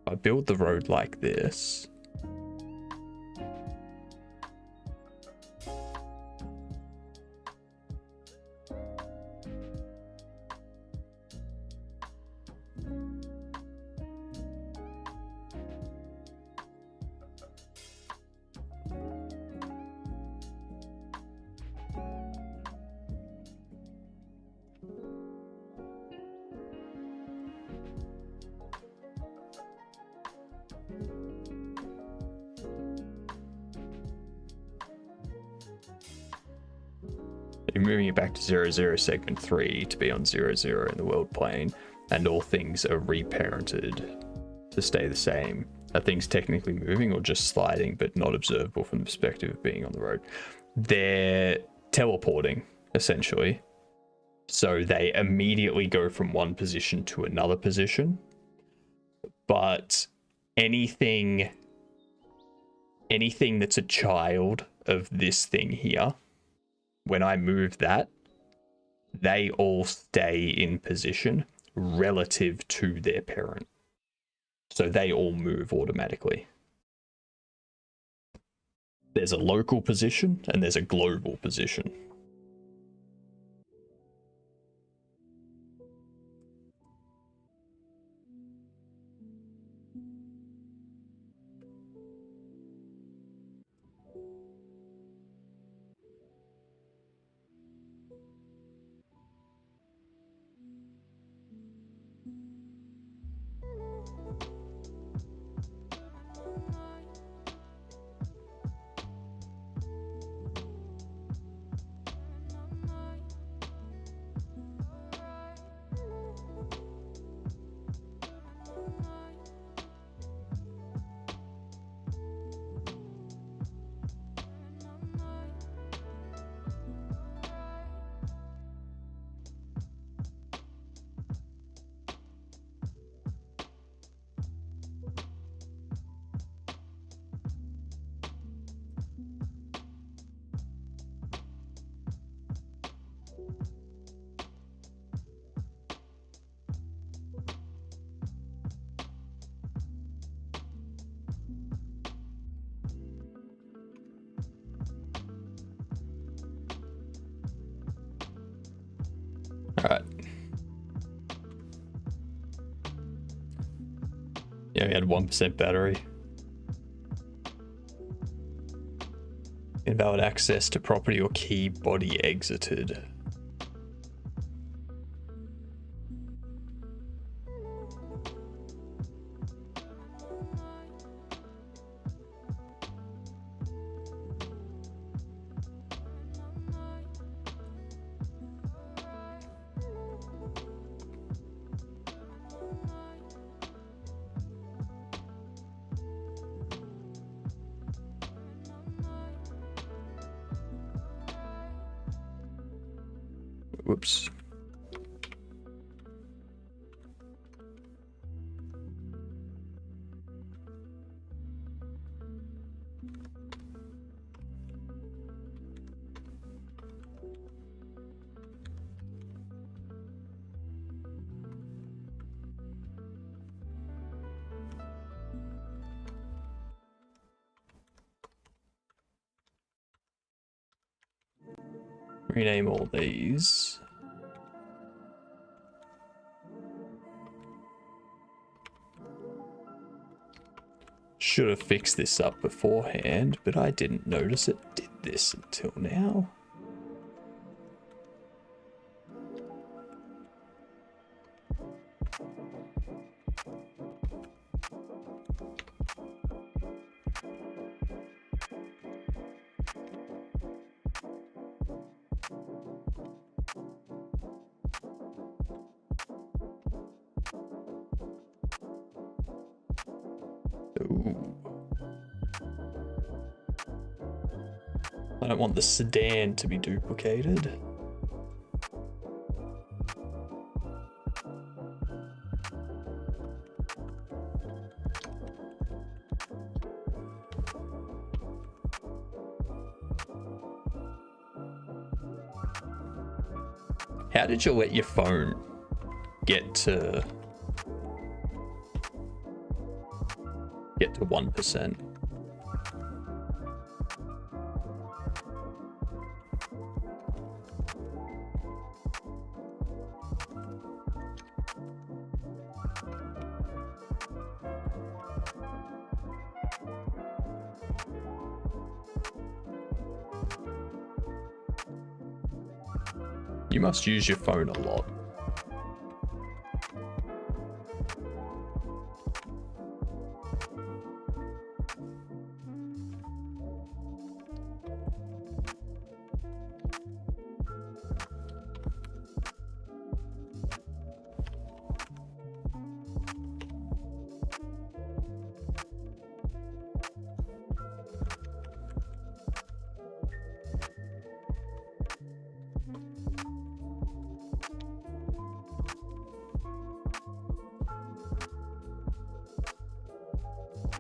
if I build the road like this, you're moving it back to 00 segment 3 to be on 00 in the world plane, and all things are reparented to stay the same. Are things technically moving or just sliding but not observable from the perspective of being on the road? They're teleporting, essentially. So they immediately go from one position to another position. But anything that's a child of this thing here, when I move that, they all stay in position relative to their parent. So they all move automatically. There's a local position and there's a global position. All right. Yeah, we had 1% battery. Invalid access to property or key body exited. Whoops. Rename all these. Should have fixed this up beforehand, but I didn't notice it did this until now. Ooh. I don't want the sedan to be duplicated. How did you let your phone get to 1%? You must use your phone a lot.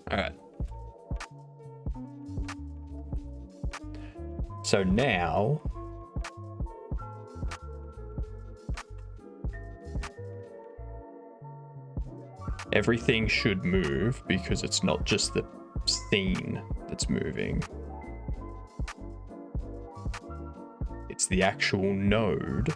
All right. So now everything should move because it's not just the scene that's moving. It's the actual node.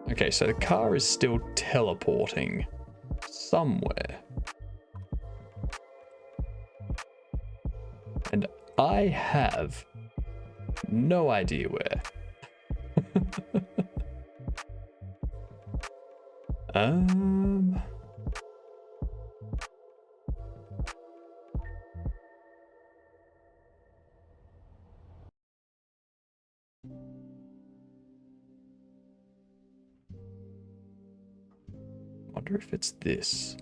Okay, so the car is still teleporting somewhere. And I have no idea where. um... Wonder if it's this.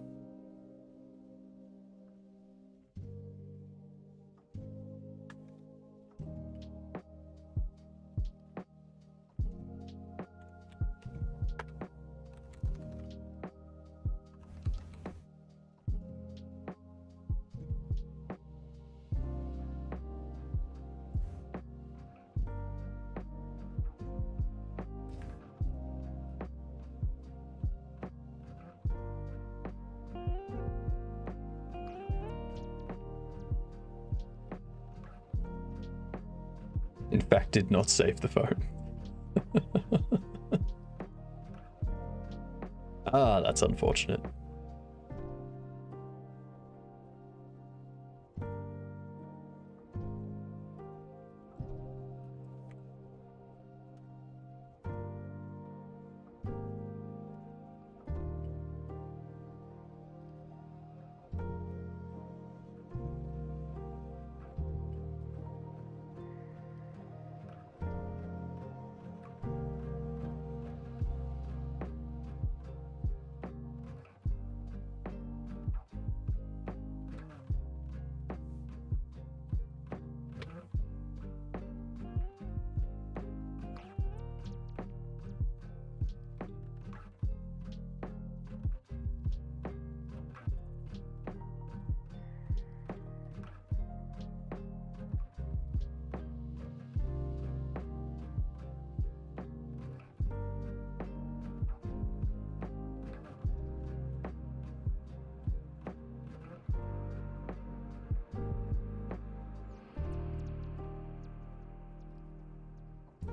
In fact, did not save the phone. Ah, that's unfortunate.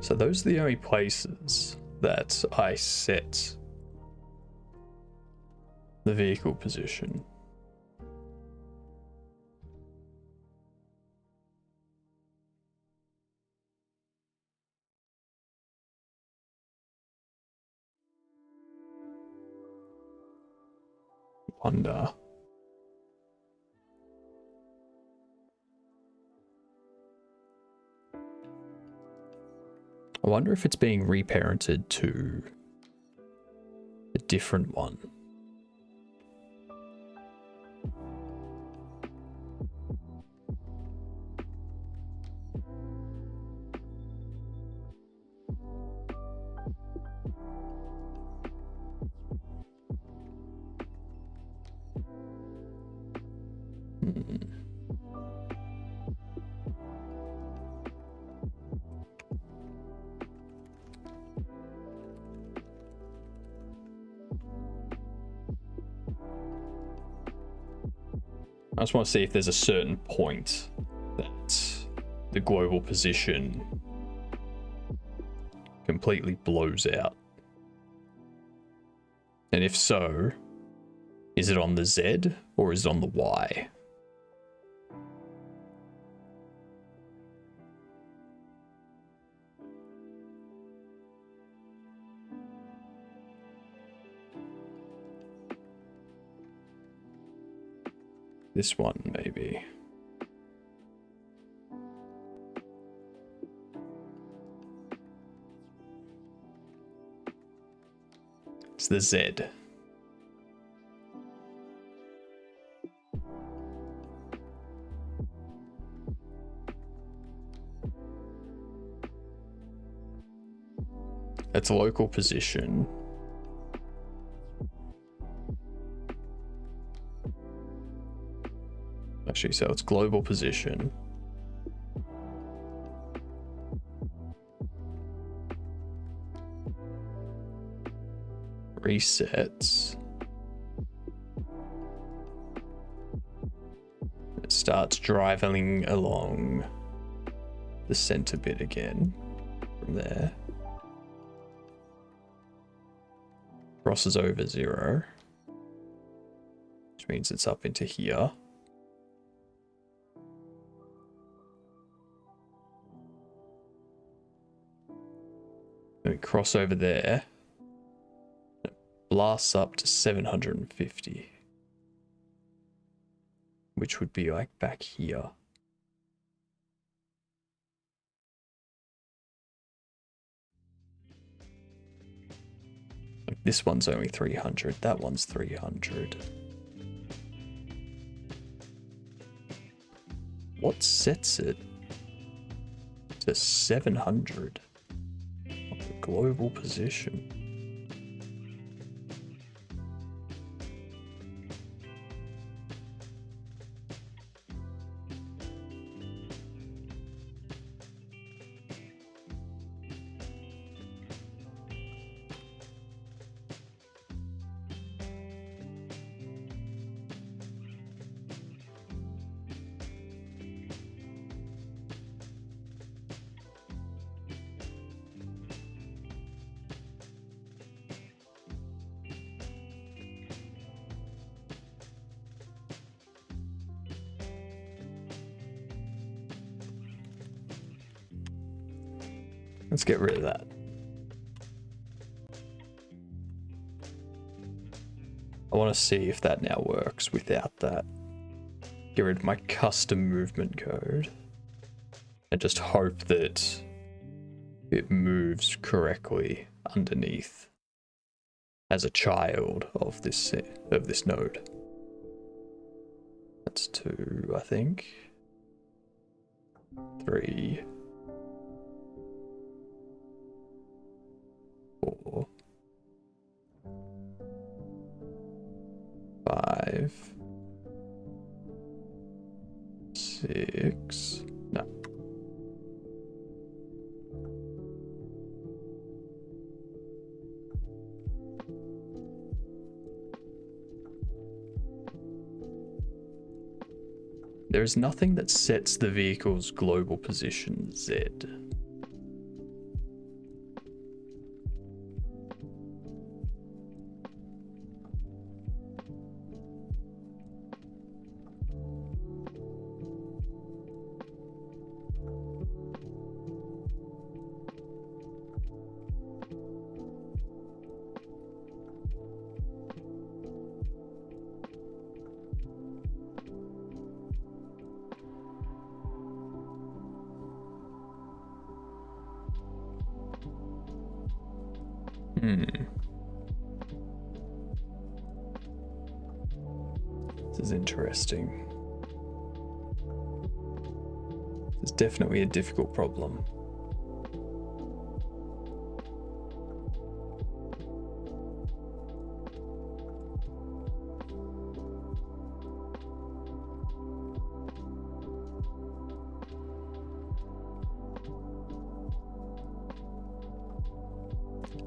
So those are the only places that I set the vehicle position. Wonder. I wonder if it's being reparented to a different one. I just want to see if there's a certain point that the global position completely blows out. And if so, is it on the Z or is it on the Y? This one, maybe. It's the Z. Its local position. Actually, so its global position. Resets. It starts driving along the center bit again from there. Crosses over 0, which means it's up into here. Then we cross over there. It blasts up to 750, which would be like back here. Like this one's only 300, that one's 300. What sets it to 700 on the global position? Let's get rid of that. I want to see if that now works without that. Get rid of my custom movement code and just hope that it moves correctly underneath as a child of this node. That's 2, I think. 3. 4, 5, 6. No. There is nothing that sets the vehicle's global position Z. This is interesting. It's definitely a difficult problem.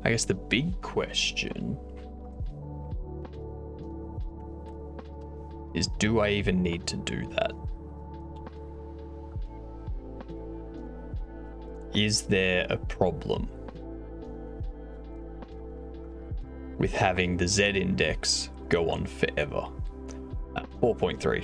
I guess the big question is, do I even need to do that? Is there a problem with having the Z index go on forever at 4.3?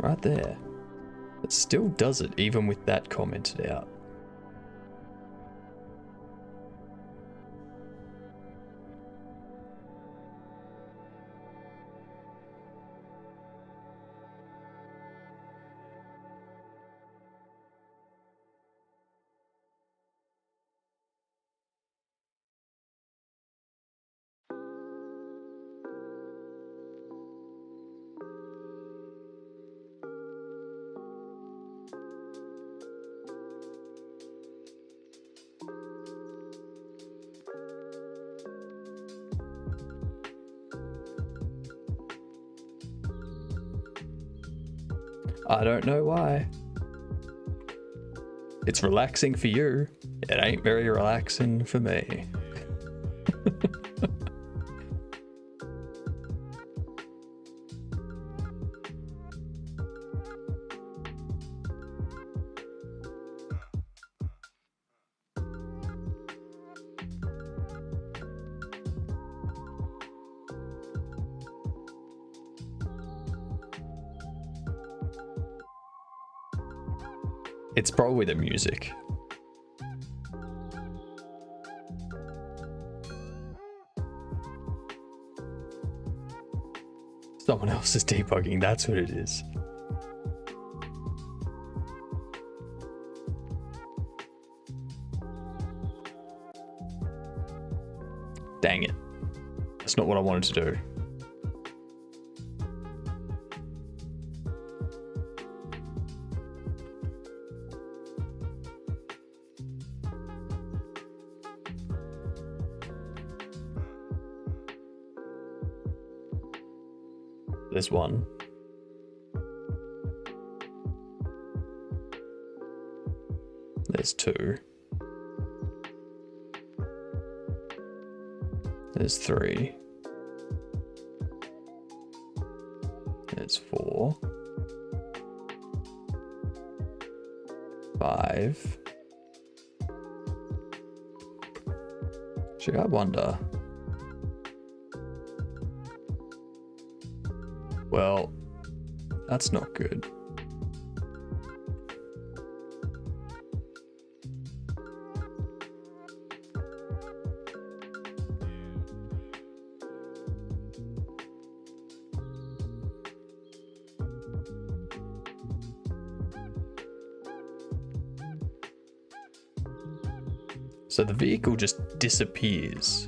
Right there. It still does it, even with that commented out. I don't know why. It's relaxing for you. It ain't very relaxing for me. It's probably the music. Someone else is debugging, that's what it is. Dang it. That's not what I wanted to do. There's one. There's two. There's three. There's 4. 5. Gee, I wonder. Well, that's not good. So the vehicle just disappears.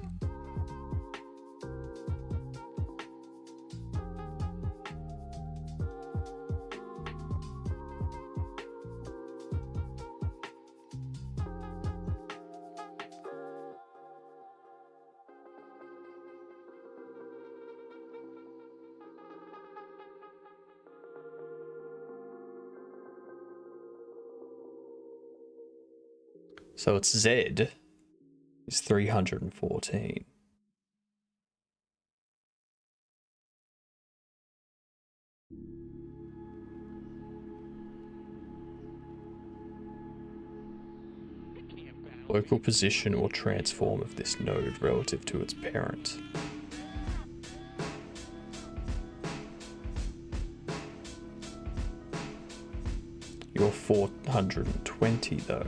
So it's Z is 314. Local position or transform of this node relative to its parent. You're 420 though.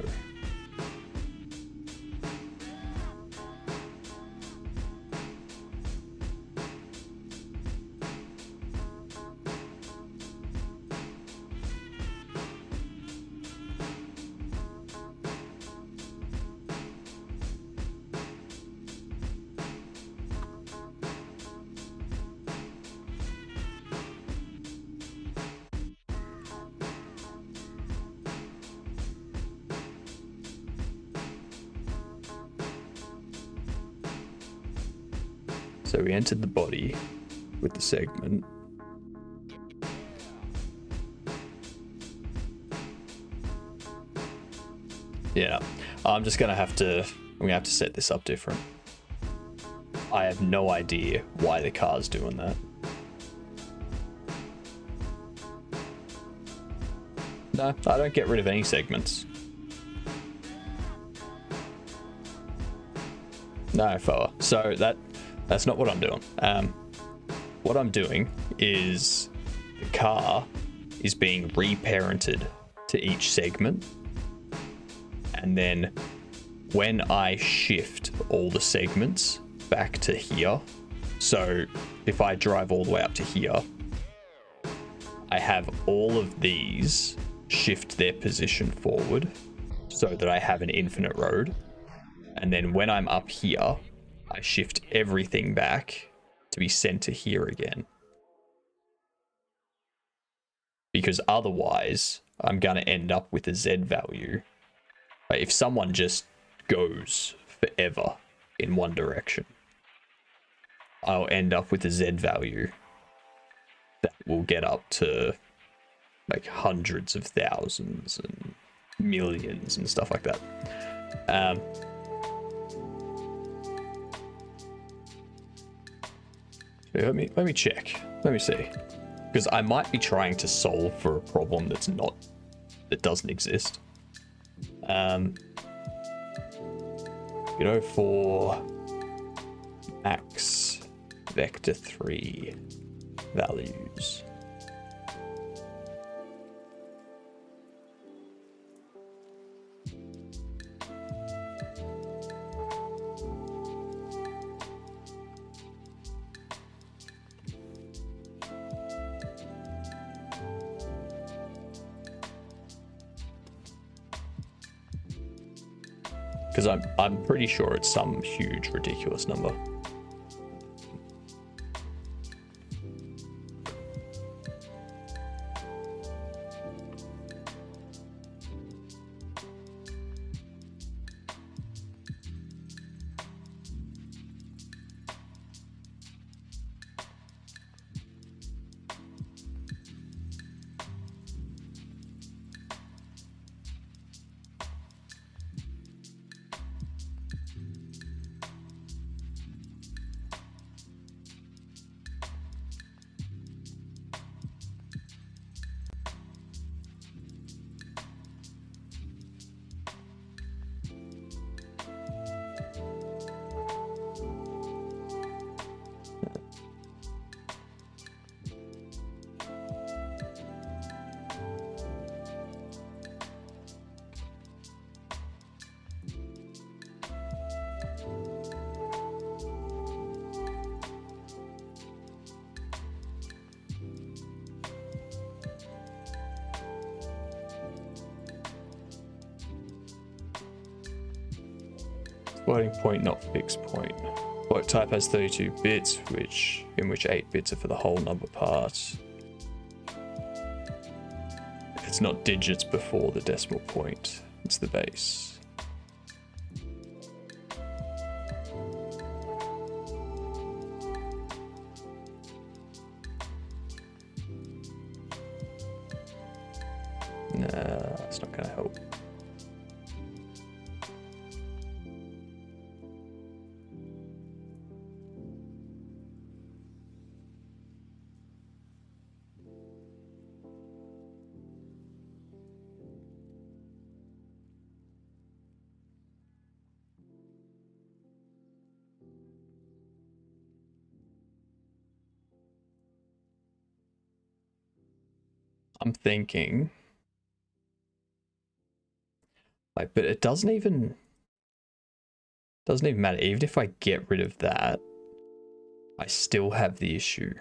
So we entered the body with the segment. Yeah, I'm gonna have to set this up different. I have no idea why the car's doing that. No, I don't get rid of any segments. No, Foa. So that's not what I'm doing. What I'm doing is the car is being reparented to each segment. And then when I shift all the segments back to here, so if I drive all the way up to here, I have all of these shift their position forward so that I have an infinite road. And then when I'm up here, I shift everything back to be sent to here again. Because otherwise, I'm going to end up with a Z value. Like if someone just goes forever in one direction, I'll end up with a Z value that will get up to like hundreds of thousands and millions and stuff like that. Let me check. Let me see. Because I might be trying to solve for a problem that doesn't exist. You know, for max vector 3 values. Because I'm pretty sure it's some huge ridiculous number. Floating point, not fixed point. Float type has 32 bits, in which 8 bits are for the whole number part. If it's not digits before the decimal point, it's the base. Nah, that's not gonna help. I'm thinking, like, but it doesn't even matter. Even if I get rid of that, I still have the issue.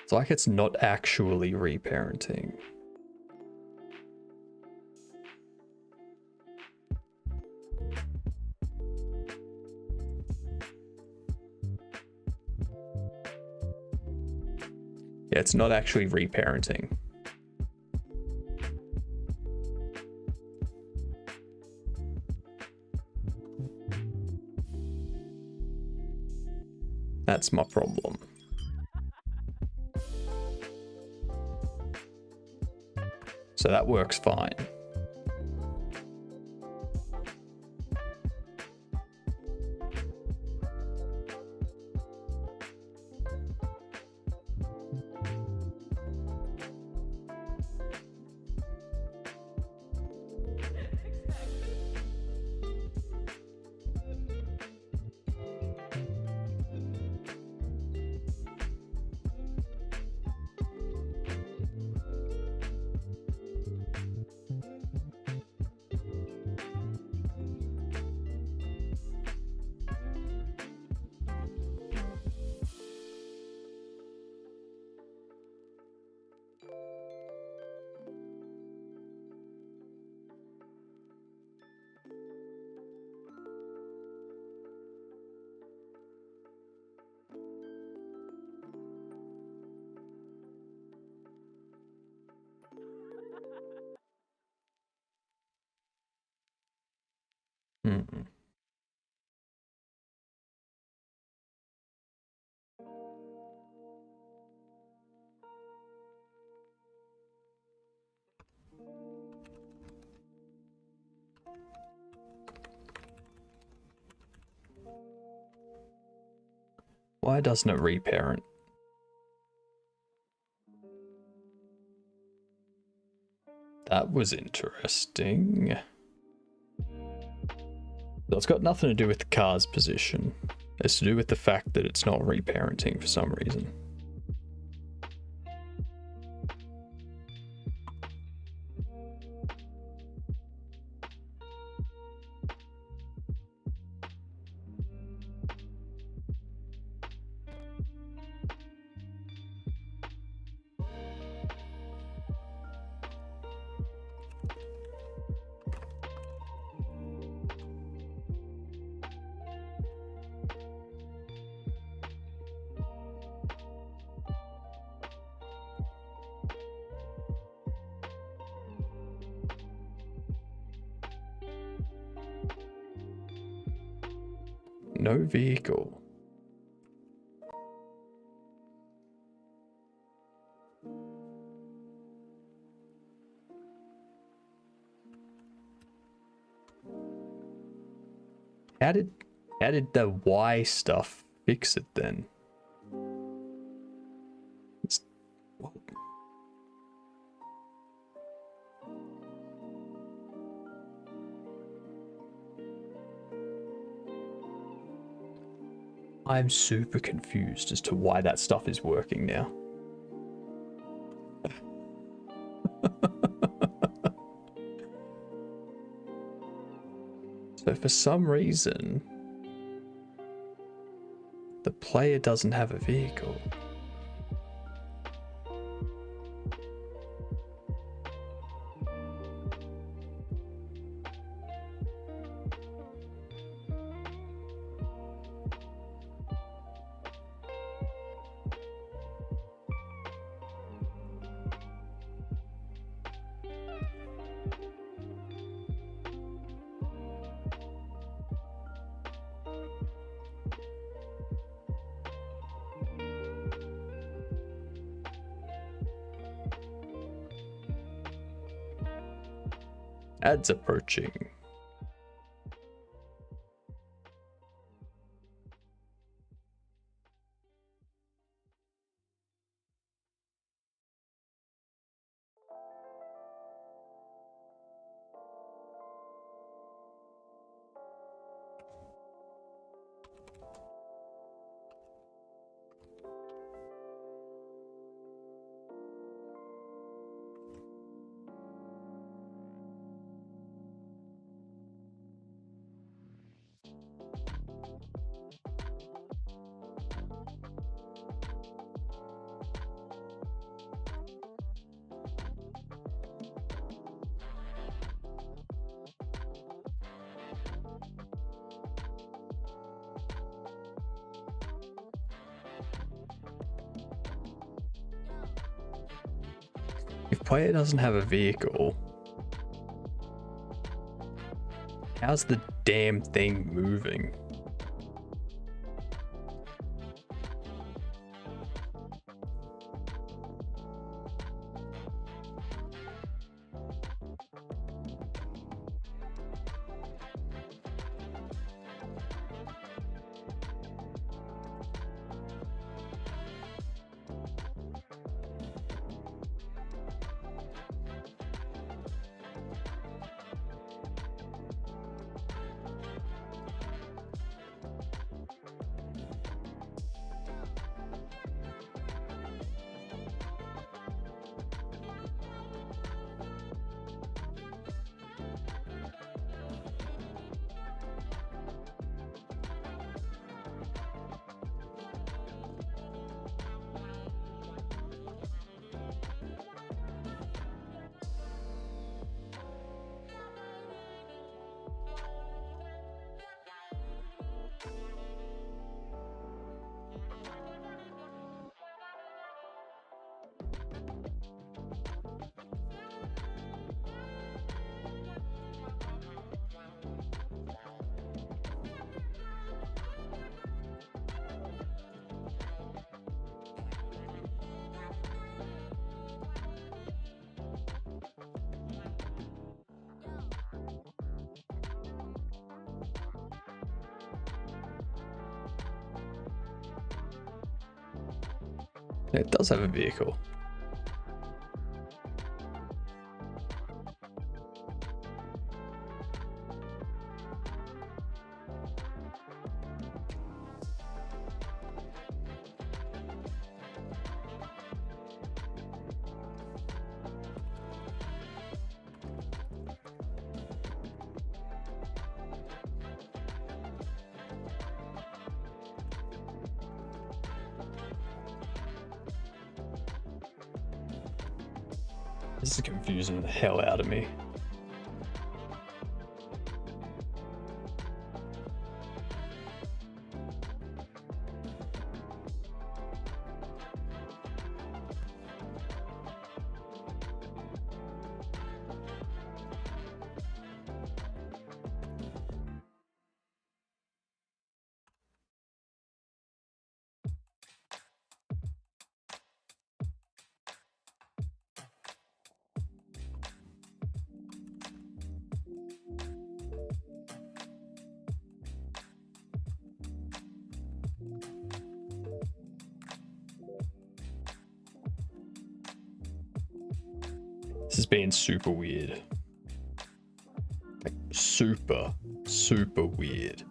It's like it's not actually reparenting. Yeah, it's not actually reparenting. That's my problem. So that works fine. Hmm. Why doesn't it reparent? That was interesting. So it's got nothing to do with the car's position. It's to do with the fact that it's not reparenting for some reason. No vehicle. How did the Y stuff fix it then? What? I'm super confused as to why that stuff is working now. So for some reason, the player doesn't have a vehicle. Ads approaching. If player doesn't have a vehicle, how's the damn thing moving? It does have a vehicle. This is confusing the hell out of me. This is being super weird. Like super, super weird.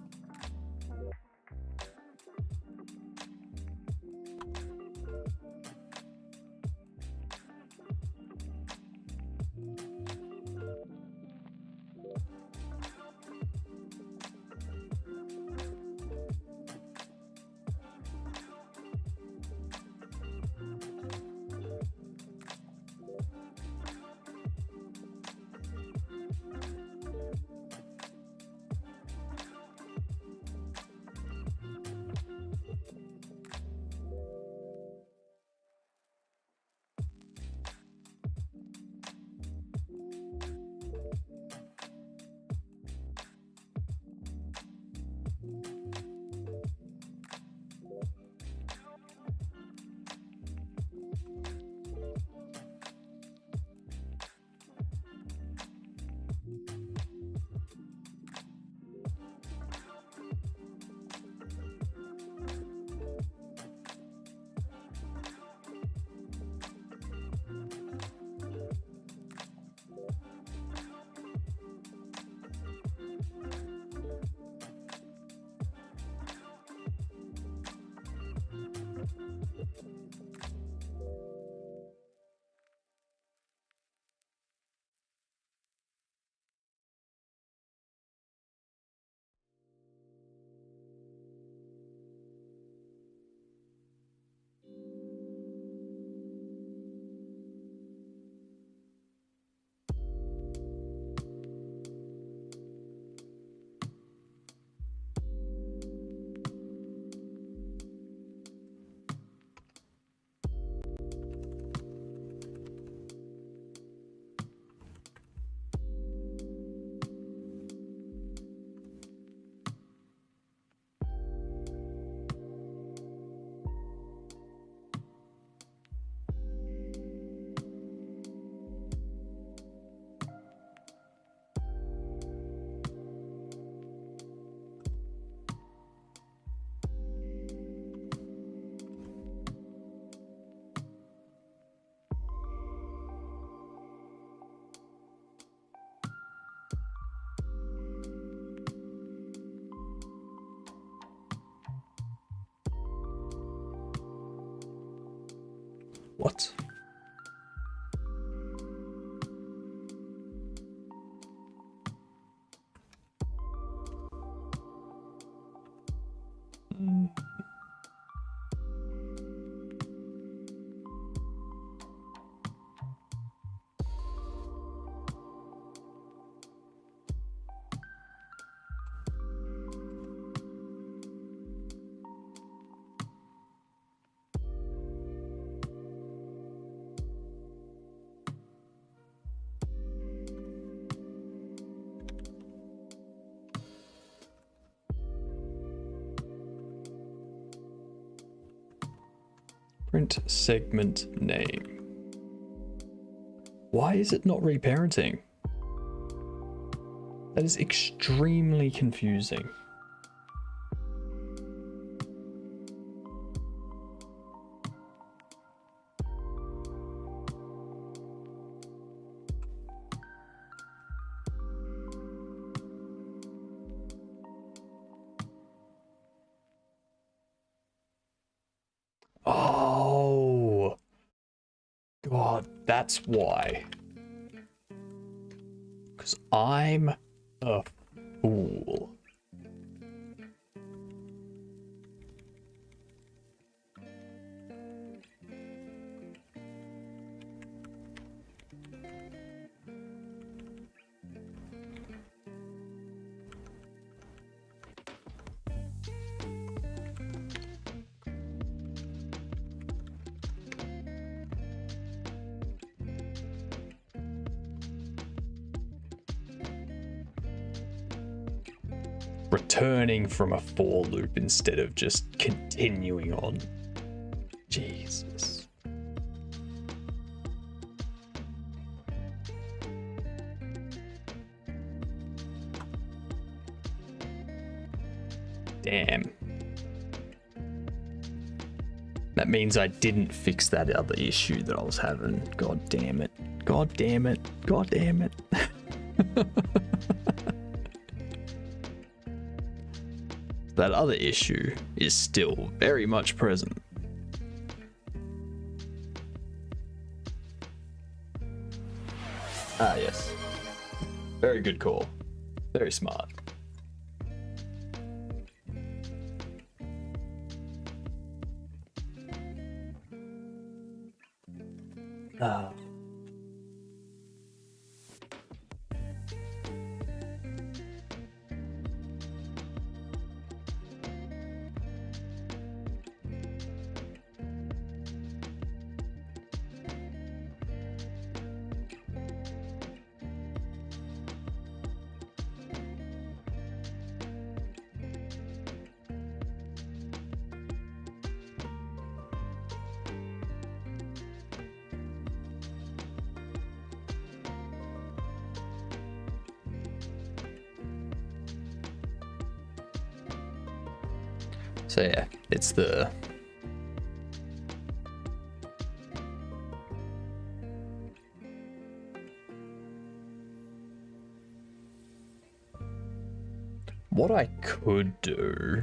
What? Print segment name. Why is it not reparenting? That is extremely confusing. God, that's why. Because I'm a fool. Returning from a for loop instead of just continuing on. Jesus. Damn. That means I didn't fix that other issue that I was having. God damn it. God damn it. God damn it. That other issue is still very much present. Ah, yes. Very good call. Very smart. Ah. So yeah, it's the what I could do.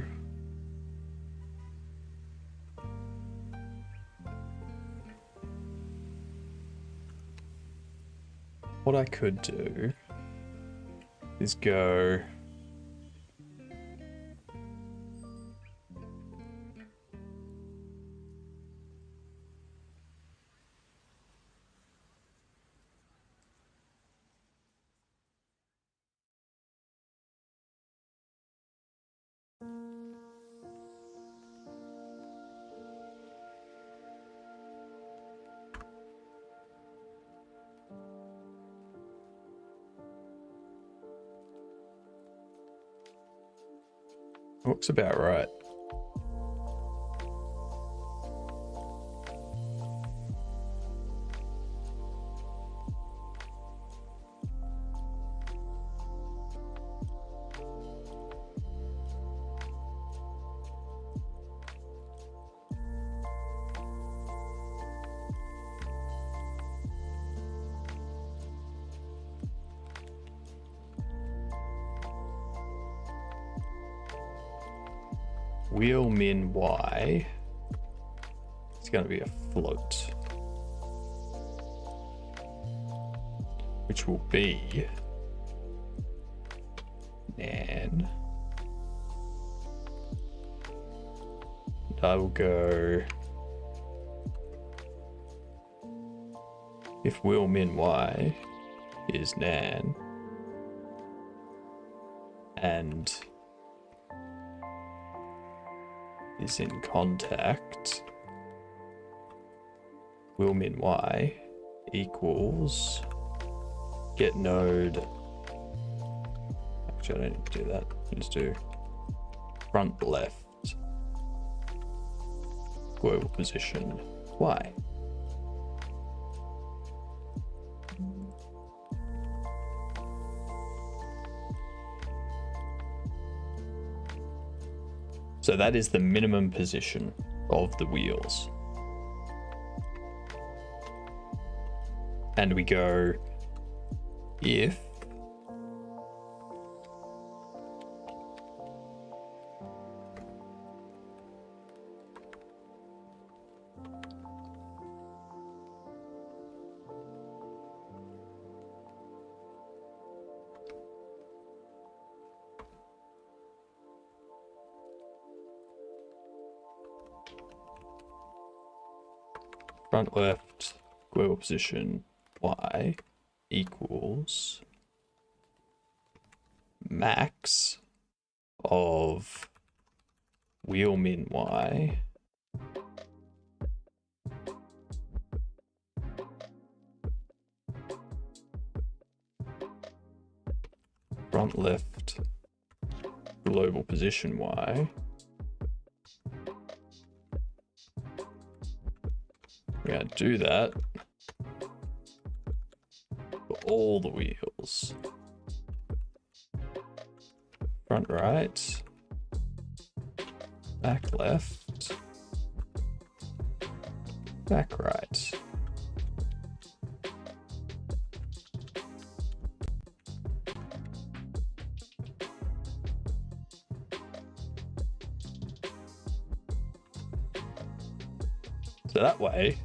What I could do is go looks about right. Wheel min y. It's going to be a float, which will be nan. And I will go if wheel min y is nan and is in contact, will min y equals get node. Actually, I don't need to do that. Let's do front left global position y. So that is the minimum position of the wheels. And we go if front left wheel position Y equals max of wheel min Y front left global position Y. We're going to do that for all the wheels. Front right, back left, back right. So that way,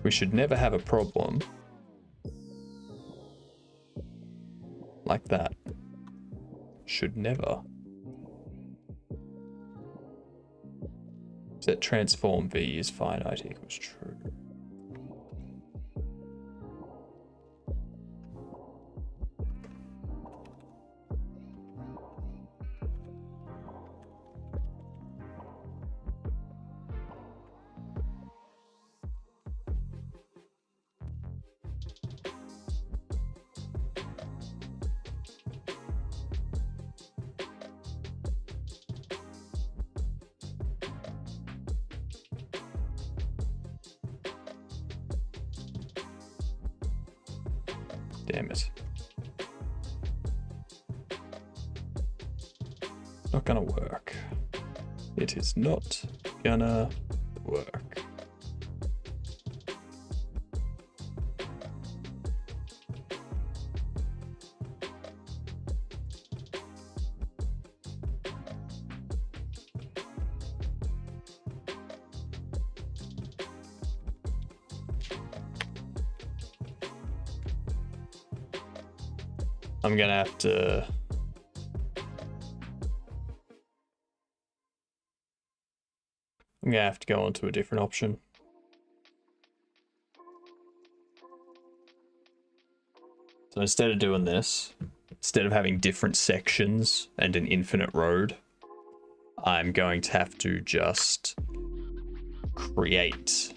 we should never have a problem like that. Should never. Set transform V is finite equals true. Damn it. Not gonna work. It is not gonna work. I'm gonna have to go on to a different option. So instead of doing this, instead of having different sections and an infinite road, I'm going to have to just create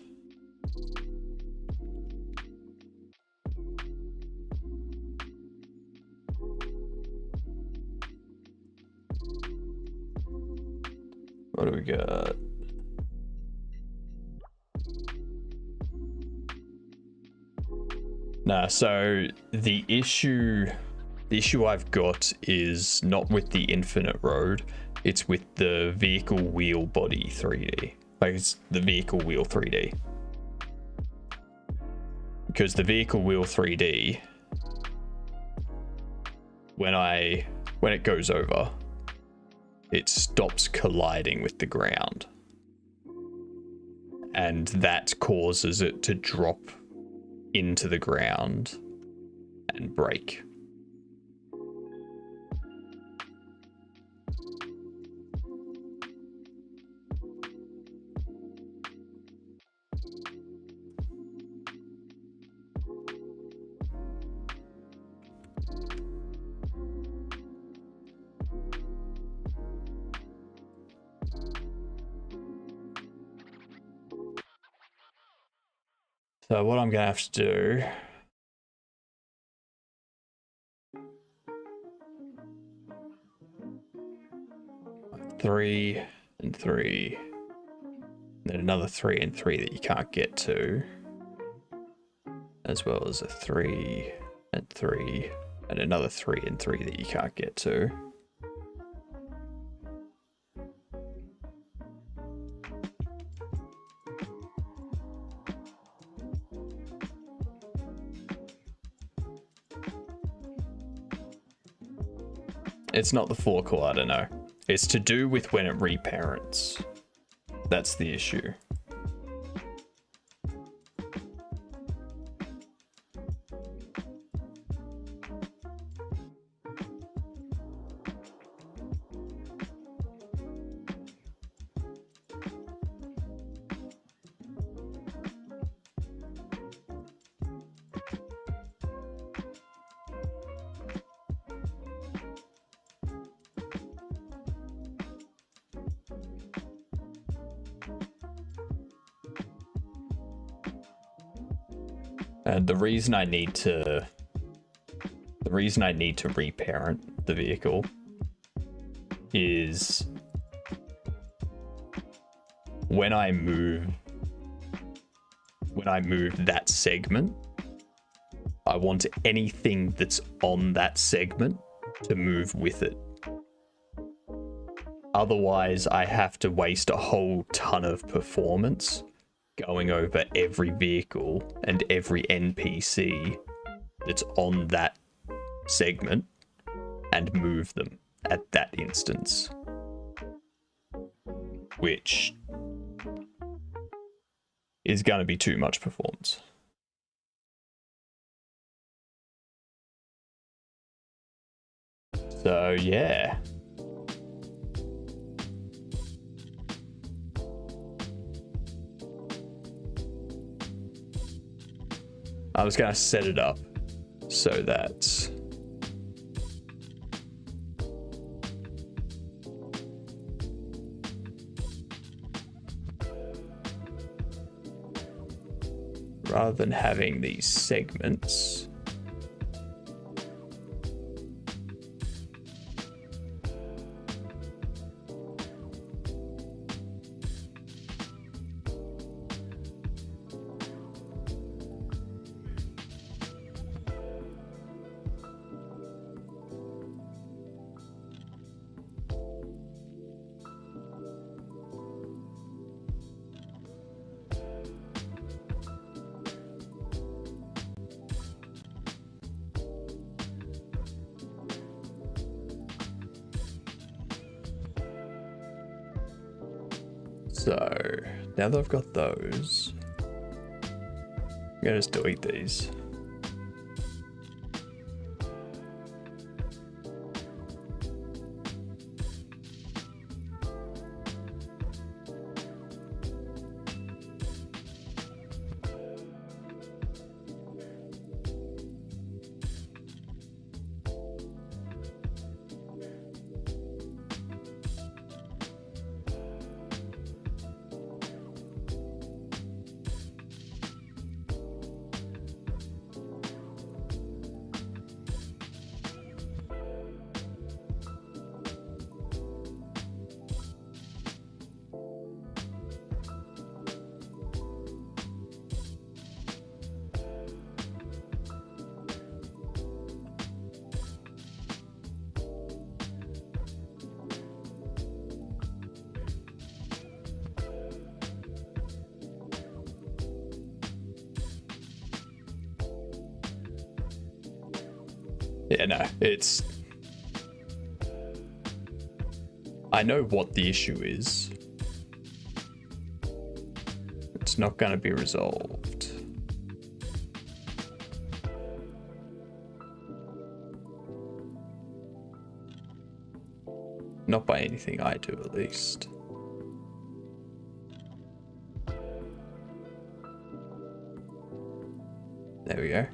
what do we got? Nah, so the issue I've got is not with the infinite road, it's with the vehicle wheel body 3D. Like it's the vehicle wheel 3D. Because the vehicle wheel 3D, when it goes over, it stops colliding with the ground. And that causes it to drop into the ground and break. So what I'm gonna have to do, three and three, and then another 3 and 3 that you can't get to, as well as a 3 and 3, and another 3 and 3 that you can't get to. It's not the 4 collider, no. It's to do with when it reparents. That's the issue. And the reason I need to reparent the vehicle is when I move that segment, I want anything that's on that segment to move with it. Otherwise, I have to waste a whole ton of performance going over every vehicle and every NPC that's on that segment and move them at that instance. Which is going to be too much performance. So, yeah. I was going to set it up so that rather than having these segments, so now that I've got those, I'm gonna just delete these. Yeah, no, it's... I know what the issue is. It's not going to be resolved. Not by anything I do, at least. There we go.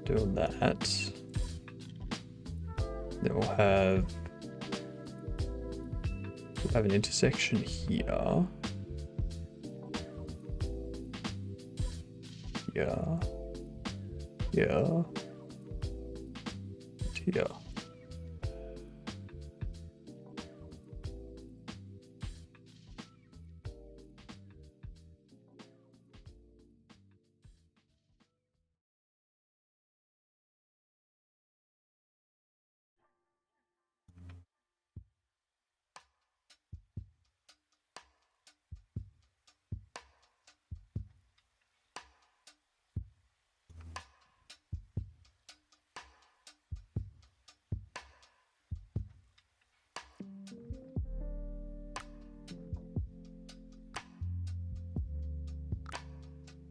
Doing that. Then we'll have an intersection here. Yeah. Yeah. Here.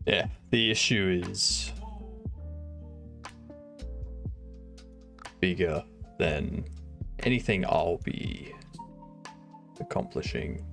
Yeah, the issue is bigger than anything I'll be accomplishing.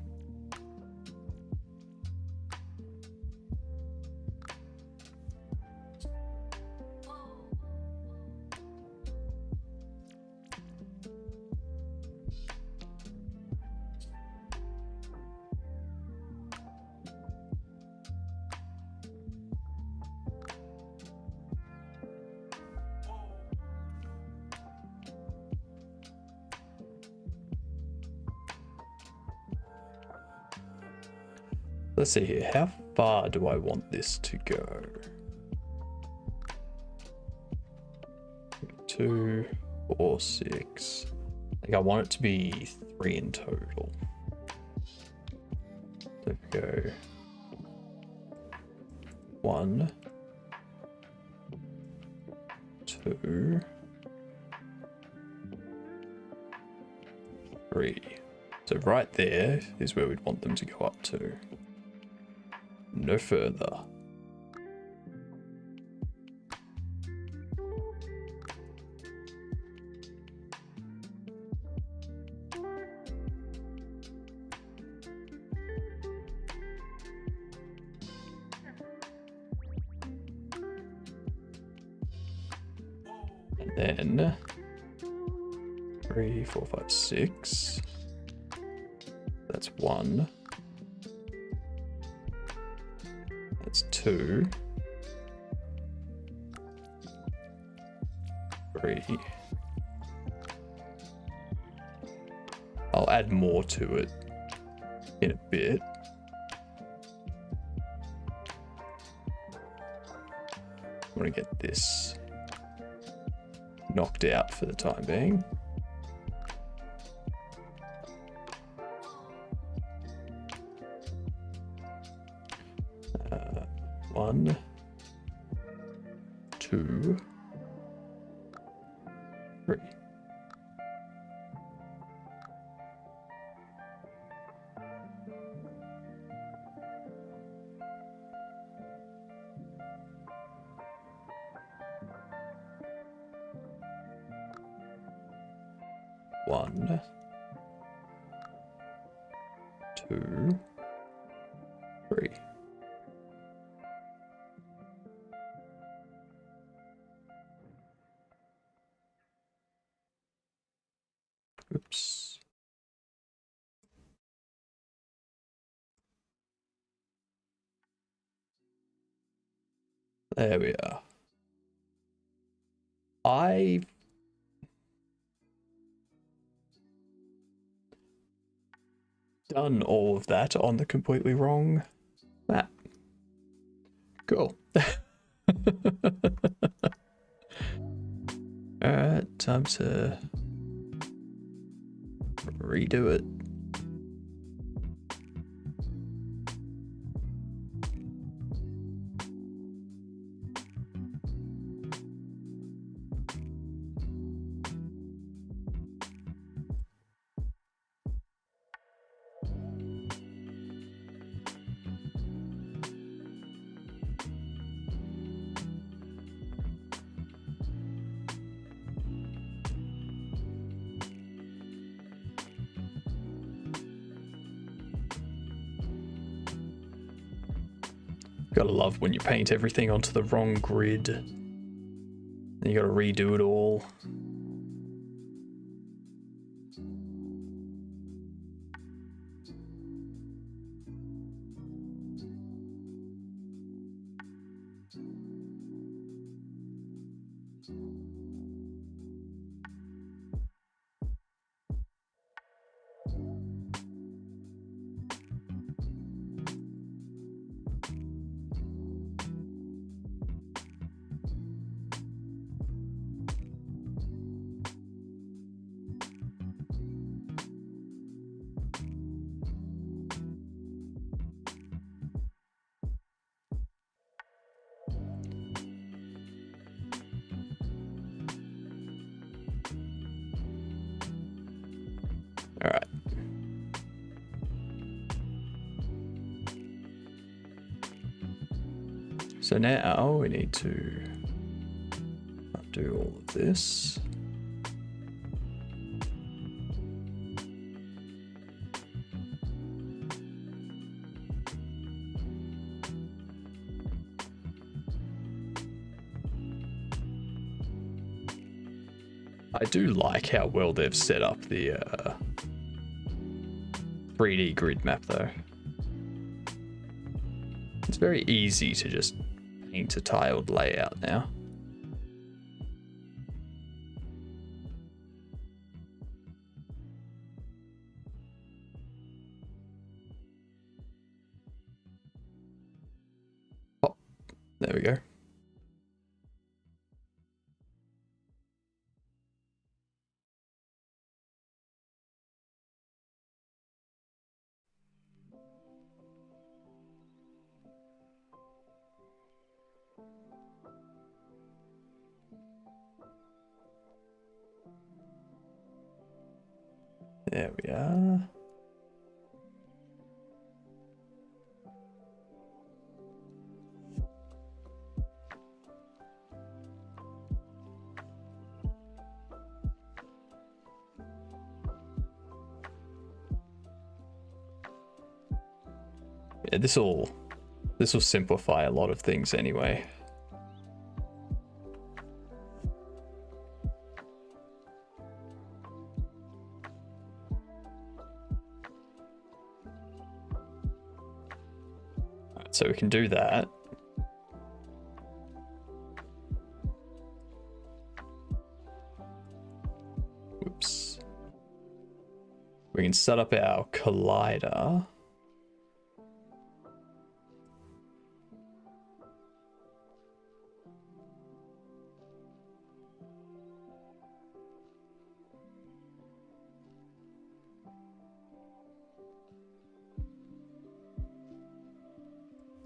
Let's see here. How far do I want this to go? 2, 4, 6. I think I want it to be 3 in total. So if we go 1, 2, 3. So right there is where we'd want them to go up to. No further. And then 3, 4, 5, 6. That's 1. That's 2. 3. I'll add more to it in a bit. I want to get this knocked out for the time being. One, 2, 3. One, 2, 3. Oops. There we are. I've done all of that on the completely wrong map. Cool. Alright, time to redo it. Gotta love when you paint everything onto the wrong grid. And you gotta redo it all. All right. So now we need to undo all of this. I do like how well they've set up the 3D grid map though. It's very easy to just paint a tiled layout now. There we go. There we are. Yeah, this will simplify a lot of things anyway. Alright, so we can do that. Whoops. We can set up our collider.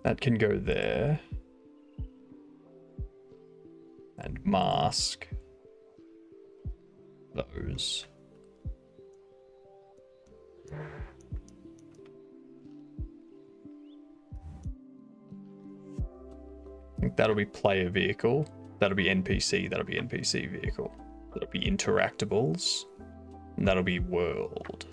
That can go there. And mask those. I think that'll be player vehicle. That'll be NPC. That'll be NPC vehicle. That'll be interactables. And that'll be world.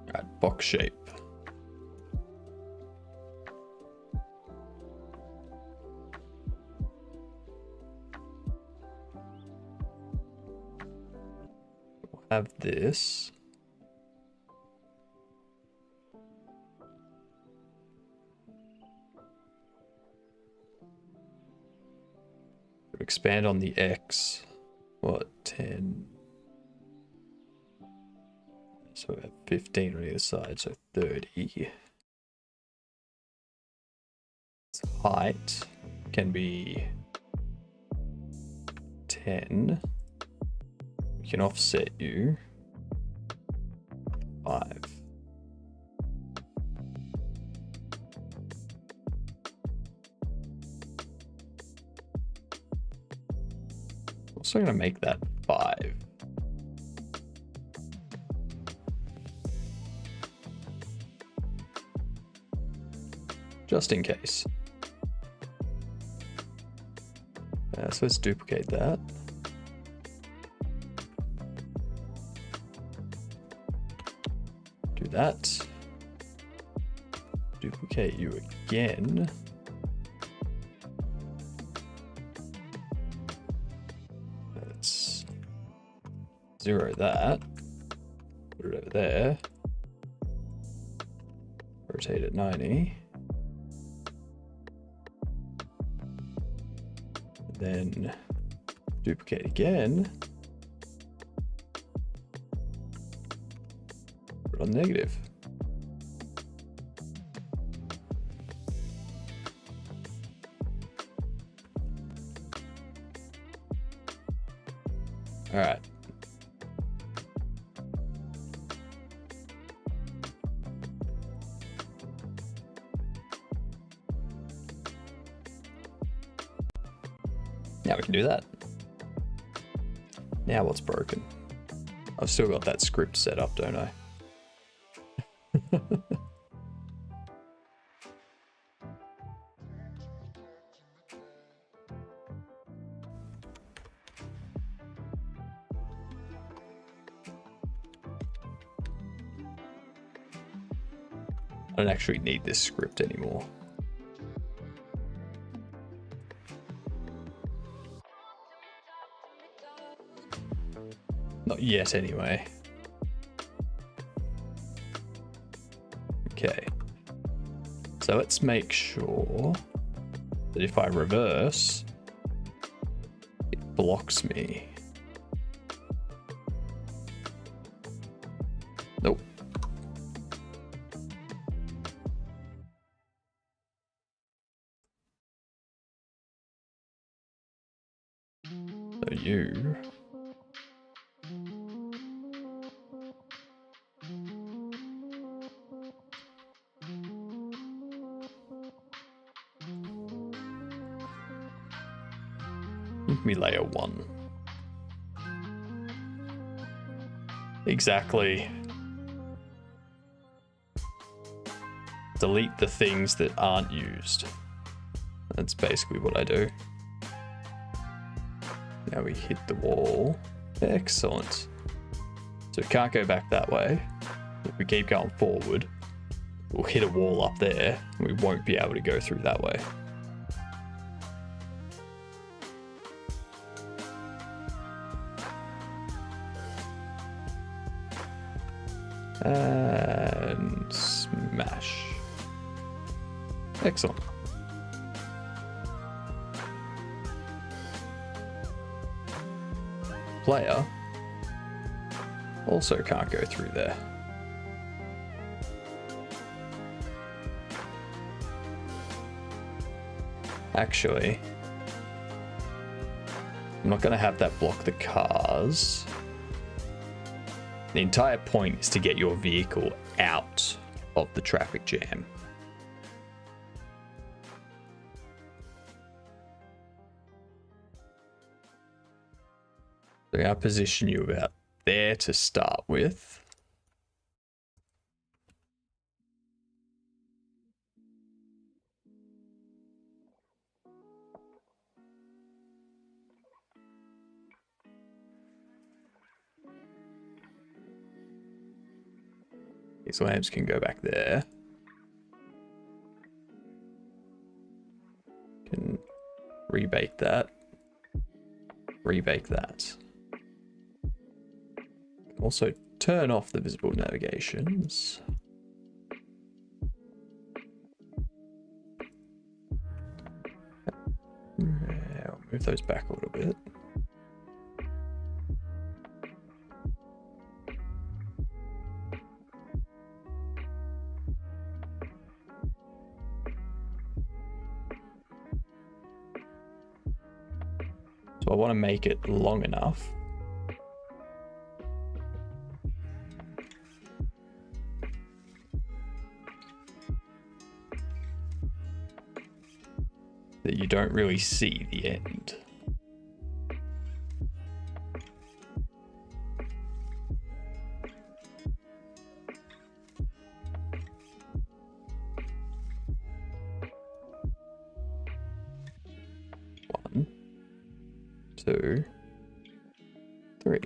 Alright, box shape. Have this. Expand on the X. What, 10? So we have 15 on either side, so 30. So height can be 10. We can offset you 5. Also gonna make that 5. Just in case. So let's duplicate that. Do that. Duplicate you again. Let's 0 that. Put it over there. Rotate it 90. Then duplicate again. Put it on negative. All right. Now we can do that. Now what's broken? I've still got that script set up, don't I? I don't actually need this script anymore. Not yet, anyway. Okay. So let's make sure that if I reverse, it blocks me. Nope. So you... Give me layer 1. Exactly. Delete the things that aren't used. That's basically what I do. Now we hit the wall. Excellent. So we can't go back that way. If we keep going forward, we'll hit a wall up there and we won't be able to go through that way. And smash. Excellent. Player also can't go through there. Actually, I'm not going to have that block the cars. The entire point is to get your vehicle out of the traffic jam. So I'll position you about there to start with. These lamps can go back there. Can rebake that. Rebake that. Also turn off the visible navigations. Yeah, I'll move those back a little bit. So I want to make it long enough that you don't really see the end. One, two, three.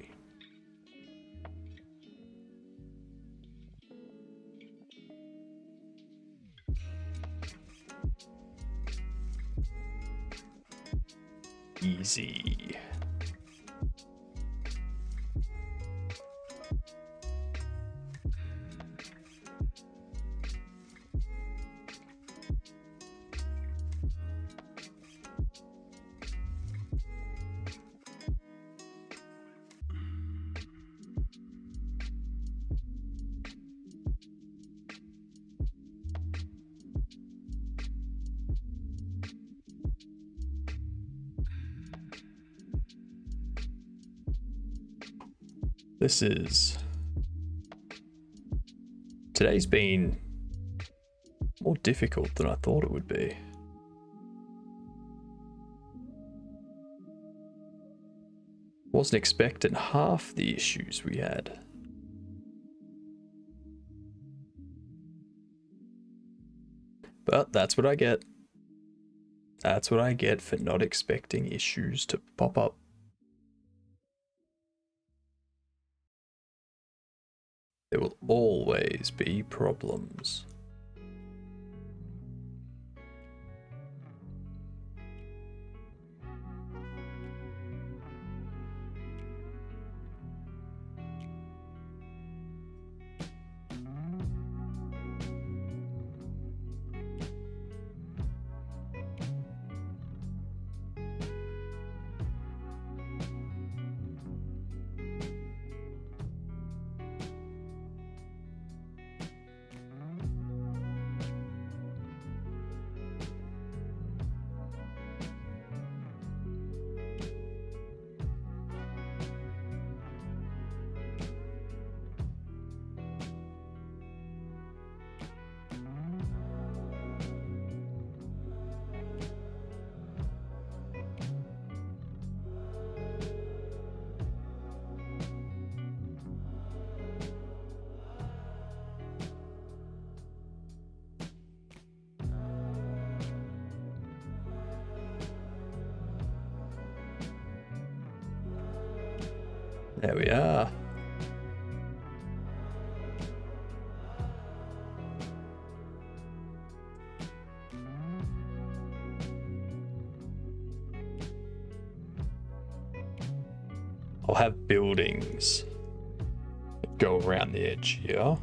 Easy. This is... Today's been more difficult than I thought it would be. Wasn't expecting half the issues we had. But that's what I get. That's what I get for not expecting issues to pop up. There will always be problems. There we are. I'll have buildings that go around the edge here.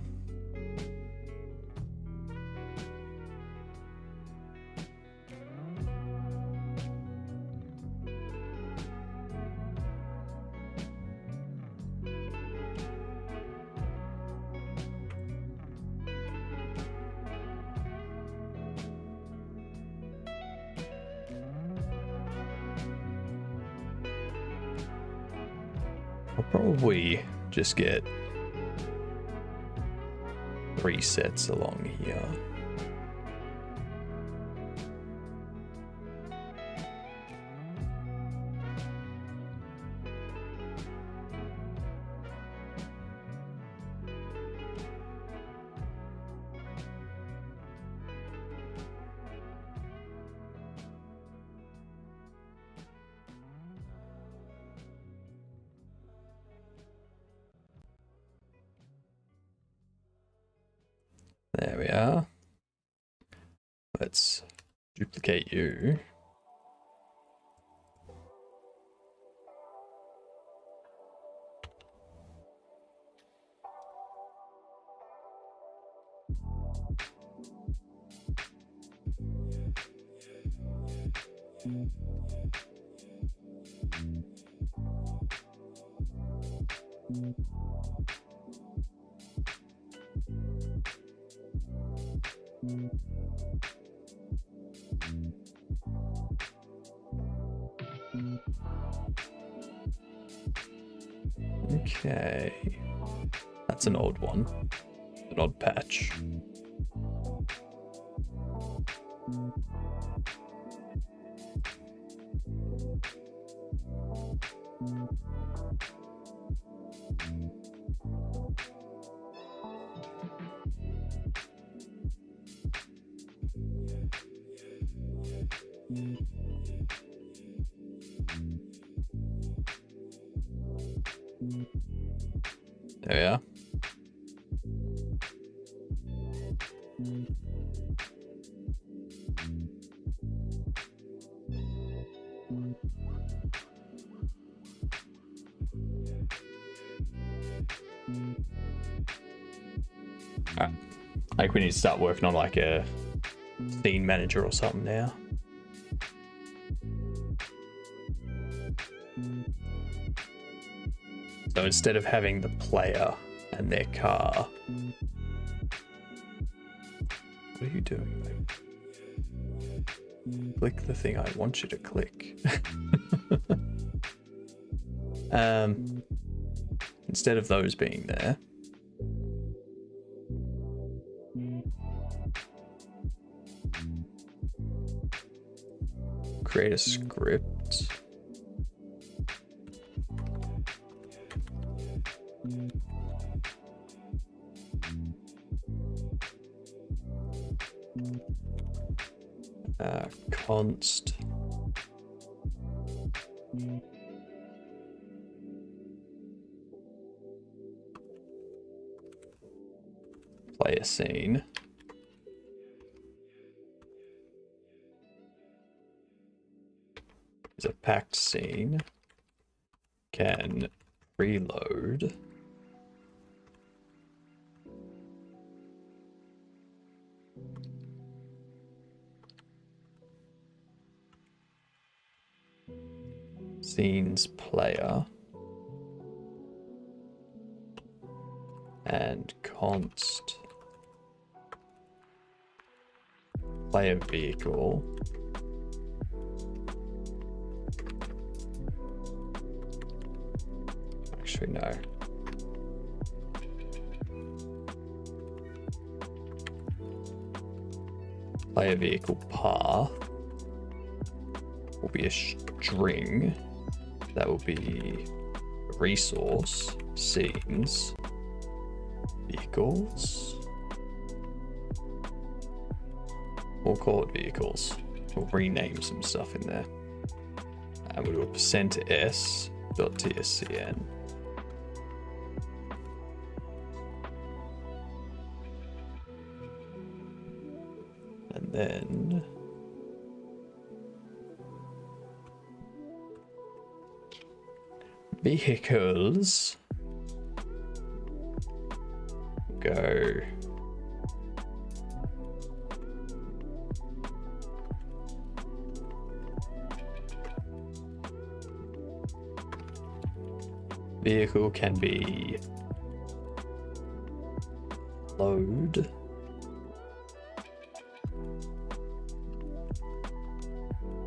I'll probably just get 3 sets along here. There we are. Let's duplicate you. Okay, that's an odd one, an odd patch. There we are. Alright. I think we need to start working on like a scene manager or something now. So instead of having the player and their car, what are you doing? Click the thing I want you to click. Instead of those being there, create a script. Const player scene. Is a packed scene. Can reload. Scenes player and const player vehicle actually no player vehicle path will be a string. That will be resource, scenes, vehicles. We'll call it vehicles. We'll rename some stuff in there. And we'll do a %s.tscn. then vehicles go vehicle can be load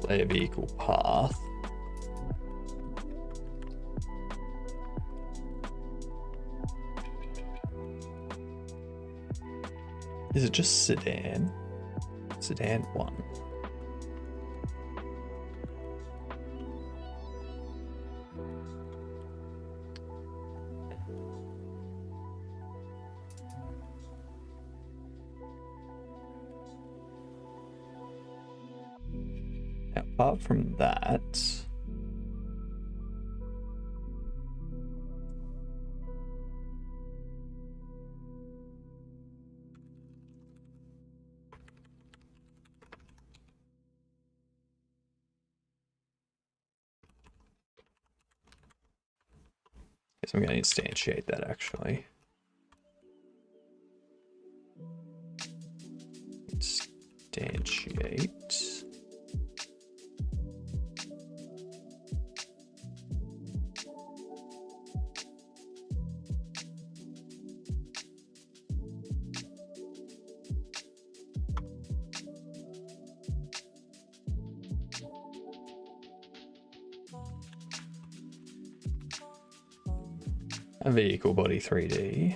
player vehicle path is it just sedan 1 apart from that, guess I'm going to instantiate that actually. Instantiate. A vehicle body 3D.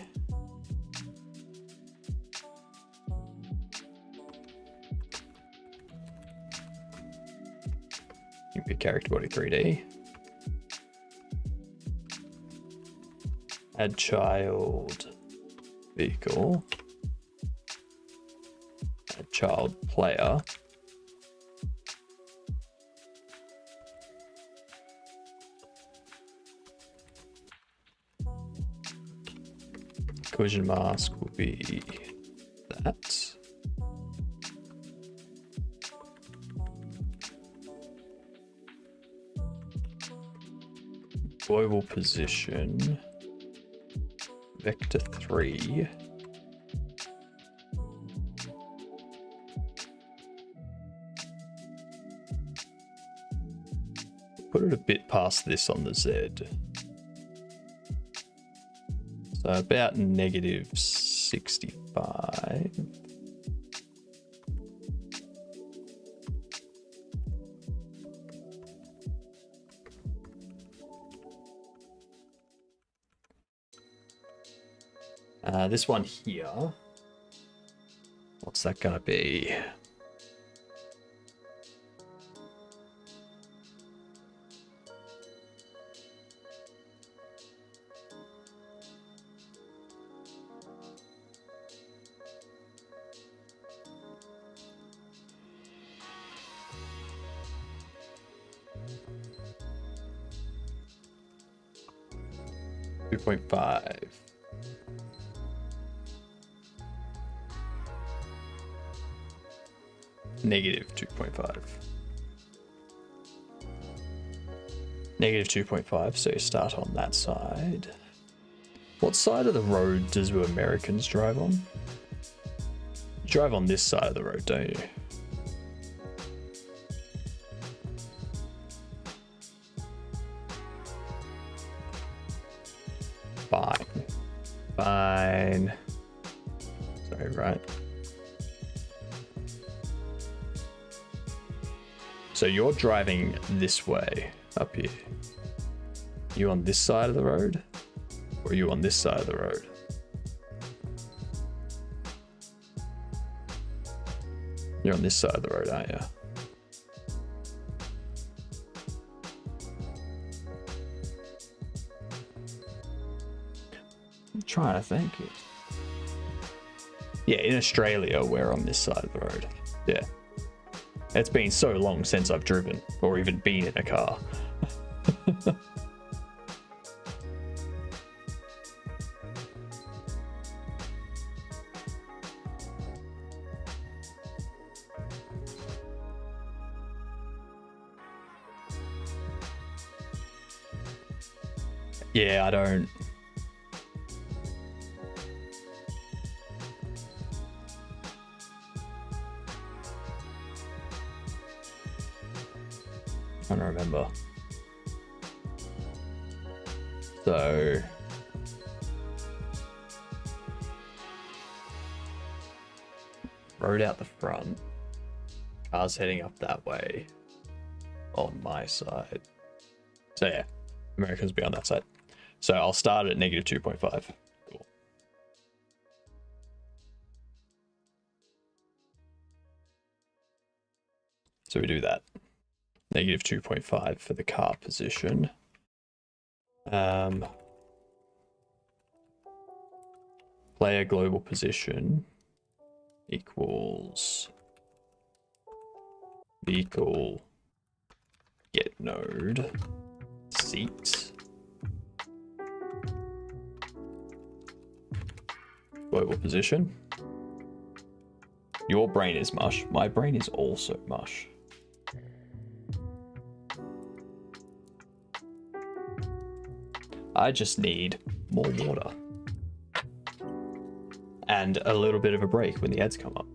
You can be character body 3D. Add child vehicle. Add child player. Collision mask will be that. Global position. Vector 3. Put it a bit past this on the Z. So about negative 65. This one here, what's that gonna be? $2.5. Negative 2.5. Negative 2.5, so you start on that side. What side of the road do Americans drive on? You drive on this side of the road, don't you? Fine. Fine. Sorry, right. So you're driving this way up here. You on this side of the road? Or are you on this side of the road? You're on this side of the road, aren't you? I'm trying to think. Yeah, in Australia, we're on this side of the road. Yeah. It's been so long since I've driven or even been in a car. Yeah, I don't. I don't remember. So road out the front. Cars heading up that way on my side. So yeah, Americans be on that side. So I'll start at negative 2.5. Cool. So we do that. Negative 2.5 for the car position. Player global position equals vehicle get node seat global position. Your brain is mush. My brain is also mush. I just need more water and a little bit of a break when the ads come up.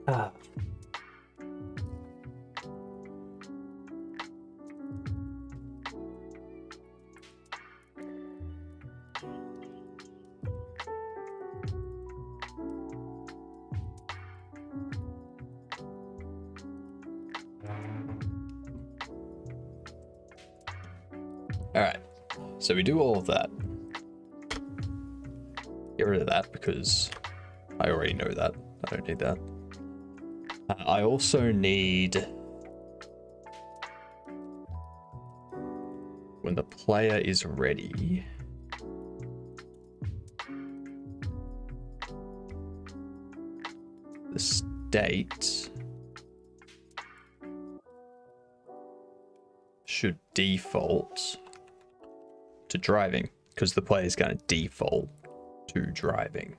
Ah. All right, so we do all of that. Get rid of that because I already know that. I don't need that. I also need, when the player is ready, the state should default to driving because the player is going to default to driving.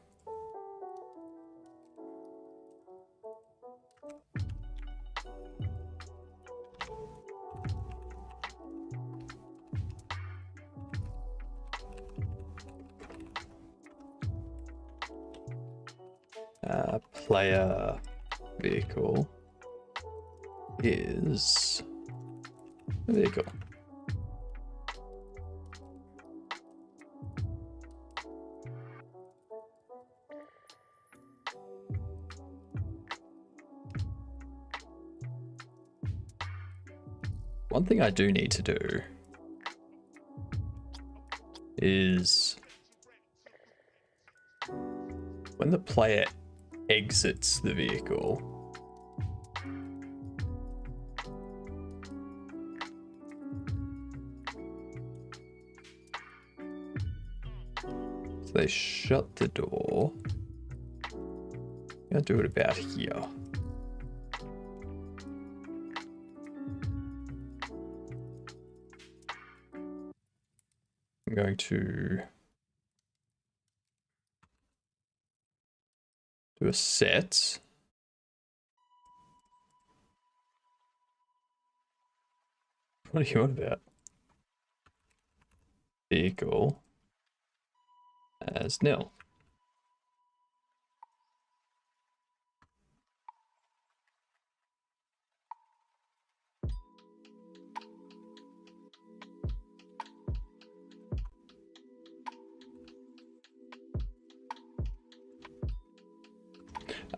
Player vehicle is a vehicle. One thing I do need to do is when the player exits the vehicle, so they shut the door. I'm gonna do it about here. I'm going to do a set. What are you on about? Vehicle as nil.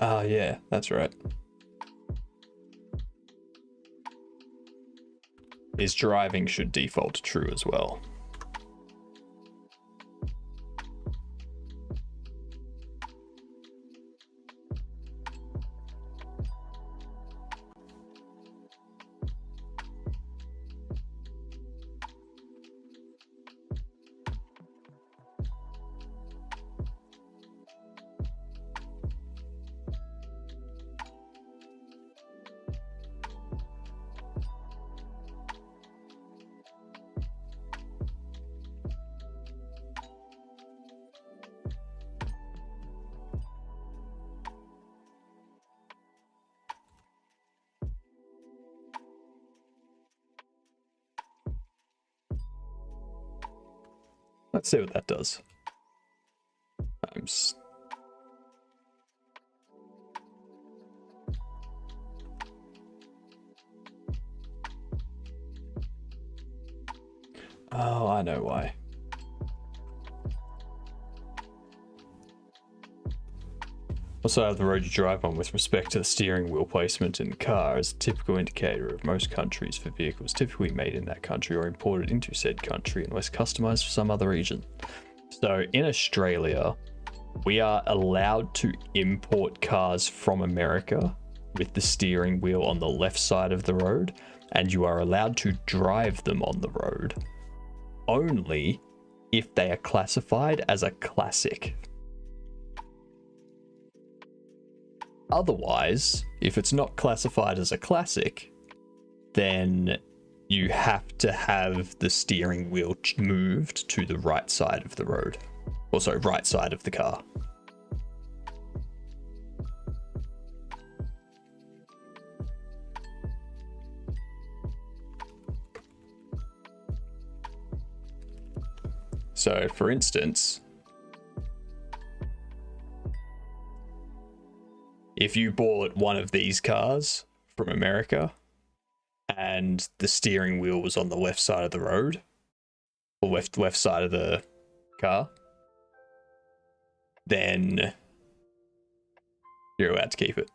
Ah, yeah, that's right. Is driving should default to true as well. Let's see what that does. Times. Oh, I know why. Also, have the road you drive on with respect to the steering wheel placement in the car is a typical indicator of most countries for vehicles typically made in that country or imported into said country unless customized for some other region. So in Australia, we are allowed to import cars from America with the steering wheel on the left side of the road, and you are allowed to drive them on the road only if they are classified as a classic. Otherwise, if it's not classified as a classic, then you have to have the steering wheel moved to the right side of the road. Or sorry, right side of the car. So, for instance, if you bought one of these cars from America and the steering wheel was on the left side of the road, or left side of the car, then you're allowed to keep it.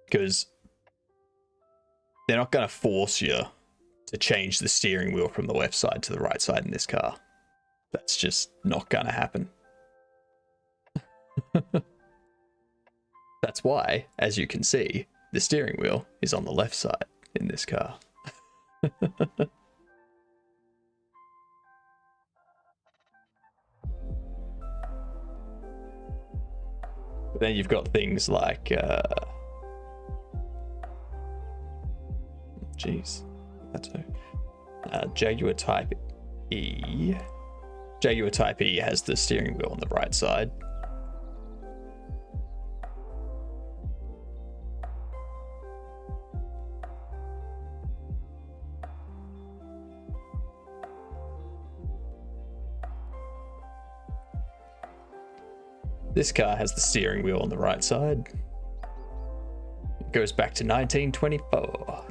Because they're not going to force you to change the steering wheel from the left side to the right side in this car. That's just not going to happen. That's why, as you can see, the steering wheel is on the left side in this car. But then you've got things like, Jaguar Type E. Jaguar Type E has the steering wheel on the right side. This car has the steering wheel on the right side. It goes back to 1924.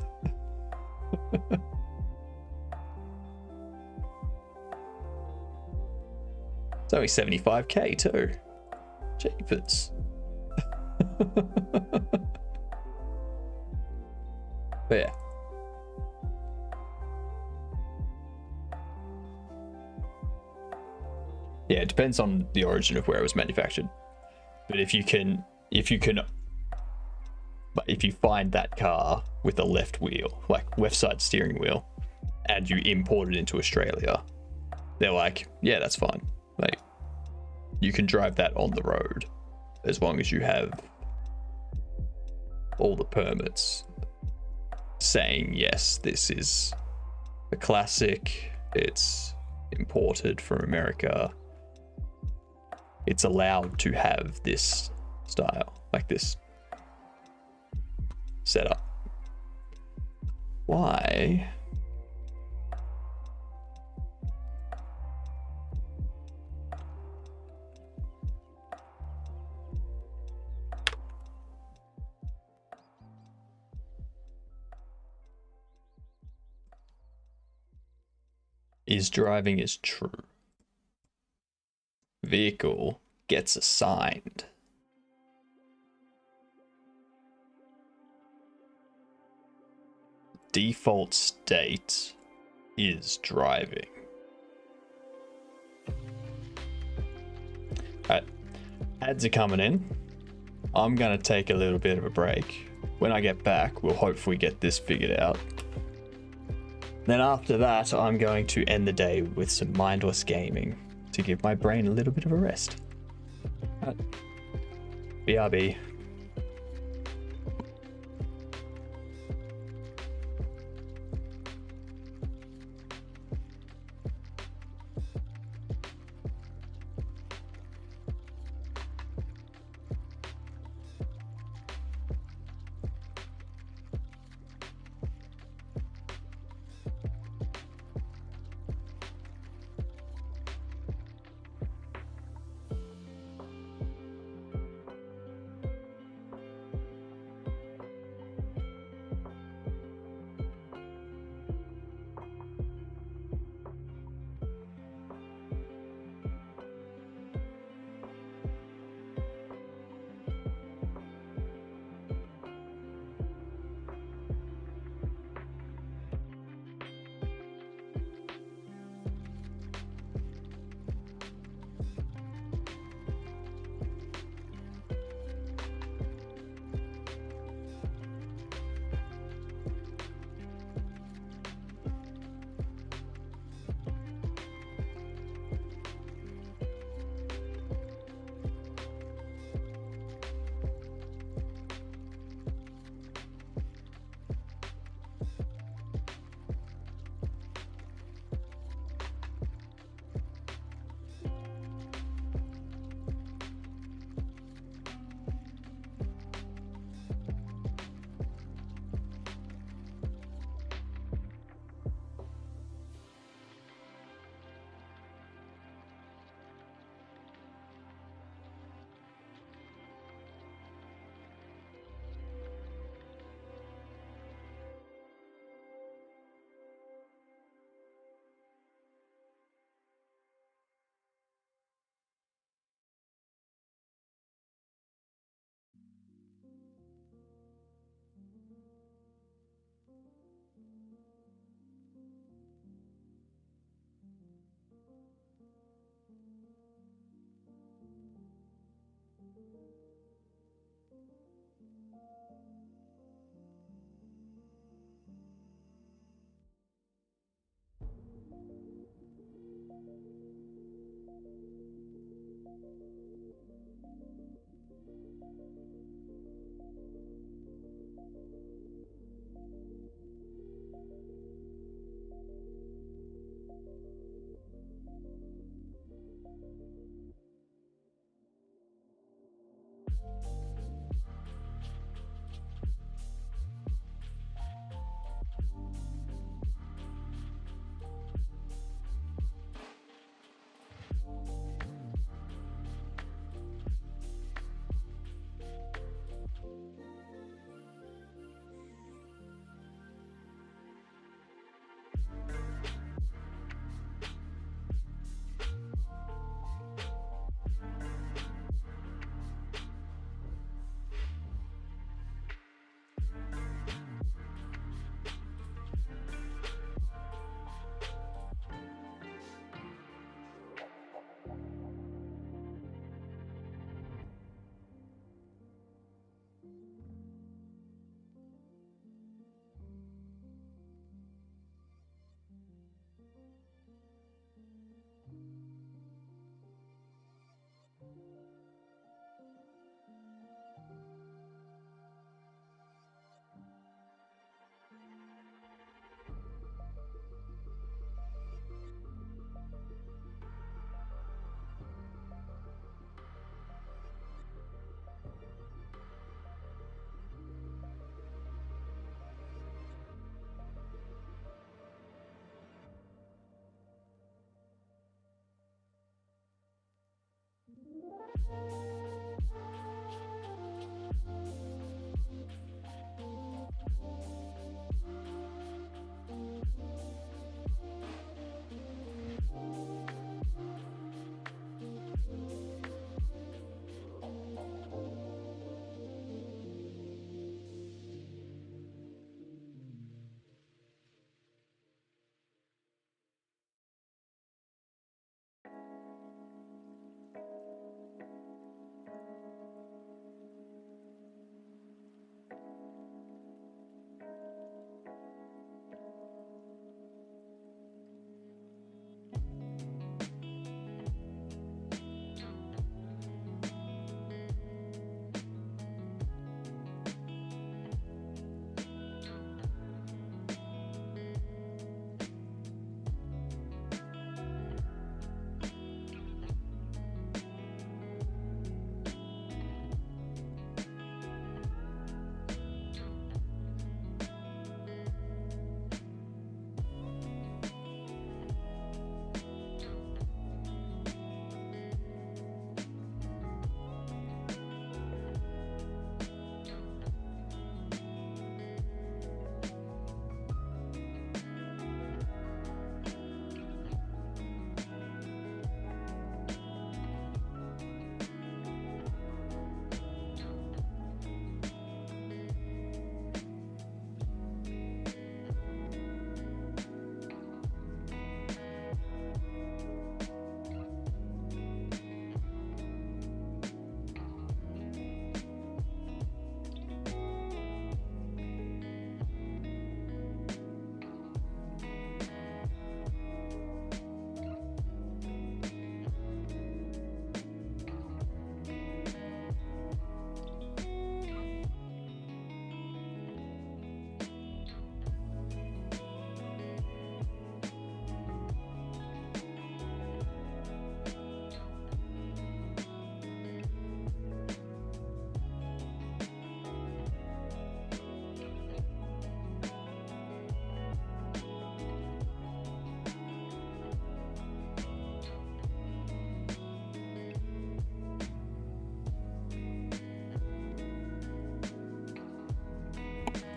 It's only 75k too. Jeepers. But yeah. Yeah, it depends on the origin of where it was manufactured. But if you find that car with a left wheel, like left side steering wheel, and you import it into Australia, they're like, yeah, that's fine. Like, you can drive that on the road as long as you have all the permits saying, yes, this is a classic, it's imported from America. It's allowed to have this style, like this setup. Why? Is driving is true. Vehicle gets assigned. Default state is driving. Alright, ads are coming in. I'm gonna take a little bit of a break. When I get back, we'll hopefully get this figured out. Then after that, I'm going to end the day with some mindless gaming to give my brain a little bit of a rest. BRB.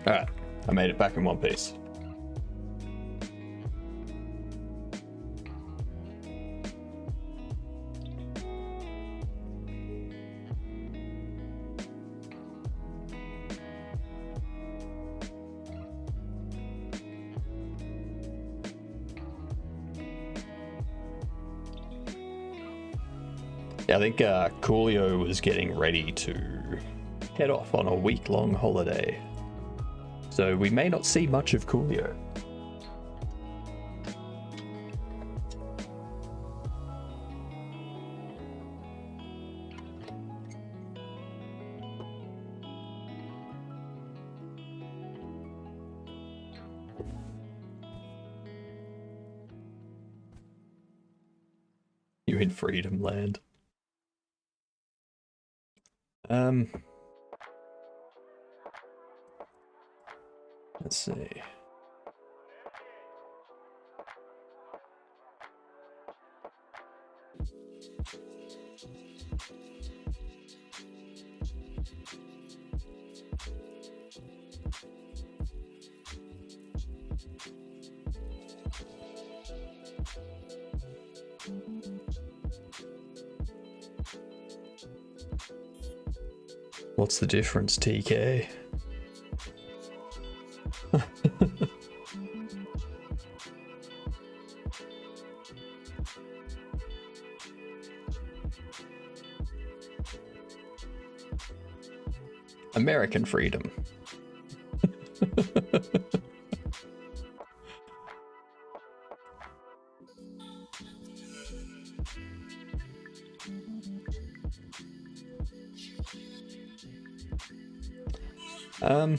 Alright, I made it back in one piece. Yeah, I think Coolio was getting ready to head off on a week-long holiday. So we may not see much of Coolio. You in Freedom Land. Let's see. What's the difference, TK? American freedom. Um,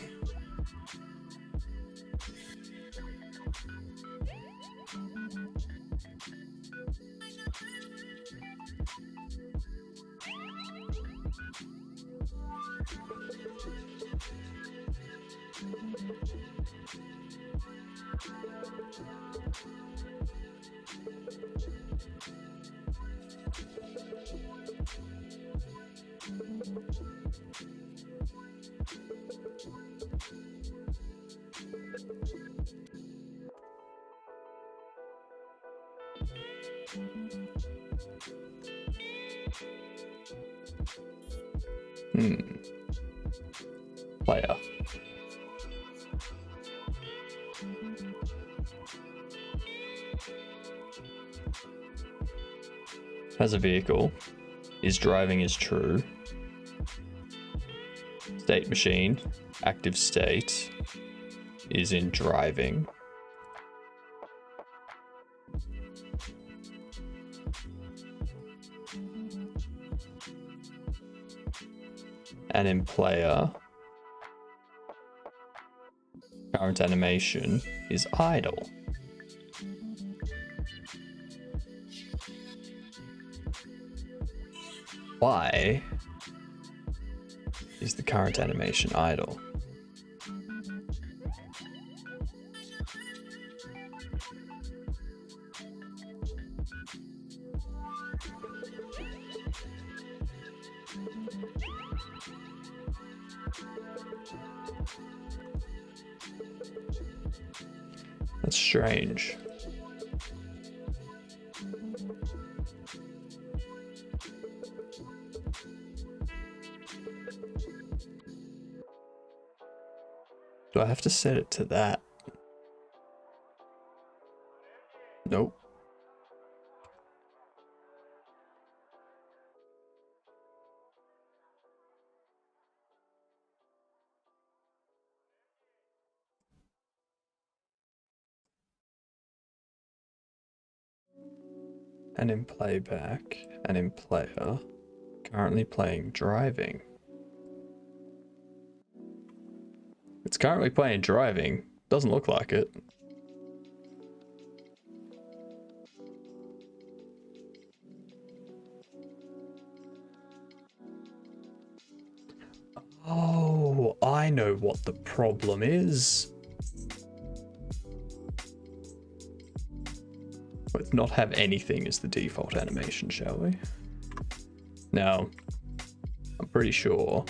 Player. Has a vehicle. Is driving is true. State machine. Active state. Is in driving. And in player, current animation is idle. Why is the current animation idle? That's strange. Do I have to set it to that? Nope. And in playback, and in player, currently playing driving. It's currently playing driving. Doesn't look like it. Oh, I know what the problem is. Let's not have anything as the default animation, shall we? Now, I'm pretty sure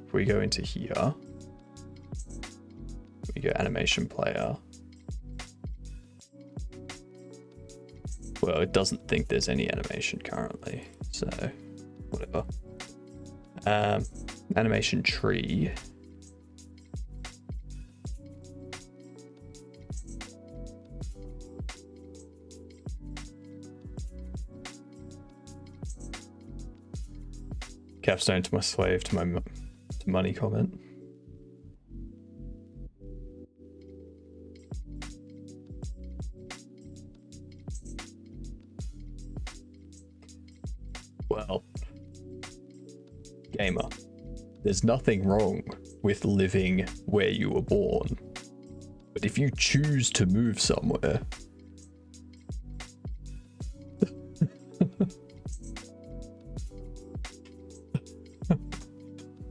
if we go into here, we go animation player. Well, it doesn't think there's any animation currently, so whatever. Animation tree. Capstone to my slave to my to money comment. Well, gamer, there's nothing wrong with living where you were born. But if you choose to move somewhere,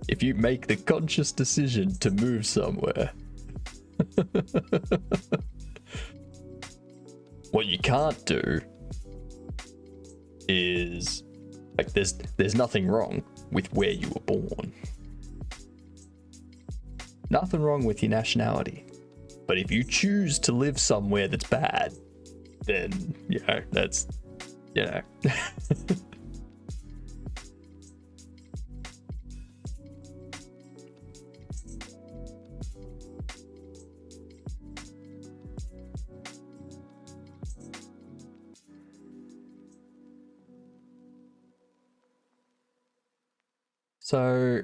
if you make the conscious decision to move somewhere, what you can't do is, like, there's nothing wrong with where you were born. Nothing wrong with your nationality. But if you choose to live somewhere that's bad, then, you know, that's, you know. So,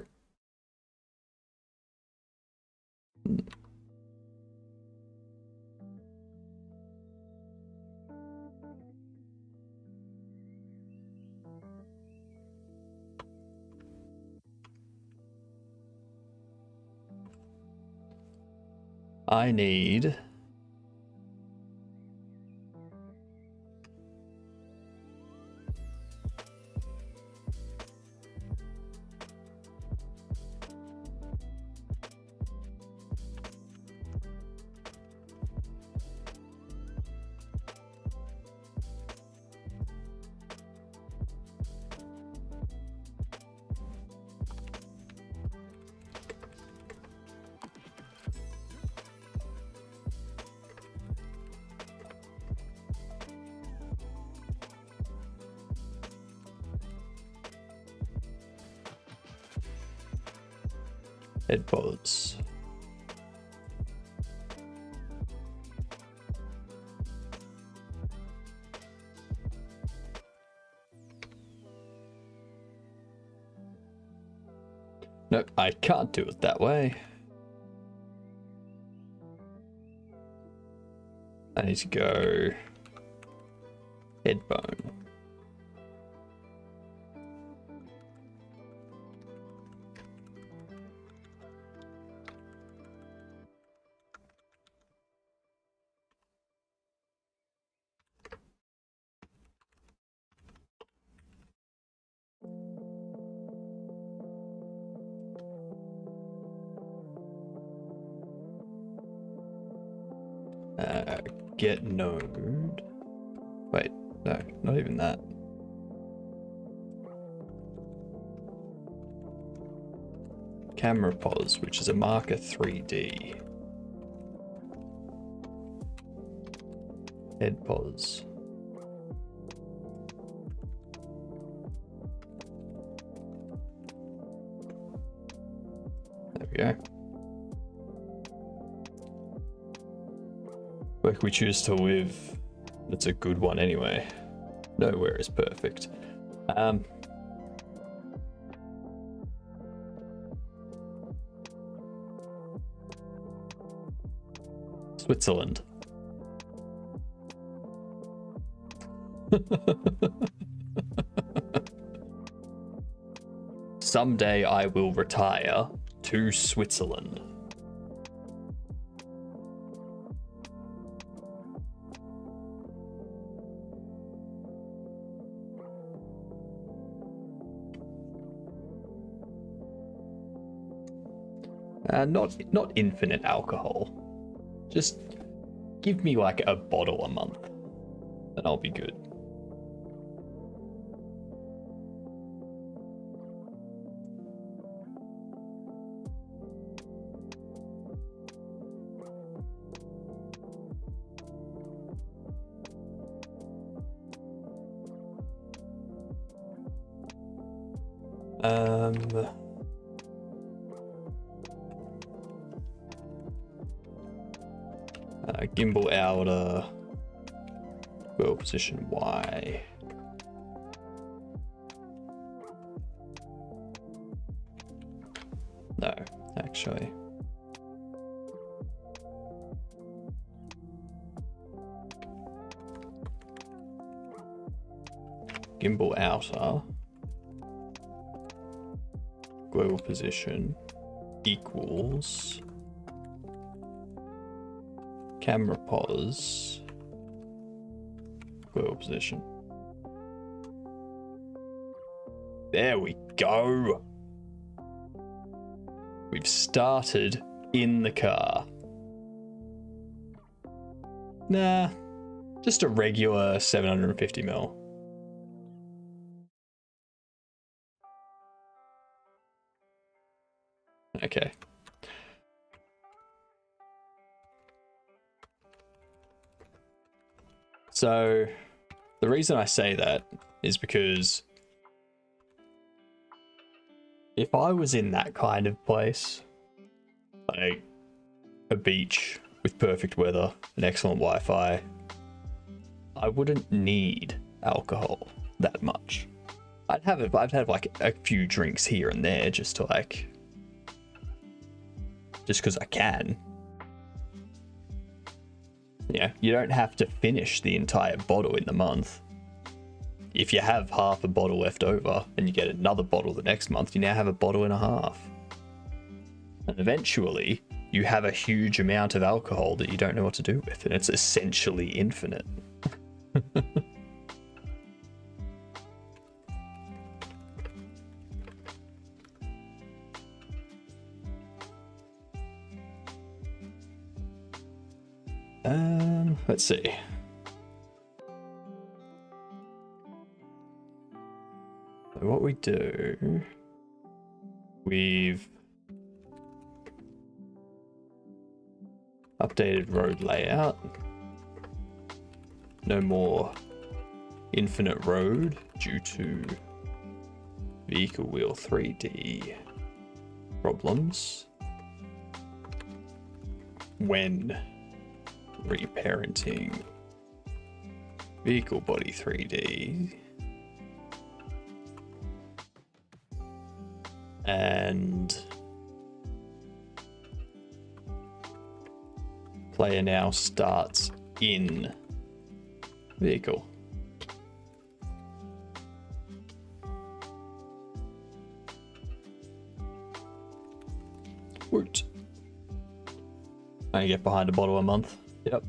I need headphones. No, I can't do it that way. I need to go headbone. Get node. Wait, no, not even that. Camera pos, which is a marker 3D. Head pos. There we go. Where we choose to live, that's a good one anyway. Nowhere is perfect. Switzerland. Someday I will retire to Switzerland. Not infinite alcohol. Just give me like a bottle a month, and I'll be good. Gimbal outer, well position Y. No, actually. Gimbal outer. Global position equals camera pause global position. There we go. We've started in the car. Nah, just a regular 750mm. Okay. So, the reason I say that is because if I was in that kind of place, like a beach with perfect weather and excellent Wi-Fi, I wouldn't need alcohol that much. I'd have like a few drinks here and there just to like, just because I can. Yeah, you don't have to finish the entire bottle in the month. If you have half a bottle left over and you get another bottle the next month, you now have a bottle and a half. And eventually, you have a huge amount of alcohol that you don't know what to do with, and it's essentially infinite. Let's see. So what we do, we've updated road layout. No more infinite road due to vehicle wheel 3D problems when reparenting vehicle body 3D. And player now starts in vehicle. Woot. I get behind a bottle a month. Yep.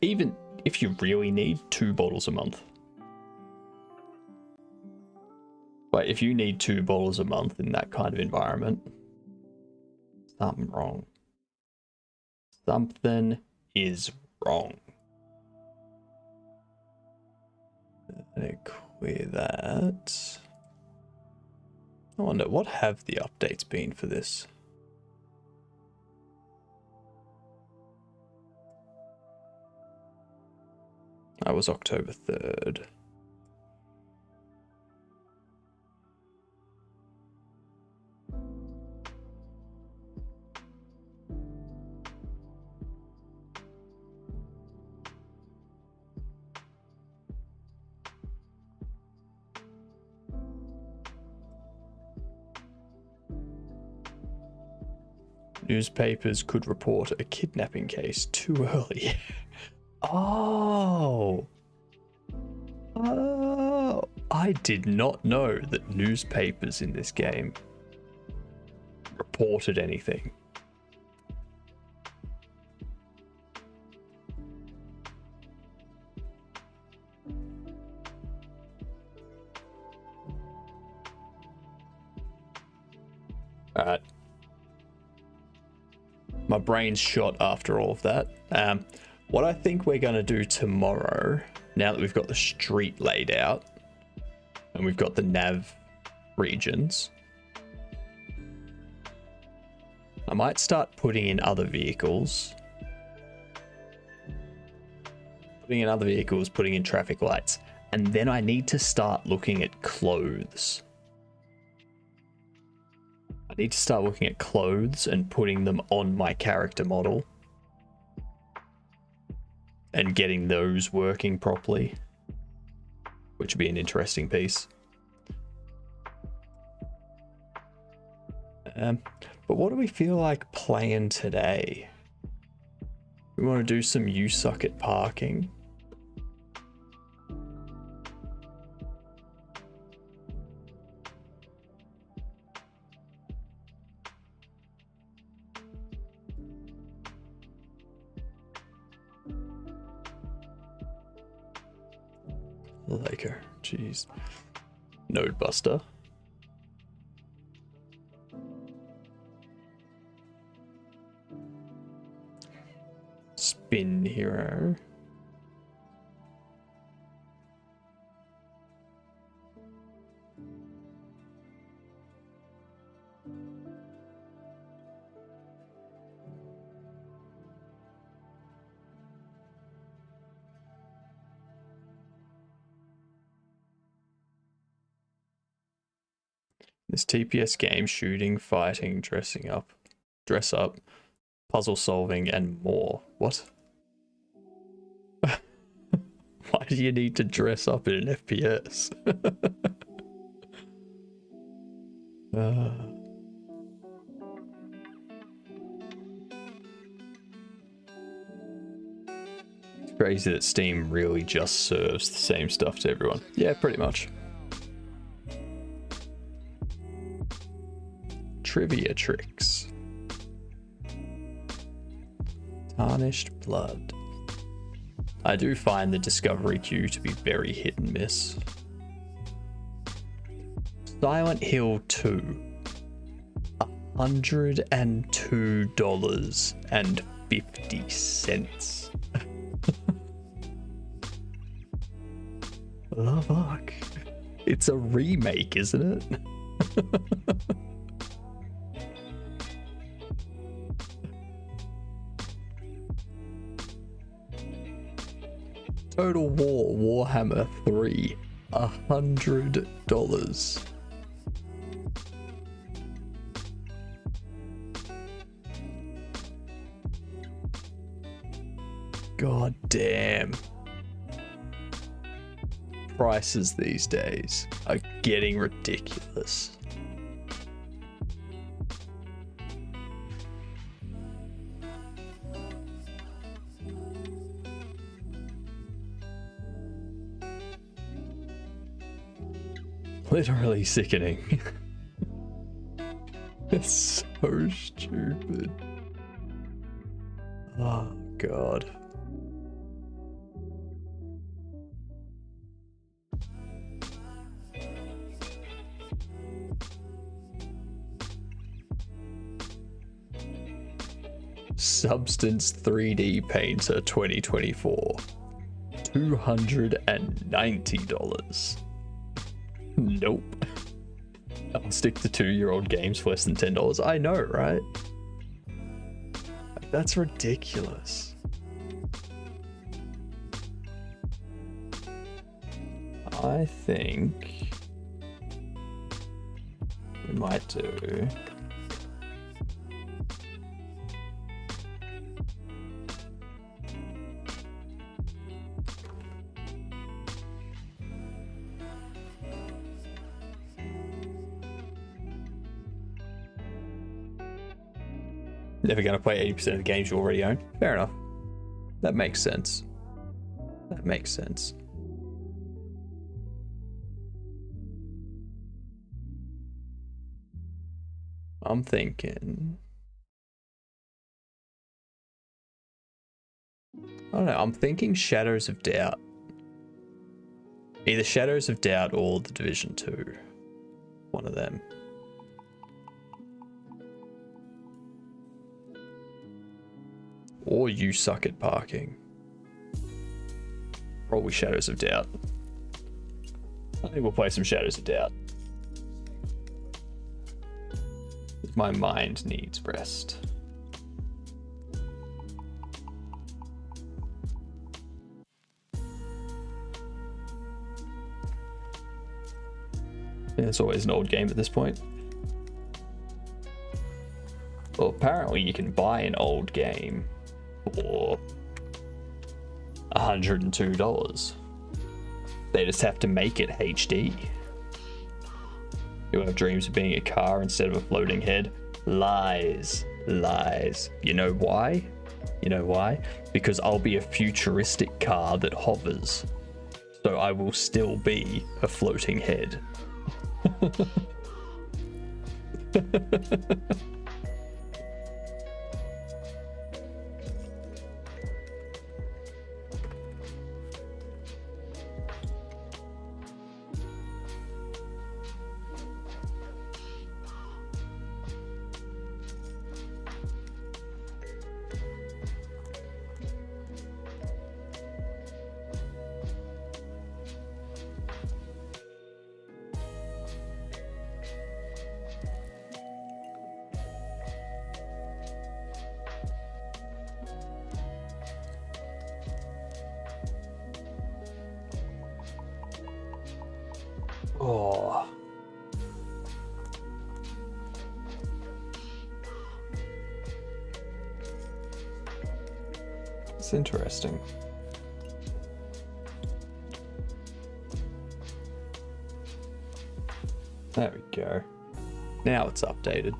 Even if you really need 2 bottles a month. But if you need 2 bottles a month in that kind of environment, something wrong. Something is wrong. Let me clear that. I wonder, what have the updates been for this? That was October 3rd. Newspapers could report a kidnapping case too early. Oh, I did not know that newspapers in this game reported anything. Alright. My brain's shot after all of that. What I think we're going to do tomorrow, now that we've got the street laid out and we've got the nav regions, I might start putting in other vehicles. Putting in traffic lights. And then I need to start looking at clothes. I need to start looking at clothes and putting them on my character model. And getting those working properly. Which would be an interesting piece. But what do we feel like playing today? We want to do some You Suck at Parking. Laker, jeez. Node Buster. Spin Hero. This TPS game, shooting, fighting, dress up, puzzle solving, and more. What? Why do you need to dress up in an FPS? It's crazy that Steam really just serves the same stuff to everyone. Yeah, pretty much. Trivia tricks. Tarnished Blood. I do find the discovery queue to be very hit and miss. Silent Hill 2. $102.50. Oh fuck. It's a remake, isn't it? Total War Warhammer 3, $100. God damn. Prices these days are getting ridiculous. Literally sickening. It's so stupid. Oh god. Substance 3D Painter 2024. $290. Nope. I'll stick to 2-year-old games for less than $10. I know, right? That's ridiculous. I think we might do never going to play 80% of the games you already own. Fair enough. That makes sense. That makes sense. I'm thinking... I don't know. I'm thinking Shadows of Doubt. Either Shadows of Doubt or The Division 2. One of them. Or You Suck at Parking. Probably Shadows of Doubt. I think we'll play some Shadows of Doubt. My mind needs rest. Yeah, it's always an old game at this point. Well, apparently you can buy an old game for $102. They just have to make it HD. You have dreams of being a car instead of a floating head. Lies. Lies. You know why? You know why? Because I'll be a futuristic car that hovers. So I will still be a floating head. Oh. It's interesting. There we go. Now it's updated.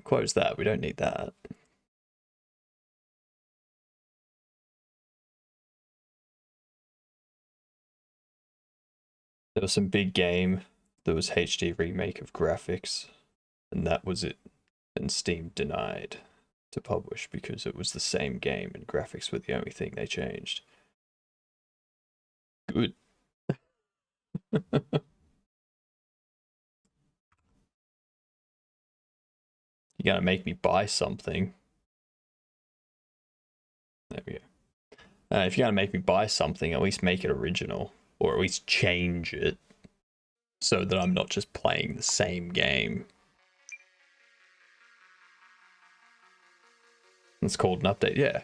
Close that. We don't need that. There was some big game that was HD remake of graphics, and that was it. And Steam denied to publish because it was the same game and graphics were the only thing they changed. Good. You're gonna make me buy something. There we go. If you're gonna make me buy something, at least make it original. Or at least change it so that I'm not just playing the same game. It's called an update, yeah.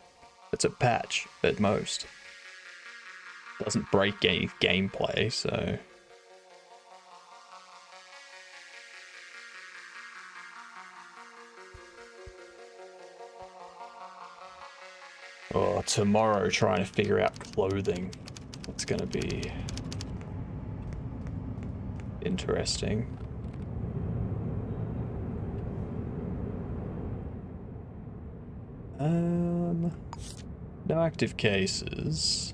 It's a patch at most. Doesn't break any gameplay, so... Oh, tomorrow trying to figure out clothing. It's gonna be interesting. No active cases,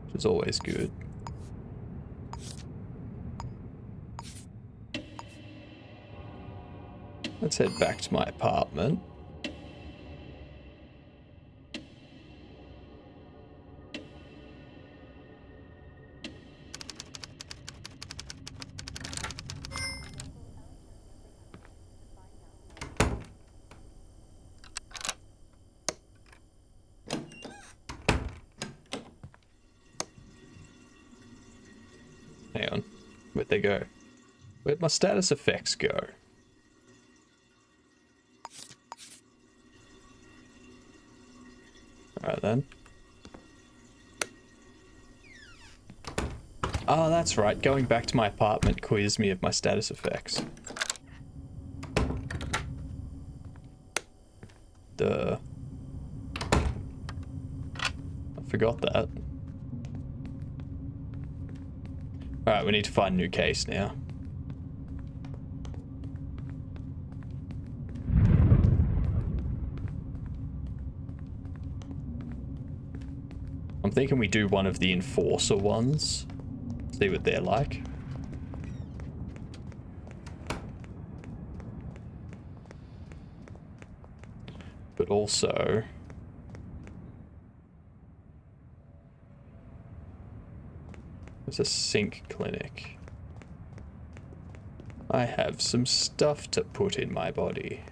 which is always good. Let's head back to my apartment. Hang on, where'd they go? Where'd my status effects go? Alright then. Oh, that's right. Going back to my apartment quizzed me of my status effects. Duh. I forgot that. Alright, we need to find a new case now. I'm thinking we do one of the Enforcer ones. See what they're like. But also... there's a sink clinic. I have some stuff to put in my body.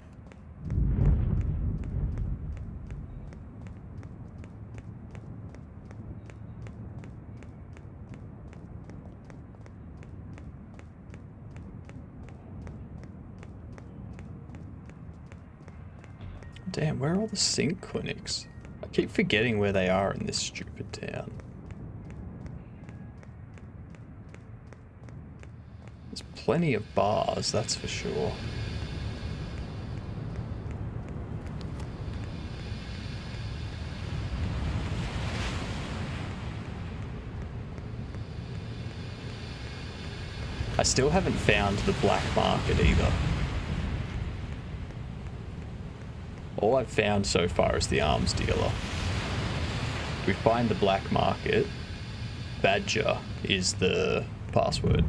Damn, where are all the sink clinics? I keep forgetting where they are in this stupid town. There's plenty of bars, that's for sure. I still haven't found the black market either. All I've found so far is the arms dealer. We find the black market. Badger is the password.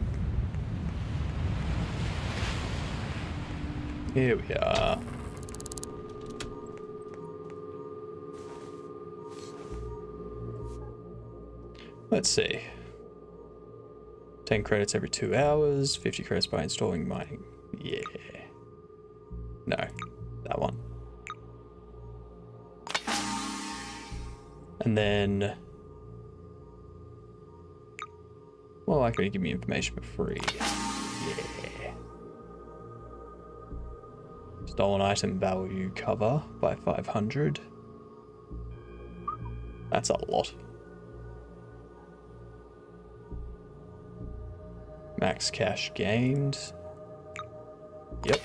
Here we are. Let's see. 10 credits every 2 hours, 50 credits by installing mining. Yeah. No, that one. And then... Well, likely to give me information for free. Yeah. Stolen item value cover by 500. That's a lot. Max cash gained. Yep.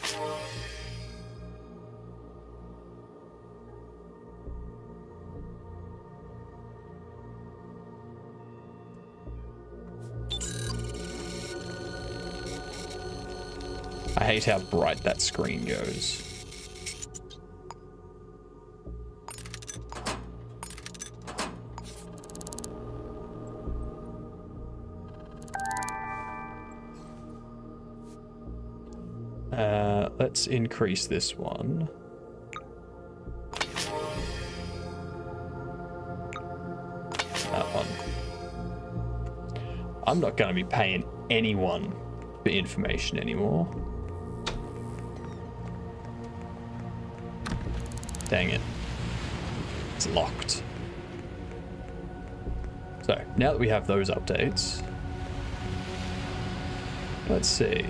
I hate how bright that screen goes. Let's increase this one. That one. I'm not going to be paying anyone for information anymore. Dang it. It's locked. So, now that we have those updates, let's see.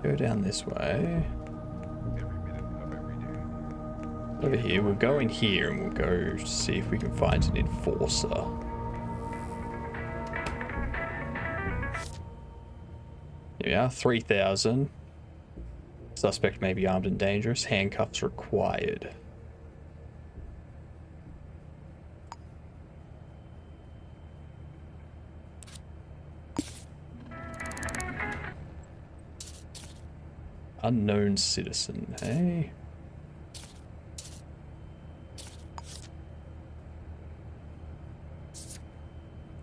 Go down this way. Over here, we'll go in here and we'll go see if we can find an enforcer. Here we are, 3,000. Suspect may be armed and dangerous. Handcuffs required. Unknown citizen, hey?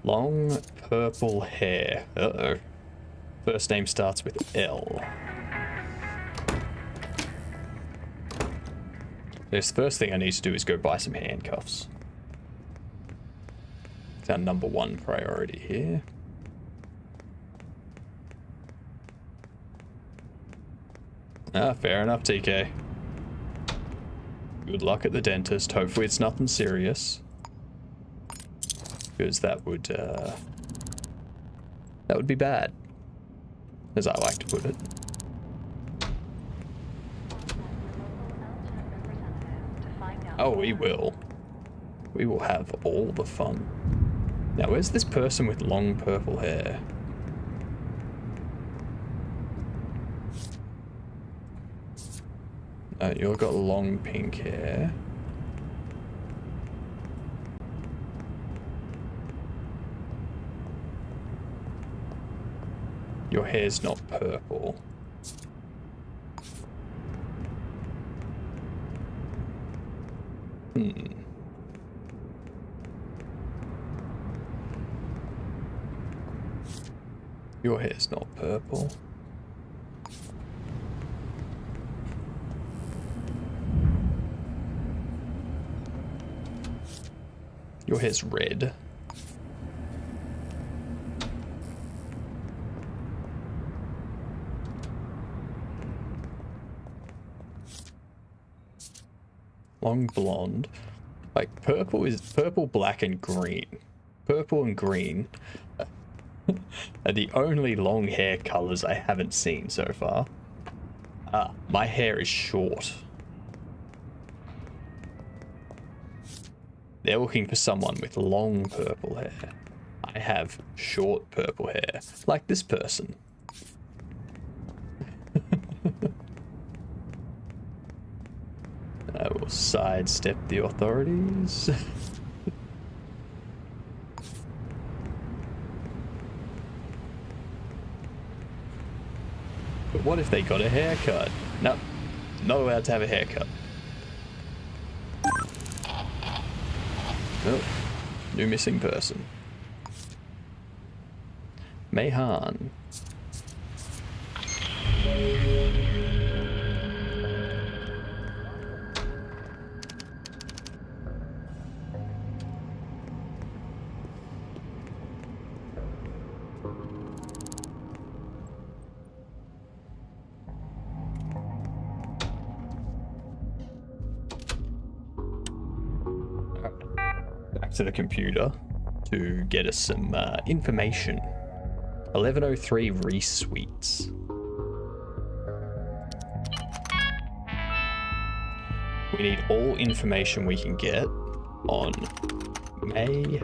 Long purple hair. Uh-oh. First name starts with L. This first thing I need to do is go buy some handcuffs. It's our number one priority here. Ah, fair enough, TK. Good luck at the dentist. Hopefully it's nothing serious. Because that would be bad. As I like to put it. Oh, we will. We will have all the fun. Now, where's this person with long purple hair? You've got long pink hair. Your hair's not purple. Your hair's not purple. Your hair's red. Long blonde. Like purple is purple, black and green. Purple and green are the only long hair colors I haven't seen so far. Ah, my hair is short. They're looking for someone with long purple hair. I have short purple hair, like this person. I will sidestep the authorities. But what if they got a haircut? No, not allowed to have a haircut. Oh, new missing person. Mayhan. Back to the computer to get us some information. 1103 Reese Suites. We need all information we can get on May.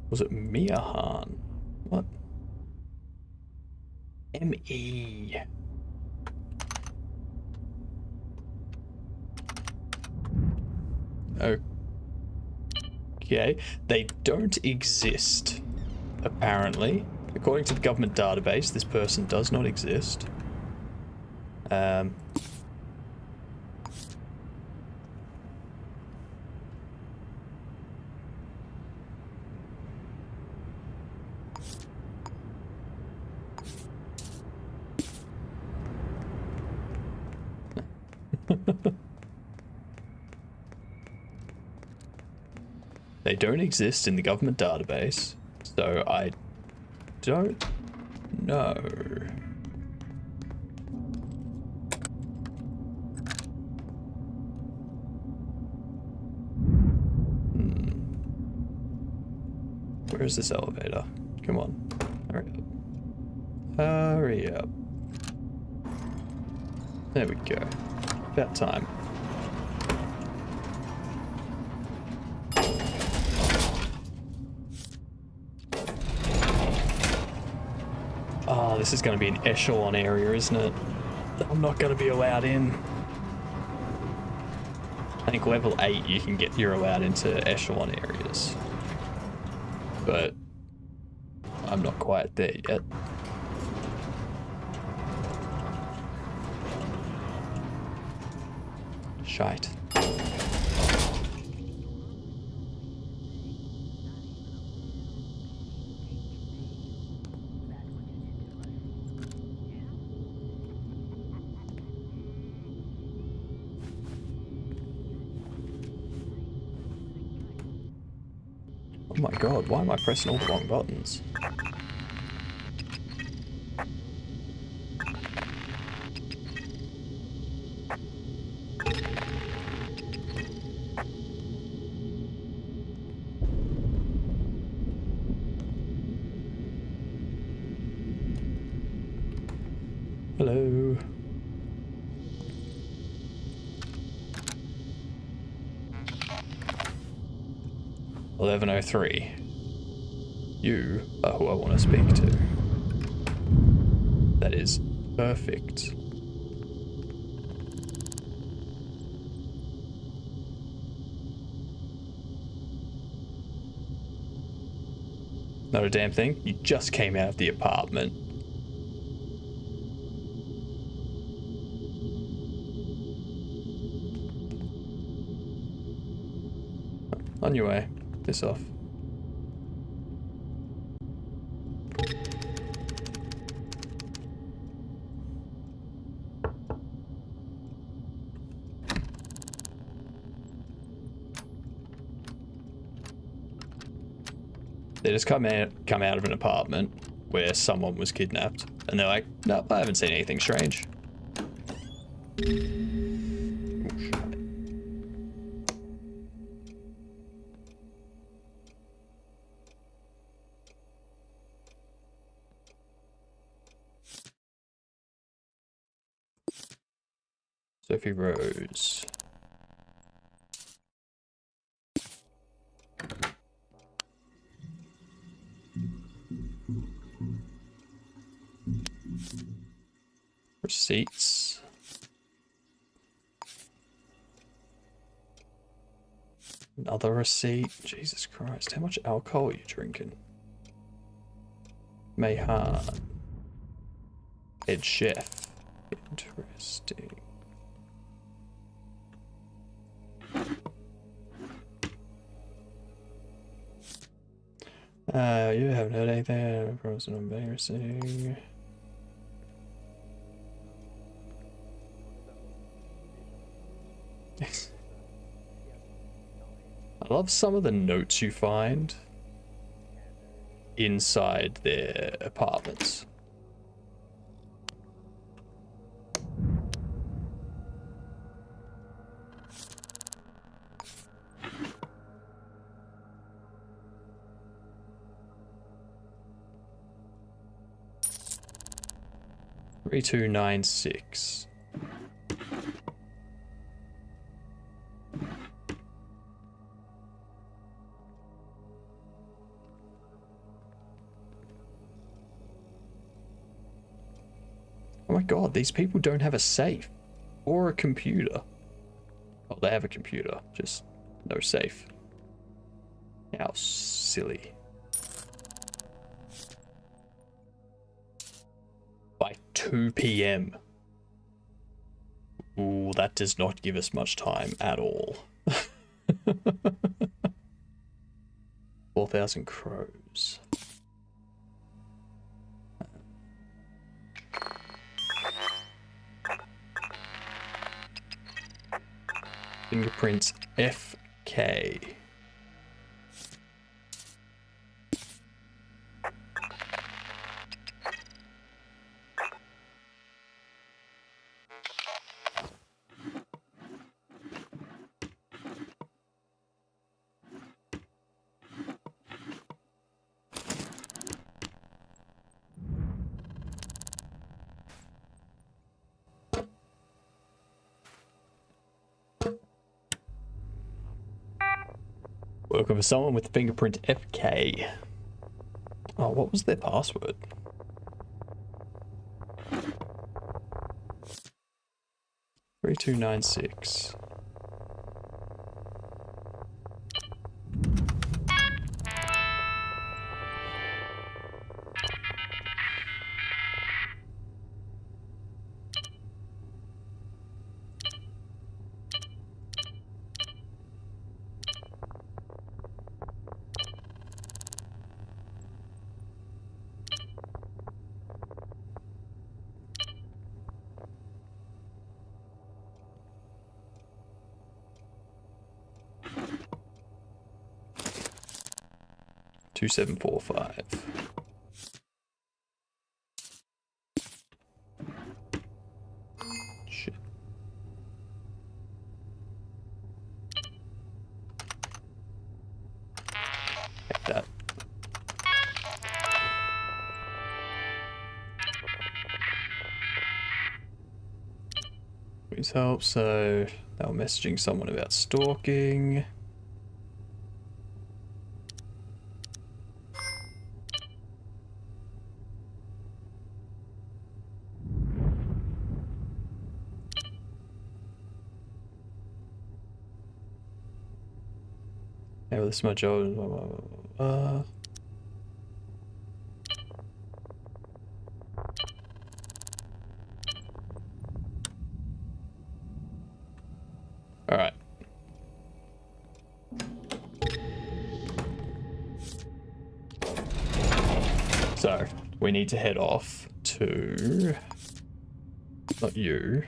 Was it Miahan? What? M-E. Okay. They don't exist, apparently. According to the government database, this person does not exist. They don't exist in the government database, so I don't know. Where is this elevator? Come on. Hurry up. Hurry up. There we go. About time. Oh, this is going to be an echelon area, isn't it? I'm not going to be allowed in. I think level 8 you're allowed into echelon areas. But I'm not quite there yet. Shite. Oh my god, why am I pressing all the wrong buttons? Hello. "1103. You are who I want to speak to." That is perfect. Not a damn thing. You just came out of the apartment. On your way. Piss off. They just come out of an apartment where someone was kidnapped, and they're like, "No, I haven't seen anything strange." Sophie Rose. Receipts. Another receipt. Jesus Christ, how much alcohol are you drinking? Mayhan. Head chef. Interesting. You haven't heard anything. Frozen embarrassing. I love some of the notes you find inside their apartments. Three, 2, 9, 6. Oh my god, these people don't have a safe or a computer. Oh, they have a computer, just no safe. How silly. By 2 p.m. Ooh, that does not give us much time at all. 4,000 crows. Fingerprints FK. Working for someone with fingerprint FK. Oh, what was their password? Three, 2, 9, 6. Two, 7, 4, 5. Shit. Take that. Please help. So they were messaging someone about stalking. Yeah, well, this is my job. Blah, blah, blah, blah. All right. So we need to head off to, not you,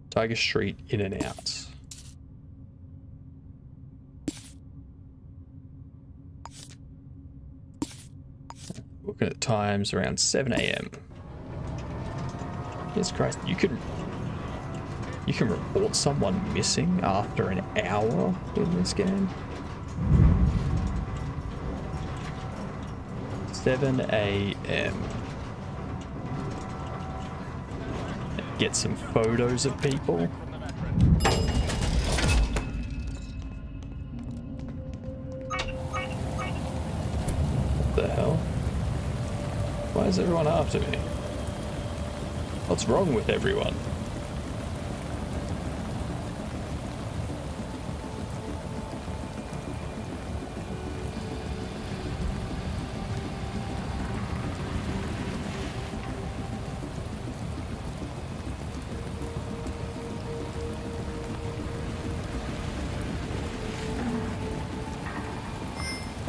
Tiger Street In and Out. Looking at times around 7 a.m. Jesus Christ, you can report someone missing after an hour in this game. 7 a.m. Get some photos of people. What the hell? Why is everyone after me? What's wrong with everyone?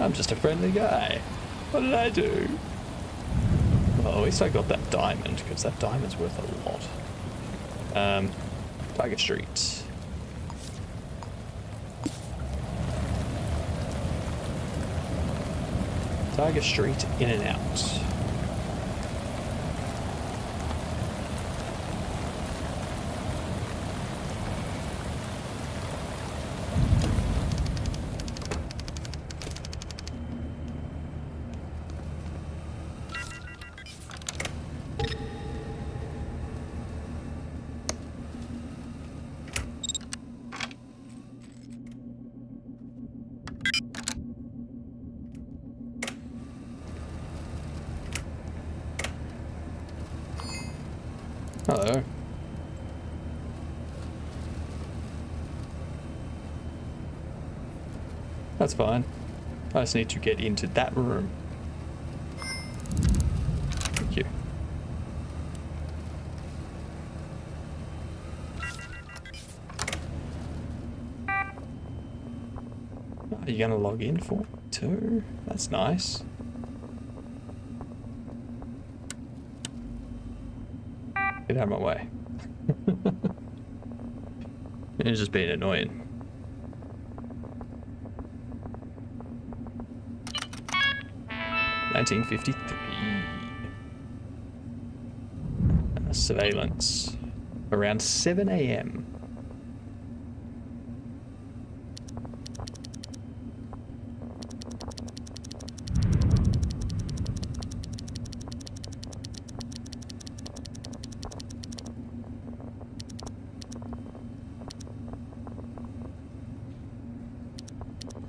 I'm just a friendly guy. What did I do? Well, at least I got that diamond, because that diamond's worth a lot. Tiger Street. Tiger Street, in and out. Hello. That's fine. I just need to get into that room. Thank you. Are you gonna log in for me too? That's nice. Get out of my way. It's just being annoying. (1953). Surveillance. Around 7 AM.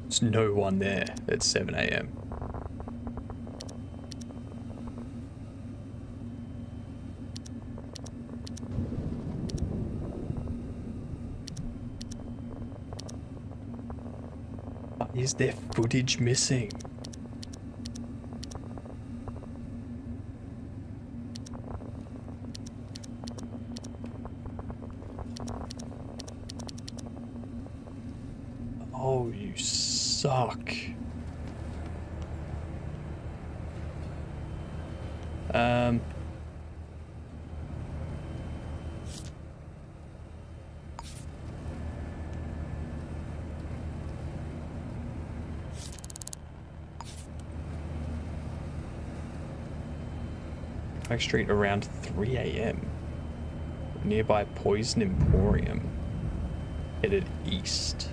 There's no one there at 7 AM. Is there footage missing? Oh, you suck. Back Street around 3 AM. Nearby Poison Emporium. Headed east.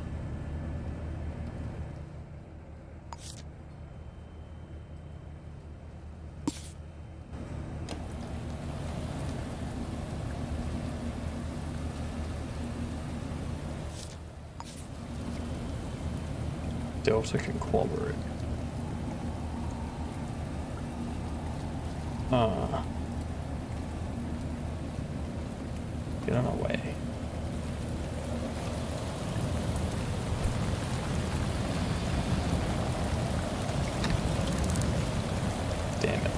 Delta Conglomerate. Get on our way. Damn it.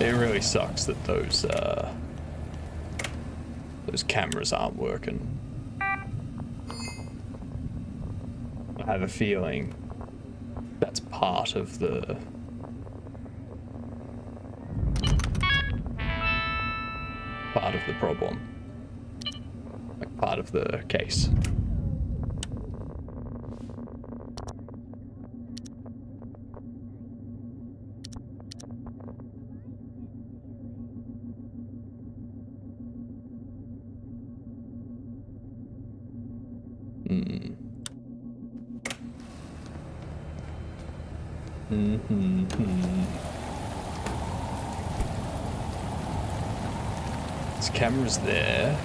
It really sucks that those cameras aren't working. I have a feeling that's part of the problem, like part of the case. There's cameras there.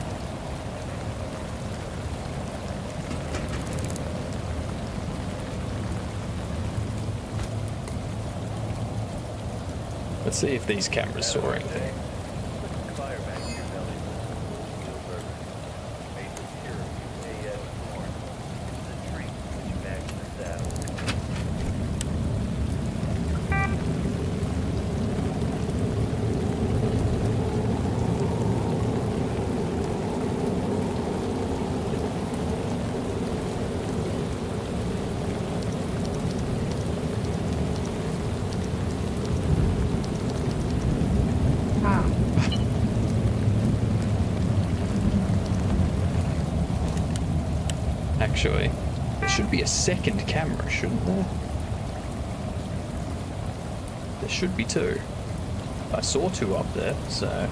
Let's see if these cameras saw anything. Fire back to your belly. Spielberg. Matrix here. AS North. The tree. Switch back to the saddle. actually. There should be a second camera, shouldn't there? There should be two. I saw two up there, so...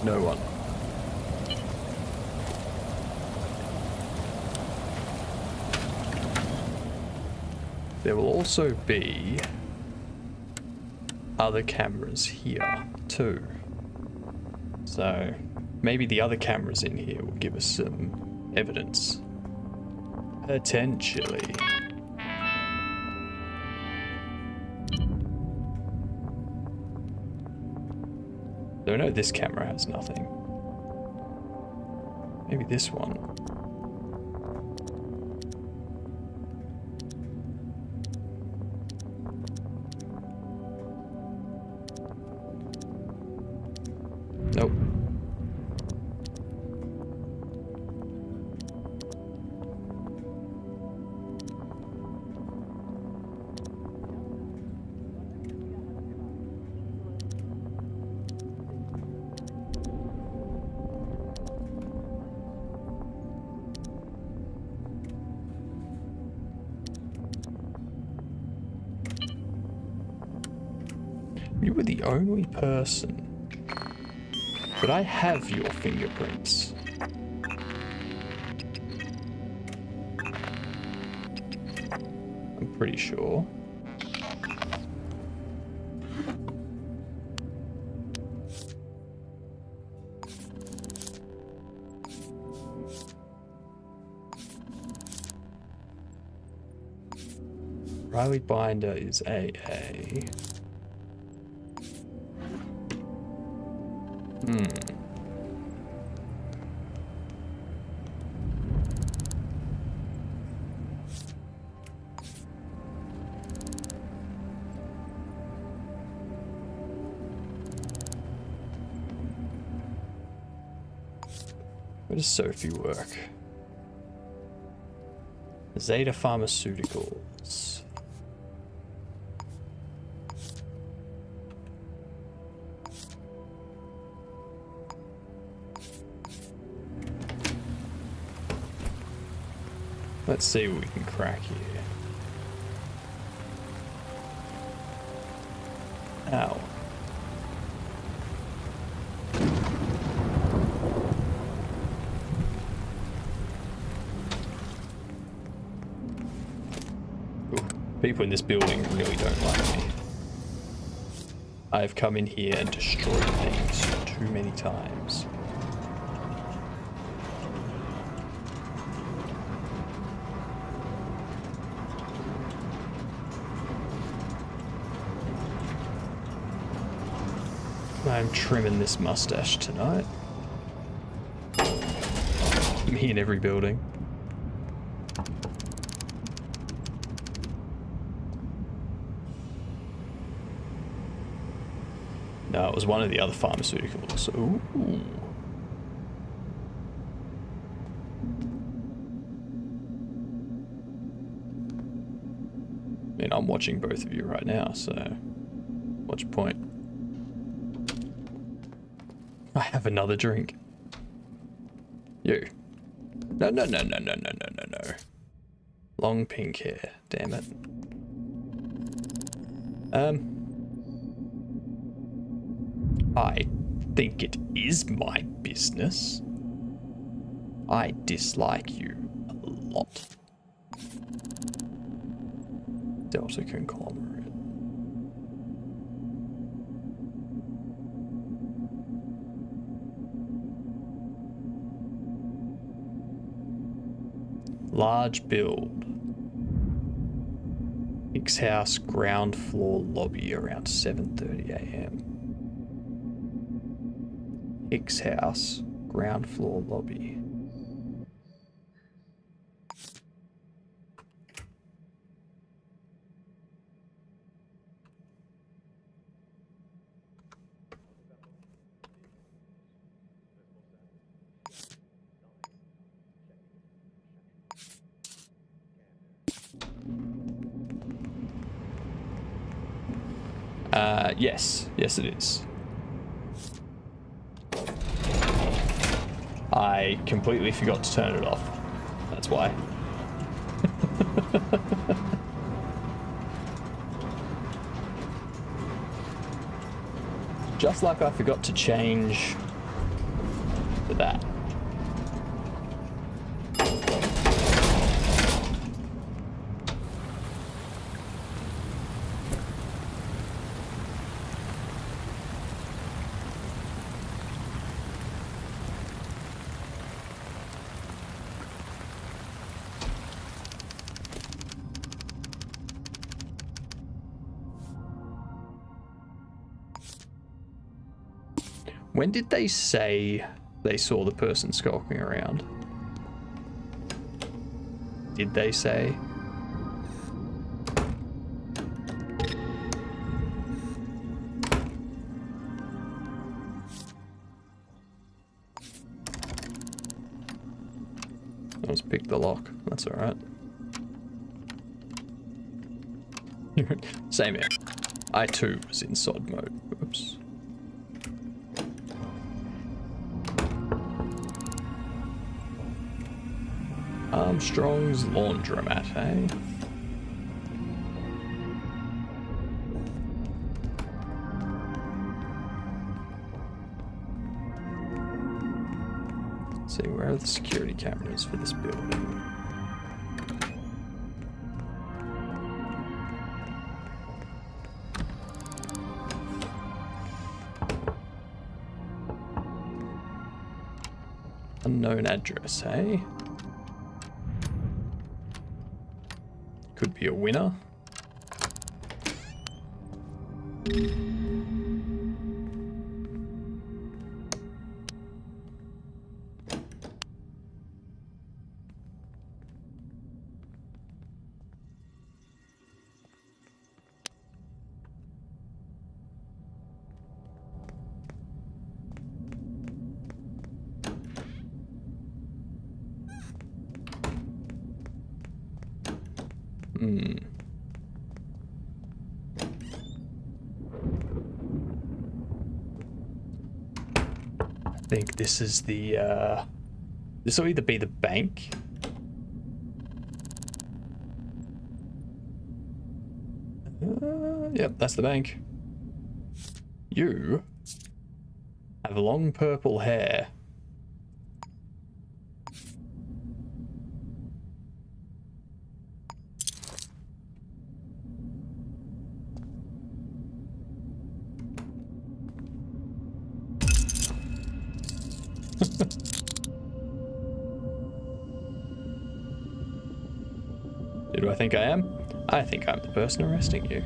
No one. There will also be other cameras here too. So maybe the other cameras in here will give us some evidence. Potentially. So I know this camera has nothing. Maybe this one. Nope. You were the only person. But I have your fingerprints. I'm pretty sure. Riley Binder is AA. Where does Sophie work? Zeta Pharmaceuticals. Let's see what we can crack here. Ow. People in this building really don't like me. I've come in here and destroyed things too many times. I'm trimming this mustache tonight. Me in every building. No, it was one of the other pharmaceuticals. Ooh. I mean, I'm watching both of you right now, so what's your point? I have another drink. You. No. Long pink hair, damn it. I think it is my business. I dislike you a lot. Delta conglomerate. Large build. Hicks House ground floor lobby around 7:30 a.m. Hicks House ground floor lobby. Yes. Yes, it is. I completely forgot to turn it off. That's why. Just like I forgot to change to that. When did they say they saw the person skulking around? Did they say? Let's pick the lock. That's all right. Same here. I too was in SOD mode. Oops. Armstrong's Laundromat, eh? Let's see, where are the security cameras for this building? Unknown address, eh? Could be a winner. I think this is the, this will either be the bank. Yep, that's the bank. You have long purple hair. Who do I think I am? I think I'm the person arresting you.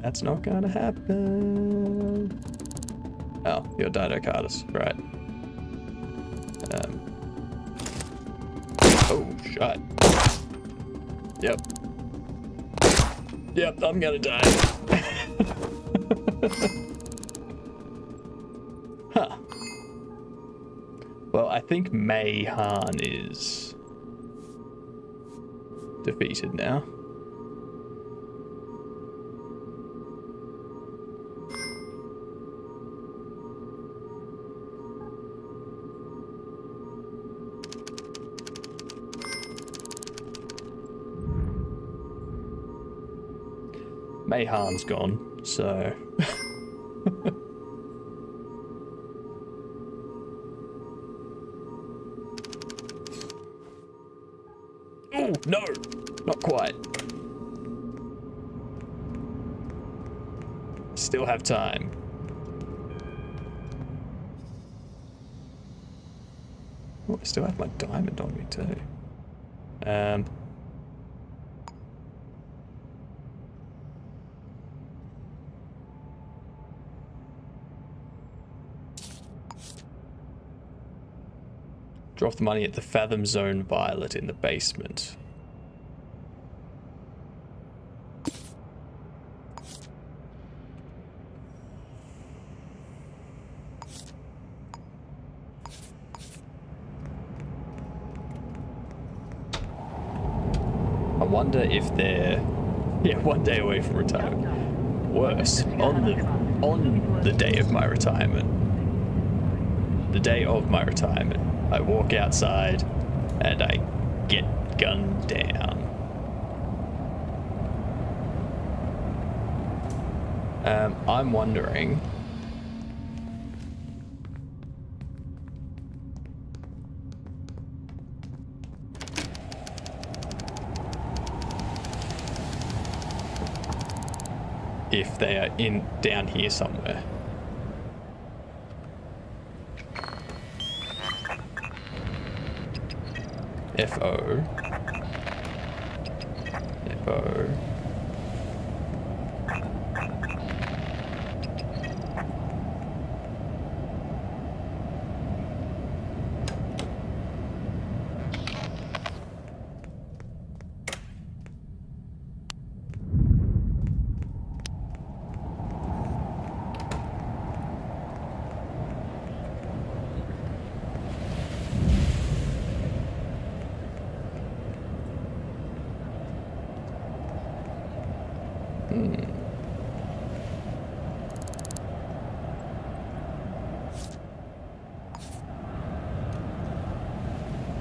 That's not gonna happen. Oh, you're Dido Cardis, right. Oh, shot. Yep. Yep, I'm gonna die. Huh. Well, I think Mayhan is defeated now. Mayhan's gone, so... Oh, no! Not quite. Still have time. Oh, I still have my diamond on me too. Drop the money at the Fathom Zone Violet in the basement. I wonder if they're Yeah, 1 day away from retirement. Worse, on the day of my retirement, the day of my retirement, I walk outside and I get gunned down. I'm wondering if they are down here somewhere. FO. FO.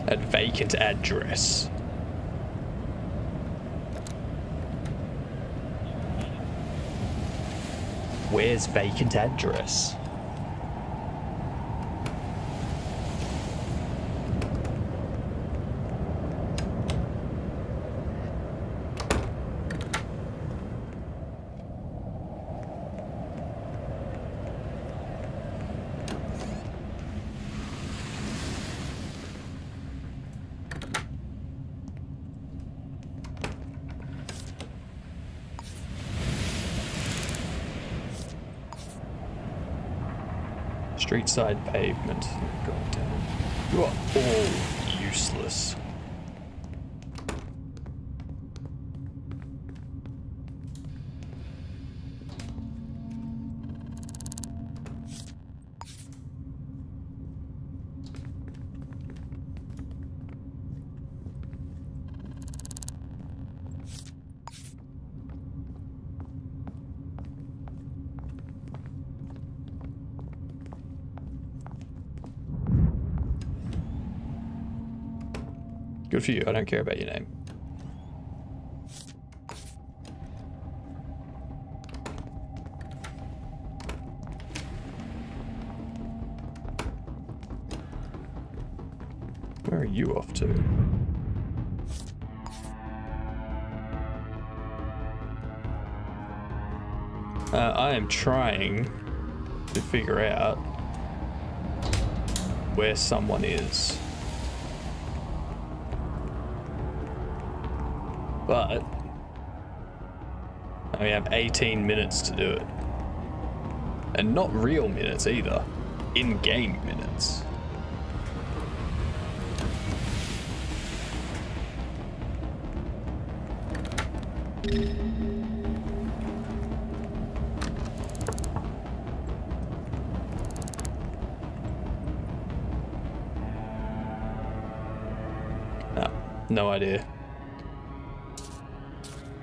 At vacant address. Where's vacant address? Street side pavement. God damn it. You are all useless. Good for you, I don't care about your name. Where are you off to? I am trying to figure out where someone is. But I have 18 minutes to do it. And not real minutes either. In-game minutes. No idea.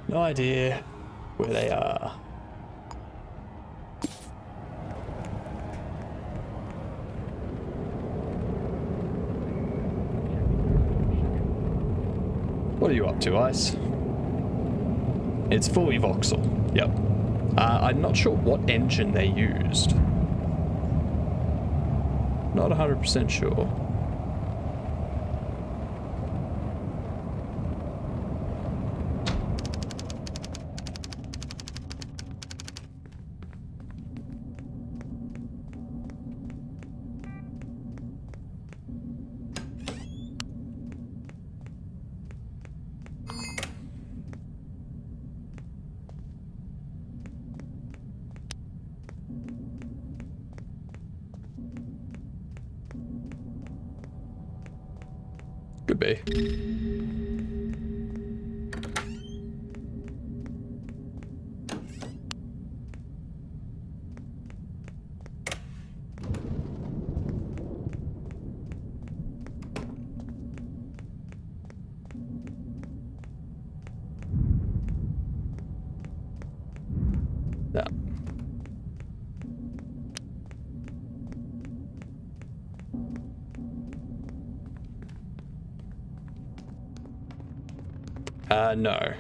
No idea where they are. What are you up to, Ice? It's fully voxel. Yep. I'm not sure what engine they used. Not 100% sure. Could be. No. No.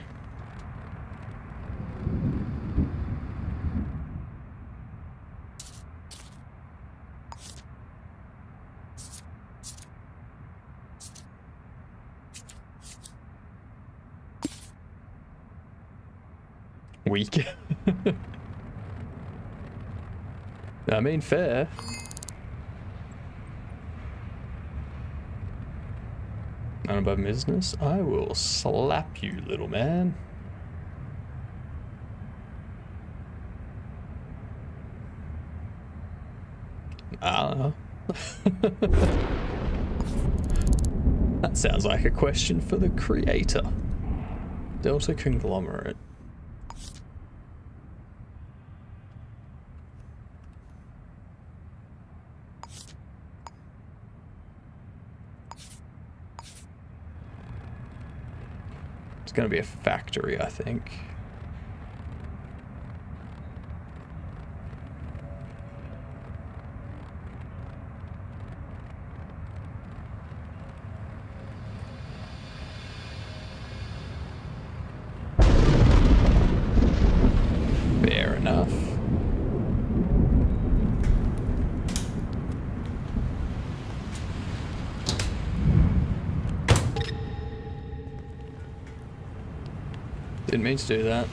Weak. I mean, fair. None above business. I will slap you, little man. I don't know. That sounds like a question for the creator. Delta Conglomerate. It's going to be a factory, I think. Fair enough. Didn't mean to do that.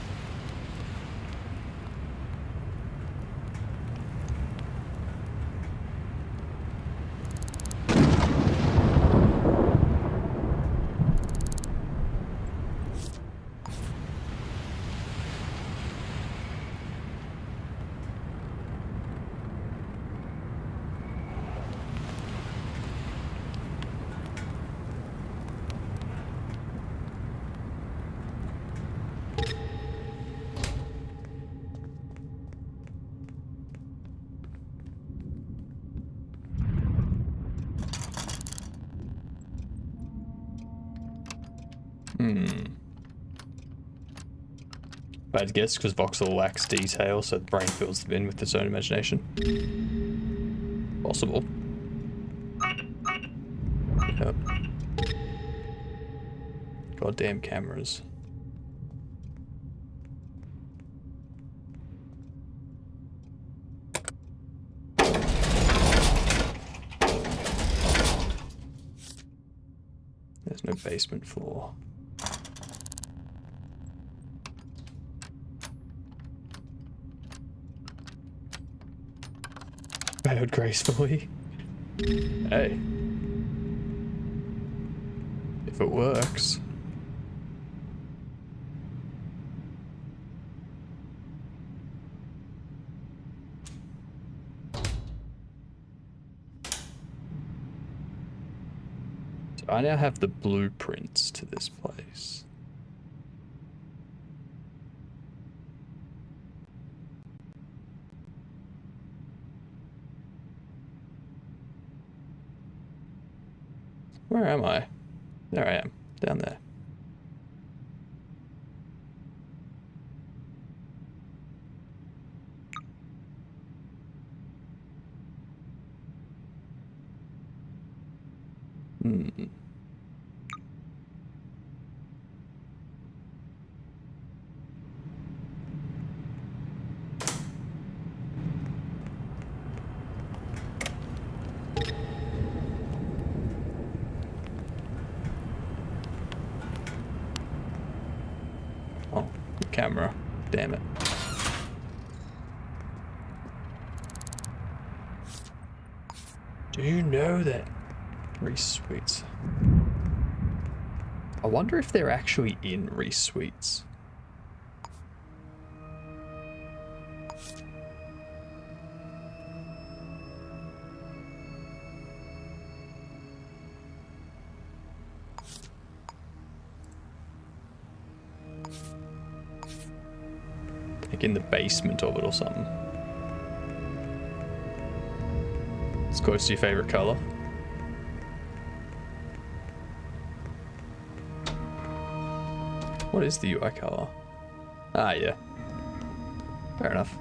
Bad guess, because Voxel lacks detail, so the brain fills them in with its own imagination. Possible. Yep. Goddamn cameras. There's no basement floor. Failed gracefully. Hey. If it works. So I now have the blueprints to this place. Where am I? There I am, down there. Oh, camera. Damn it. Do you know that? Reese Suites. I wonder if they're actually in Reese Suites. Like in the basement of it or something. It's close to your favorite color. What is the UI color? Ah, yeah. Fair enough.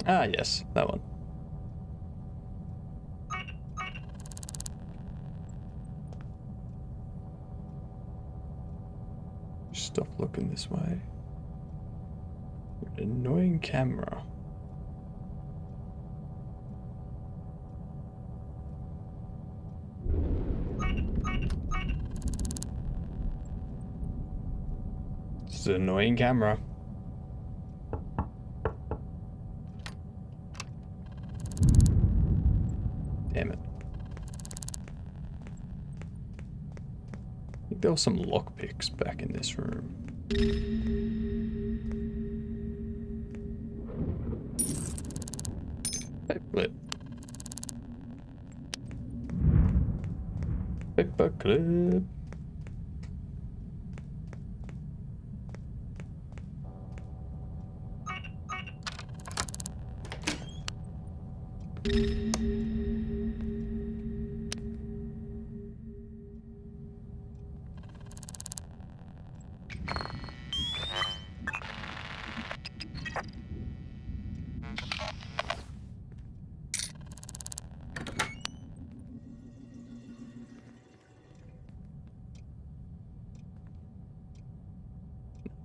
Ah, yes, that one. Stop looking this way. An annoying camera. This is an annoying camera. Damn it. I think there were some lockpicks back in this room. Paperclip. Paperclip.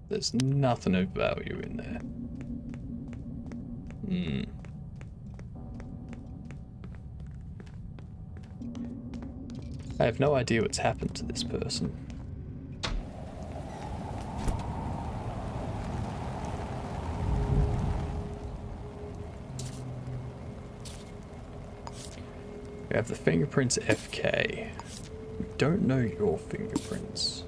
There's nothing of value in there. I have no idea what's happened to this person. We have the fingerprints FK. We don't know your fingerprints.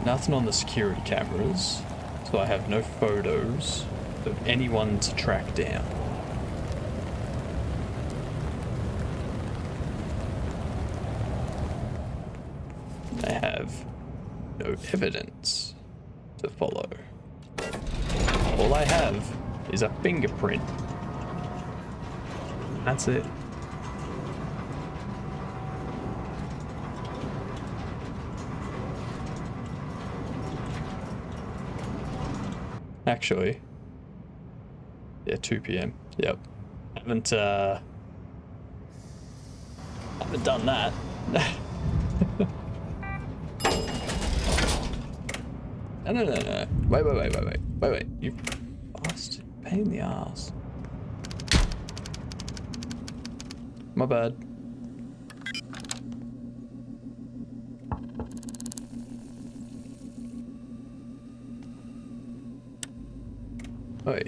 Nothing on the security cameras, so I have no photos of anyone to track down. I have no evidence to follow. All I have is a fingerprint. That's it. Actually, yeah, 2 p.m. Yep. Haven't done that. No. Wait. You bastard. Pain in the ass. My bad. Oi.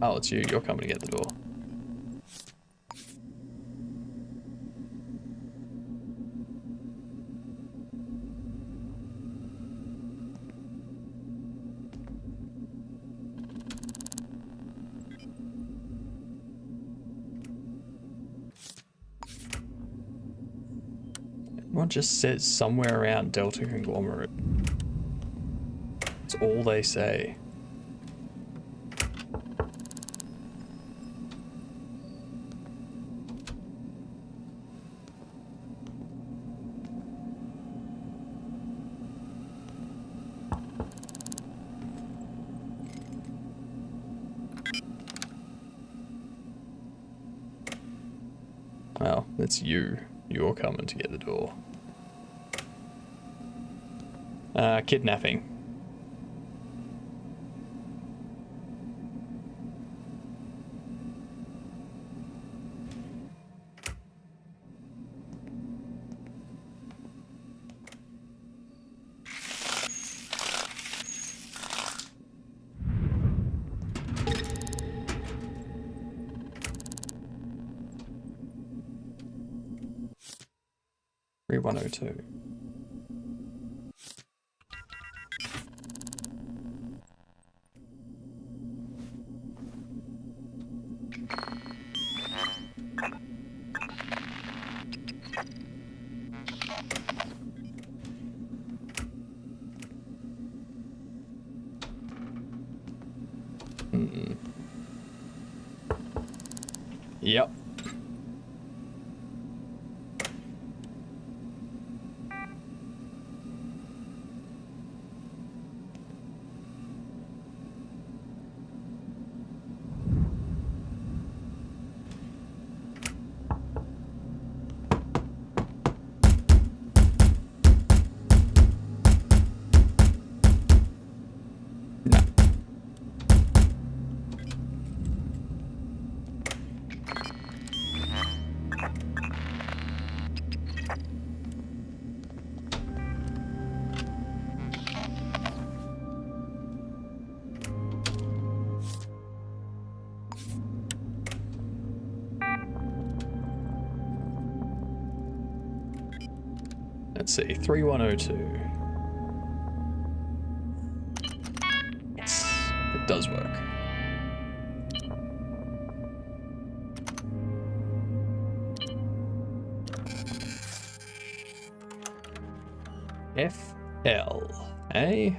Oh, it's you. You're coming to get the door. Everyone just says somewhere around Delta Conglomerate. That's all they say. Well, it's you. You're coming to get the door. Kidnapping. Three 102. Yep. No. Let's see, 3102. Yes, it does work. FL, eh?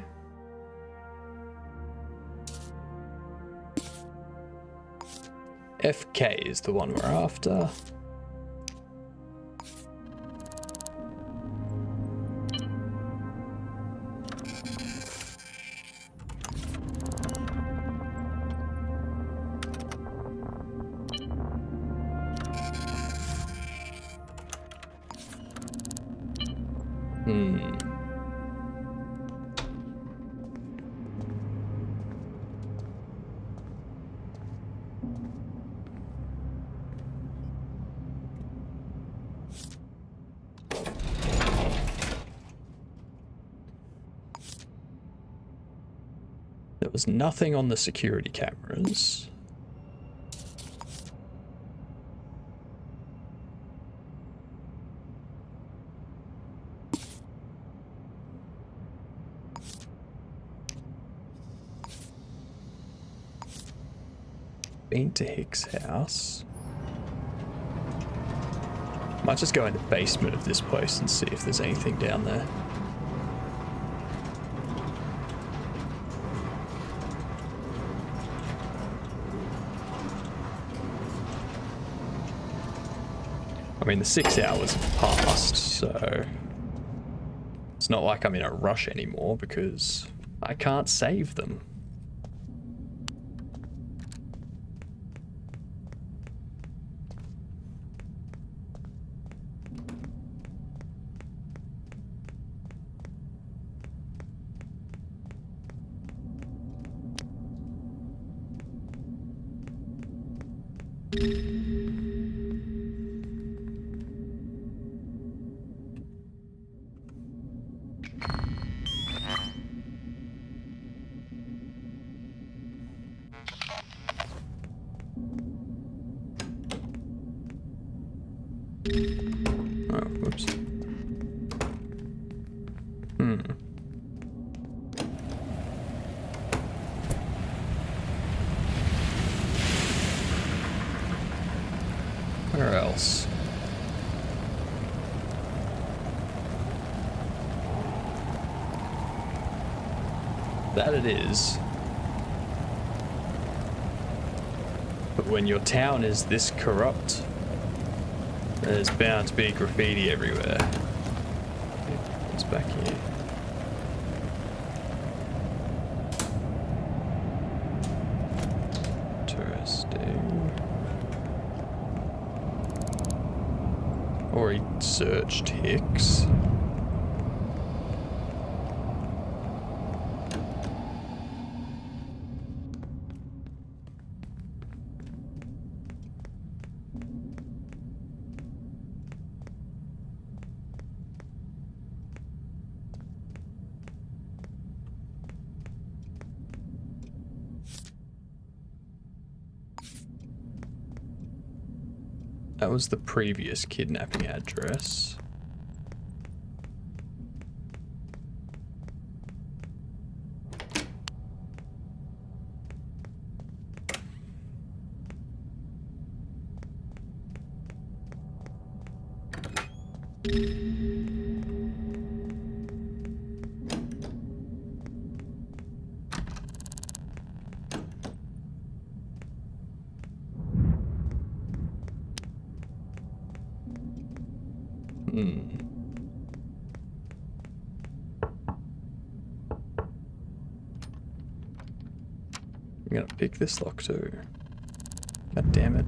FK is the one we're after. There was nothing on the security cameras. Been to Hicks' house. Might just go in the basement of this place and see if there's anything down there. I mean, the 6 hours have passed, so it's not like I'm in a rush anymore because I can't save them. Oh, whoops. Where else? That it is. But when your town is this corrupt, there's bound to be graffiti everywhere. What's back here? Interesting. Or he searched Hicks. That was the previous kidnapping address. I'm gonna pick this lock too. God damn it.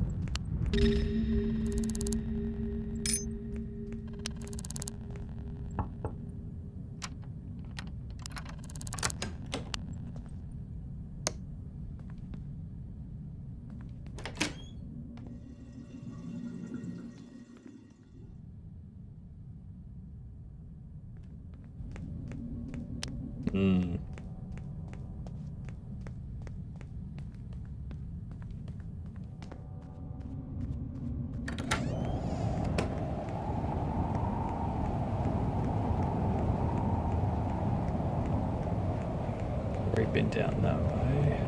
Been down that way.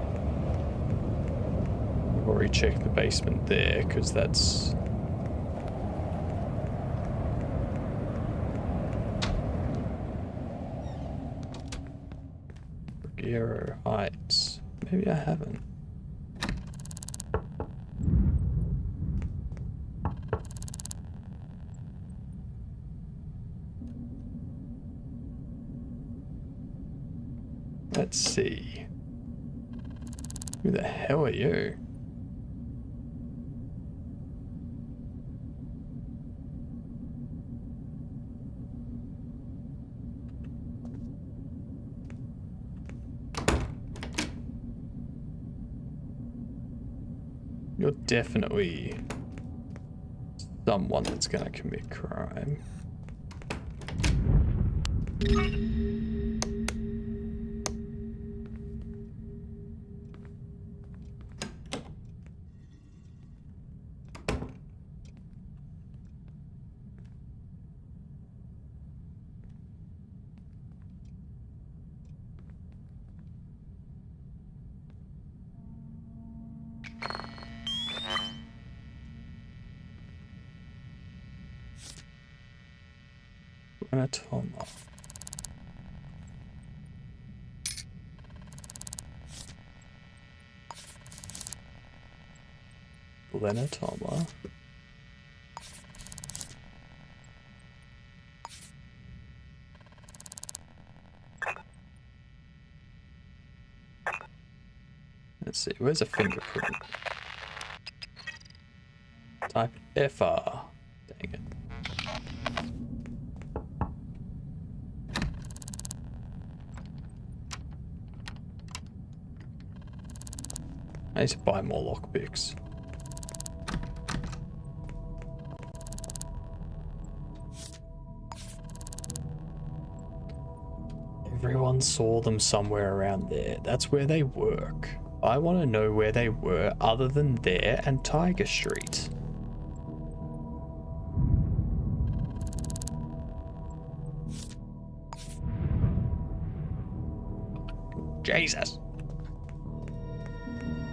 I've already checked the basement there because that's Ruggiero Heights. Maybe I haven't. Let's see. Who the hell are you? You're definitely someone that's gonna commit crime. Lenatoma. Lenatoma. Let's see, where's a fingerprint? Type FR. Dang it. I need to buy more lockpicks. Everyone saw them somewhere around there. That's where they work. I want to know where they were other than there and Tiger Street. Jesus.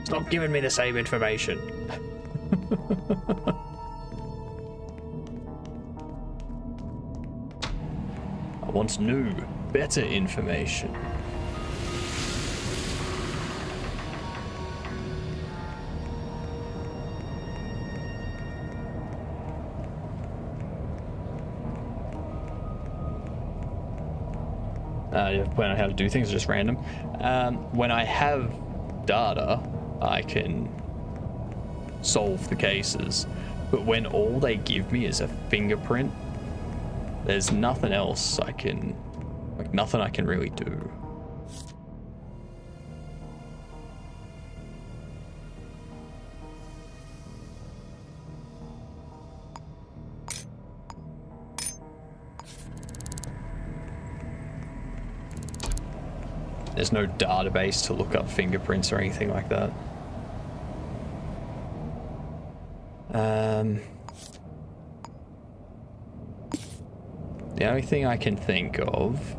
Stop giving me the same information. I want new, better information. You have to plan out how to do things, just random. When I have data, I can solve the cases. But when all they give me is a fingerprint, there's nothing else I can, like nothing I can really do. There's no database to look up fingerprints or anything like that. The only thing I can think of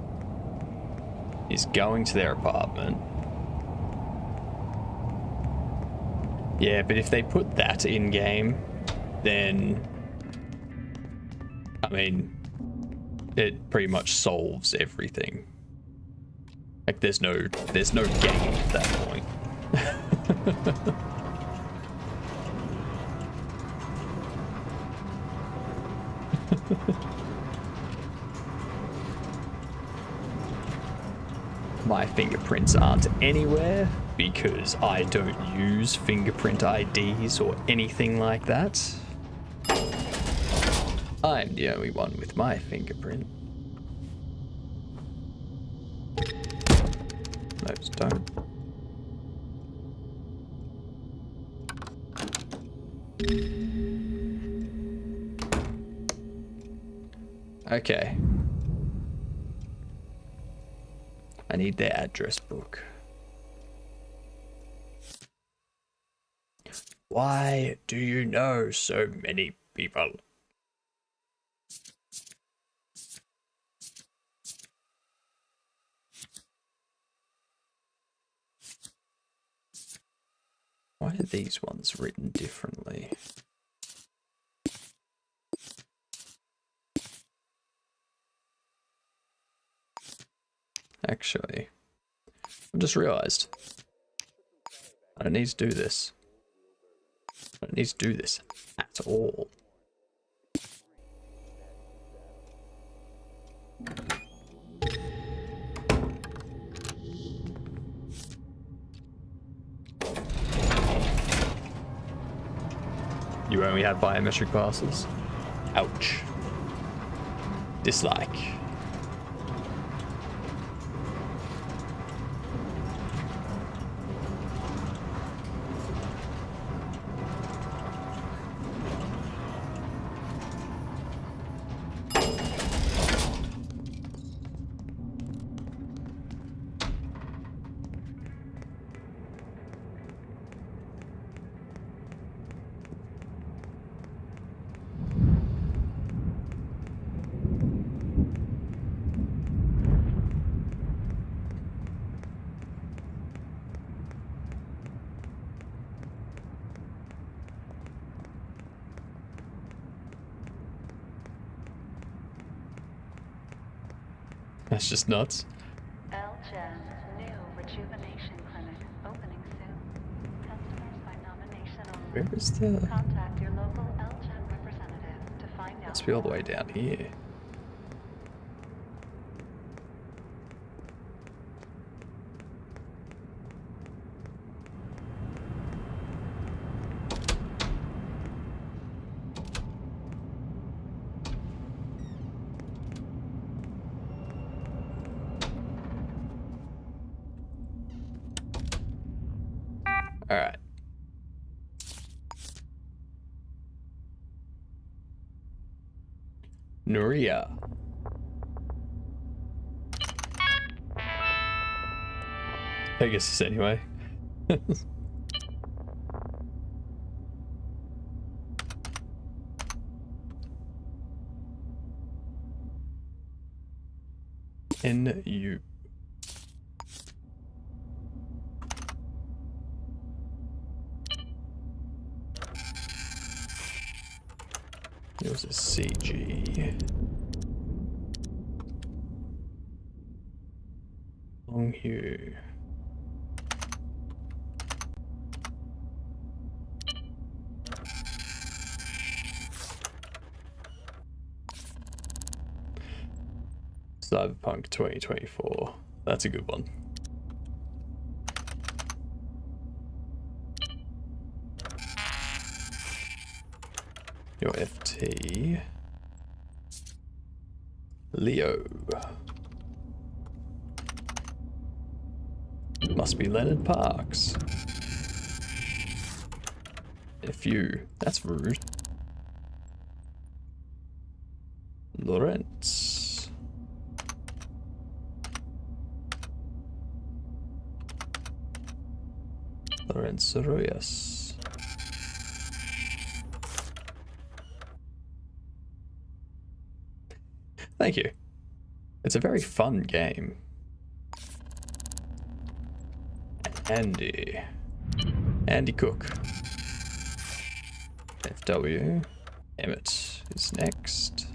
is going to their apartment. Yeah, but if they put that in game, then I mean, it pretty much solves everything. Like there's no game at that point. My fingerprints aren't anywhere because I don't use fingerprint IDs or anything like that. I'm the only one with my fingerprint. Those don't. Okay. I need their address book. Why do you know so many people? Why are these ones written differently? Actually, I just realized I don't need to do this. I don't need to do this at all. You only have biometric passes? Ouch. Dislike. That's just nuts. LGen new rejuvenation clinic opening soon. Customers by nomination only. Where is the... Contact your local LGen representative to find out. Must be all the way down here. All right. Nuria. Pegasus anyway. NU. It was a CG. Long Hugh. Cyberpunk 2024. That's a good one. Your FT. Leo. Must be Leonard Parks. FU. That's rude. Lawrence. Lawrence Arroyas. Thank you. It's a very fun game. Andy. Andy Cook. FW. Emmett is next.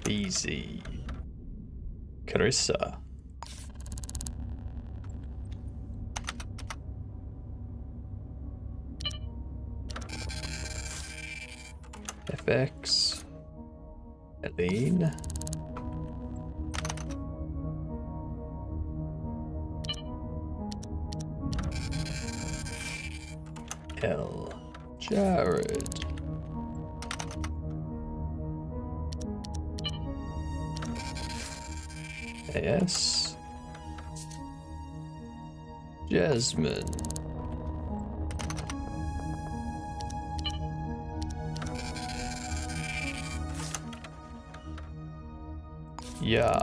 Easy. Carissa. FX. Eileen. L. Jared. AS. Jasmine. Yeah.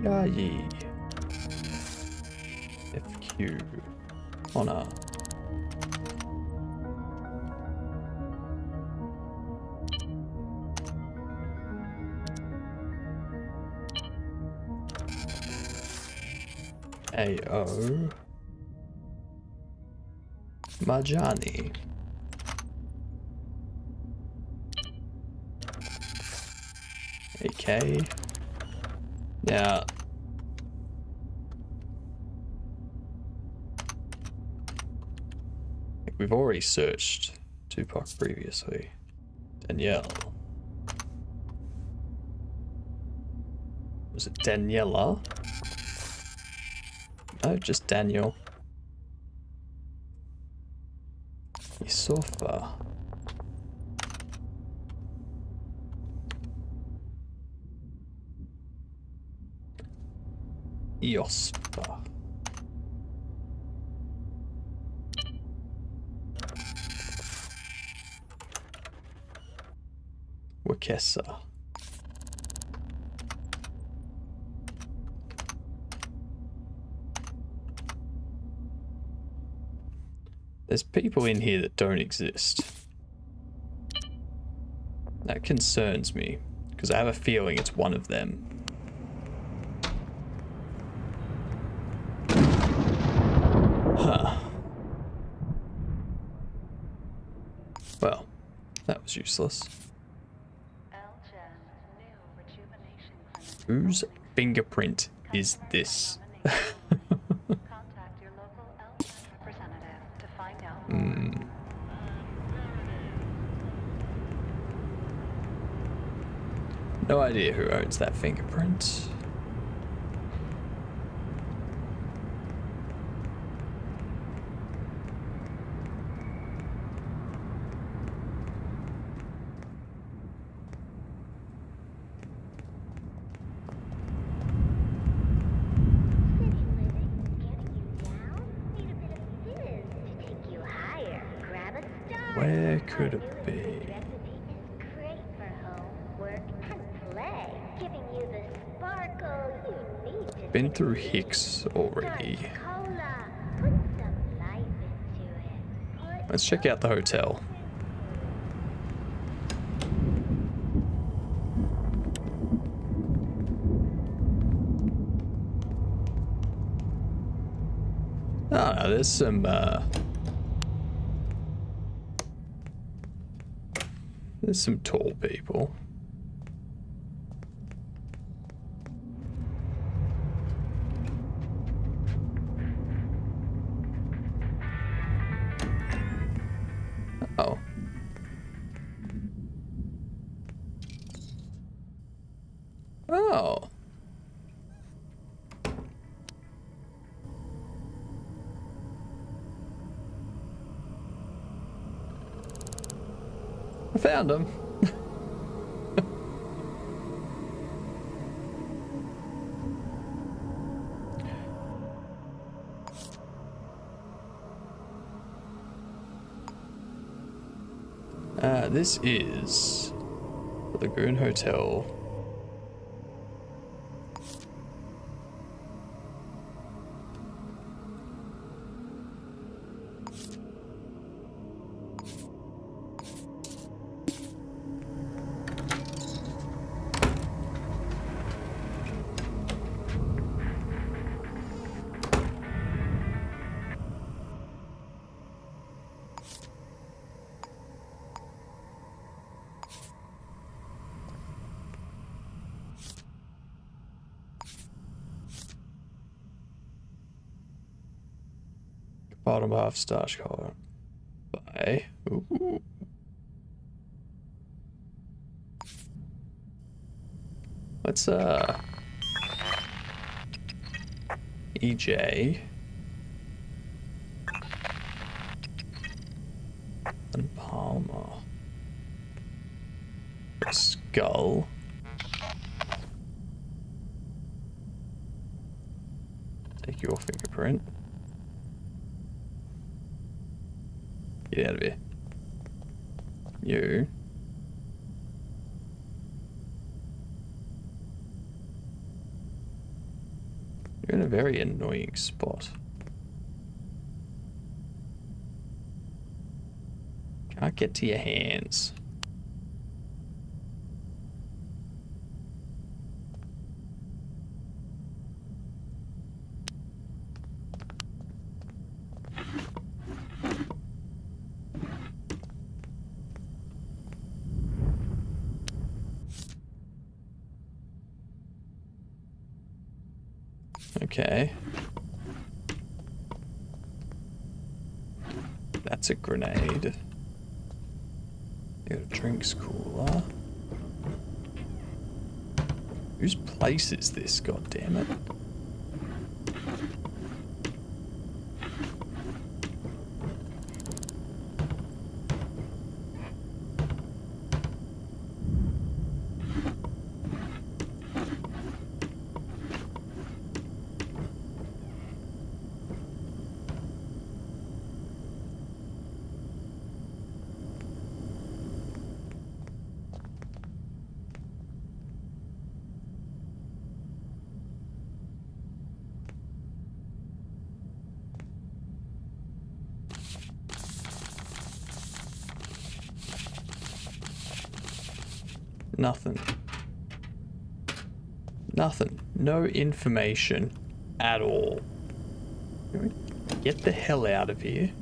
Yayi. FQ. Honor. AO. Majani. AK. Now, we've already searched Tupac previously. Danielle. Was it Daniela? No, just Daniel. Yusufa. Iospa. Wakesa. There's people in here that don't exist. That concerns me, because I have a feeling it's one of them. Huh. Well, that was useless. Whose fingerprint is this? Contact your local LGEN representative to find out. No idea who owns that fingerprint. Where could it be? Been through Hicks already. Let's check out the hotel. Oh no, there's some tall people. Oh. Oh. I found him. This is the Lagoon Hotel. Bottom half starch color. By. Ooh. Let's EJ and Palmer. Skull. Take your fingerprint. Get out of here. You. You're in a very annoying spot. Can't get to your hands. Okay. That's a grenade. They got a drinks cooler. Whose place is this, god damn it? Nothing. Nothing. No information at all. Get the hell out of here.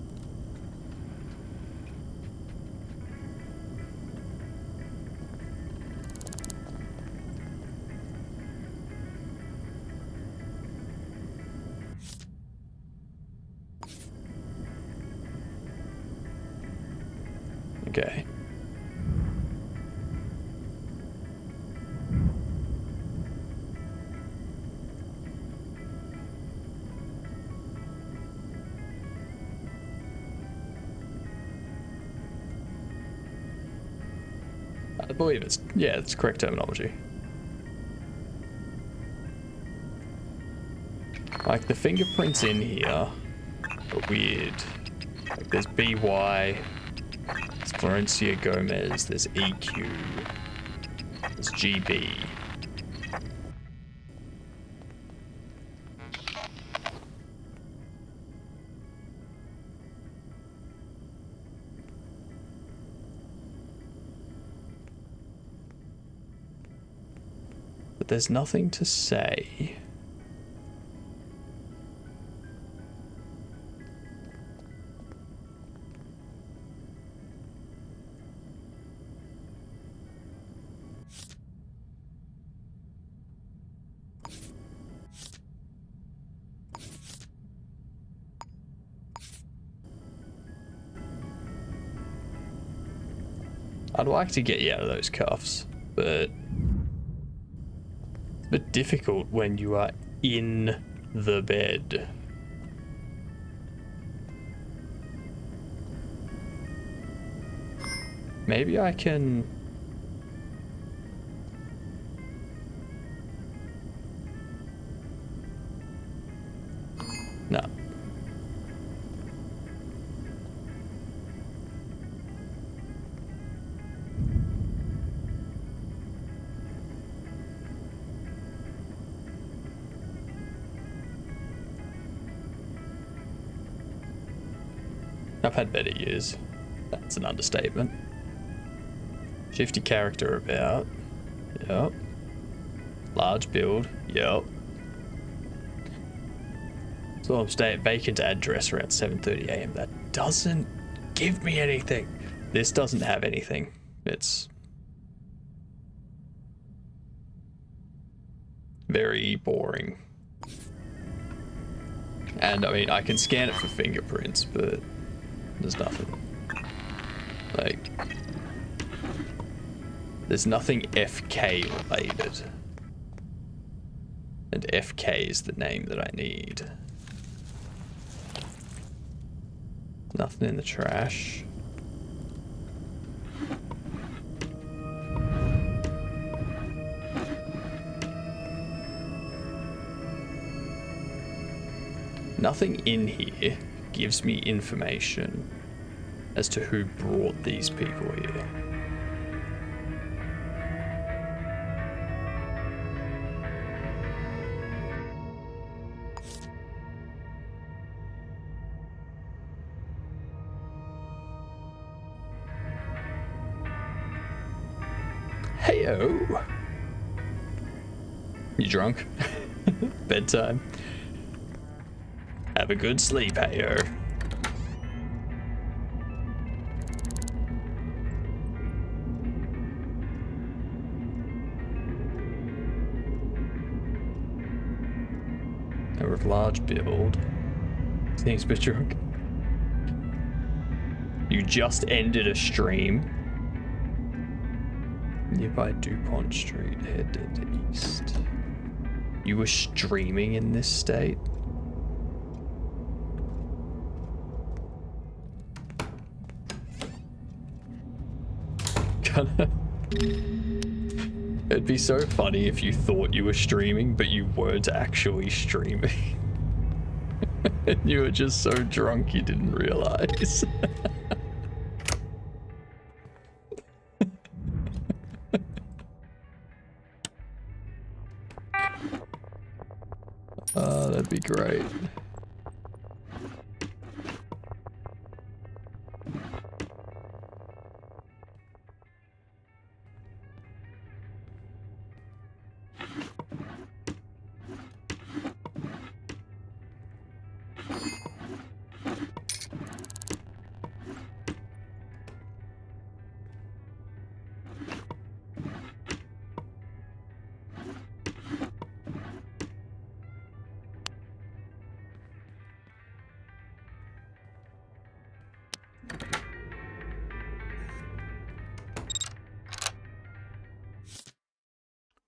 Okay. I believe it's correct terminology. Like the fingerprints in here are weird. Like there's BY, there's Florencia Gomez, there's EQ, there's GB. But there's nothing to say. I'd like to get you out of those cuffs, but bit difficult when you are in the bed. Maybe I can... No. I've had better years. That's an understatement. Shifty character about. Yep. Large build. Yep. So I'm staying vacant address around 7:30 a.m. That doesn't give me anything. This doesn't have anything. It's very boring. And I mean, I can scan it for fingerprints, but there's nothing. Like, there's nothing FK related. And FK is the name that I need. Nothing in the trash. Nothing in here gives me information as to who brought these people here. Heyo! You drunk? Bedtime. Have a good sleep, heyo. With large build. Seems a bit drunk. You just ended a stream. Nearby DuPont Street, headed east. You were streaming in this state? It'd be so funny if you thought you were streaming, but you weren't actually streaming. And you were just so drunk you didn't realize. Oh, that'd be great.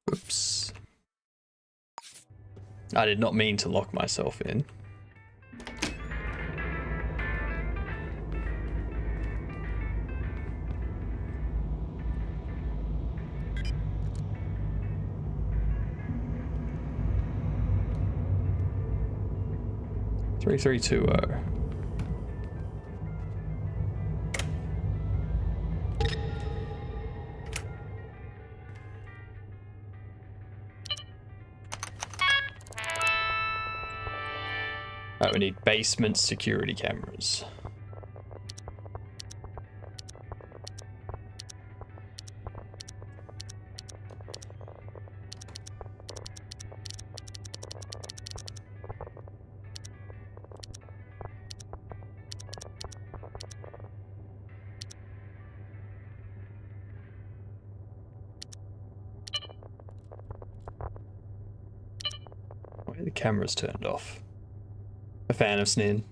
Oops. I did not mean to lock myself in. Three, 3-2-0. Right, we need basement security cameras. Why are the cameras turned off? A fan of Snin.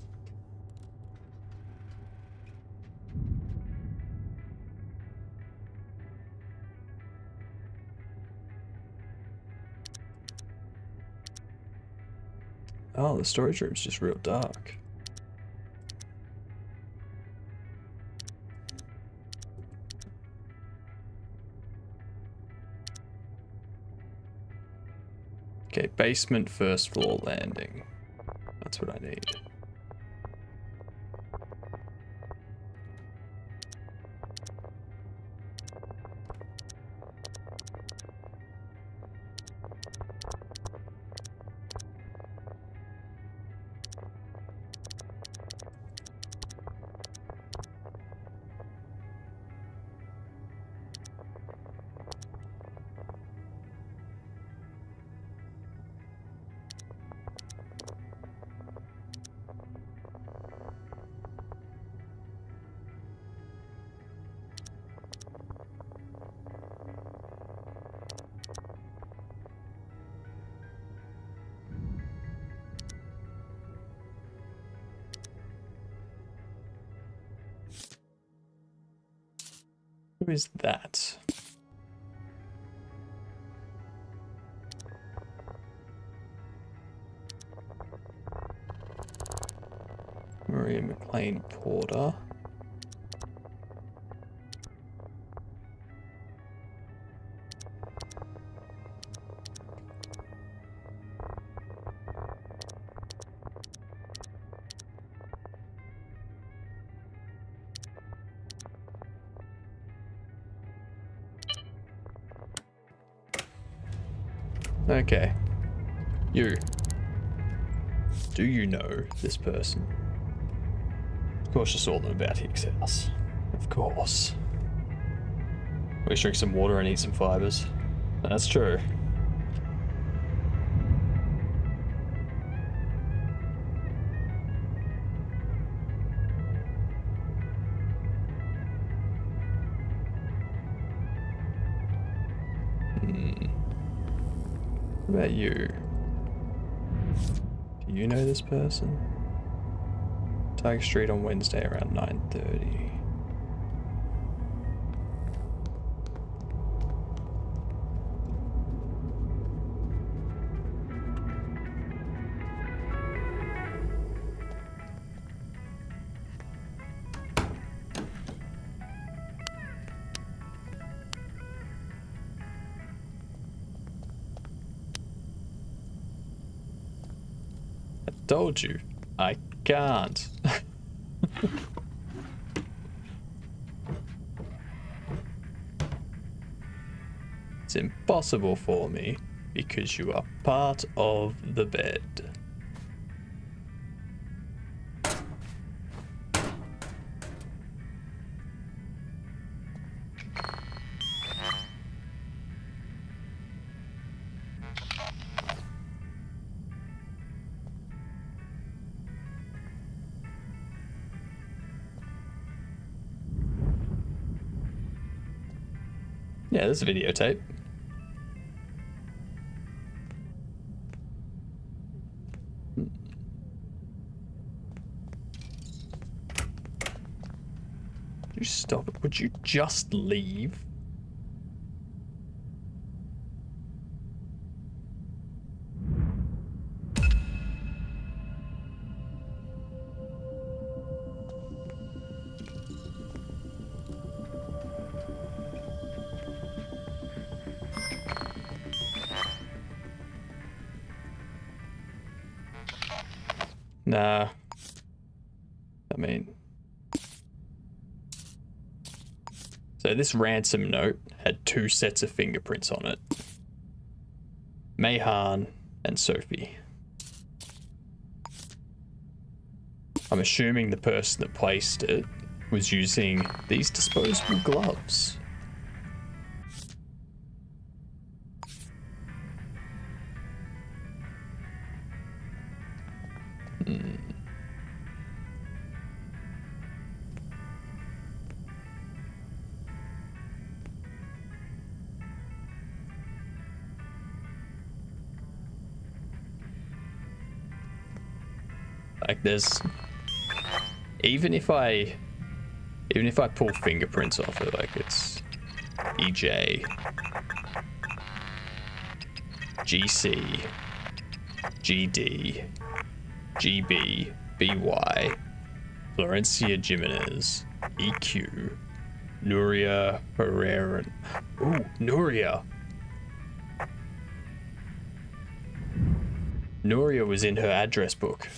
Oh, the storage room's just real dark. Okay, basement, first floor landing. That's what I need. Who is that? Maria McLean Porter. Okay. You. Do you know this person? Of course you saw them about Hicks' house. Of course. We drink some water and eat some fibers. That's true. What about you? Do you know this person? Tiger Street on Wednesday around 9:30. Told you, I can't. It's impossible for me because you are part of the bed. Yeah, there's a videotape. Would you stop it? Would you just leave? Nah. I mean... So this ransom note had 2 sets of fingerprints on it. Mayhan and Sophie. I'm assuming the person that placed it was using these disposable gloves. Like there's, even if I pull fingerprints off it, like it's EJ, GC, GD, GB, BY, Florencia Jimenez, EQ, Nuria Herrera. Ooh, Nuria. Nuria was in her address book.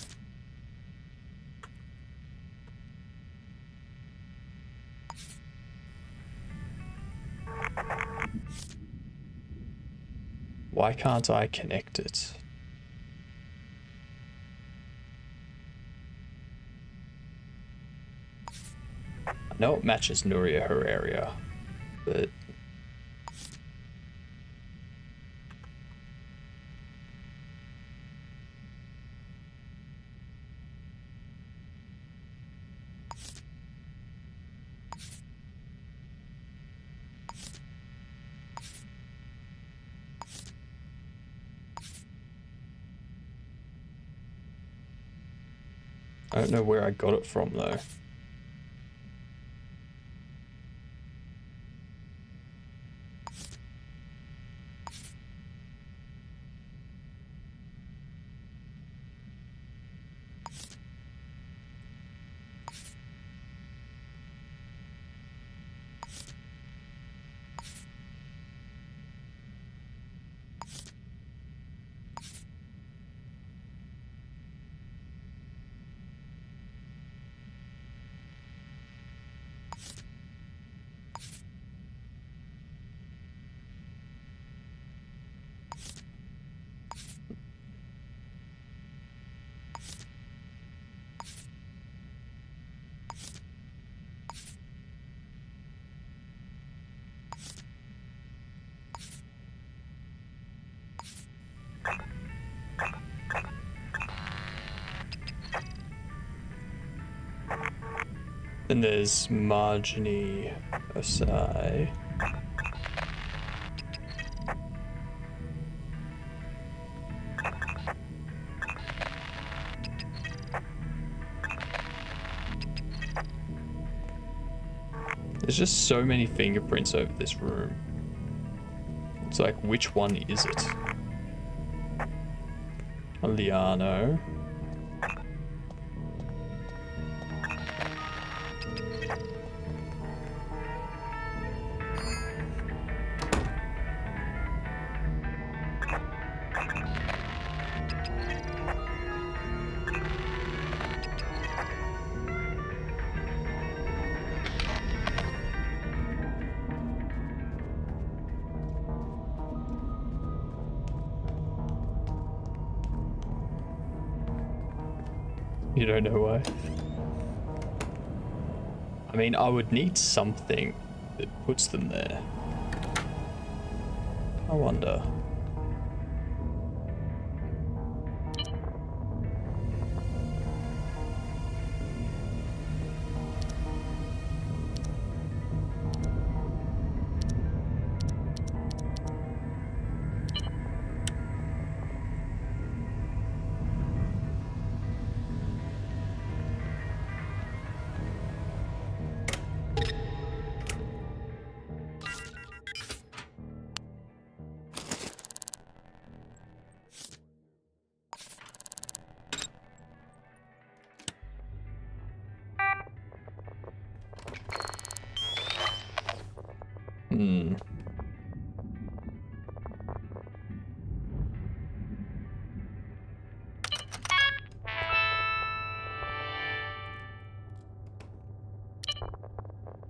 Why can't I connect it? I know it matches Nuria Herrera, but I don't know where I got it from though. Then there's Marjorie Osai. There's just so many fingerprints over this room. It's like, which one is it? Liano. You don't know why? I mean, I would need something that puts them there. I wonder.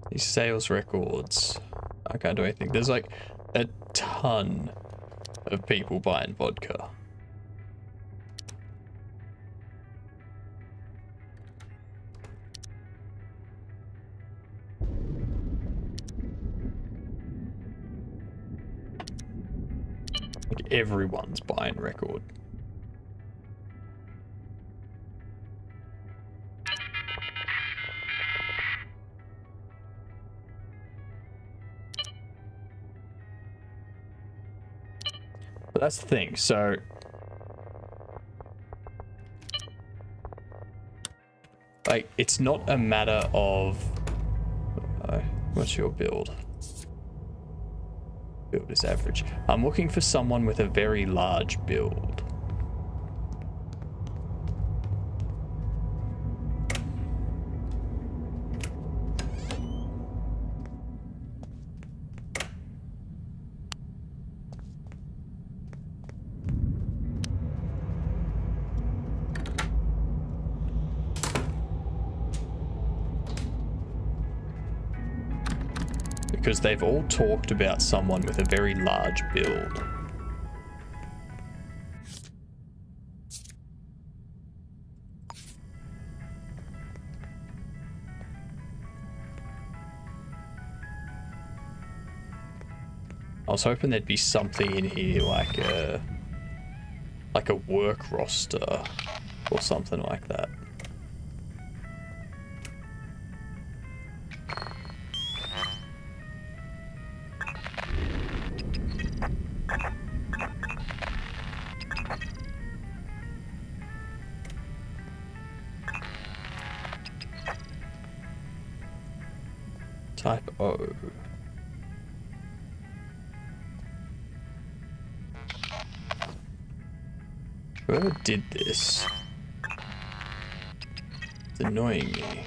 These sales records. I can't do anything. There's like a ton of people buying vodka. Like everyone's buying record. But that's the thing, so like it's not a matter of what's your build? Build is average. I'm looking for someone with a very large build. because they've all talked about someone with a very large build. I was hoping there'd be something in here like a work roster or something like that. Type O. Whoever did this, it's annoying me.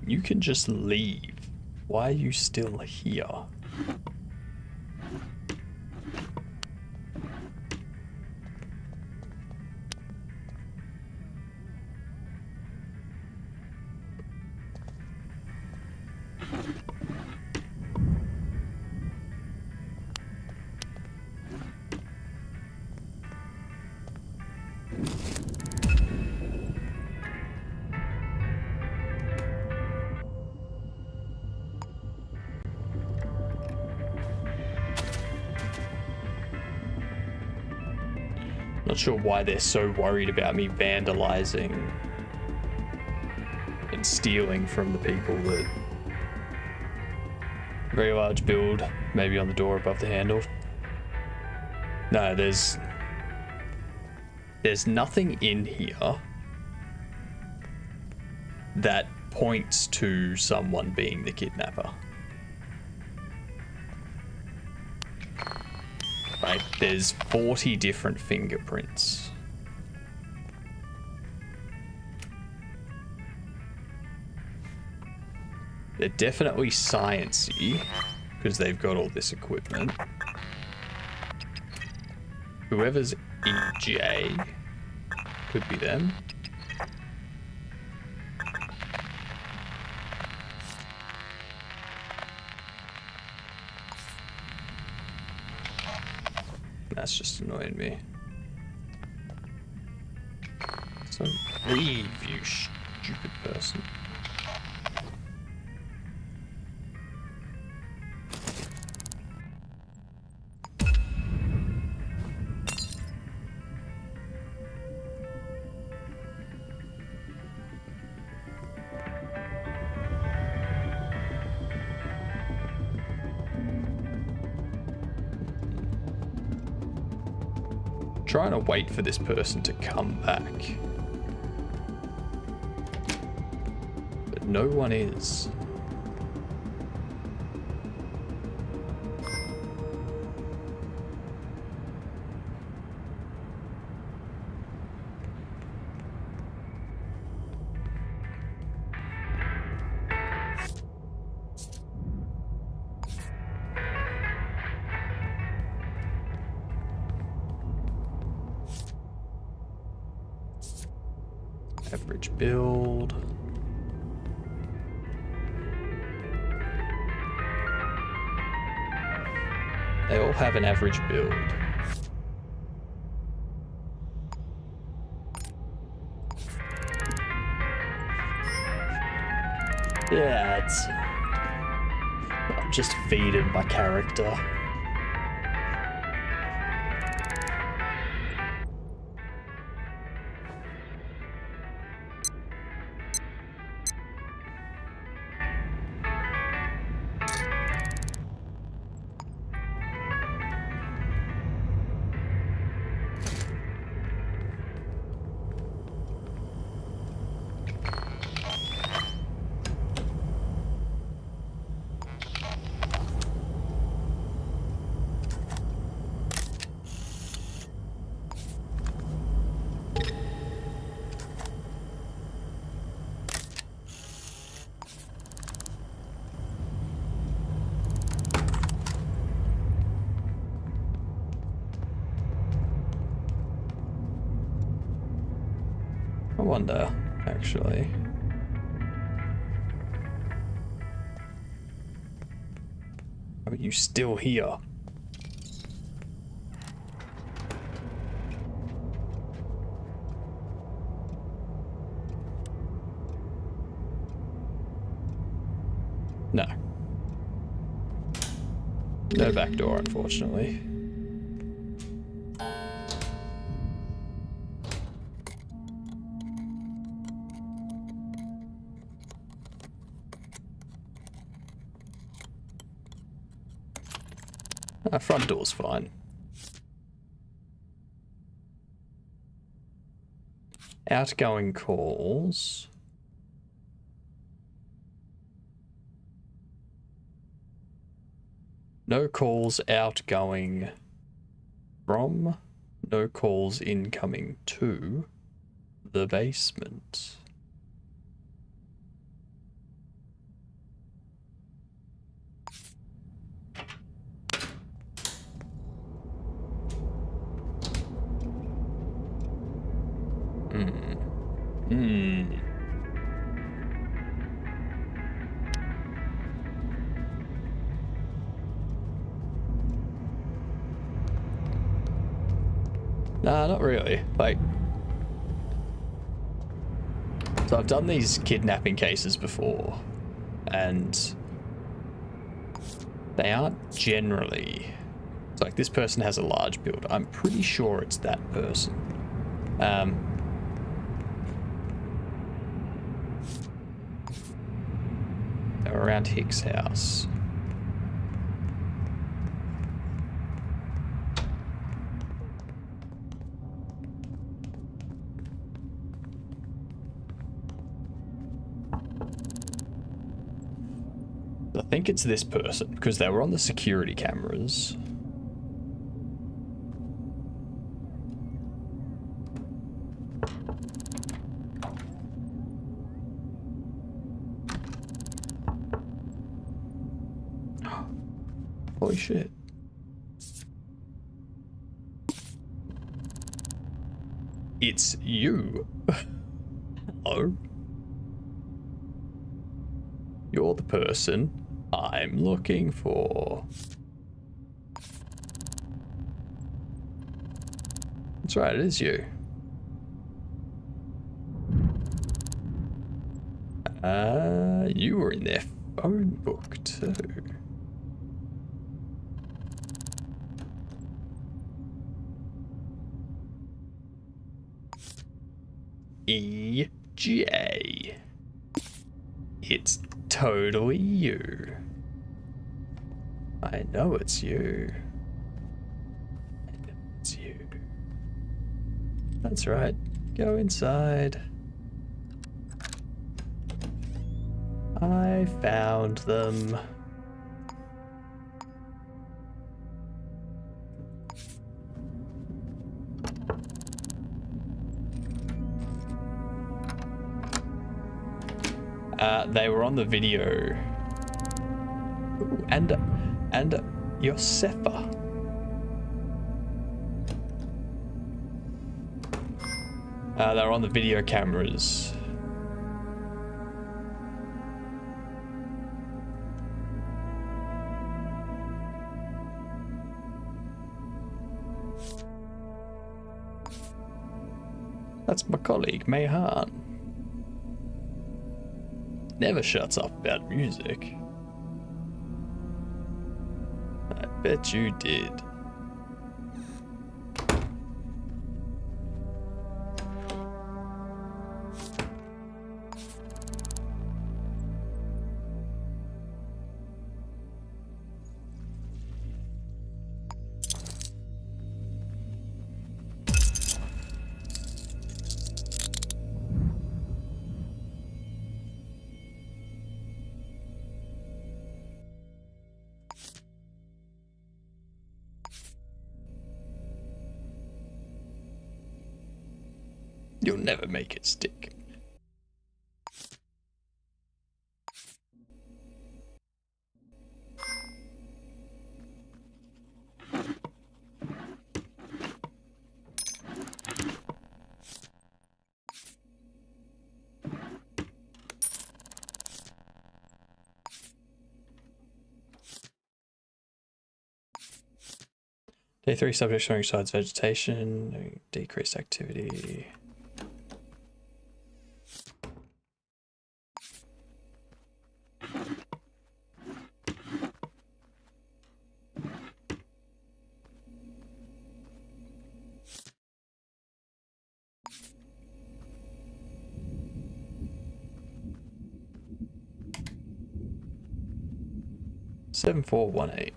You can just leave. Why are you still here? Not sure why they're so worried about me vandalizing and stealing from the people that... Very large build, maybe on the door above the handle. No, there's nothing in here that points to someone being the kidnapper. Right, there's 40 different fingerprints. They're definitely sciencey because they've got all this equipment. Whoever's EJ could be them. That's just annoying me. So leave, you stupid person. Trying to wait for this person to come back. But no one is. Average build. They all have an average build. Yeah, it's... I'm just feeding my character. wonder, actually. Are you still here? No. No back door, unfortunately. Front door's fine. Outgoing calls. No calls outgoing from. No calls incoming to the basement. Nah, not really. Like, so I've done these kidnapping cases before, and they aren't generally. It's like this person has a large build. I'm pretty sure it's that person. They're around Hicks' house. I think it's this person because they were on the security cameras. Holy shit. It's you. Hello. You're the person I'm looking for. That's right, it is you. You were in their phone book too. EJ. It's totally you. I know it's you. I know it's you. That's right. Go inside. I found them. They were on the video. Ooh, and Yosefa. They were on the video cameras. That's my colleague, Mayhan. Never shuts up about music. I bet you did. You'll never make it stick. Day 3 subject showing sides vegetation, decreased activity. Seven, 4, 1, 8.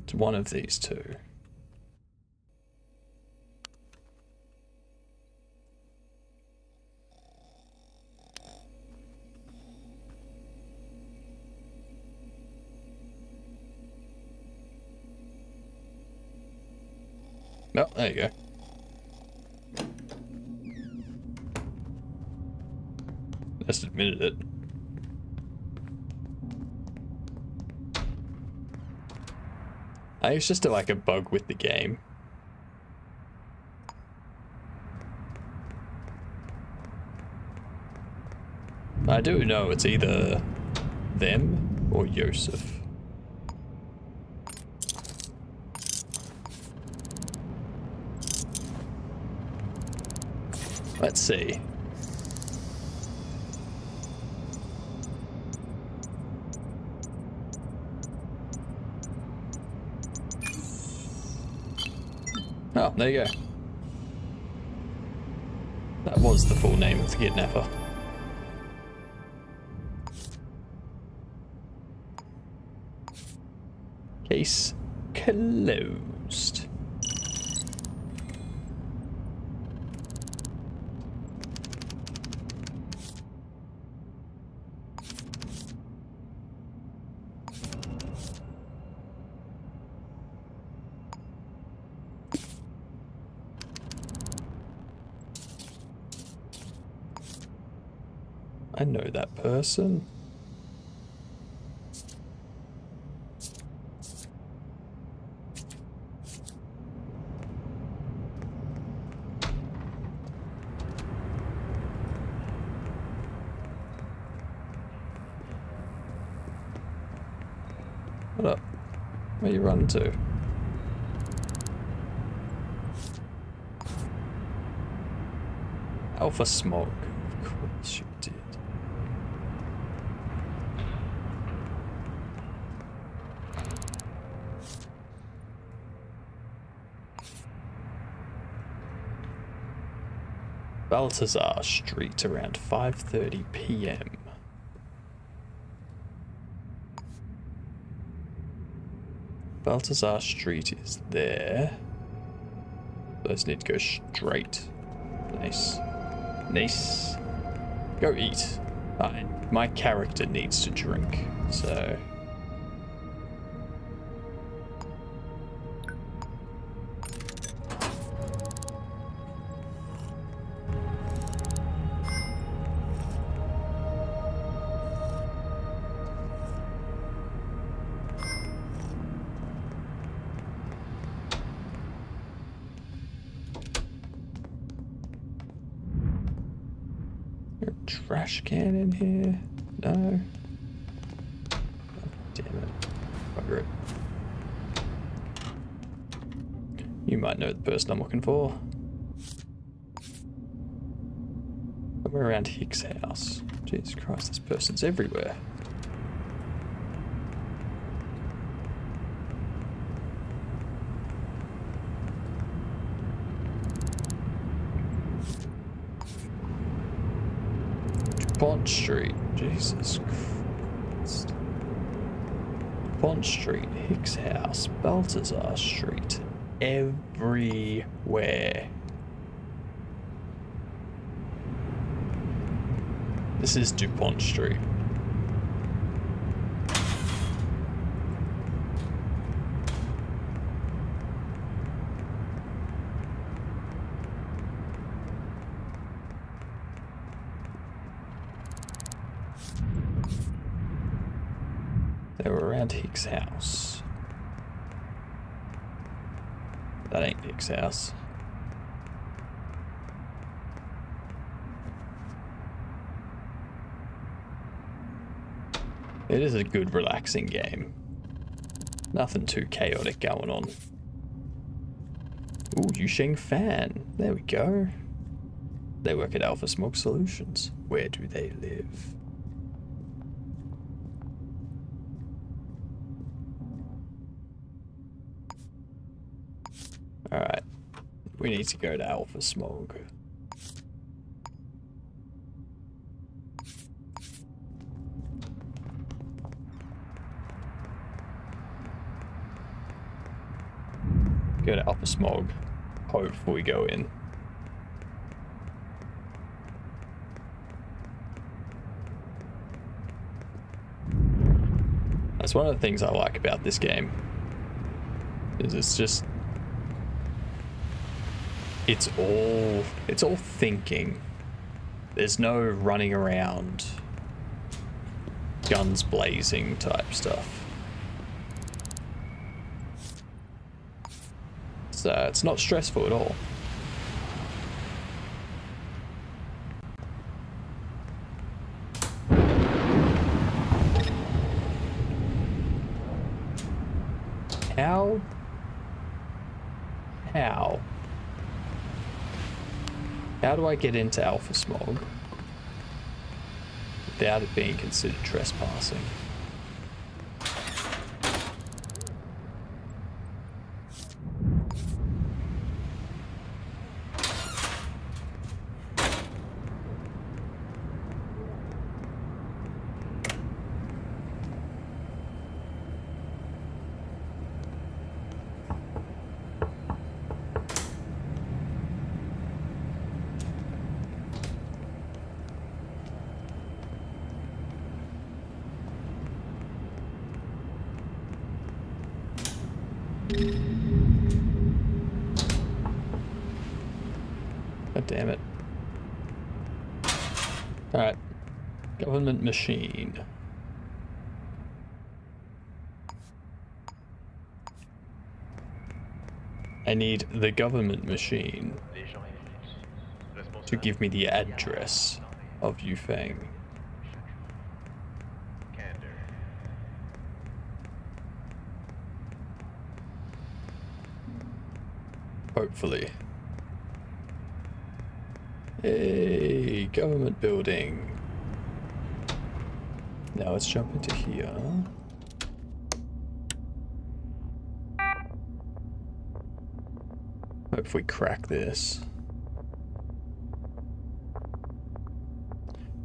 It's one of these two. No, there you go. Just admitted it. I think it's just like a bug with the game. I do know it's either them or Yosef. Let's see. Oh, there you go. That was the full name of the kidnapper. Case closed. I know that person. What up? Where you running to? Alpha Smog. Of course you did. Balthazar Street around 5:30 p.m. Balthazar Street is there. Those need to go straight. Nice. Nice. Go eat. My character needs to drink, so... Trash can in here? No. Oh, damn it. Bugger it. You might know the person I'm looking for. Somewhere around Hicks' house. Jesus Christ, this person's everywhere. Pont Street. Jesus Christ. DuPont Street, Hicks House, Balthazar Street. Everywhere. This is DuPont Street. They were around Hicks House. That ain't Hicks House. It is a good, relaxing game. Nothing too chaotic going on. Ooh, Yusheng Fan. There we go. They work at Alpha Smog Solutions. Where do they live? Alright. We need to go to Alpha Smog. Go to Alpha Smog. Hope before we go in. That's one of the things I like about this game. Is it's all thinking. There's no running around, guns blazing type stuff. So it's not stressful at all. How do I get into Alpha Smog without it being considered trespassing? God damn it. Alright. Government machine. I need the government machine to give me the address of Yufeng. Hopefully. Hey, government building. Now let's jump into here. Hope if we crack this.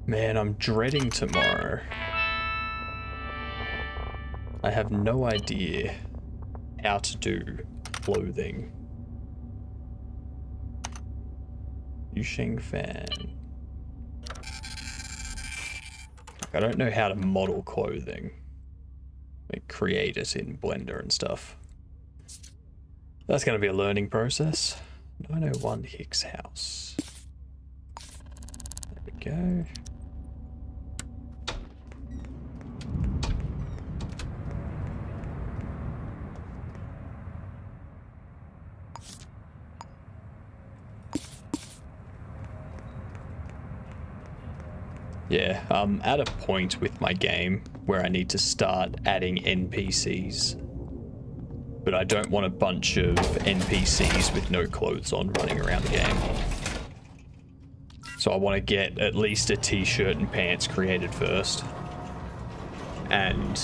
Man, I'm dreading tomorrow. I have no idea how to do clothing. Yusheng Fan. I don't know how to model clothing. Like create it in Blender and stuff. That's going to be a learning process. 901 Hicks House. There we go. Yeah, I'm at a point with my game where I need to start adding NPCs. But I don't want a bunch of NPCs with no clothes on running around the game. So I want to get at least a t-shirt and pants created first. And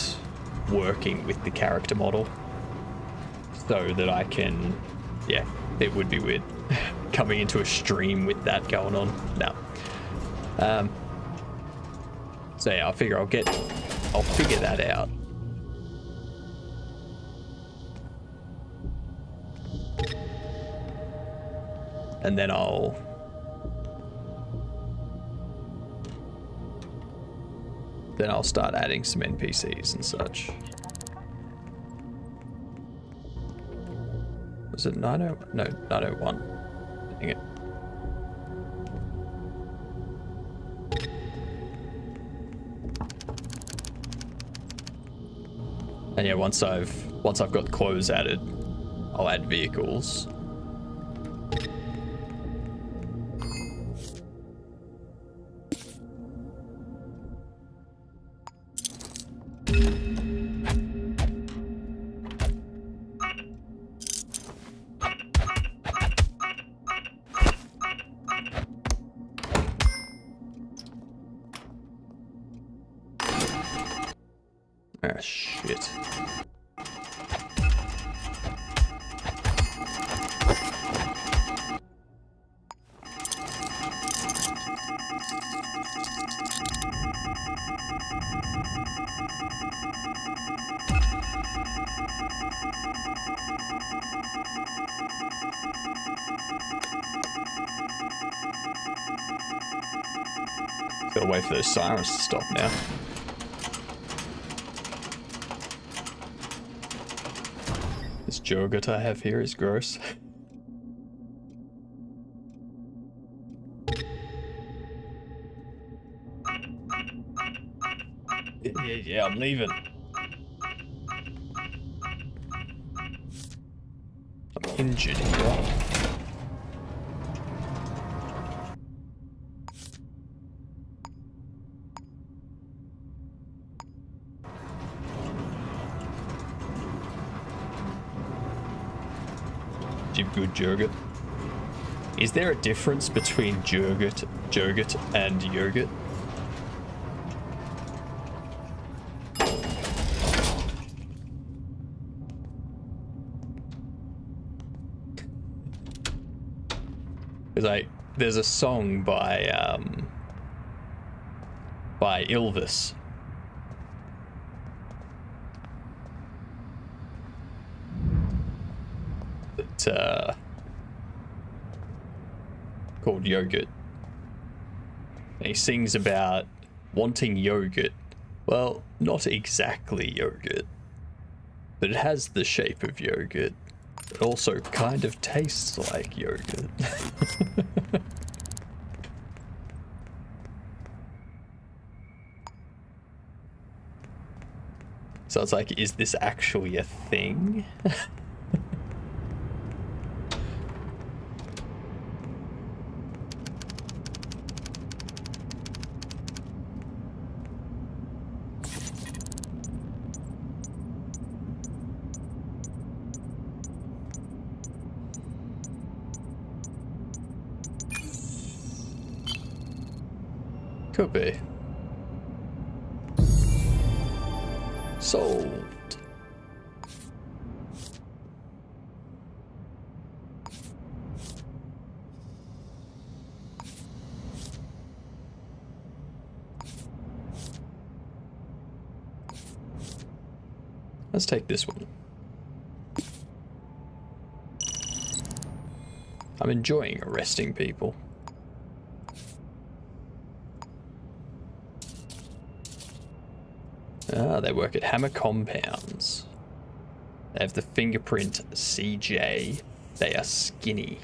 working with the character model. So that I can... Yeah, it would be weird. Coming into a stream with that going on. No. So yeah, I'll figure that out. and then I'll start adding some NPCs and such. Was it 90? No, 901. Dang it. And yeah, once I've got clothes added, I'll add vehicles. Ah, shit. Gotta wait for those sirens to stop now. This yogurt I have here is gross. Yeah, I'm leaving. I'm injured here. Good yogurt. Is there a difference between yogurt and yogurt? Because there's a song by Ylvis. Called Yogurt. And he sings about wanting yogurt. Well, not exactly yogurt, but it has the shape of yogurt. It also kind of tastes like yogurt. So it's like, is this actually a thing? Could be. Sold. Let's take this one. I'm enjoying arresting people. Ah, they work at Hammer Compounds. They have the fingerprint CJ. They are skinny.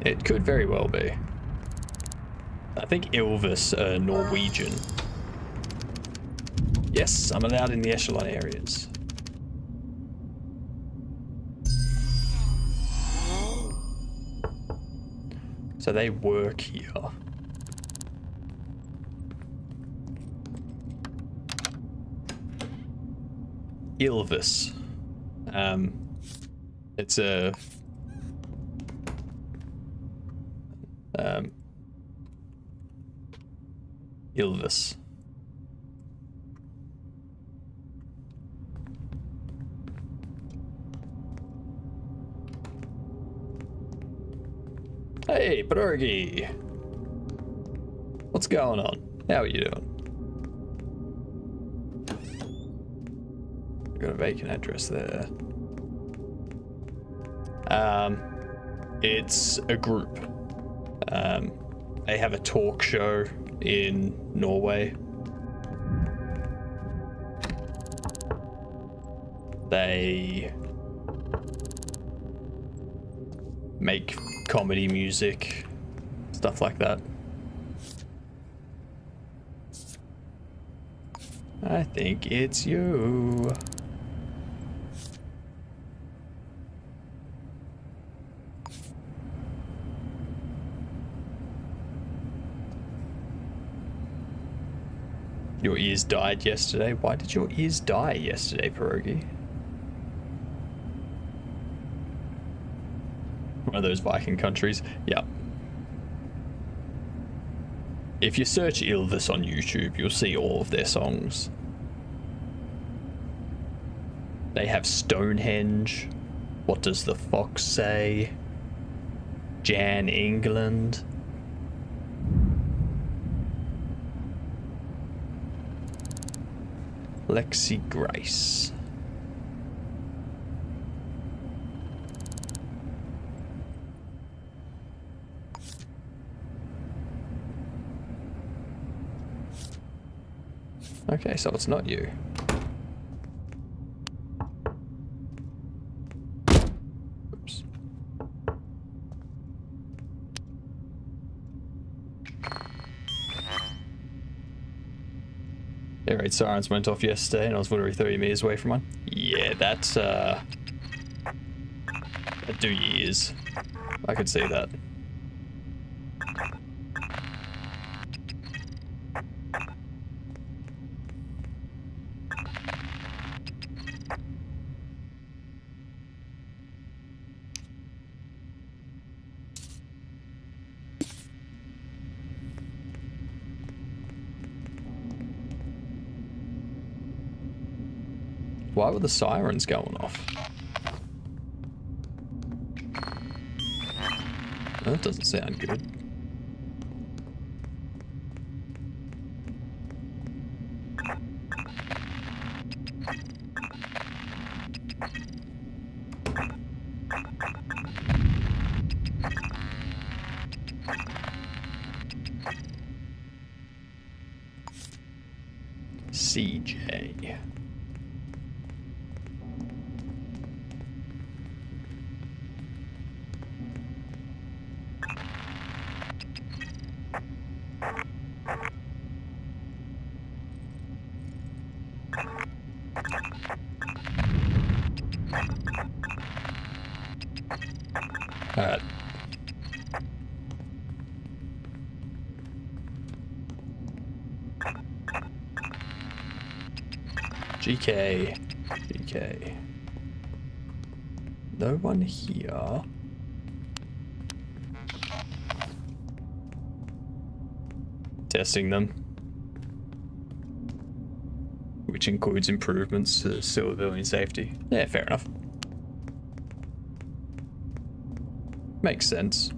It could very well be. I think Ylvis are Norwegian. Yes, I'm allowed in the echelon areas. So they work here. Ylvis. It's a Ylvis. Hey, Pierogi! What's going on? How are you doing? Got a vacant address there. It's a group. They have a talk show in Norway. They make comedy music, stuff like that. I think it's you. Your ears died yesterday? Why did your ears die yesterday, Pierogi? One of those Viking countries? Yeah. If you search Ylvis on YouTube, you'll see all of their songs. They have Stonehenge, What Does the Fox Say, Jan England. Lexi Grace. Okay, so it's not you. Oops. Air raid sirens went off yesterday and I was literally 30 meters away from one. Yeah, that'd do years. I could see that. Why were the sirens going off? That doesn't sound good. CJ. Alright. GK. No one here. Testing them. Which includes improvements to civilian safety. Yeah, fair enough. Makes sense.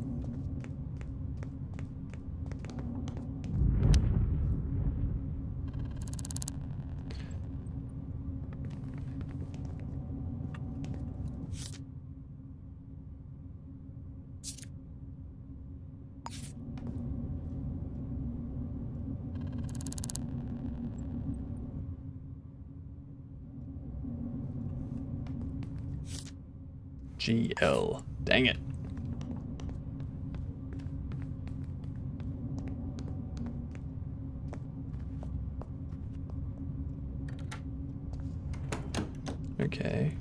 GL. Dang it. Okay.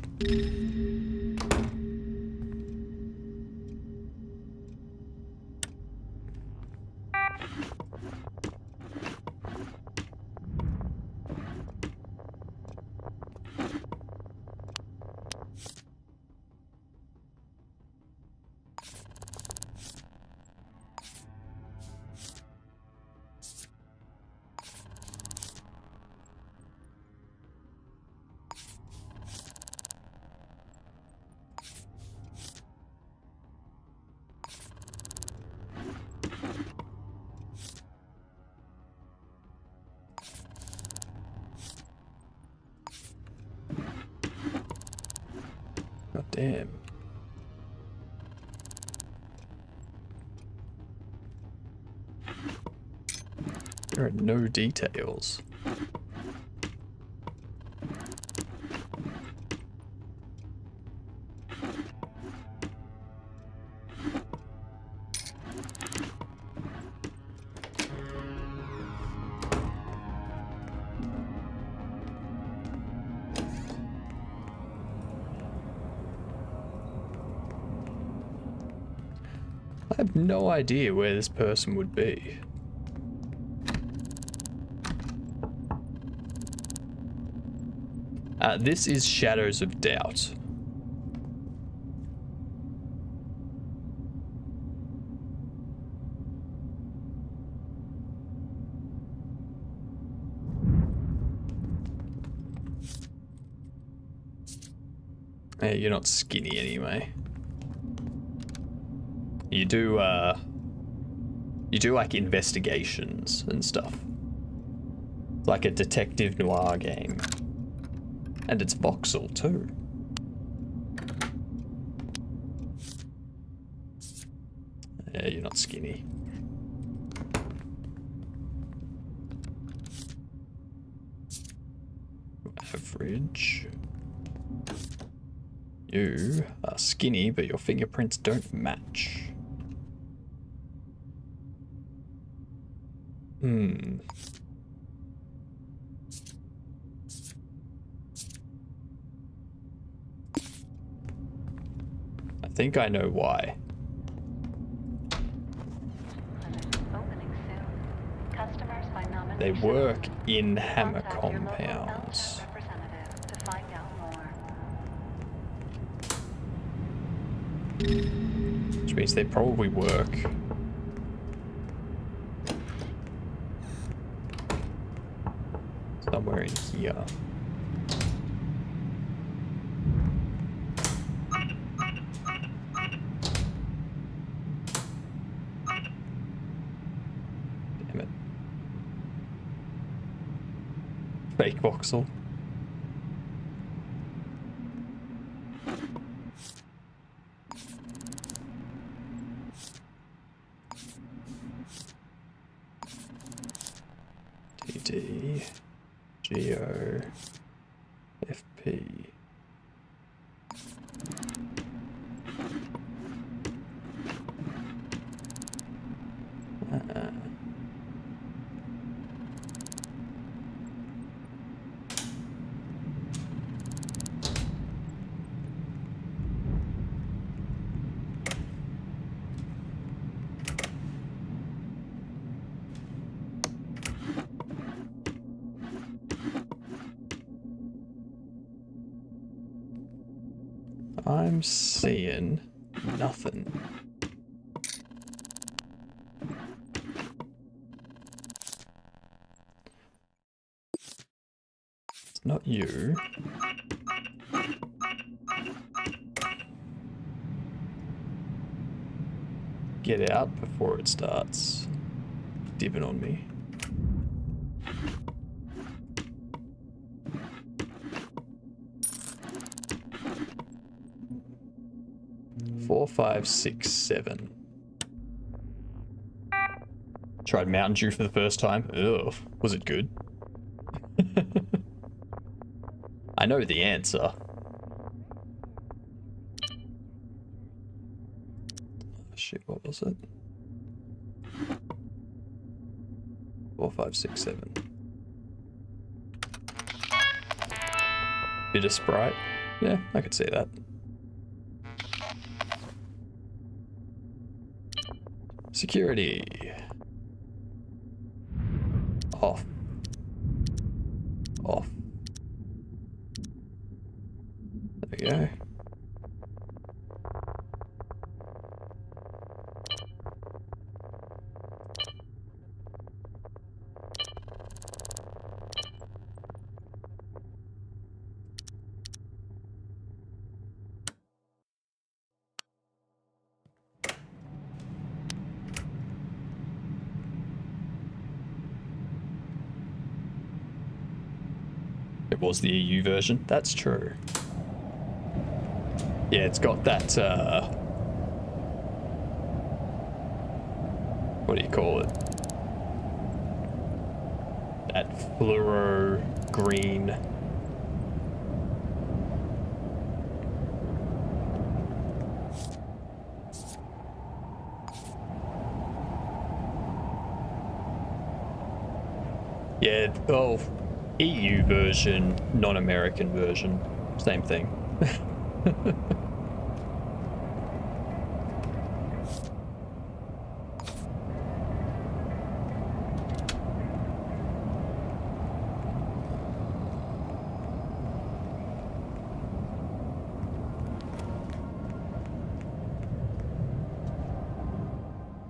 God damn. There are no details. I have no idea where this person would be. This is Shadows of Doubt. Hey, you're not skinny anyway. You do like investigations and stuff. Like a detective noir game. And it's voxel too. Yeah, you're not skinny. Average. You are skinny, but your fingerprints don't match. I think I know why. Opening soon. Customers by nomination. They work in hammer Contact your local compounds. LTAP representative to find out more. Which means they probably work somewhere in here. Damn it. Fake voxel. TD, Geo, FP. I'm seeing nothing. It's not you. Get out before it starts dipping on me. Four, 5, 6, 7. Tried Mountain Dew for the first time. Ugh, was it good? I know the answer. Oh, shit, what was it? 4, 5, 6, 7. Bit of Sprite. Yeah, I could see that. Security. Off. Off. There we go. It was the EU version. That's true. Yeah, it's got that, what do you call it? That fluoro green. Yeah, oh, EU version, non-American version, same thing.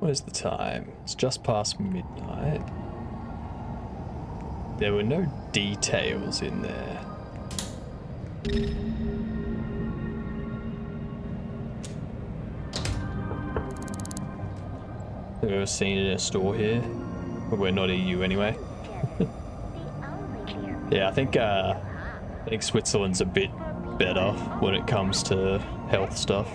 What is the time? It's just past midnight. There were no details in there. Have you ever seen it in a store here? But we're not EU anyway. Yeah, I think Switzerland's a bit better when it comes to health stuff.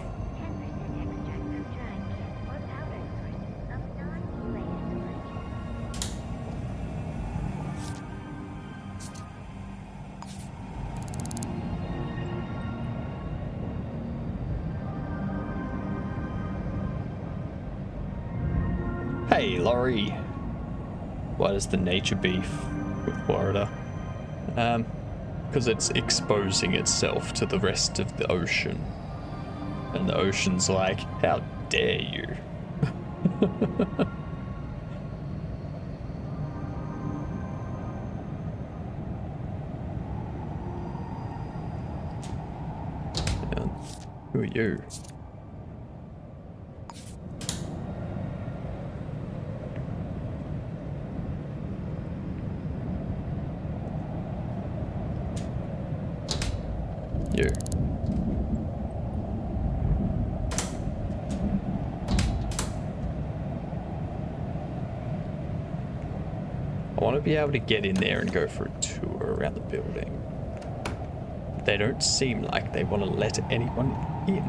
Hey, Laurie. Why does the nature beef with Florida? Because it's exposing itself to the rest of the ocean. And the ocean's like, how dare you? Yeah. Who are you? You. I want to be able to get in there and go for a tour around the building. They don't seem like they want to let anyone in.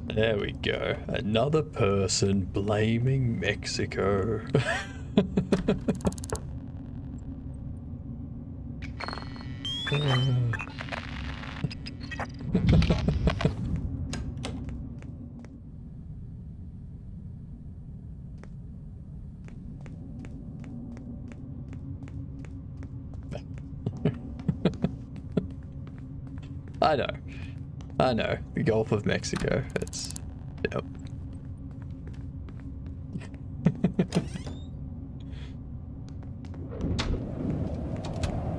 There we go. Another person blaming Mexico. I know. The Gulf of Mexico. It's... Yep.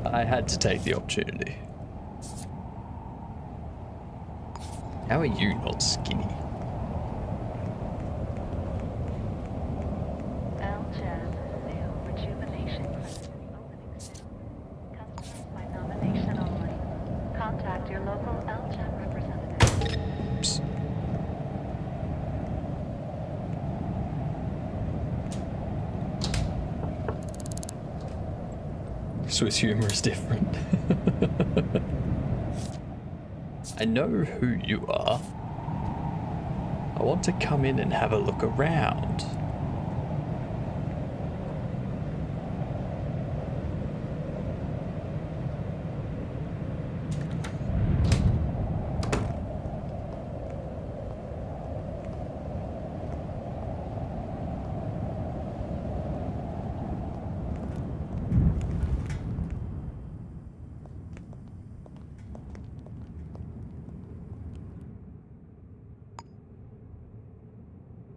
I had to take the opportunity. How are you not skinny? LGen, new rejuvenation clinic opening soon. Customers by nomination only. Contact your local LGen representative. Oops. Swiss humor is different. I know who you are. I want to come in and have a look around.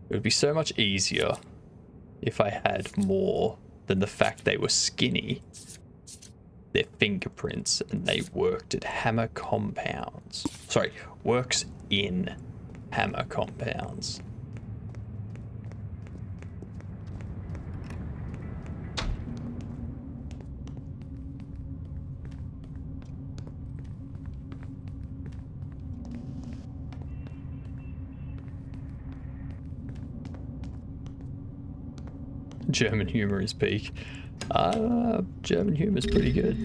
It would be so much easier if I had more than the fact they were skinny. Their fingerprints and they worked at Hammer Compounds. Sorry, works in Hammer Compounds. German humor is peak. German humor is pretty good.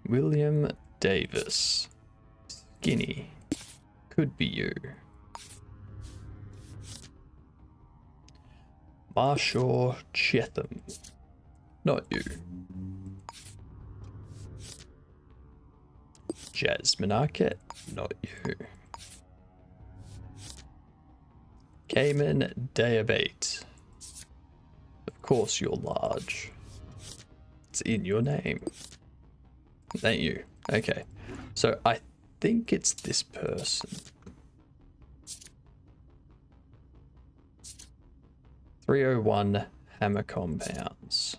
William Davis. Skinny. Could be you. Marshall Chetham. Not you. Jasmine Arquette. Not you. Cayman Diabate. Of course you're large. It's in your name. Ain't you? Okay. So I think it's this person. 301 Hammer Compounds.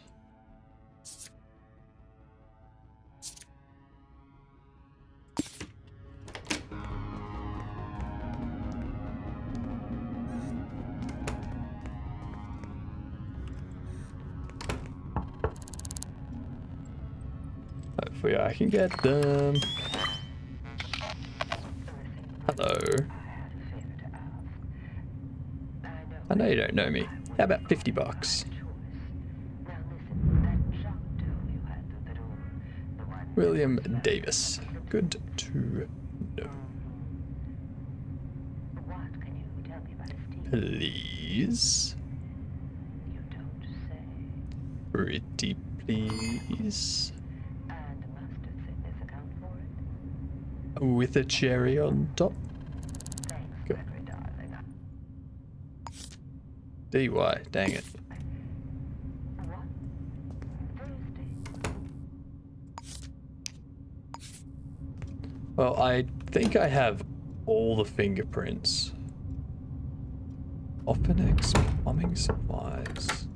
Hopefully I can get them. Hello. I know you don't know me. How about $50? William Davis. Good to know. Please. Pretty please. With a cherry on top. Go. DY, dang it. Well, I think I have all the fingerprints. Opponex plumbing supplies.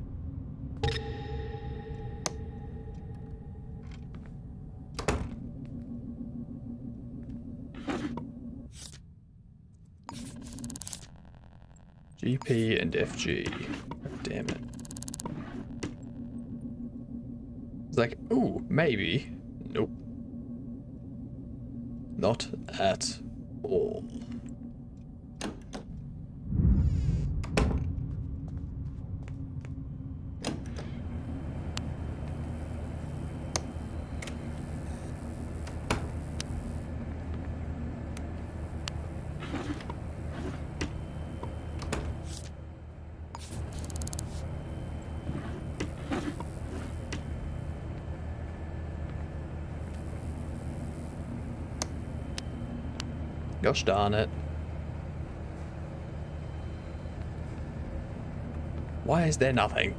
GP and FG. Oh, damn it. It's like, ooh, maybe. Nope. Not at all. Gosh darn it. Why is there nothing?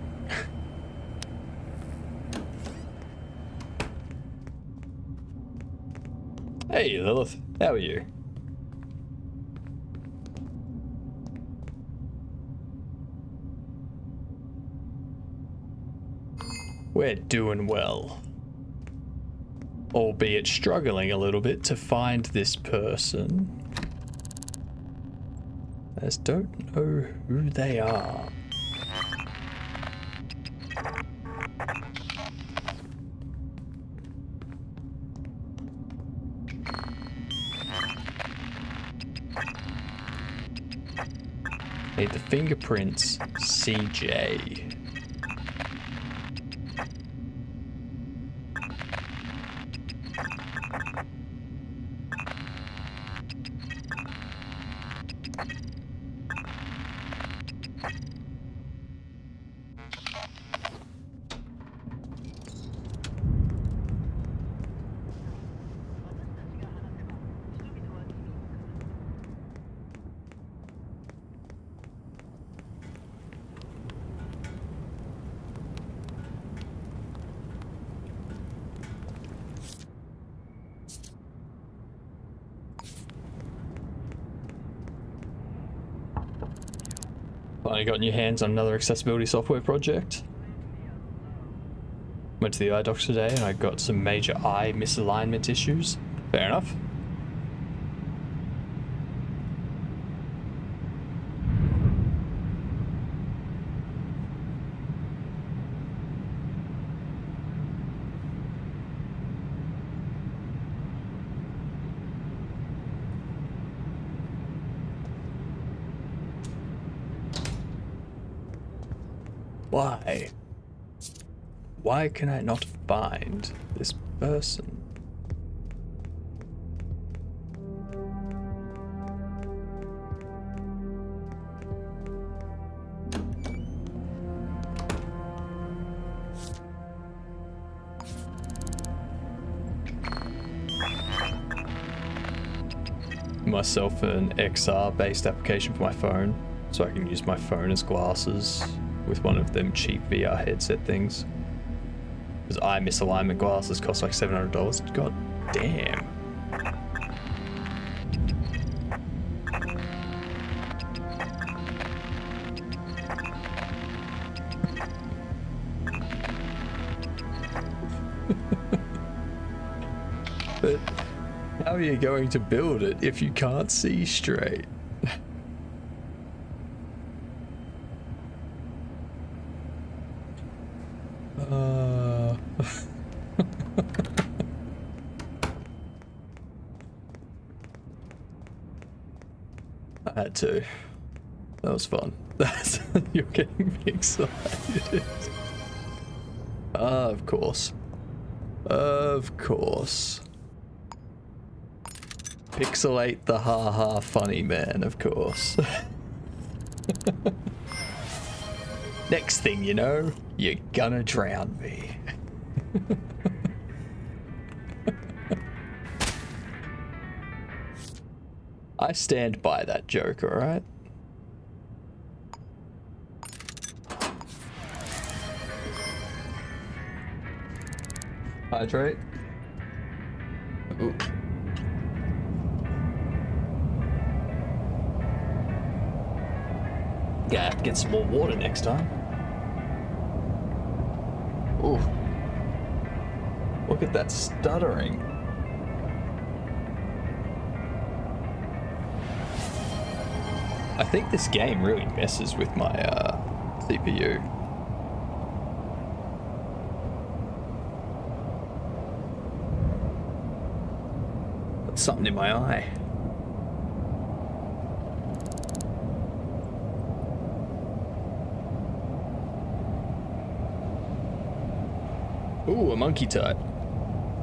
Hey Lilith, how are you? We're doing well. Albeit struggling a little bit to find this person. I just don't know who they are. Need the fingerprints, CJ. Finally gotten your hands on another accessibility software project. Went to the eye doctor today and I got some major eye misalignment issues. Fair enough. Why? Why can I not find this person? Myself an XR based application for my phone so I can use my phone as glasses with one of them cheap VR headset things. Because eye misalignment glasses cost like $700. God damn. But how are you going to build it if you can't see straight? I had to. That was fun. You're getting me excited. Of course. Of course. Pixelate the haha funny man, of course. Next thing you know, you're gonna drown me. I stand by that joke, alright? Hydrate. Ooh. Yeah, have to get some more water next time. Ooh. Look at that stuttering. I think this game really messes with my CPU. That's something in my eye. Ooh, a monkey type.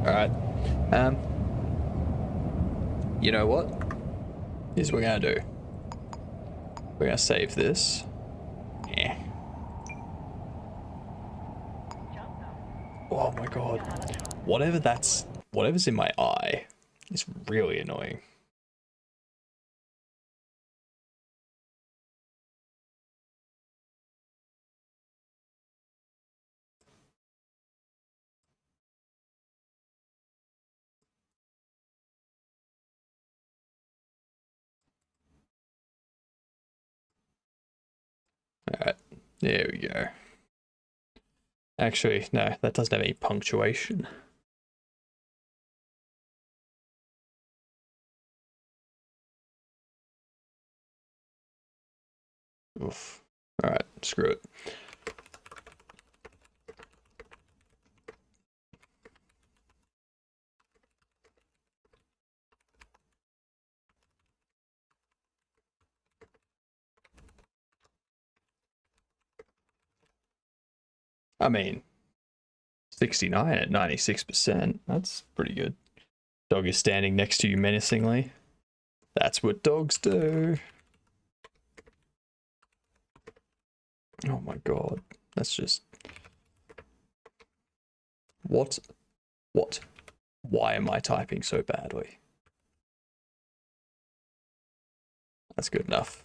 Alright. You know what? Here's what we're gonna do. We're gonna save this. Yeah. Oh my god. Whatever's in my eye is really annoying. Alright, there we go. Actually, no, that doesn't have any punctuation. Oof. Alright, screw it. I mean, 69 at 96%. That's pretty good. Dog is standing next to you menacingly. That's what dogs do. Oh my god. That's just... What? What? Why am I typing so badly? That's good enough.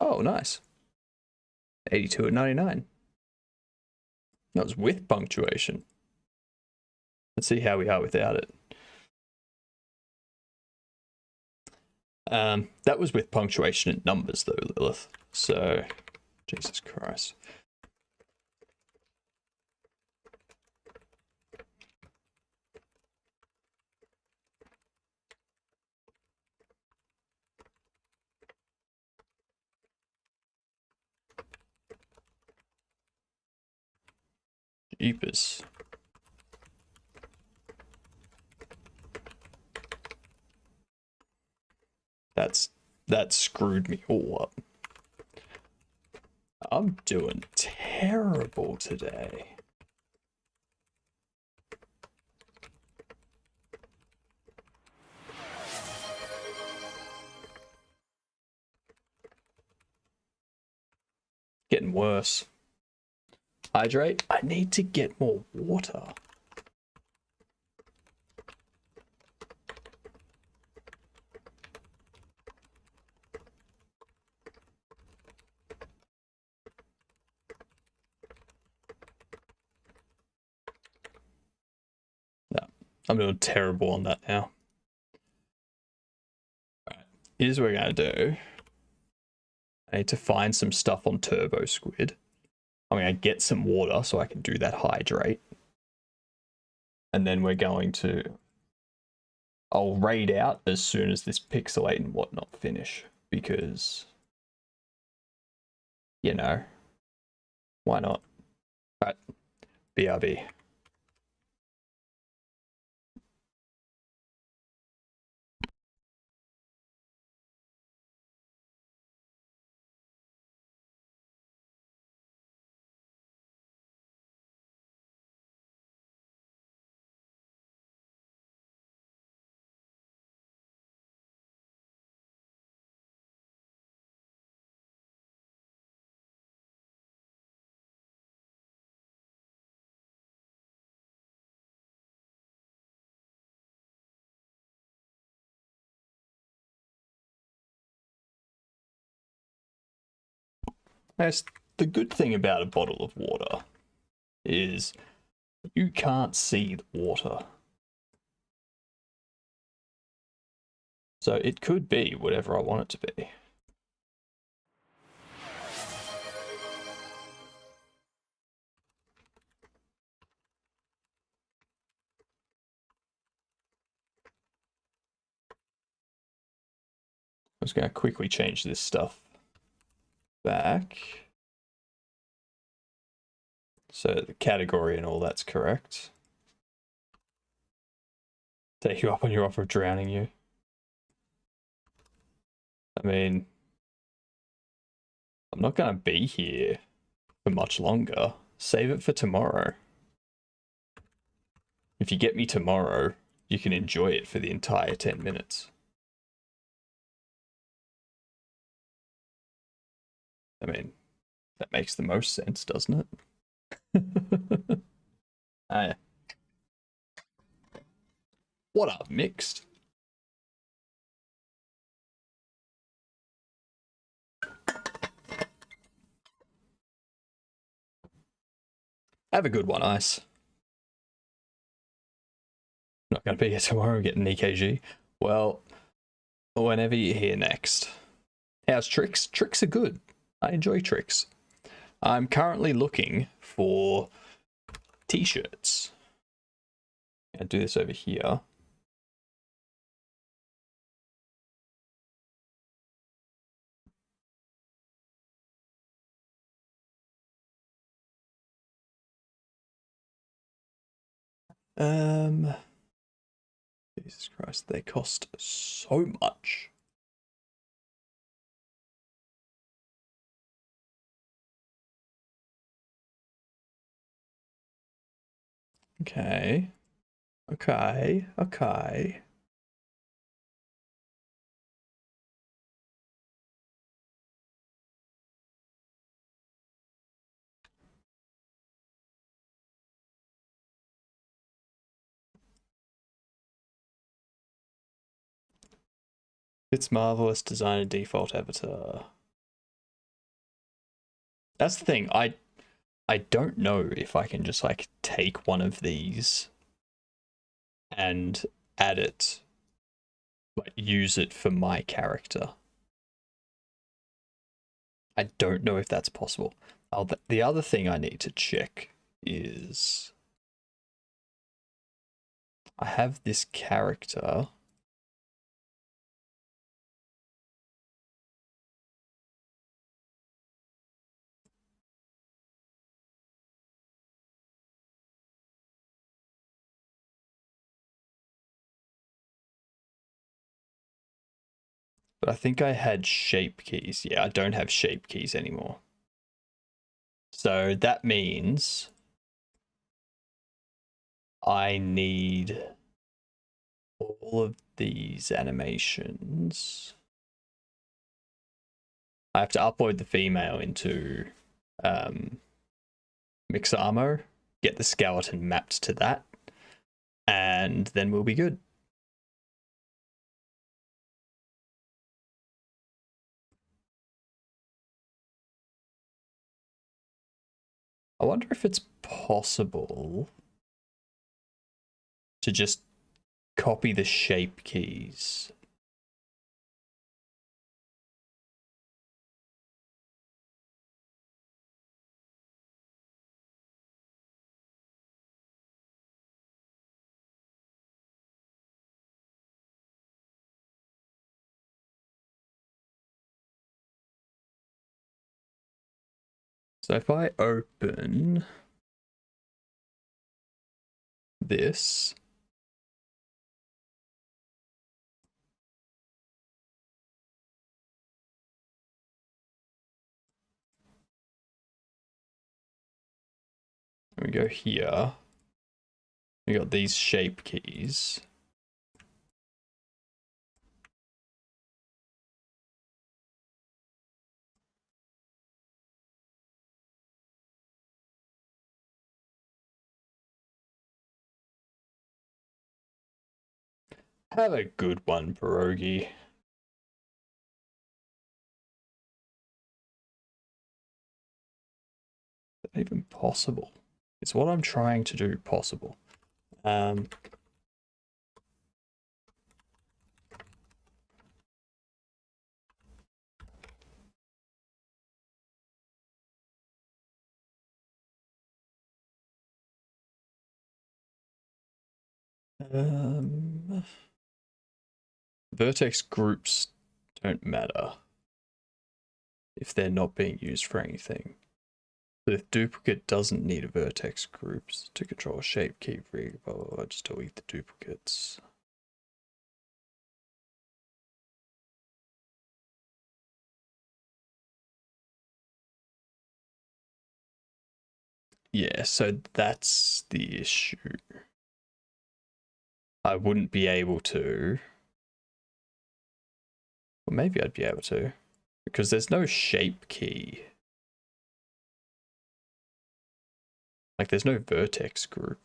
Oh, nice. 82 at 99. That was with punctuation. Let's see how we are without it. That was with punctuation and numbers though, Lilith. So, Jesus Christ. Jeepers. That screwed me all up. I'm doing terrible today. Getting worse. Hydrate. I need to get more water. No, I'm doing terrible on that now. Alright, here's what we're gonna do. I need to find some stuff on Turbo Squid. I'm gonna get some water so I can do that hydrate. And then we're going to... I'll raid out as soon as this pixelate and whatnot finish. Because... you know... why not? Alright. BRB. Yes, the good thing about a bottle of water is you can't see the water. So it could be whatever I want it to be. I'm just going to quickly change this stuff back. So the category and all that's correct. Take you up on your offer of drowning you. I mean, I'm not going to be here for much longer. Save it for tomorrow. If you get me tomorrow, you can enjoy it for the entire 10 minutes. I mean, that makes the most sense, doesn't it? Ah, what up, Mixed? Have a good one, Ice. Not going to be here tomorrow getting EKG. Well, whenever you're here next. How's Tricks? Tricks are good. I enjoy Tricks. I'm currently looking for t-shirts. I'll do this over here. Jesus Christ, they cost so much. Okay. Okay. Okay. It's marvelous design and default avatar. That's the thing. I don't know if I can just like take one of these and add it, like use it for my character. I don't know if that's possible. The other thing I need to check is I have this character. But I think I had shape keys. Yeah, I don't have shape keys anymore. So that means I need all of these animations. I have to upload the female into Mixamo, get the skeleton mapped to that, and then we'll be good. I wonder if it's possible to just copy the shape keys. So if I open this, and we go here, we got these shape keys. Have a good one, Pierogi. Is that even possible? Is what I'm trying to do possible? Vertex groups don't matter if they're not being used for anything. The duplicate doesn't need a vertex groups to control a shape key, blah, blah, blah, just delete the duplicates. Yeah, so that's the issue. I wouldn't be able to. Well, maybe I'd be able to, because there's no shape key. Like, there's no vertex group.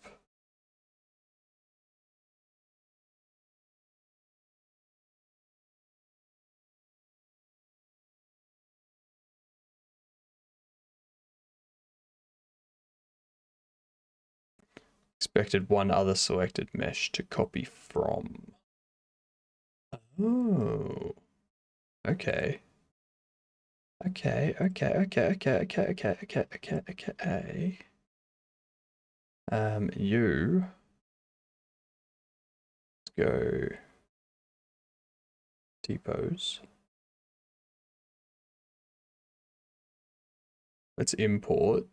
Expected one other selected mesh to copy from. Oh. Okay. Okay. You go depots. Let's import.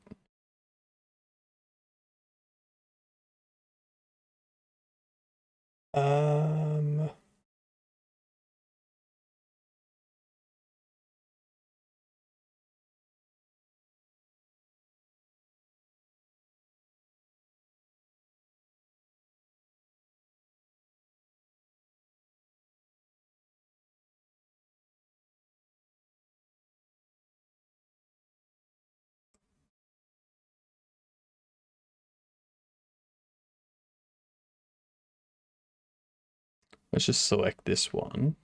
Let's just select this one,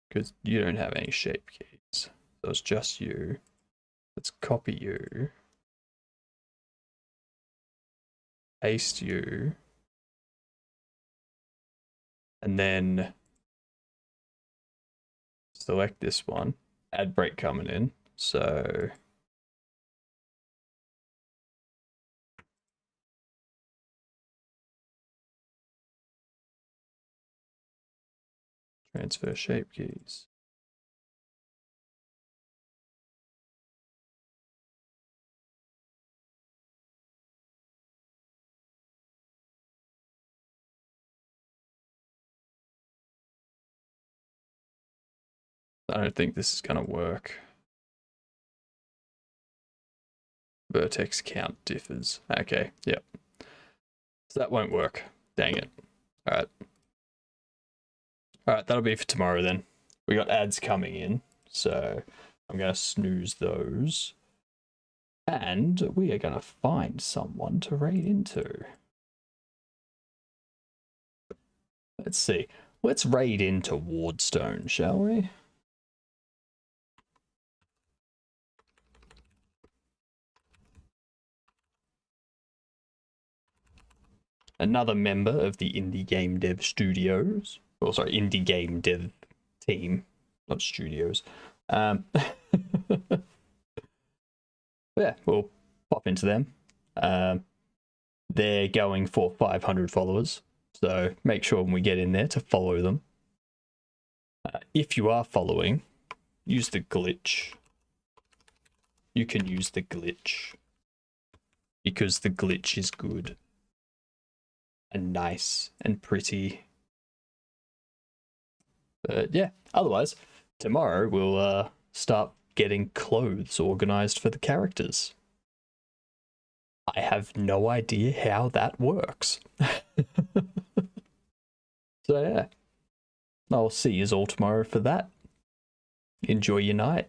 because you don't have any shape keys. So it's just you. Let's copy you. Paste you. And then select this one. Add break coming in. So transfer shape keys. I don't think this is going to work. Vertex count differs. Okay, yep. So that won't work. Dang it. Alright. Alright, that'll be for tomorrow then. We got ads coming in, so I'm going to snooze those. And we are going to find someone to raid into. Let's see. Let's raid into Wardstone, shall we? Another member of the Indie Game Dev Studios. Oh, sorry, Indie Game Dev team, not studios. Yeah, we'll pop into them. They're going for 500 followers, so make sure when we get in there to follow them. If you are following, use the glitch. You can use the glitch because the glitch is good and nice and pretty. But yeah, otherwise, tomorrow we'll start getting clothes organized for the characters. I have no idea how that works. So yeah, I'll see you all tomorrow for that. Enjoy your night.